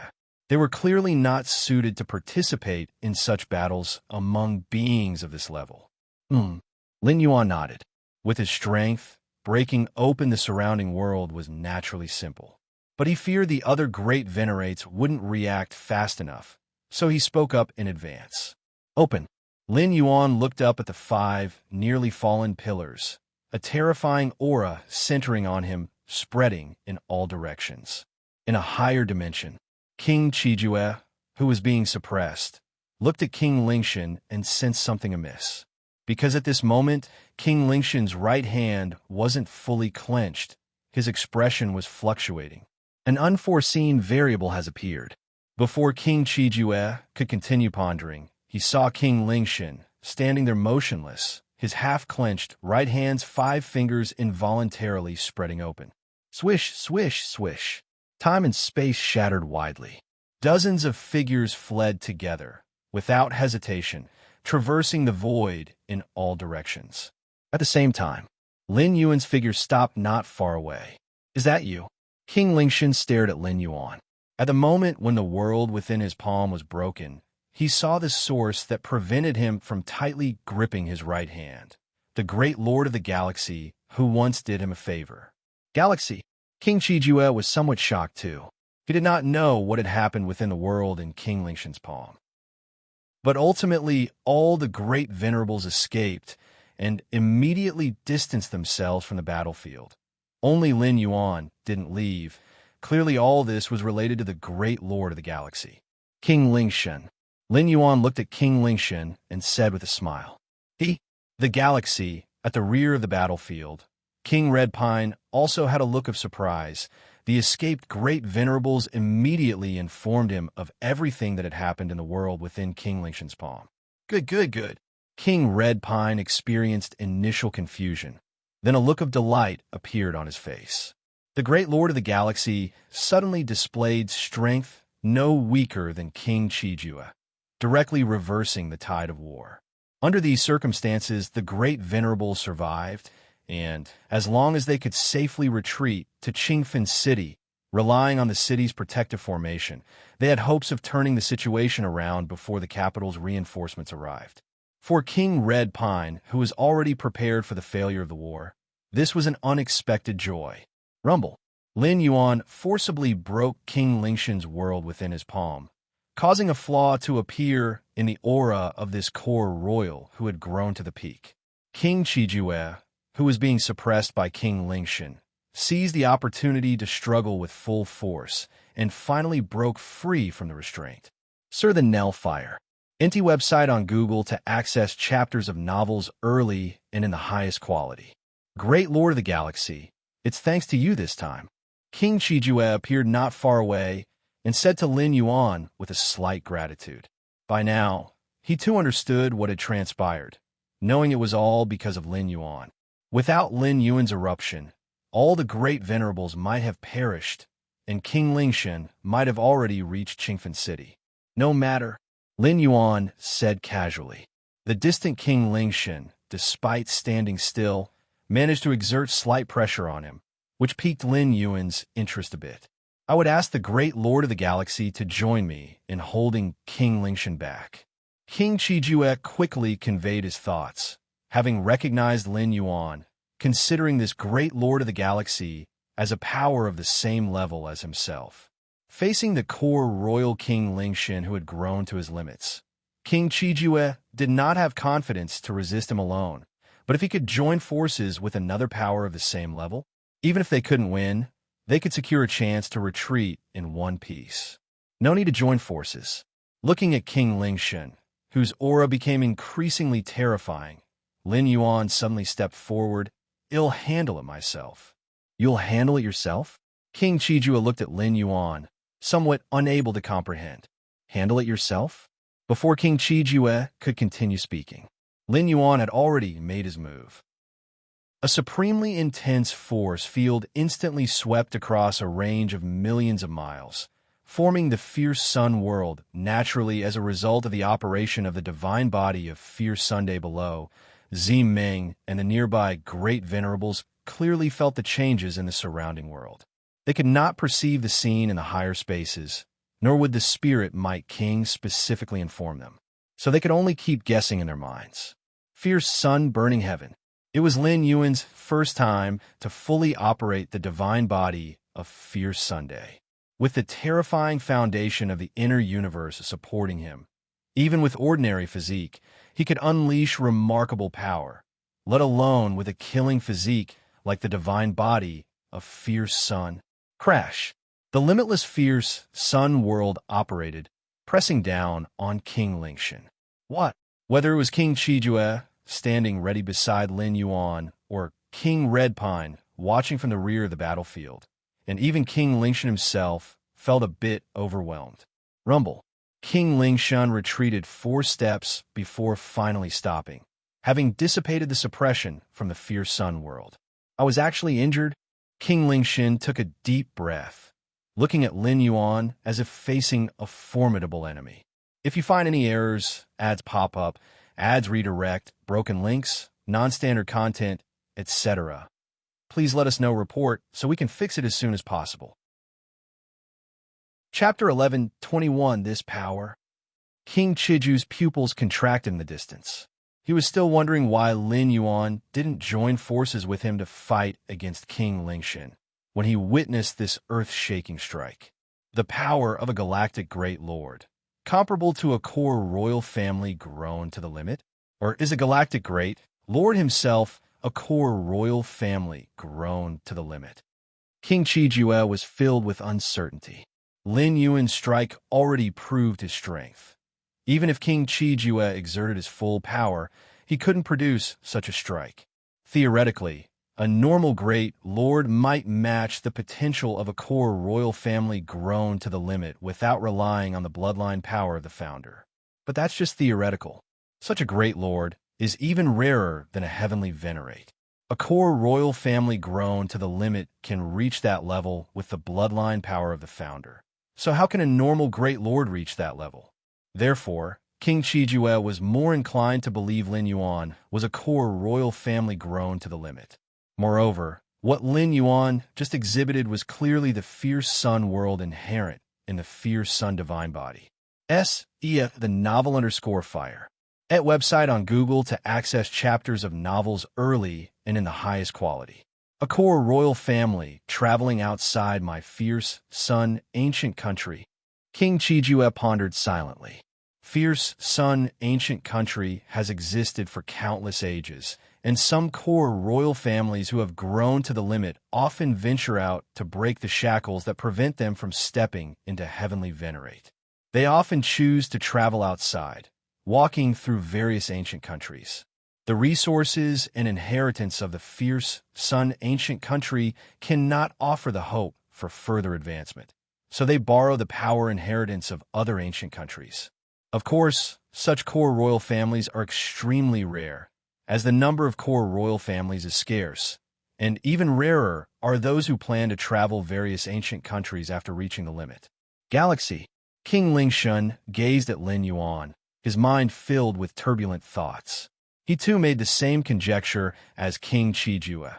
They were clearly not suited to participate in such battles among beings of this level. Lin Yuan nodded. With his strength, breaking open the surrounding world was naturally simple. But he feared the other Great Venerates wouldn't react fast enough, so he spoke up in advance. Open. Lin Yuan looked up at the 5 nearly fallen pillars, a terrifying aura centering on him, spreading in all directions. In a higher dimension, King Qijue, who was being suppressed, looked at King Lingshan and sensed something amiss. Because at this moment, King Lingshan's right hand wasn't fully clenched, his expression was fluctuating. An unforeseen variable has appeared. Before King Qijue could continue pondering, he saw King Lingshan standing there motionless, his half-clenched right hand's 5 fingers involuntarily spreading open. Swish, swish, swish. Time and space shattered widely. Dozens of figures fled together, without hesitation, traversing the void in all directions. At the same time, Lin Yuan's figure stopped not far away. Is that you? King Lingshan stared at Lin Yuan. At the moment when the world within his palm was broken, he saw the source that prevented him from tightly gripping his right hand, the great lord of the galaxy who once did him a favor. Galaxy. King Qijue was somewhat shocked too. He did not know what had happened within the world in King Lingshan's palm. But ultimately, all the great venerables escaped and immediately distanced themselves from the battlefield. Only Lin Yuan didn't leave. Clearly all this was related to the great lord of the galaxy. King Lingshan. Lin Yuan looked at King Lingshan and said with a smile. The galaxy, at the rear of the battlefield. King Redpine also had a look of surprise. The escaped great venerables immediately informed him of everything that had happened in the world within King Lingshan's palm. Good. King Redpine experienced initial confusion. Then a look of delight appeared on his face. The great lord of the galaxy suddenly displayed strength no weaker than King Qijue, directly reversing the tide of war. Under these circumstances, the great venerables survived, and as long as they could safely retreat to Qingfen City, relying on the city's protective formation, they had hopes of turning the situation around before the capital's reinforcements arrived. For King Redpine, who was already prepared for the failure of the war, this was an unexpected joy. Rumble. Lin Yuan forcibly broke King Lingshan's world within his palm, causing a flaw to appear in the aura of this core royal who had grown to the peak. King Qijue, who was being suppressed by King Lingshan, seized the opportunity to struggle with full force, and finally broke free from the restraint. Sir the Nellfire. Inti website on Google to access chapters of novels early and in the highest quality. Great Lord of the Galaxy, it's thanks to you this time. King Chijue appeared not far away and said to Lin Yuan with a slight gratitude. By now, he too understood what had transpired, knowing it was all because of Lin Yuan. Without Lin Yuan's eruption, all the great venerables might have perished, and King Lingshan might have already reached Qingfen City. No matter, Lin Yuan said casually. The distant King Lingshan, despite standing still, managed to exert slight pressure on him, which piqued Lin Yuan's interest a bit. I would ask the great Lord of the Galaxy to join me in holding King Lingshan back. King Chijue quickly conveyed his thoughts, having recognized Lin Yuan, considering this great Lord of the Galaxy as a power of the same level as himself. Facing the core royal King Lingshan who had grown to his limits, King Chijue did not have confidence to resist him alone, but if he could join forces with another power of the same level, even if they couldn't win, they could secure a chance to retreat in one piece. No need to join forces. Looking at King Lingshan, whose aura became increasingly terrifying, Lin Yuan suddenly stepped forward. I'll handle it myself. You'll handle it yourself? King Chijue looked at Lin Yuan, somewhat unable to comprehend. Handle it yourself? Before King Chijue could continue speaking, Lin Yuan had already made his move. A supremely intense force field instantly swept across a range of millions of miles, forming the fierce sun world naturally as a result of the operation of the divine body of fierce Sunday below. Zi Ming and the nearby great venerables clearly felt the changes in the surrounding world. They could not perceive the scene in the higher spaces, nor would the spirit might king specifically inform them. So they could only keep guessing in their minds. Fierce sun burning heaven. It was Lin Yuan's first time to fully operate the divine body of fierce Sunday. With the terrifying foundation of the inner universe supporting him, even with ordinary physique, he could unleash remarkable power, let alone with a killing physique like the divine body of fierce sun. Crash! The limitless fierce sun world operated, pressing down on King Lingshan. What? Whether it was King Chijue standing ready beside Lin Yuan, or King Redpine watching from the rear of the battlefield, and even King Lingshan himself felt a bit overwhelmed. Rumble. King Lingshan retreated 4 steps before finally stopping, having dissipated the suppression from the fierce sun world. I was actually injured? King Lingshan took a deep breath, looking at Lin Yuan as if facing a formidable enemy. If you find any errors, ads pop up, ads redirect, broken links, non-standard content, etc., please let us know. Report so we can fix it as soon as possible. Chapter 11:21 This Power. King Chiju's pupils contracted in the distance. He was still wondering why Lin Yuan didn't join forces with him to fight against King Lingshan when he witnessed this earth-shaking strike. The power of a galactic great lord, comparable to a core royal family grown to the limit? Or is a galactic great lord himself a core royal family grown to the limit? King Chijue was filled with uncertainty. Lin Yuan's strike already proved his strength. Even if King Chijue exerted his full power, he couldn't produce such a strike. Theoretically, a normal great lord might match the potential of a core royal family grown to the limit without relying on the bloodline power of the founder. But that's just theoretical. Such a great lord is even rarer than a heavenly venerate. A core royal family grown to the limit can reach that level with the bloodline power of the founder. So how can a normal great lord reach that level? Therefore, King Chijue was more inclined to believe Lin Yuan was a core royal family grown to the limit. Moreover, what Lin Yuan just exhibited was clearly the fierce sun world inherent in the fierce sun divine body. The novel_fire. At website on Google to access chapters of novels early and in the highest quality. A core royal family traveling outside my fierce sun ancient country. King Chijue pondered silently. Fierce sun ancient country has existed for countless ages and some core royal families who have grown to the limit often venture out to break the shackles that prevent them from stepping into heavenly venerate. They often choose to travel outside, walking through various ancient countries. The resources and inheritance of the fierce sun ancient country cannot offer the hope for further advancement, so they borrow the power inheritance of other ancient countries. Of course, such core royal families are extremely rare, as the number of core royal families is scarce, and even rarer are those who plan to travel various ancient countries after reaching the limit. Galaxy. King Lingshun gazed at Lin Yuan, his mind filled with turbulent thoughts. He too made the same conjecture as King Qijue,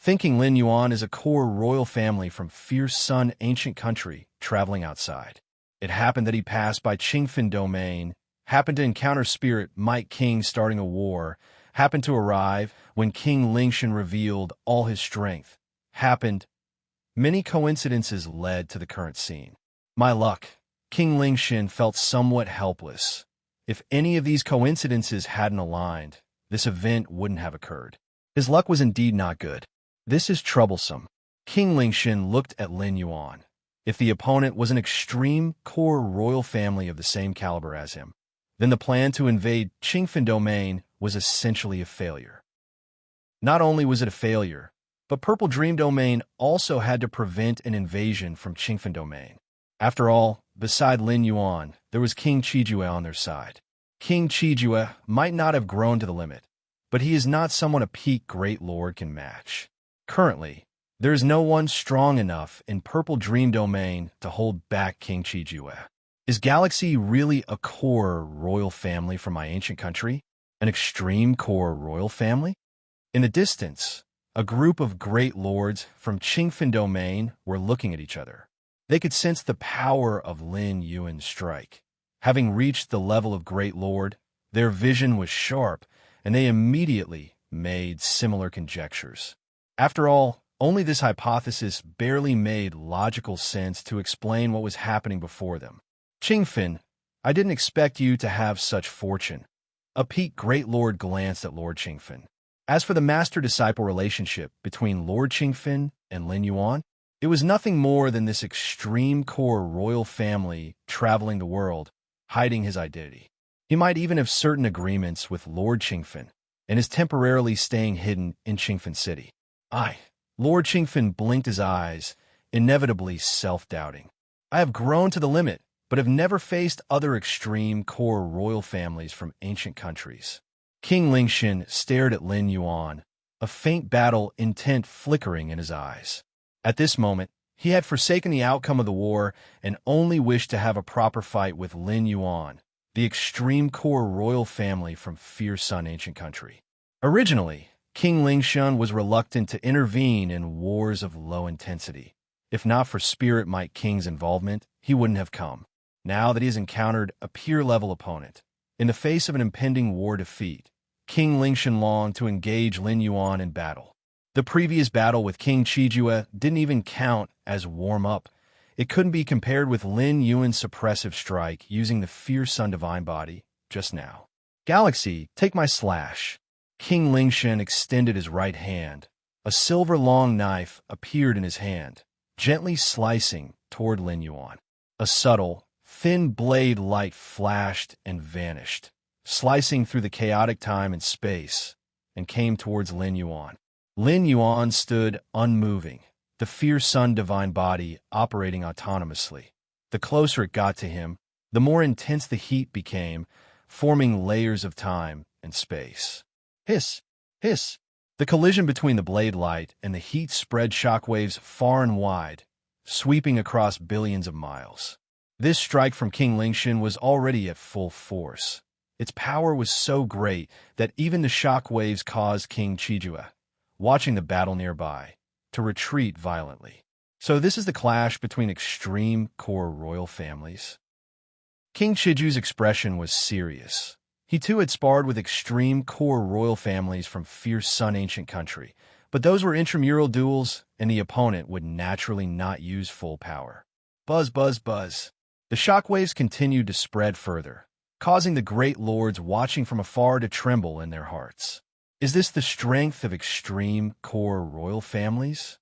thinking Lin Yuan is a core royal family from fierce sun ancient country traveling outside. It happened that he passed by Qingfen domain, happened to encounter Spirit Might King starting a war, happened to arrive when King Lingshun revealed all his strength, happened. Many coincidences led to the current scene. My luck. King Lingshun felt somewhat helpless. If any of these coincidences hadn't aligned, this event wouldn't have occurred. His luck was indeed not good. This is troublesome. King Lingshun looked at Lin Yuan. If the opponent was an extreme core royal family of the same caliber as him, then the plan to invade Qingfen domain was essentially a failure. Not only was it a failure, but Purple Dream domain also had to prevent an invasion from Qingfen domain. After all, beside Lin Yuan, there was King Qijue on their side. King Qijue might not have grown to the limit, but he is not someone a peak Great Lord can match. Currently, there is no one strong enough in Purple Dream domain to hold back King Qijue. Is Galaxy really a core royal family from my ancient country? An extreme core royal family? In the distance, a group of great lords from Qingfen domain were looking at each other. They could sense the power of Lin Yuan's strike. Having reached the level of Great Lord, their vision was sharp, and they immediately made similar conjectures. After all, only this hypothesis barely made logical sense to explain what was happening before them. Qingfen, I didn't expect you to have such fortune. A peak Great Lord glanced at Lord Qingfen. As for the master-disciple relationship between Lord Qingfen and Lin Yuan, it was nothing more than this extreme core royal family traveling the world, hiding his identity. He might even have certain agreements with Lord Qingfen, and is temporarily staying hidden in Qingfen City. Lord Qingfen blinked his eyes, inevitably self-doubting. I have grown to the limit, but have never faced other extreme core royal families from ancient countries. King Lingshun stared at Lin Yuan, a faint battle intent flickering in his eyes. At this moment, he had forsaken the outcome of the war and only wished to have a proper fight with Lin Yuan, the extreme core royal family from fierce sun ancient country. Originally, King Lingshun was reluctant to intervene in wars of low intensity. If not for Spirit Might King's involvement, he wouldn't have come. Now that he has encountered a peer-level opponent, in the face of an impending war defeat, King Lingshun longed to engage Lin Yuan in battle. The previous battle with King Qijue didn't even count as warm-up. It couldn't be compared with Lin Yuan's suppressive strike using the fierce sun divine body just now. Galaxy, take my slash. King Lingshun extended his right hand. A silver long knife appeared in his hand, gently slicing toward Lin Yuan. A subtle, thin blade light flashed and vanished, slicing through the chaotic time and space, and came towards Lin Yuan. Lin Yuan stood unmoving, the fierce sun divine body operating autonomously. The closer it got to him, the more intense the heat became, forming layers of time and space. Hiss! Hiss! The collision between the blade light and the heat spread shockwaves far and wide, sweeping across billions of miles. This strike from King Lingshun was already at full force. Its power was so great that even the shockwaves caused King Qijue, watching the battle nearby, to retreat violently. So this is the clash between extreme core royal families. King Qijue's expression was serious. He too had sparred with extreme core royal families from fierce sun ancient country, but those were intramural duels, and the opponent would naturally not use full power. Buzz, buzz, buzz. The shockwaves continued to spread further, causing the great lords watching from afar to tremble in their hearts. Is this the strength of extreme core royal families?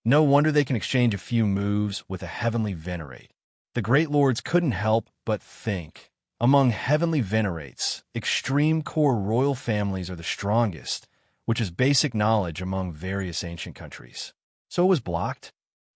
No wonder they can exchange a few moves with a heavenly venerate. The great lords couldn't help but think. Among heavenly venerates, extreme core royal families are the strongest, which is basic knowledge among various ancient countries. So it was blocked.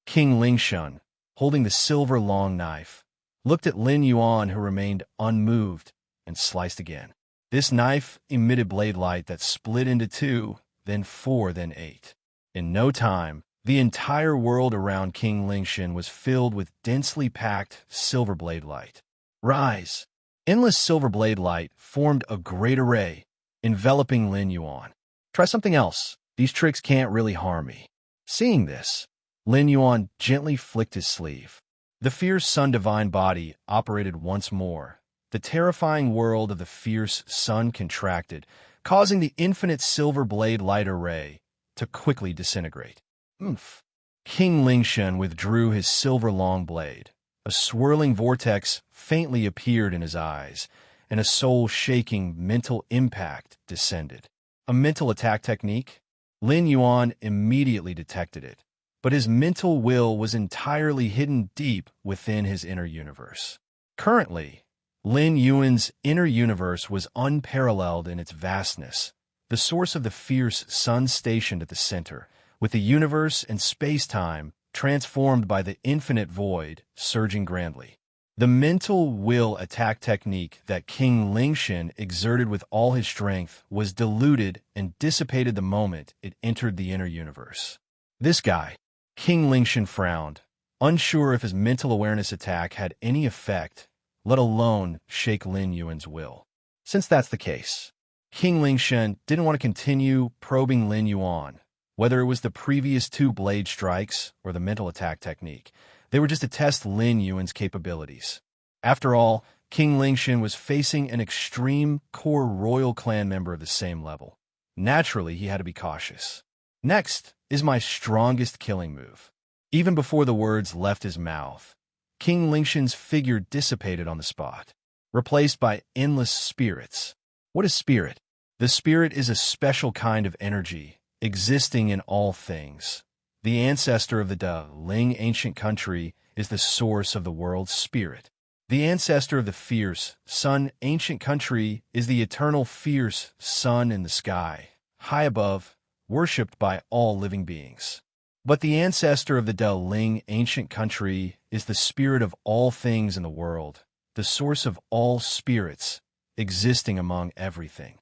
King Lingshun, holding the silver long knife, looked at Lin Yuan, who remained unmoved, and sliced again. This knife emitted blade light that split into 2, then 4, then 8. In no time, the entire world around King Lingshun was filled with densely packed silver blade light. Rise! Endless silver blade light formed a great array, enveloping Lin Yuan. Try something else. These tricks can't really harm me. Seeing this, Lin Yuan gently flicked his sleeve. The fierce sun divine body operated once more. The terrifying world of the fierce sun contracted, causing the infinite silver blade light array to quickly disintegrate. Oomph! King Lingshun withdrew his silver long blade. A swirling vortex faintly appeared in his eyes, and a soul-shaking mental impact descended. A mental attack technique? Lin Yuan immediately detected it, but his mental will was entirely hidden deep within his inner universe. Currently, Lin Yuan's inner universe was unparalleled in its vastness, the source of the fierce sun stationed at the center, with the universe and space-time transformed by the infinite void surging grandly. The mental will attack technique that King Lingshun exerted with all his strength was diluted and dissipated the moment it entered the inner universe. This guy, King Lingshun frowned, unsure if his mental awareness attack had any effect, let alone shake Lin Yuan's will. Since that's the case, King Lingshun didn't want to continue probing Lin Yuan. Whether it was the previous 2 blade strikes or the mental attack technique, they were just to test Lin Yuan's capabilities. After all, King Lingshun was facing an extreme core royal clan member of the same level. Naturally, he had to be cautious. Next is my strongest killing move. Even before the words left his mouth, King Lingshun's figure dissipated on the spot, replaced by endless spirits. What is spirit? The spirit is a special kind of energy, existing in all things. The ancestor of the Da Ling ancient country is the source of the world's spirit. The ancestor of the fierce sun ancient country is the eternal fierce sun in the sky, high above, worshipped by all living beings. But the ancestor of the Da Ling ancient country is the spirit of all things in the world, the source of all spirits, existing among everything.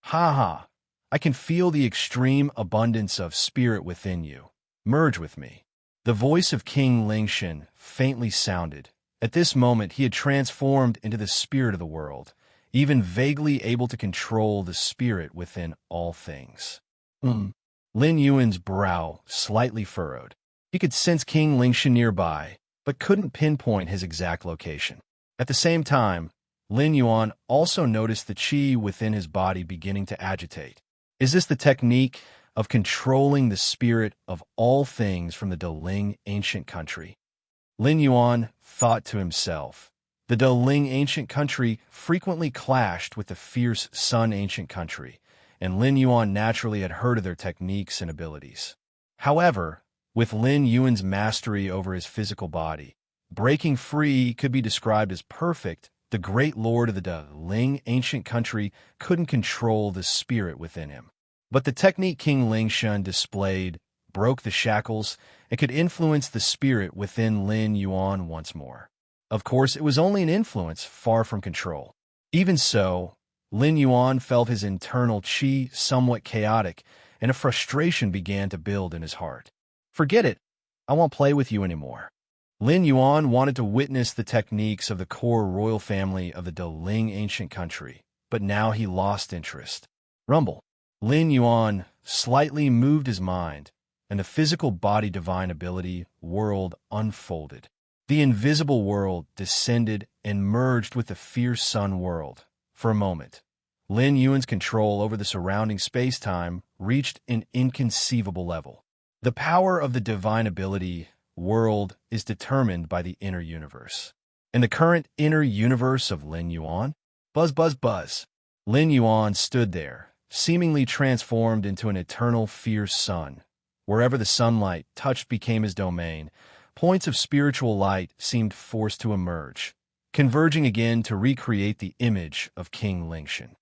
Ha ha! I can feel the extreme abundance of spirit within you. Merge with me. The voice of King Lingshun faintly sounded. At this moment, he had transformed into the spirit of the world, even vaguely able to control the spirit within all things. Lin Yuan's brow slightly furrowed. He could sense King Lingshun nearby, but couldn't pinpoint his exact location. At the same time, Lin Yuan also noticed the qi within his body beginning to agitate. Is this the technique of controlling the spirit of all things from the Da Ling ancient country? Lin Yuan thought to himself. The Da Ling ancient country frequently clashed with the fierce Sun ancient country, and Lin Yuan naturally had heard of their techniques and abilities. However, with Lin Yuan's mastery over his physical body, breaking free could be described as perfect. The great lord of the Da Ling ancient country couldn't control the spirit within him. But the technique King Lingshun displayed broke the shackles and could influence the spirit within Lin Yuan once more. Of course, it was only an influence, far from control. Even so, Lin Yuan felt his internal qi somewhat chaotic, and a frustration began to build in his heart. Forget it. I won't play with you anymore. Lin Yuan wanted to witness the techniques of the core royal family of the Da Ling ancient country, but now he lost interest. Rumble. Lin Yuan slightly moved his mind, and the physical body divine ability world unfolded. The invisible world descended and merged with the fierce sun world. For a moment, Lin Yuan's control over the surrounding space-time reached an inconceivable level. The power of the divine ability world is determined by the inner universe. And the current inner universe of Lin Yuan? Buzz, buzz, buzz. Lin Yuan stood there, seemingly transformed into an eternal fierce sun. Wherever the sunlight touched became his domain. Points of spiritual light seemed forced to emerge, converging again to recreate the image of King Lingshan.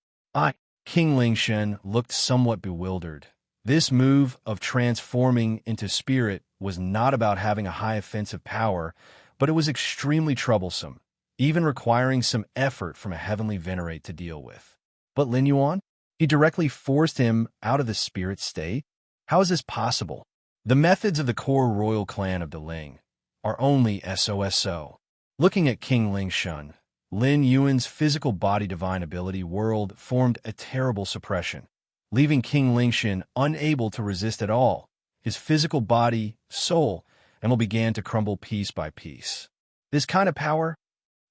King Lingshan looked somewhat bewildered. This move of transforming into spirit was not about having a high offensive power, but it was extremely troublesome, even requiring some effort from a heavenly venerate to deal with. But Lin Yuan? He directly forced him out of the spirit state? How is this possible? The methods of the core royal clan of Deling are only SOSO. Looking at King Lingshan, Lin Yuan's physical body divine ability world formed a terrible suppression, leaving King Lingshan unable to resist at all. His physical body, soul, and will began to crumble piece by piece. This kind of power?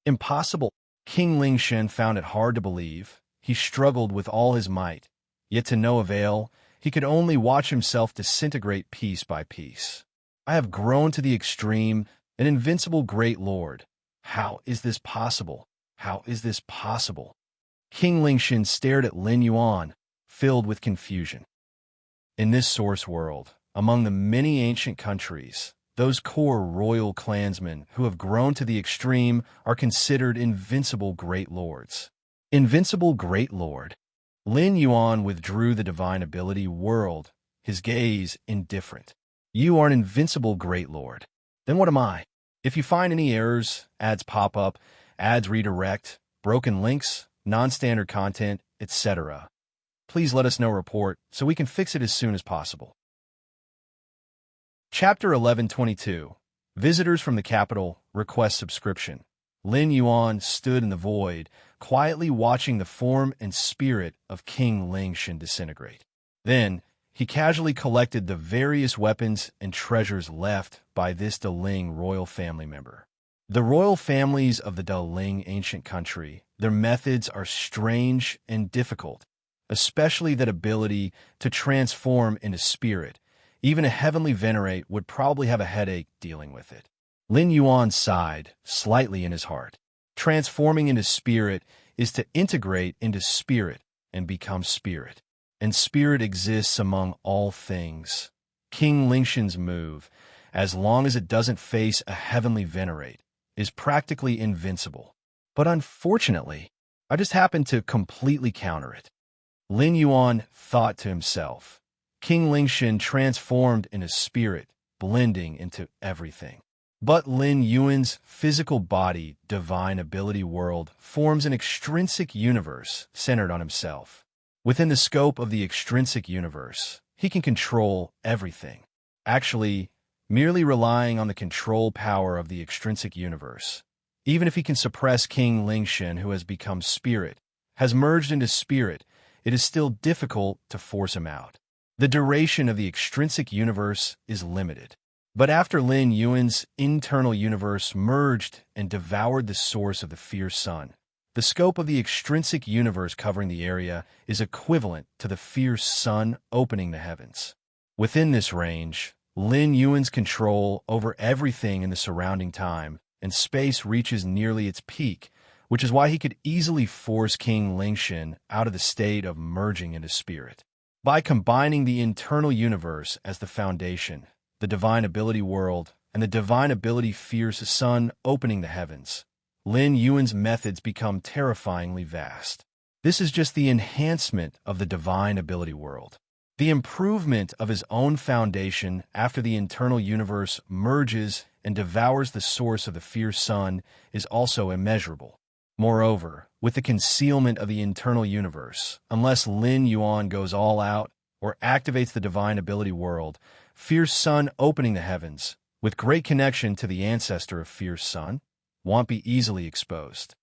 Impossible. King Lingshan found it hard to believe. He struggled with all his might, yet to no avail. He could only watch himself disintegrate piece by piece. I have grown to the extreme, an invincible great lord. How is this possible? How is this possible? King Lingshan stared at Lin Yuan, filled with confusion. In this source world, among the many ancient countries, those core royal clansmen who have grown to the extreme are considered invincible great lords. Invincible great lord? Lin Yuan withdrew the divine ability world, his gaze indifferent. You are an invincible great lord. Then what am I? If you find any errors, ads pop up, ads redirect, broken links, non-standard content, etc., please let us know report so we can fix it as soon as possible. Chapter 1122. Visitors from the capital request subscription. Lin Yuan stood in the void, quietly watching the form and spirit of King Lingshan disintegrate. Then, he casually collected the various weapons and treasures left by this Deling royal family member. The royal families of the Deling ancient country, their methods are strange and difficult, especially that ability to transform into spirit. Even a heavenly venerate would probably have a headache dealing with it. Lin Yuan sighed, slightly in his heart. Transforming into spirit is to integrate into spirit and become spirit. And spirit exists among all things. King Lingshan's move, as long as it doesn't face a heavenly venerate, is practically invincible. But unfortunately, I just happened to completely counter it. Lin Yuan thought to himself. King Lingshan transformed into spirit, blending into everything. But Lin Yuan's physical body, divine ability world forms an extrinsic universe centered on himself. Within the scope of the extrinsic universe, he can control everything. Actually, merely relying on the control power of the extrinsic universe. Even if he can suppress King Lingshan, who has become spirit, has merged into spirit, it is still difficult to force him out. The duration of the extrinsic universe is limited. But after Lin Yuan's internal universe merged and devoured the source of the fierce sun, the scope of the extrinsic universe covering the area is equivalent to the fierce sun opening the heavens. Within this range, Lin Yuan's control over everything in the surrounding time and space reaches nearly its peak, which is why he could easily force King Lingshan out of the state of merging into spirit. By combining the internal universe as the foundation, the divine ability world, and the divine ability fierce sun opening the heavens, Lin Yuan's methods become terrifyingly vast. This is just the enhancement of the divine ability world. The improvement of his own foundation after the internal universe merges and devours the source of the fierce sun is also immeasurable. Moreover, with the concealment of the internal universe, unless Lin Yuan goes all out or activates the divine ability world, fierce sun opening the heavens, with great connection to the ancestor of fierce sun, won't be easily exposed.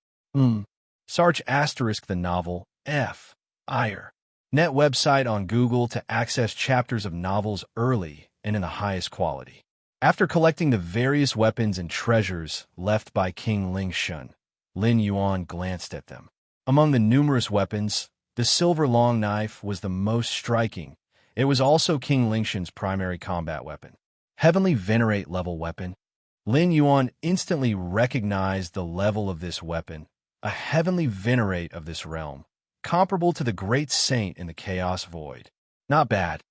Search * the novel F. Ire. Net website on Google to access chapters of novels early and in the highest quality. After collecting the various weapons and treasures left by King Lingshan, Lin Yuan glanced at them. Among the numerous weapons, the silver long knife was the most striking. It was also King Lingshan's primary combat weapon. Heavenly Venerate level weapon. Lin Yuan instantly recognized the level of this weapon. A Heavenly Venerate of this realm, comparable to the great saint in the chaos void. Not bad.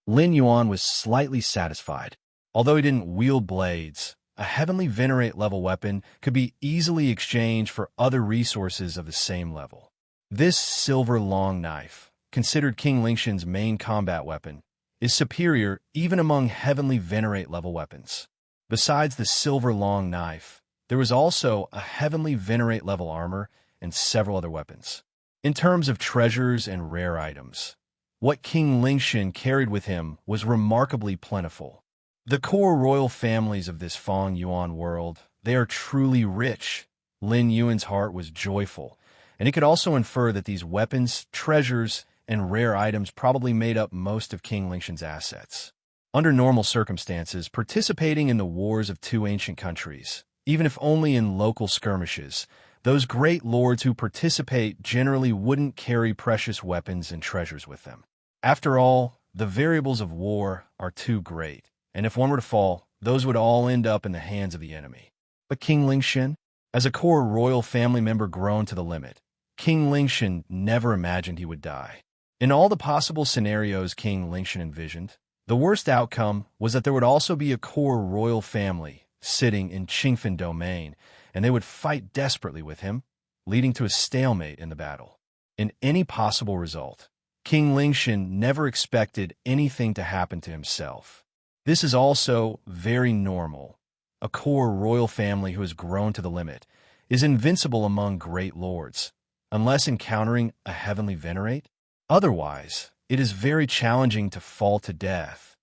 Lin Yuan was slightly satisfied. Although he didn't wield blades, a heavenly venerate level weapon could be easily exchanged for other resources of the same level. This silver long knife, considered King Lingshan's main combat weapon, is superior even among heavenly venerate level weapons. Besides the silver long knife, there was also a heavenly venerate level armor and several other weapons. In terms of treasures and rare items, what King Lingshan carried with him was remarkably plentiful. The core royal families of this Feng Yuan world, they are truly rich. Lin Yuan's heart was joyful, and he could also infer that these weapons, treasures, and rare items probably made up most of King Lingshan's assets. Under normal circumstances, participating in the wars of two ancient countries, even if only in local skirmishes, those great lords who participate generally wouldn't carry precious weapons and treasures with them. After all, the variables of war are too great, and if one were to fall, those would all end up in the hands of the enemy. But King Lingshan, as a core royal family member grown to the limit, King Lingshan never imagined he would die. In all the possible scenarios King Lingshan envisioned, the worst outcome was that there would also be a core royal family sitting in Qingfen domain, and they would fight desperately with him, leading to a stalemate in the battle. In any possible result, King Lingshan never expected anything to happen to himself. This is also very normal. A core royal family who has grown to the limit is invincible among great lords, unless encountering a heavenly venerate. Otherwise, it is very challenging to fall to death.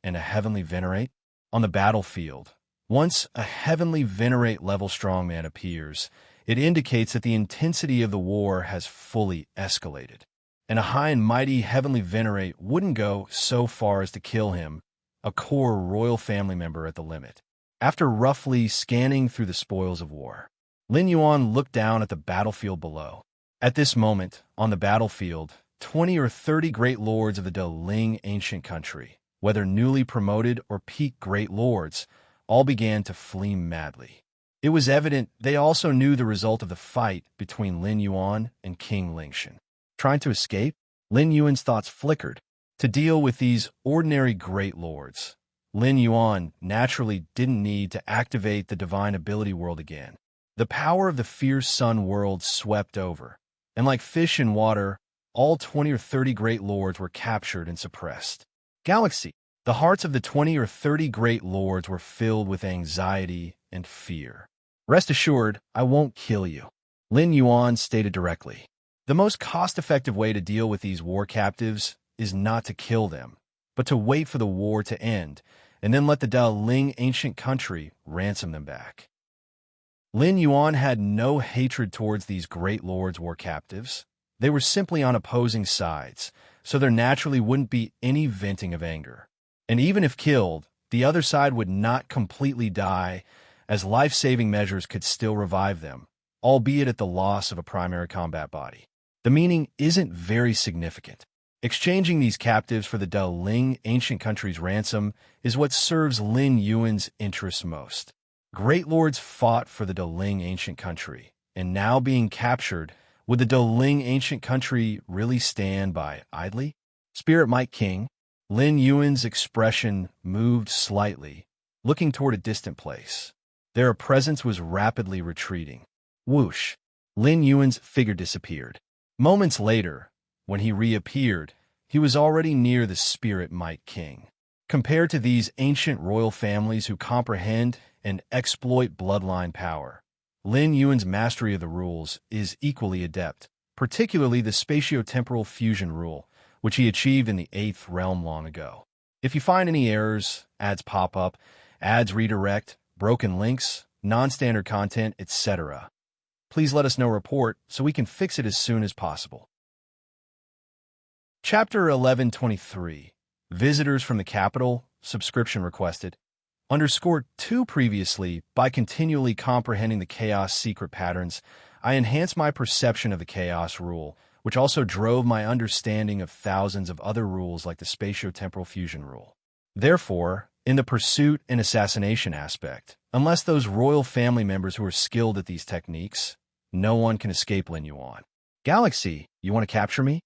And a heavenly venerate? On the battlefield, once a heavenly venerate level strongman appears, it indicates that the intensity of the war has fully escalated. And a high and mighty heavenly venerate wouldn't go so far as to kill him, a core royal family member at the limit. After roughly scanning through the spoils of war, Lin Yuan looked down at the battlefield below. At this moment, on the battlefield, 20 or 30 great lords of the Ling ancient country, whether newly promoted or peak great lords, all began to flee madly. It was evident they also knew the result of the fight between Lin Yuan and King Lingshan. Trying to escape, Lin Yuan's thoughts flickered. To deal with these ordinary great lords, Lin Yuan naturally didn't need to activate the divine ability world again. The power of the fierce sun world swept over, and like fish in water, all 20 or 30 great lords were captured and suppressed. Galaxy. The hearts of the 20 or 30 great lords were filled with anxiety and fear. Rest assured, I won't kill you, Lin Yuan stated directly. The most cost-effective way to deal with these war captives is not to kill them, but to wait for the war to end, and then let the Ling ancient country ransom them back. Lin Yuan had no hatred towards these great lords' war captives. They were simply on opposing sides, so there naturally wouldn't be any venting of anger. And even if killed, the other side would not completely die, as life-saving measures could still revive them, albeit at the loss of a primary combat body. The meaning isn't very significant. Exchanging these captives for the Ling ancient country's ransom is what serves Lin Yuan's interests most. Great lords fought for the Ling ancient country, and now being captured, would the Ling ancient country really stand by idly? Spirit Might King, Lin Yuan's expression moved slightly, looking toward a distant place. Their presence was rapidly retreating. Whoosh! Lin Yuan's figure disappeared. Moments later, when he reappeared, he was already near the Spirit Might King. Compared to these ancient royal families who comprehend and exploit bloodline power, Lin Yuan's mastery of the rules is equally adept, particularly the spatio-temporal fusion rule, which he achieved in the 8th realm long ago. If you find any errors, ads pop up, ads redirect, broken links, non-standard content, etc., please let us know report so we can fix it as soon as possible. Chapter 1123. Visitors from the capital, subscription requested. _2 Previously, by continually comprehending the chaos secret patterns, I enhanced my perception of the chaos rule, which also drove my understanding of thousands of other rules like the spatio-temporal fusion rule. Therefore, in the pursuit and assassination aspect, unless those royal family members who are skilled at these techniques, no one can escape Lin Yuan. Galaxy, you want to capture me?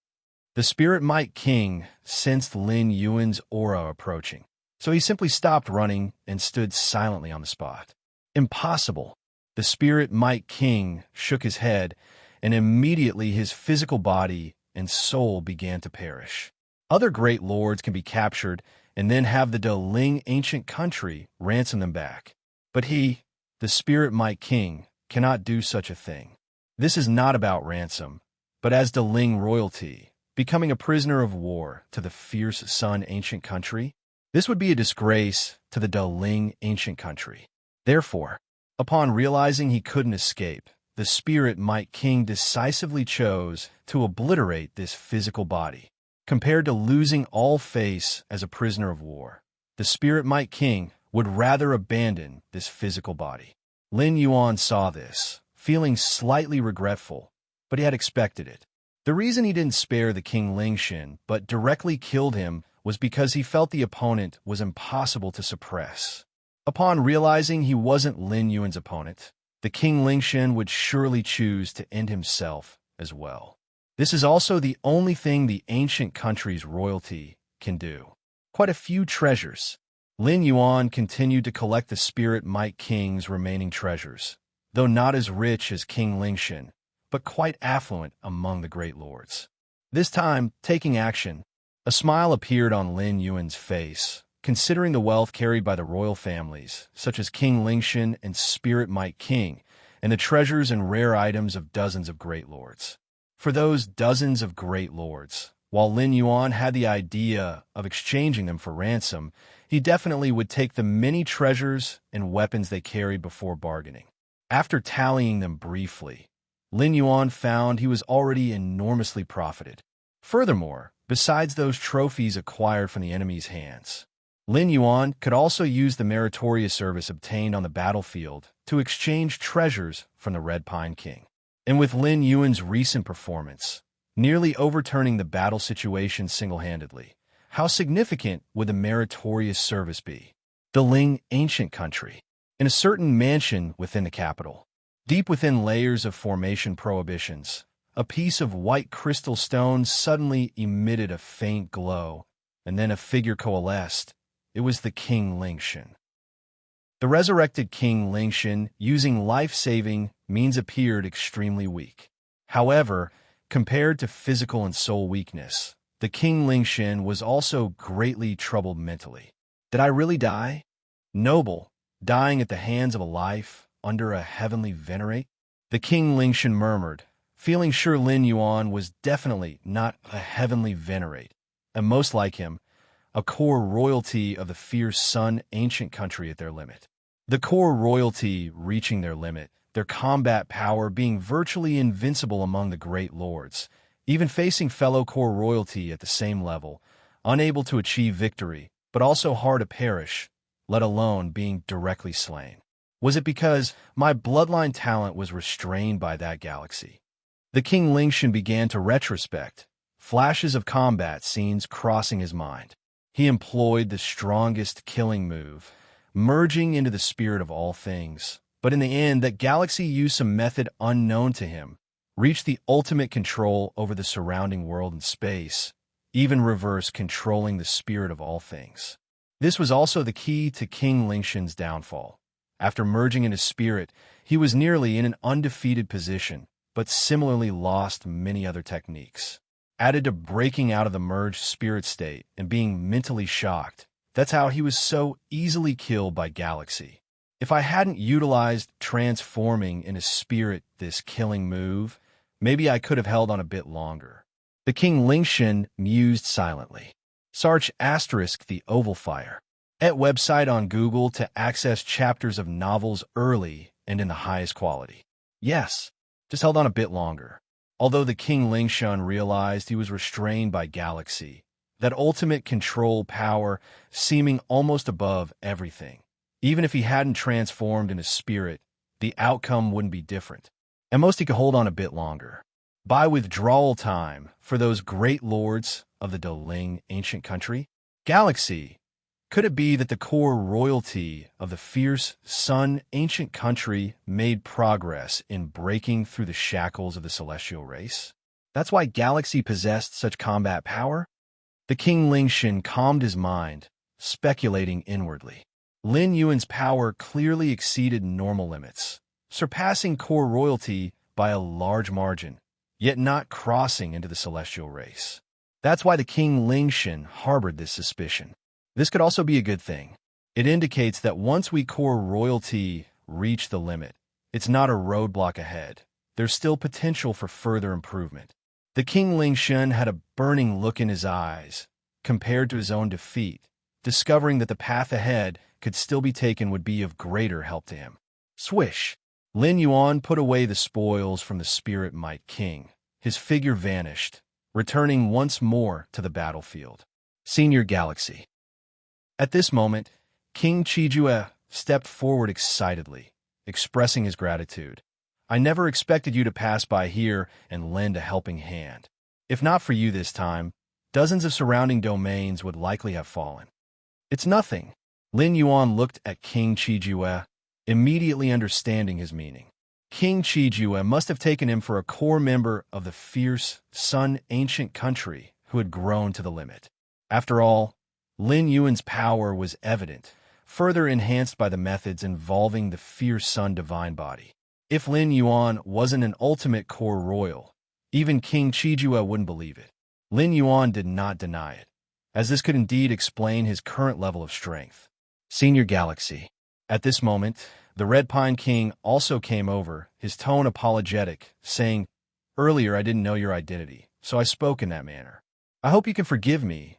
The Spirit Might King sensed Lin Yuan's aura approaching, so he simply stopped running and stood silently on the spot. Impossible. The Spirit Might King shook his head, and immediately his physical body and soul began to perish. Other great lords can be captured and then have the Deling ancient country ransom them back. But he, the Spirit Might King, cannot do such a thing. This is not about ransom, but as Deling royalty, becoming a prisoner of war to the fierce Sun ancient country. This would be a disgrace to the Deling ancient country. Therefore, upon realizing he couldn't escape, the Spirit Might King decisively chose to obliterate this physical body. Compared to losing all face as a prisoner of war, the Spirit Might King would rather abandon this physical body. Lin Yuan saw this, feeling slightly regretful, but he had expected it. The reason he didn't spare the King Lingxin but directly killed him was because he felt the opponent was impossible to suppress. Upon realizing he wasn't Lin Yuan's opponent, the King Lingxin would surely choose to end himself as well. This is also the only thing the ancient country's royalty can do. Quite a few treasures. Lin Yuan continued to collect the Spirit Might King's remaining treasures, though not as rich as King Lingxin, but quite affluent among the great lords. This time, taking action, a smile appeared on Lin Yuan's face, considering the wealth carried by the royal families, such as King Lingxin and Spirit Might King, and the treasures and rare items of dozens of great lords. For those dozens of great lords, while Lin Yuan had the idea of exchanging them for ransom, he definitely would take the many treasures and weapons they carried before bargaining. After tallying them briefly, Lin Yuan found he was already enormously profited. Furthermore, besides those trophies acquired from the enemy's hands, Lin Yuan could also use the meritorious service obtained on the battlefield to exchange treasures from the Red Pine King. And with Lin Yuan's recent performance, nearly overturning the battle situation single-handedly, how significant would the meritorious service be? The Ling ancient country, in a certain mansion within the capital, deep within layers of formation prohibitions, a piece of white crystal stone suddenly emitted a faint glow, and then a figure coalesced. It was the King Lingxin. The resurrected King Lingxin, using life-saving means, appeared extremely weak. However, compared to physical and soul weakness, the King Lingxin was also greatly troubled mentally. Did I really die? Noble, dying at the hands of a life under a heavenly venerate? The King Lingxin murmured, feeling sure Lin Yuan was definitely not a heavenly venerate, and most like him, a core royalty of the fierce Sun ancient country at their limit. The core royalty reaching their limit, their combat power being virtually invincible among the great lords, even facing fellow core royalty at the same level, unable to achieve victory, but also hard to perish, let alone being directly slain. Was it because my bloodline talent was restrained by that galaxy? The King Lingxin began to retrospect, flashes of combat scenes crossing his mind. He employed the strongest killing move, merging into the spirit of all things. But in the end, that galaxy used some method unknown to him, reached the ultimate control over the surrounding world and space, even reverse controlling the spirit of all things. This was also the key to King Lingxin's downfall. After merging into spirit, he was nearly in an undefeated position, but similarly lost many other techniques. Added to breaking out of the merged spirit state and being mentally shocked, that's how he was so easily killed by Galaxy. If I hadn't utilized transforming into spirit this killing move, maybe I could have held on a bit longer. The King Lingxin mused silently. Search * the Oval Fire at website on Google to access chapters of novels early and in the highest quality. Yes, just held on a bit longer. Although the King Lingxin realized he was restrained by Galaxy, that ultimate control power seeming almost above everything. Even if he hadn't transformed into spirit, the outcome wouldn't be different. At most, he could hold on a bit longer. By withdrawal time for those great lords of the Deling ancient country, Galaxy, could it be that the core royalty of the fierce Sun ancient country made progress in breaking through the shackles of the celestial race? That's why Galaxy possessed such combat power? The King Lingshan calmed his mind, speculating inwardly. Lin Yuan's power clearly exceeded normal limits, surpassing core royalty by a large margin, yet not crossing into the celestial race. That's why the King Lingshan harbored this suspicion. This could also be a good thing. It indicates that once we core royalty reach the limit, it's not a roadblock ahead. There's still potential for further improvement. The King Lingshan had a burning look in his eyes, compared to his own defeat. Discovering that the path ahead could still be taken would be of greater help to him. Swish! Lin Yuan put away the spoils from the Spirit Might King. His figure vanished, returning once more to the battlefield. Senior Galaxy. At this moment, King Qijue stepped forward excitedly, expressing his gratitude. I never expected you to pass by here and lend a helping hand. If not for you this time, dozens of surrounding domains would likely have fallen. It's nothing. Lin Yuan looked at King Qijue, immediately understanding his meaning. King Qijue must have taken him for a core member of the fierce, Sun ancient country who had grown to the limit. After all, Lin Yuan's power was evident, further enhanced by the methods involving the fierce Sun divine body. If Lin Yuan wasn't an ultimate core royal, even King Qijue wouldn't believe it. Lin Yuan did not deny it, as this could indeed explain his current level of strength. Senior Galaxy. At this moment, the Red Pine King also came over, his tone apologetic, saying, Earlier I didn't know your identity, so I spoke in that manner. I hope you can forgive me.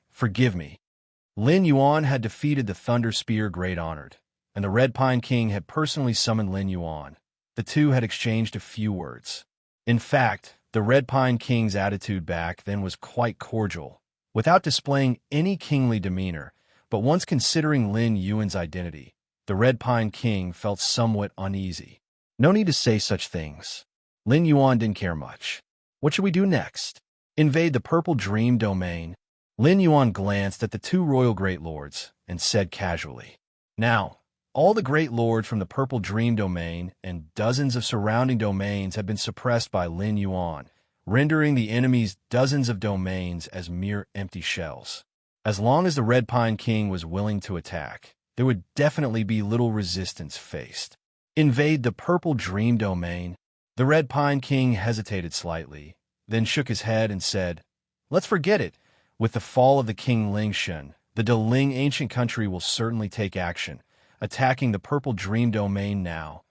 Lin Yuan had defeated the Thunder Spear Great Honored, and the Red Pine King had personally summoned Lin Yuan. The two had exchanged a few words. In fact, the Red Pine King's attitude back then was quite cordial, without displaying any kingly demeanor. But once considering Lin Yuan's identity, the Red Pine King felt somewhat uneasy. No need to say such things. Lin Yuan didn't care much. What should we do next? Invade the Purple Dream Domain? Lin Yuan glanced at the two royal great lords and said casually, Now, all the great lords from the Purple Dream Domain and dozens of surrounding domains have been suppressed by Lin Yuan, rendering the enemy's dozens of domains as mere empty shells. As long as the Red Pine King was willing to attack, there would definitely be little resistance faced. Invade the Purple Dream Domain? The Red Pine King hesitated slightly, then shook his head and said, Let's forget it. With the fall of the King Lingshan, the Deling ancient country will certainly take action, attacking the Purple Dream Domain now.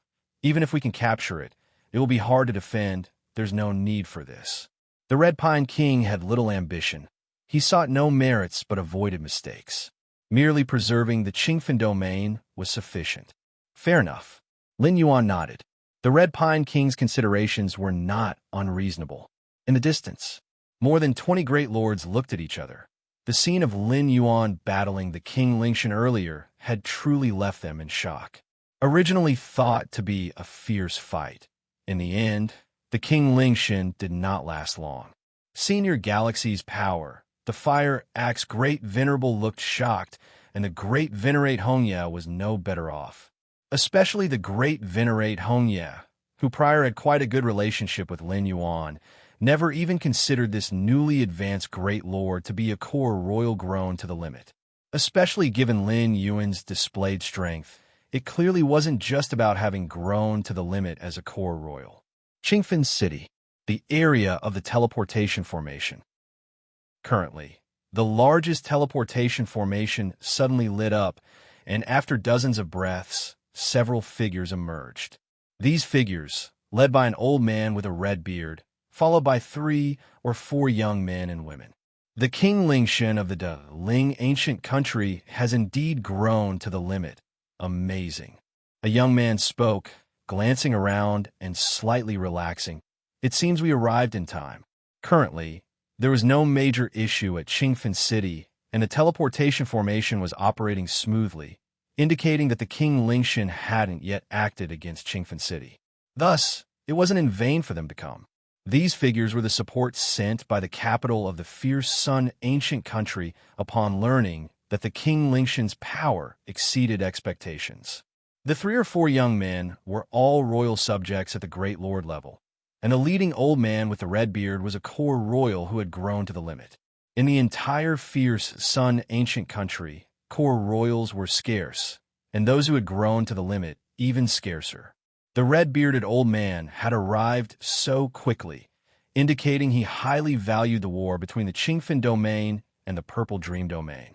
Even if we can capture it, it will be hard to defend. There's no need for this. The Red Pine King had little ambition. He sought no merits but avoided mistakes. Merely preserving the Qingfen domain was sufficient. Fair enough. Lin Yuan nodded. The Red Pine King's considerations were not unreasonable. In the distance, more than 20 great lords looked at each other. The scene of Lin Yuan battling the King Lingshan earlier had truly left them in shock. Originally thought to be a fierce fight, in the end, the King Lingshan did not last long. Senior Galaxy's power. The Fire Axe Great Venerable looked shocked, and the Great Venerate Hongya was no better off. Especially the Great Venerate Hongya, who prior had quite a good relationship with Lin Yuan, never even considered this newly advanced Great Lord to be a core royal grown to the limit. Especially given Lin Yuan's displayed strength, it clearly wasn't just about having grown to the limit as a core royal. Qingfen City, the area of the teleportation formation. Currently, the largest teleportation formation suddenly lit up, and after dozens of breaths, several figures emerged. These figures, led by an old man with a red beard, followed by 3 or 4 young men and women. The King Lingshan of the Deling ancient country has indeed grown to the limit. Amazing. A young man spoke, glancing around and slightly relaxing. It seems we arrived in time. Currently, there was no major issue at Qingfen City, and the teleportation formation was operating smoothly, indicating that the King Lingshan hadn't yet acted against Qingfen City. Thus, it wasn't in vain for them to come. These figures were the support sent by the capital of the fierce Sun ancient country upon learning that the King Lingshan's power exceeded expectations. The 3 or 4 young men were all royal subjects at the Great Lord level. and the leading old man with the red beard was a core royal who had grown to the limit. In the entire fierce Sun ancient country, core royals were scarce, and those who had grown to the limit even scarcer. The red-bearded old man had arrived so quickly, indicating he highly valued the war between the Qingfen domain and the Purple Dream domain.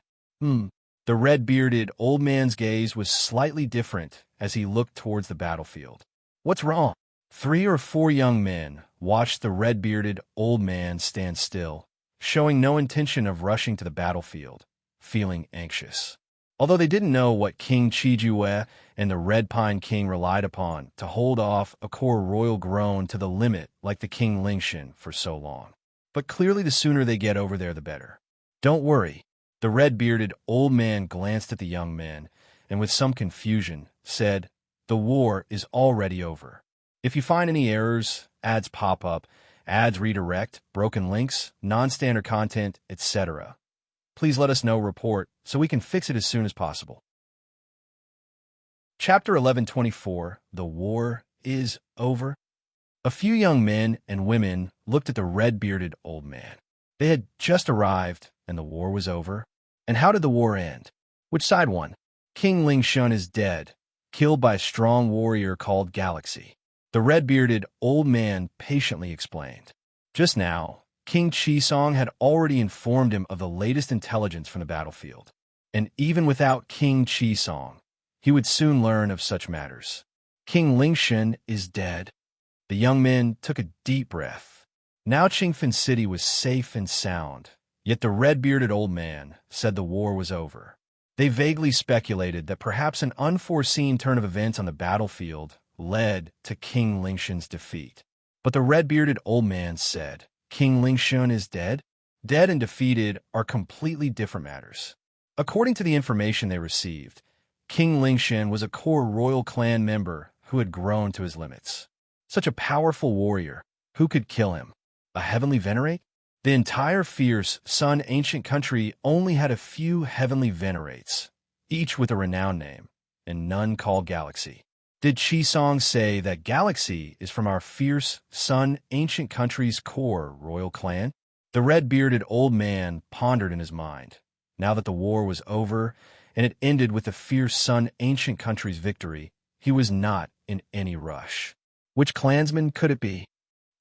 The red-bearded old man's gaze was slightly different as he looked towards the battlefield. What's wrong? 3 or 4 young men watched the red-bearded old man stand still, showing no intention of rushing to the battlefield, feeling anxious. Although they didn't know what King Qijue and the Red Pine King relied upon to hold off a core royal grown to the limit like the King Lingshan for so long. But clearly the sooner they get over there, the better. Don't worry. The red-bearded old man glanced at the young men and with some confusion said, "The war is already over. If you find any errors, ads pop up, ads redirect, broken links, non-standard content, etc., please let us know, report, so we can fix it as soon as possible." Chapter 1124, The War is Over. A few young men and women looked at the red-bearded old man. They had just arrived, and the war was over. And how did the war end? Which side won? King Lingshan is dead, killed by a strong warrior called Galaxy. The red-bearded old man patiently explained. Just now, King Qisong had already informed him of the latest intelligence from the battlefield. And even without King Qisong, he would soon learn of such matters. King Lingshan is dead. The young men took a deep breath. Now Qingfen City was safe and sound, yet the red-bearded old man said the war was over. They vaguely speculated that perhaps an unforeseen turn of events on the battlefield led to King Lingshan's defeat. But the red-bearded old man said, "King Lingshan is dead? Dead and defeated are completely different matters." According to the information they received, King Lingshan was a core royal clan member who had grown to his limits. Such a powerful warrior, who could kill him? A heavenly venerate? The entire fierce Sun ancient country only had a few heavenly venerates, each with a renowned name, and none called Galaxy. Did Qisong say that Galaxy is from our fierce Sun ancient country's core royal clan? The red-bearded old man pondered in his mind. Now that the war was over, and it ended with the fierce Sun ancient country's victory, he was not in any rush. Which clansman could it be?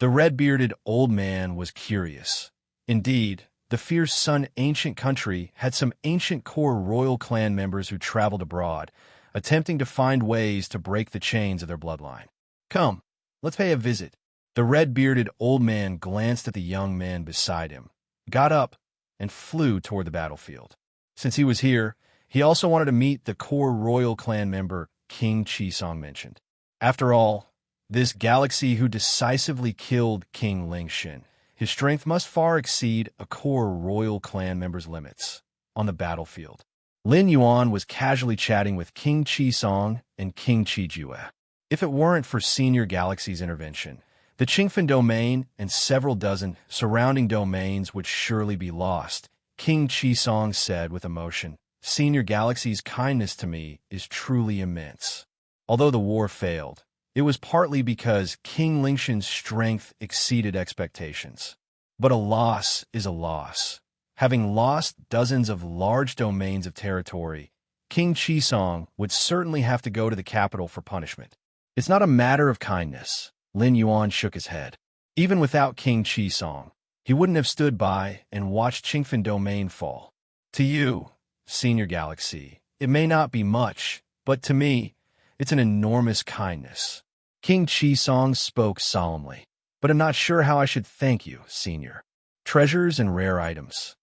The red-bearded old man was curious. Indeed, the fierce Sun ancient country had some ancient core royal clan members who traveled abroad, attempting to find ways to break the chains of their bloodline. "Come, let's pay a visit." The red-bearded old man glanced at the young man beside him, got up, and flew toward the battlefield. Since he was here, he also wanted to meet the core royal clan member King Qisong mentioned. After all, this Galaxy who decisively killed King Lingshan, his strength must far exceed a core royal clan member's limits. On the battlefield, Lin Yuan was casually chatting with King Qisong and King Qijue. If it weren't for Senior Galaxy's intervention, the Qingfen domain and several dozen surrounding domains would surely be lost, King Qisong said with emotion. Senior Galaxy's kindness to me is truly immense. Although the war failed, it was partly because King Lingshan's strength exceeded expectations. But a loss is a loss. Having lost dozens of large domains of territory, King Qisong would certainly have to go to the capital for punishment. It's not a matter of kindness. Lin Yuan shook his head. Even without King Qisong, he wouldn't have stood by and watched Qingfen domain fall. To you, Senior Galaxy, it may not be much, but to me, it's an enormous kindness. King Qisong spoke solemnly. But I'm not sure how I should thank you, Senior. Treasures and rare items.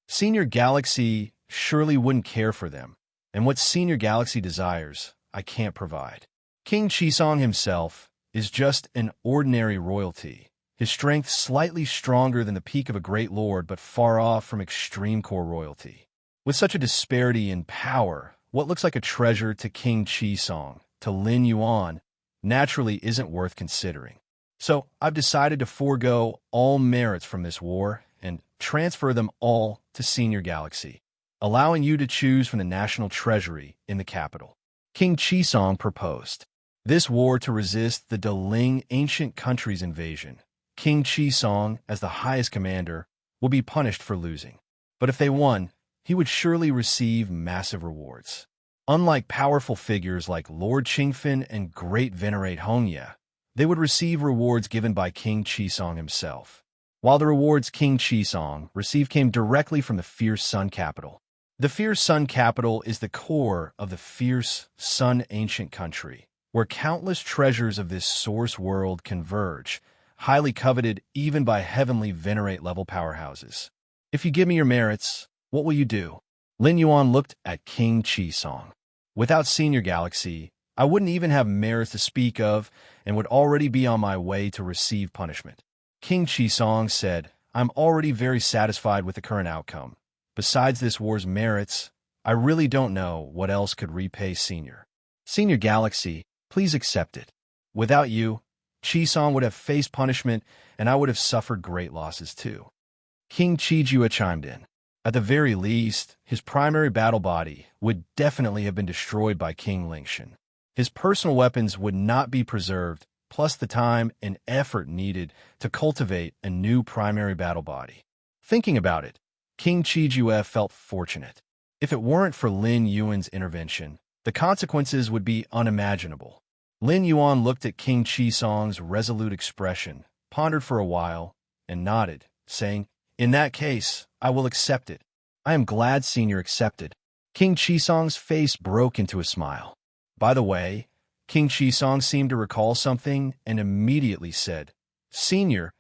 Senior Galaxy surely wouldn't care for them, and what Senior Galaxy desires, I can't provide. King Qisong himself is just an ordinary royalty, his strength slightly stronger than the peak of a great lord but far off from extreme core royalty. With such a disparity in power, what looks like a treasure to King Qisong, to Lin Yuan, naturally isn't worth considering. So I've decided to forego all merits from this war and transfer them all to Senior Galaxy, allowing you to choose from the national treasury in the capital. King Qisong proposed. This war to resist the Deling ancient country's invasion. King Qisong, as the highest commander, will be punished for losing. But if they won, he would surely receive massive rewards. Unlike powerful figures like Lord Qingfen and Great Venerate Hongye, they would receive rewards given by King Qisong himself. While the rewards King Qisong received came directly from the Fierce Sun capital. The Fierce Sun capital is the core of the Fierce Sun ancient country, where countless treasures of this source world converge, highly coveted even by heavenly Venerate level powerhouses. If you give me your merits, what will you do? Lin Yuan looked at King Qisong. Without Senior Galaxy, I wouldn't even have merits to speak of and would already be on my way to receive punishment. King Qisong said, I'm already very satisfied with the current outcome. Besides this war's merits, I really don't know what else could repay Senior. Senior Galaxy, please accept it. Without you, Qisong would have faced punishment and I would have suffered great losses too. King Qijua chimed in. At the very least, his primary battle body would definitely have been destroyed by King Lingshan. His personal weapons would not be preserved, plus the time and effort needed to cultivate a new primary battle body. Thinking about it, King Qijue felt fortunate. If it weren't for Lin Yuan's intervention, the consequences would be unimaginable. Lin Yuan looked at King Qisong's resolute expression, pondered for a while, and nodded, saying, In that case, I will accept it. I am glad Senior accepted. King Qisong's face broke into a smile. By the way, King Qisong seemed to recall something and immediately said, Senior,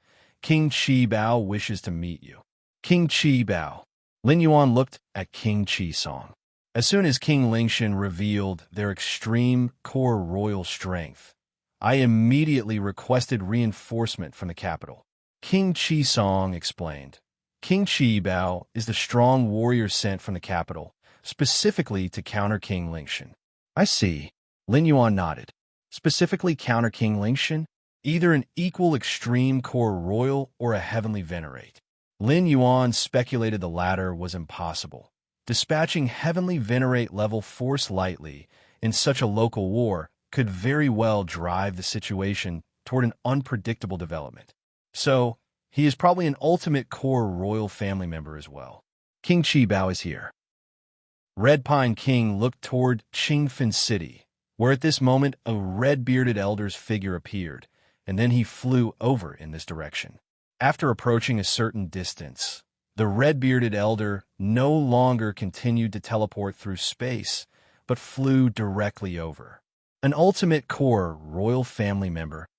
King Qi Bao wishes to meet you. King Qi Bao. Lin Yuan looked at King Qisong. As soon as King Lingshan revealed their extreme core royal strength, I immediately requested reinforcement from the capital. King Qisong explained. King Qi Bao is the strong warrior sent from the capital, specifically to counter King Lingshan. I see. Lin Yuan nodded. Specifically counter King Lingshan? Either an equal extreme core royal or a heavenly venerate. Lin Yuan speculated the latter was impossible. Dispatching heavenly venerate level force lightly in such a local war could very well drive the situation toward an unpredictable development. So, he is probably an ultimate core royal family member as well. King Qi Bao is here. Red Pine King looked toward Qingfen City, where at this moment a red-bearded elder's figure appeared, and then he flew over in this direction. After approaching a certain distance, the red-bearded elder no longer continued to teleport through space, but flew directly over. An ultimate core royal family member,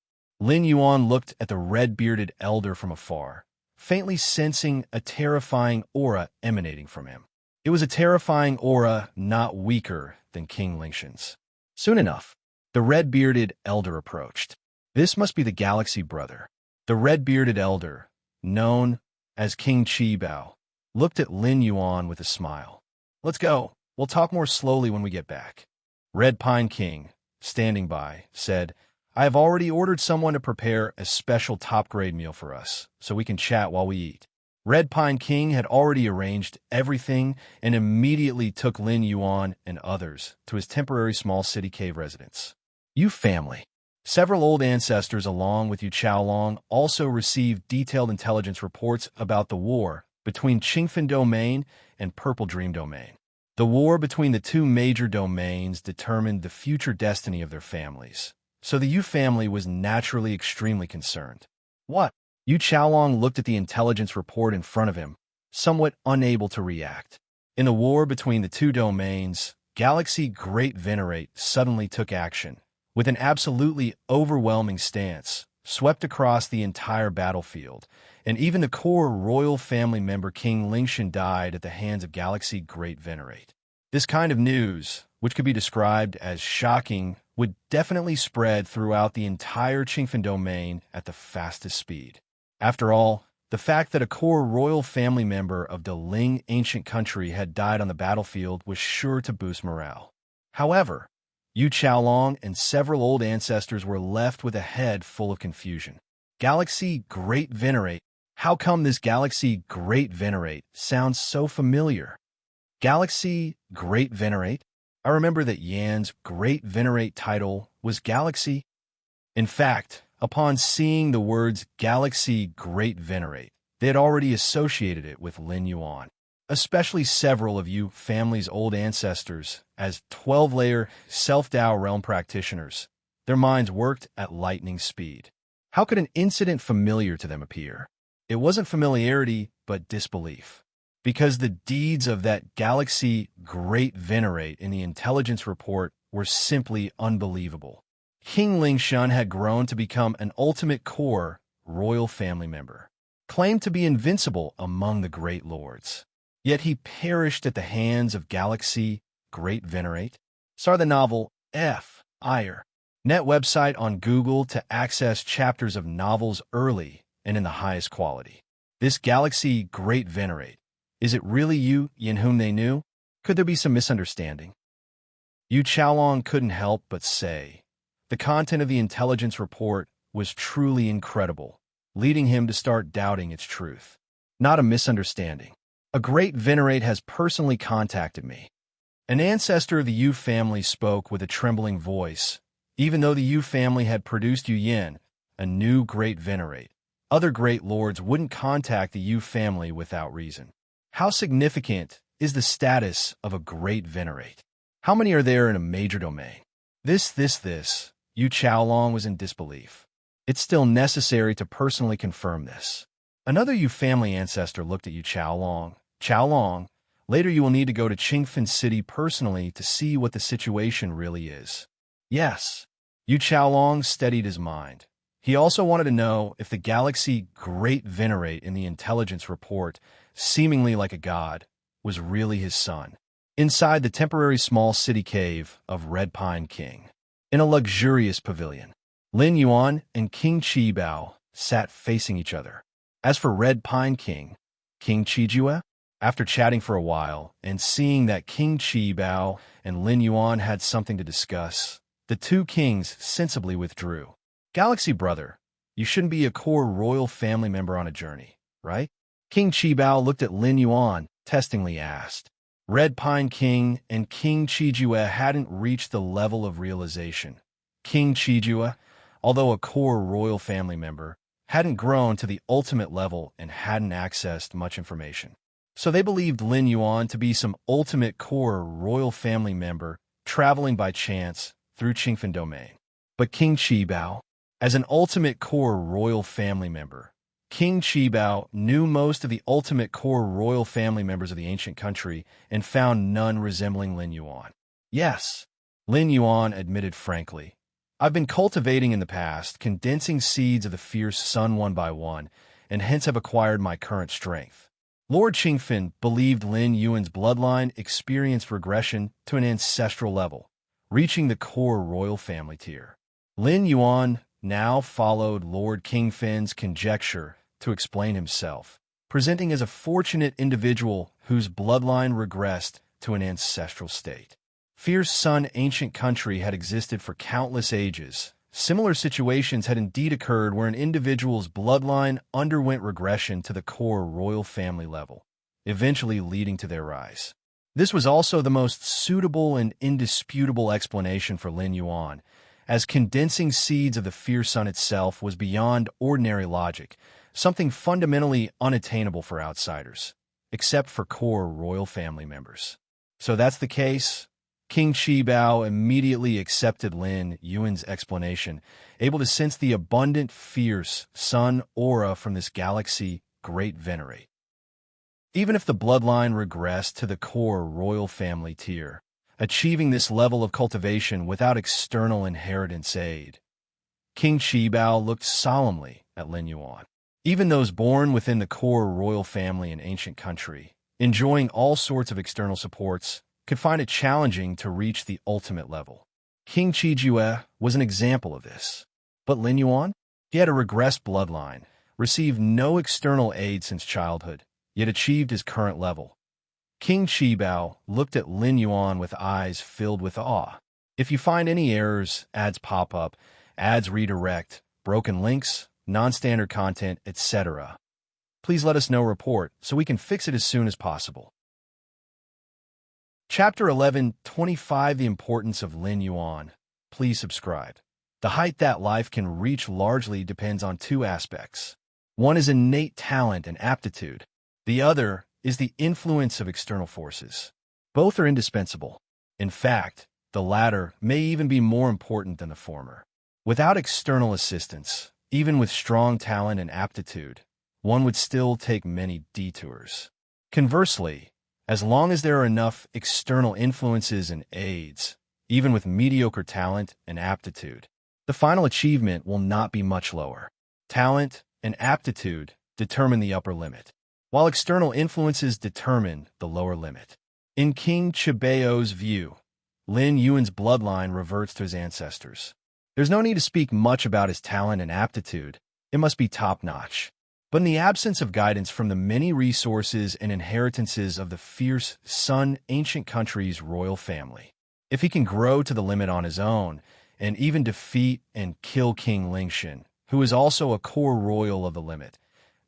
Lin Yuan looked at the red-bearded elder from afar, faintly sensing a terrifying aura emanating from him. It was a terrifying aura not weaker than King Lingshan's. Soon enough, the red-bearded elder approached. This must be the Galaxy Brother. The red-bearded elder, known as King Qi Bao, looked at Lin Yuan with a smile. Let's go. We'll talk more slowly when we get back. Red Pine King, standing by, said, I have already ordered someone to prepare a special top-grade meal for us, so we can chat while we eat. Red Pine King had already arranged everything and immediately took Lin Yuan and others to his temporary small city cave residence. You family. Several old ancestors along with Yu Chaolong also received detailed intelligence reports about the war between Qingfen Domain and Purple Dream Domain. The war between the two major domains determined the future destiny of their families. So the Yu family was naturally extremely concerned. What? Yu Chaolong looked at the intelligence report in front of him, somewhat unable to react. In the war between the two domains, Galaxy Great Venerate suddenly took action, with an absolutely overwhelming stance, swept across the entire battlefield, and even the core royal family member King Lingshan died at the hands of Galaxy Great Venerate. This kind of news, which could be described as shocking, would definitely spread throughout the entire Qingfen domain at the fastest speed. After all, the fact that a core royal family member of the Ling ancient country had died on the battlefield was sure to boost morale. However, Yu Chaolong and several old ancestors were left with a head full of confusion. Galaxy Great Venerate. How come this Galaxy Great Venerate sounds so familiar? Galaxy Great Venerate? I remember that Yan's Great Venerate title was galaxy. In fact, upon seeing the words galaxy great venerate, they had already associated it with Lin Yuan, especially several of Yu family's old ancestors as 12-layer self-Dao realm practitioners. Their minds worked at lightning speed. How could an incident familiar to them appear? It wasn't familiarity, but disbelief. Because the deeds of that galaxy great venerate in the intelligence report were simply unbelievable. King Lingshun had grown to become an ultimate core royal family member, claimed to be invincible among the great lords. Yet he perished at the hands of galaxy great venerate. Saw the novel F. Ire. Net website on Google to access chapters of novels early and in the highest quality. This galaxy great venerate, is it really Yu Yin whom they knew? Could there be some misunderstanding? Yu Chaolong couldn't help but say, the content of the intelligence report was truly incredible, leading him to start doubting its truth. Not a misunderstanding. A great venerate has personally contacted me. An ancestor of the Yu family spoke with a trembling voice. Even though the Yu family had produced Yu Yin, a new great venerate, other great lords wouldn't contact the Yu family without reason. How significant is the status of a great venerate? How many are there in a major domain? This. Yu Chaolong was in disbelief. It's still necessary to personally confirm this. Another Yu family ancestor looked at Yu Chaolong. Chaolong, later you will need to go to Qingfen City personally to see what the situation really is. Yes. Yu Chaolong steadied his mind. He also wanted to know if the galaxy great venerate in the intelligence report, seemingly like a god, was really his son. Inside the temporary small city cave of Red Pine King, in a luxurious pavilion, Lin Yuan and King Qibao sat facing each other. As for Red Pine King, King Qijue, after chatting for a while and seeing that King Qibao and Lin Yuan had something to discuss, the two kings sensibly withdrew. Galaxy brother, you shouldn't be a core royal family member on a journey, right? King Qibao looked at Lin Yuan, testingly asked. Red Pine King and King Qijue hadn't reached the level of realization. King Qijue, although a core royal family member, hadn't grown to the ultimate level and hadn't accessed much information. So they believed Lin Yuan to be some ultimate core royal family member traveling by chance through Qingfen Domain. But King Qibao, as an ultimate core royal family member, King Qibao knew most of the ultimate core royal family members of the ancient country and found none resembling Lin Yuan. Yes, Lin Yuan admitted frankly, I've been cultivating in the past, condensing seeds of the fierce sun one by one, and hence have acquired my current strength. Lord Qingfen believed Lin Yuan's bloodline experienced regression to an ancestral level, reaching the core royal family tier. Lin Yuan now followed Lord Qingfen's conjecture to explain himself, presenting as a fortunate individual whose bloodline regressed to an ancestral state. Fierce Sun ancient country had existed for countless ages. Similar situations had indeed occurred where an individual's bloodline underwent regression to the core royal family level, eventually leading to their rise. This was also the most suitable and indisputable explanation for Lin Yuan, as condensing seeds of the fierce sun itself was beyond ordinary logic, something fundamentally unattainable for outsiders, except for core royal family members. So that's the case. King Qibao immediately accepted Lin Yuan's explanation, able to sense the abundant, fierce sun aura from this galaxy great venerate. Even if the bloodline regressed to the core royal family tier, achieving this level of cultivation without external inheritance aid, King Qibao looked solemnly at Lin Yuan. Even those born within the core royal family in ancient country, enjoying all sorts of external supports, could find it challenging to reach the ultimate level. King Qijue was an example of this. But Lin Yuan? He had a regressed bloodline, received no external aid since childhood, yet achieved his current level. King Qibao looked at Lin Yuan with eyes filled with awe. If you find any errors, ads pop up, ads redirect, broken links, non-standard content, etc., please let us know report so we can fix it as soon as possible. Chapter 11, 25 The Importance of Lin Yuan. please subscribe. The height that life can reach largely depends on two aspects. One is innate talent and aptitude. The other is the influence of external forces. Both are indispensable. In fact, the latter may even be more important than the former. Without external assistance, even with strong talent and aptitude, one would still take many detours. Conversely, as long as there are enough external influences and aids, even with mediocre talent and aptitude, the final achievement will not be much lower. Talent and aptitude determine the upper limit, while external influences determine the lower limit. In King Chibeo's view, Lin Yuan's bloodline reverts to his ancestors. There's no need to speak much about his talent and aptitude. It must be top-notch. But in the absence of guidance from the many resources and inheritances of the fierce Sun ancient country's royal family, if he can grow to the limit on his own and even defeat and kill King Lingshan, who is also a core royal of the limit,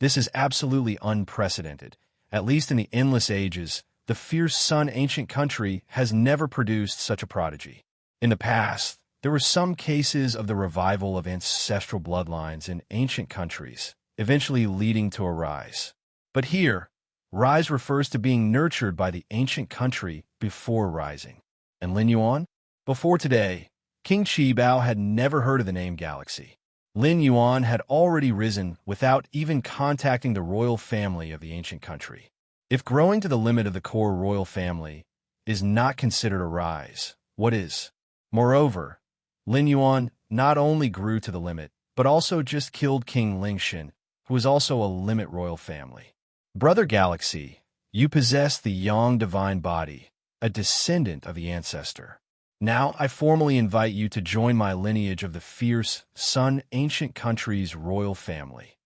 this is absolutely unprecedented. At least in the endless ages, the fierce Sun ancient country has never produced such a prodigy. In the past, there were some cases of the revival of ancestral bloodlines in ancient countries, eventually leading to a rise. But here, rise refers to being nurtured by the ancient country before rising. And Lin Yuan? Before today, King Qibao had never heard of the name Galaxy. Lin Yuan had already risen without even contacting the royal family of the ancient country. If growing to the limit of the core royal family is not considered a rise, what is? Moreover, Lin Yuan not only grew to the limit, but also just killed King Lingshan, who was also a limit royal family. Brother Galaxy, you possess the Yang divine body, a descendant of the ancestor. Now I formally invite you to join my lineage of the fierce Sun ancient country's royal family.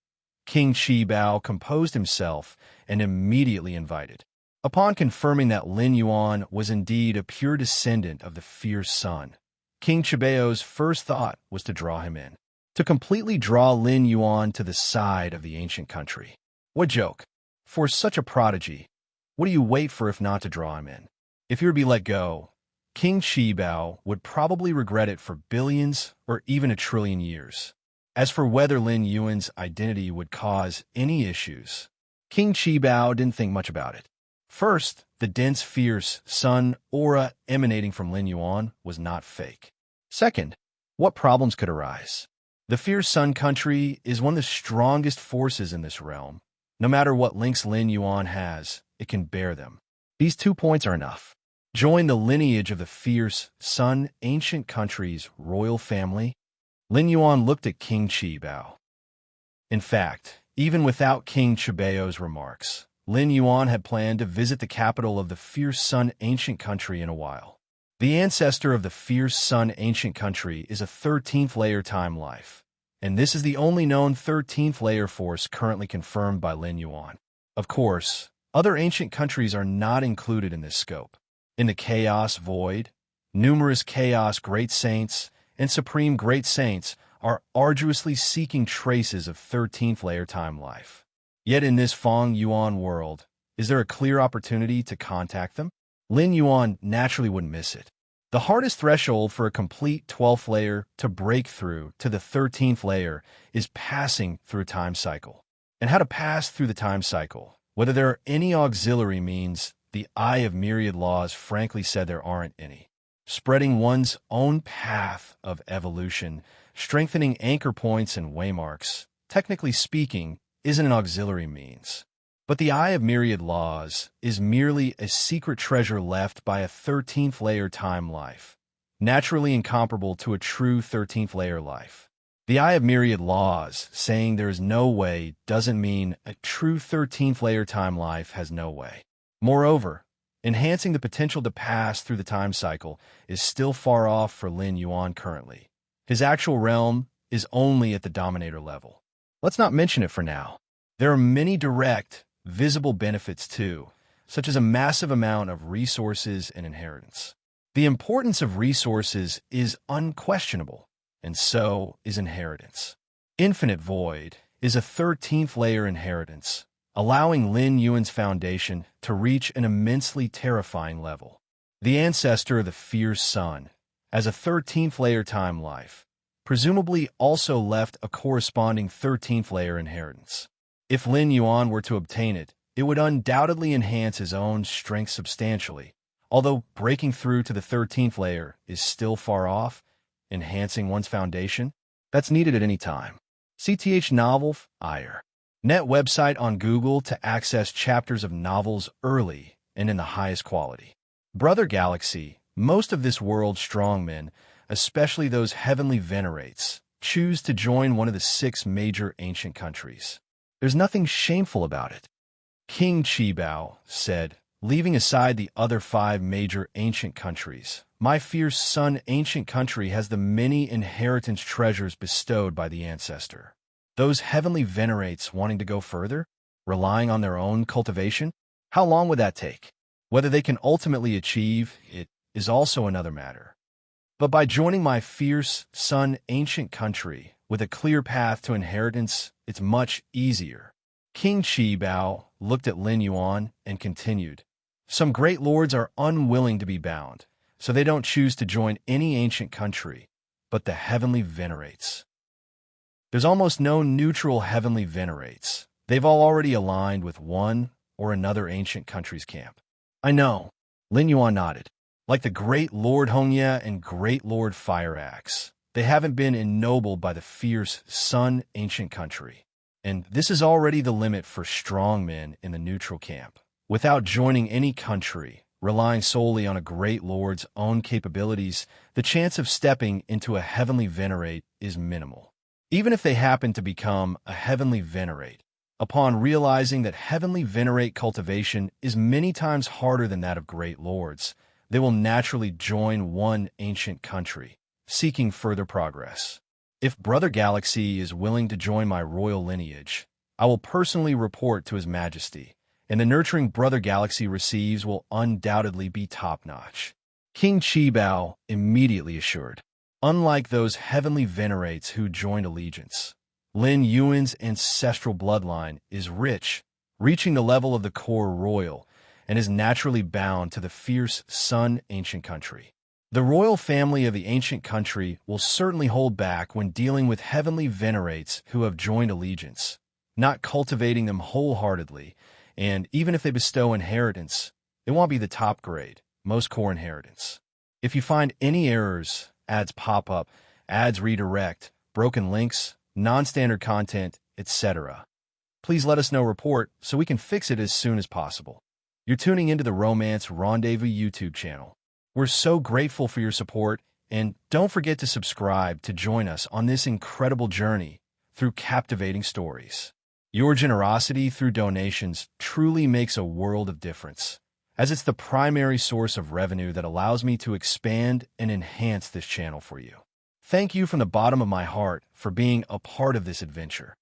King Qibao composed himself and immediately invited. Upon confirming that Lin Yuan was indeed a pure descendant of the fierce Sun, King Chibeo's first thought was to draw him in, to completely draw Lin Yuan to the side of the ancient country. What joke! For such a prodigy, what do you wait for if not to draw him in? If he were to be let go, King Qibao would probably regret it for billions or even a trillion years. As for whether Lin Yuan's identity would cause any issues, King Qibao didn't think much about it. First, the dense, fierce sun aura emanating from Lin Yuan was not fake. Second, what problems could arise? The fierce sun country is one of the strongest forces in this realm. No matter what links Lin Yuan has, it can bear them. These 2 points are enough. Join the lineage of the fierce Sun ancient country's royal family. Lin Yuan looked at King Qibao. In fact, even without King Chibeo's remarks, Lin Yuan had planned to visit the capital of the fierce Sun ancient country in a while. The ancestor of the fierce Sun ancient country is a 13th layer time life, and this is the only known 13th layer force currently confirmed by Lin Yuan. Of course, other ancient countries are not included in this scope. In the Chaos Void, numerous Chaos Great Saints and Supreme Great Saints are arduously seeking traces of 13th layer time life. Yet in this Feng Yuan world, is there a clear opportunity to contact them? Lin Yuan naturally wouldn't miss it. The hardest threshold for a complete 12th layer to break through to the 13th layer is passing through a time cycle. And how to pass through the time cycle, whether there are any auxiliary means, the Eye of Myriad Laws frankly said there aren't any. Spreading one's own path of evolution, strengthening anchor points and waymarks, technically speaking, isn't an auxiliary means. But the Eye of Myriad Laws is merely a secret treasure left by a 13th layer time life, naturally incomparable to a true 13th layer life. The Eye of Myriad Laws saying there is no way doesn't mean a true 13th layer time life has no way. Moreover, enhancing the potential to pass through the time cycle is still far off for Lin Yuan currently. His actual realm is only at the Dominator level. Let's not mention it for now. There are many direct, visible benefits too, such as a massive amount of resources and inheritance. The importance of resources is unquestionable, and so is inheritance. Infinite Void is a 13th layer inheritance, allowing Lin Yuan's foundation to reach an immensely terrifying level. The ancestor of the fierce sun, as a 13th layer time life, presumably also left a corresponding 13th layer inheritance. If Lin Yuan were to obtain it, it would undoubtedly enhance his own strength substantially, although breaking through to the 13th layer is still far off, enhancing one's foundation, that's needed at any time. CTH Novel, IR. Net website on Google to access chapters of novels early and in the highest quality. Brother Galaxy, most of this world's strongmen, especially those heavenly venerates, choose to join one of the 6 major ancient countries. There's nothing shameful about it. King Qibao said, leaving aside the other 5 major ancient countries, my fierce son ancient country has the many inheritance treasures bestowed by the ancestor. Those heavenly venerates wanting to go further, relying on their own cultivation, how long would that take? Whether they can ultimately achieve it is also another matter. But by joining my fierce son ancient country with a clear path to inheritance, it's much easier. King Qibao looked at Lin Yuan and continued, some great lords are unwilling to be bound, so they don't choose to join any ancient country, but the heavenly venerates. There's almost no neutral heavenly venerates. They've all already aligned with one or another ancient country's camp. I know. Lin Yuan nodded. Like the Great Lord Hongya and Great Lord Fire Axe, they haven't been ennobled by the fierce Sun ancient country. And this is already the limit for strong men in the neutral camp. Without joining any country, relying solely on a great lord's own capabilities, the chance of stepping into a heavenly venerate is minimal. Even if they happen to become a heavenly venerate, upon realizing that heavenly venerate cultivation is many times harder than that of great lords, they will naturally join one ancient country, seeking further progress. If Brother Galaxy is willing to join my royal lineage, I will personally report to His Majesty, and the nurturing Brother Galaxy receives will undoubtedly be top-notch. King Qibao immediately assured. Unlike those heavenly venerates who joined allegiance, Lin Yuan's ancestral bloodline is rich, reaching the level of the core royal, and is naturally bound to the fierce Sun ancient country. The royal family of the ancient country will certainly hold back when dealing with heavenly venerates who have joined allegiance, not cultivating them wholeheartedly, and even if they bestow inheritance, it won't be the top grade, most core inheritance. If you find any errors, ads pop up, ads redirect, broken links, non-standard content, etc., please let us know report so we can fix it as soon as possible. You're tuning into the Romance Rendezvous YouTube channel. We're so grateful for your support, and don't forget to subscribe to join us on this incredible journey through captivating stories. Your generosity through donations truly makes a world of difference, as it's the primary source of revenue that allows me to expand and enhance this channel for you. Thank you from the bottom of my heart for being a part of this adventure.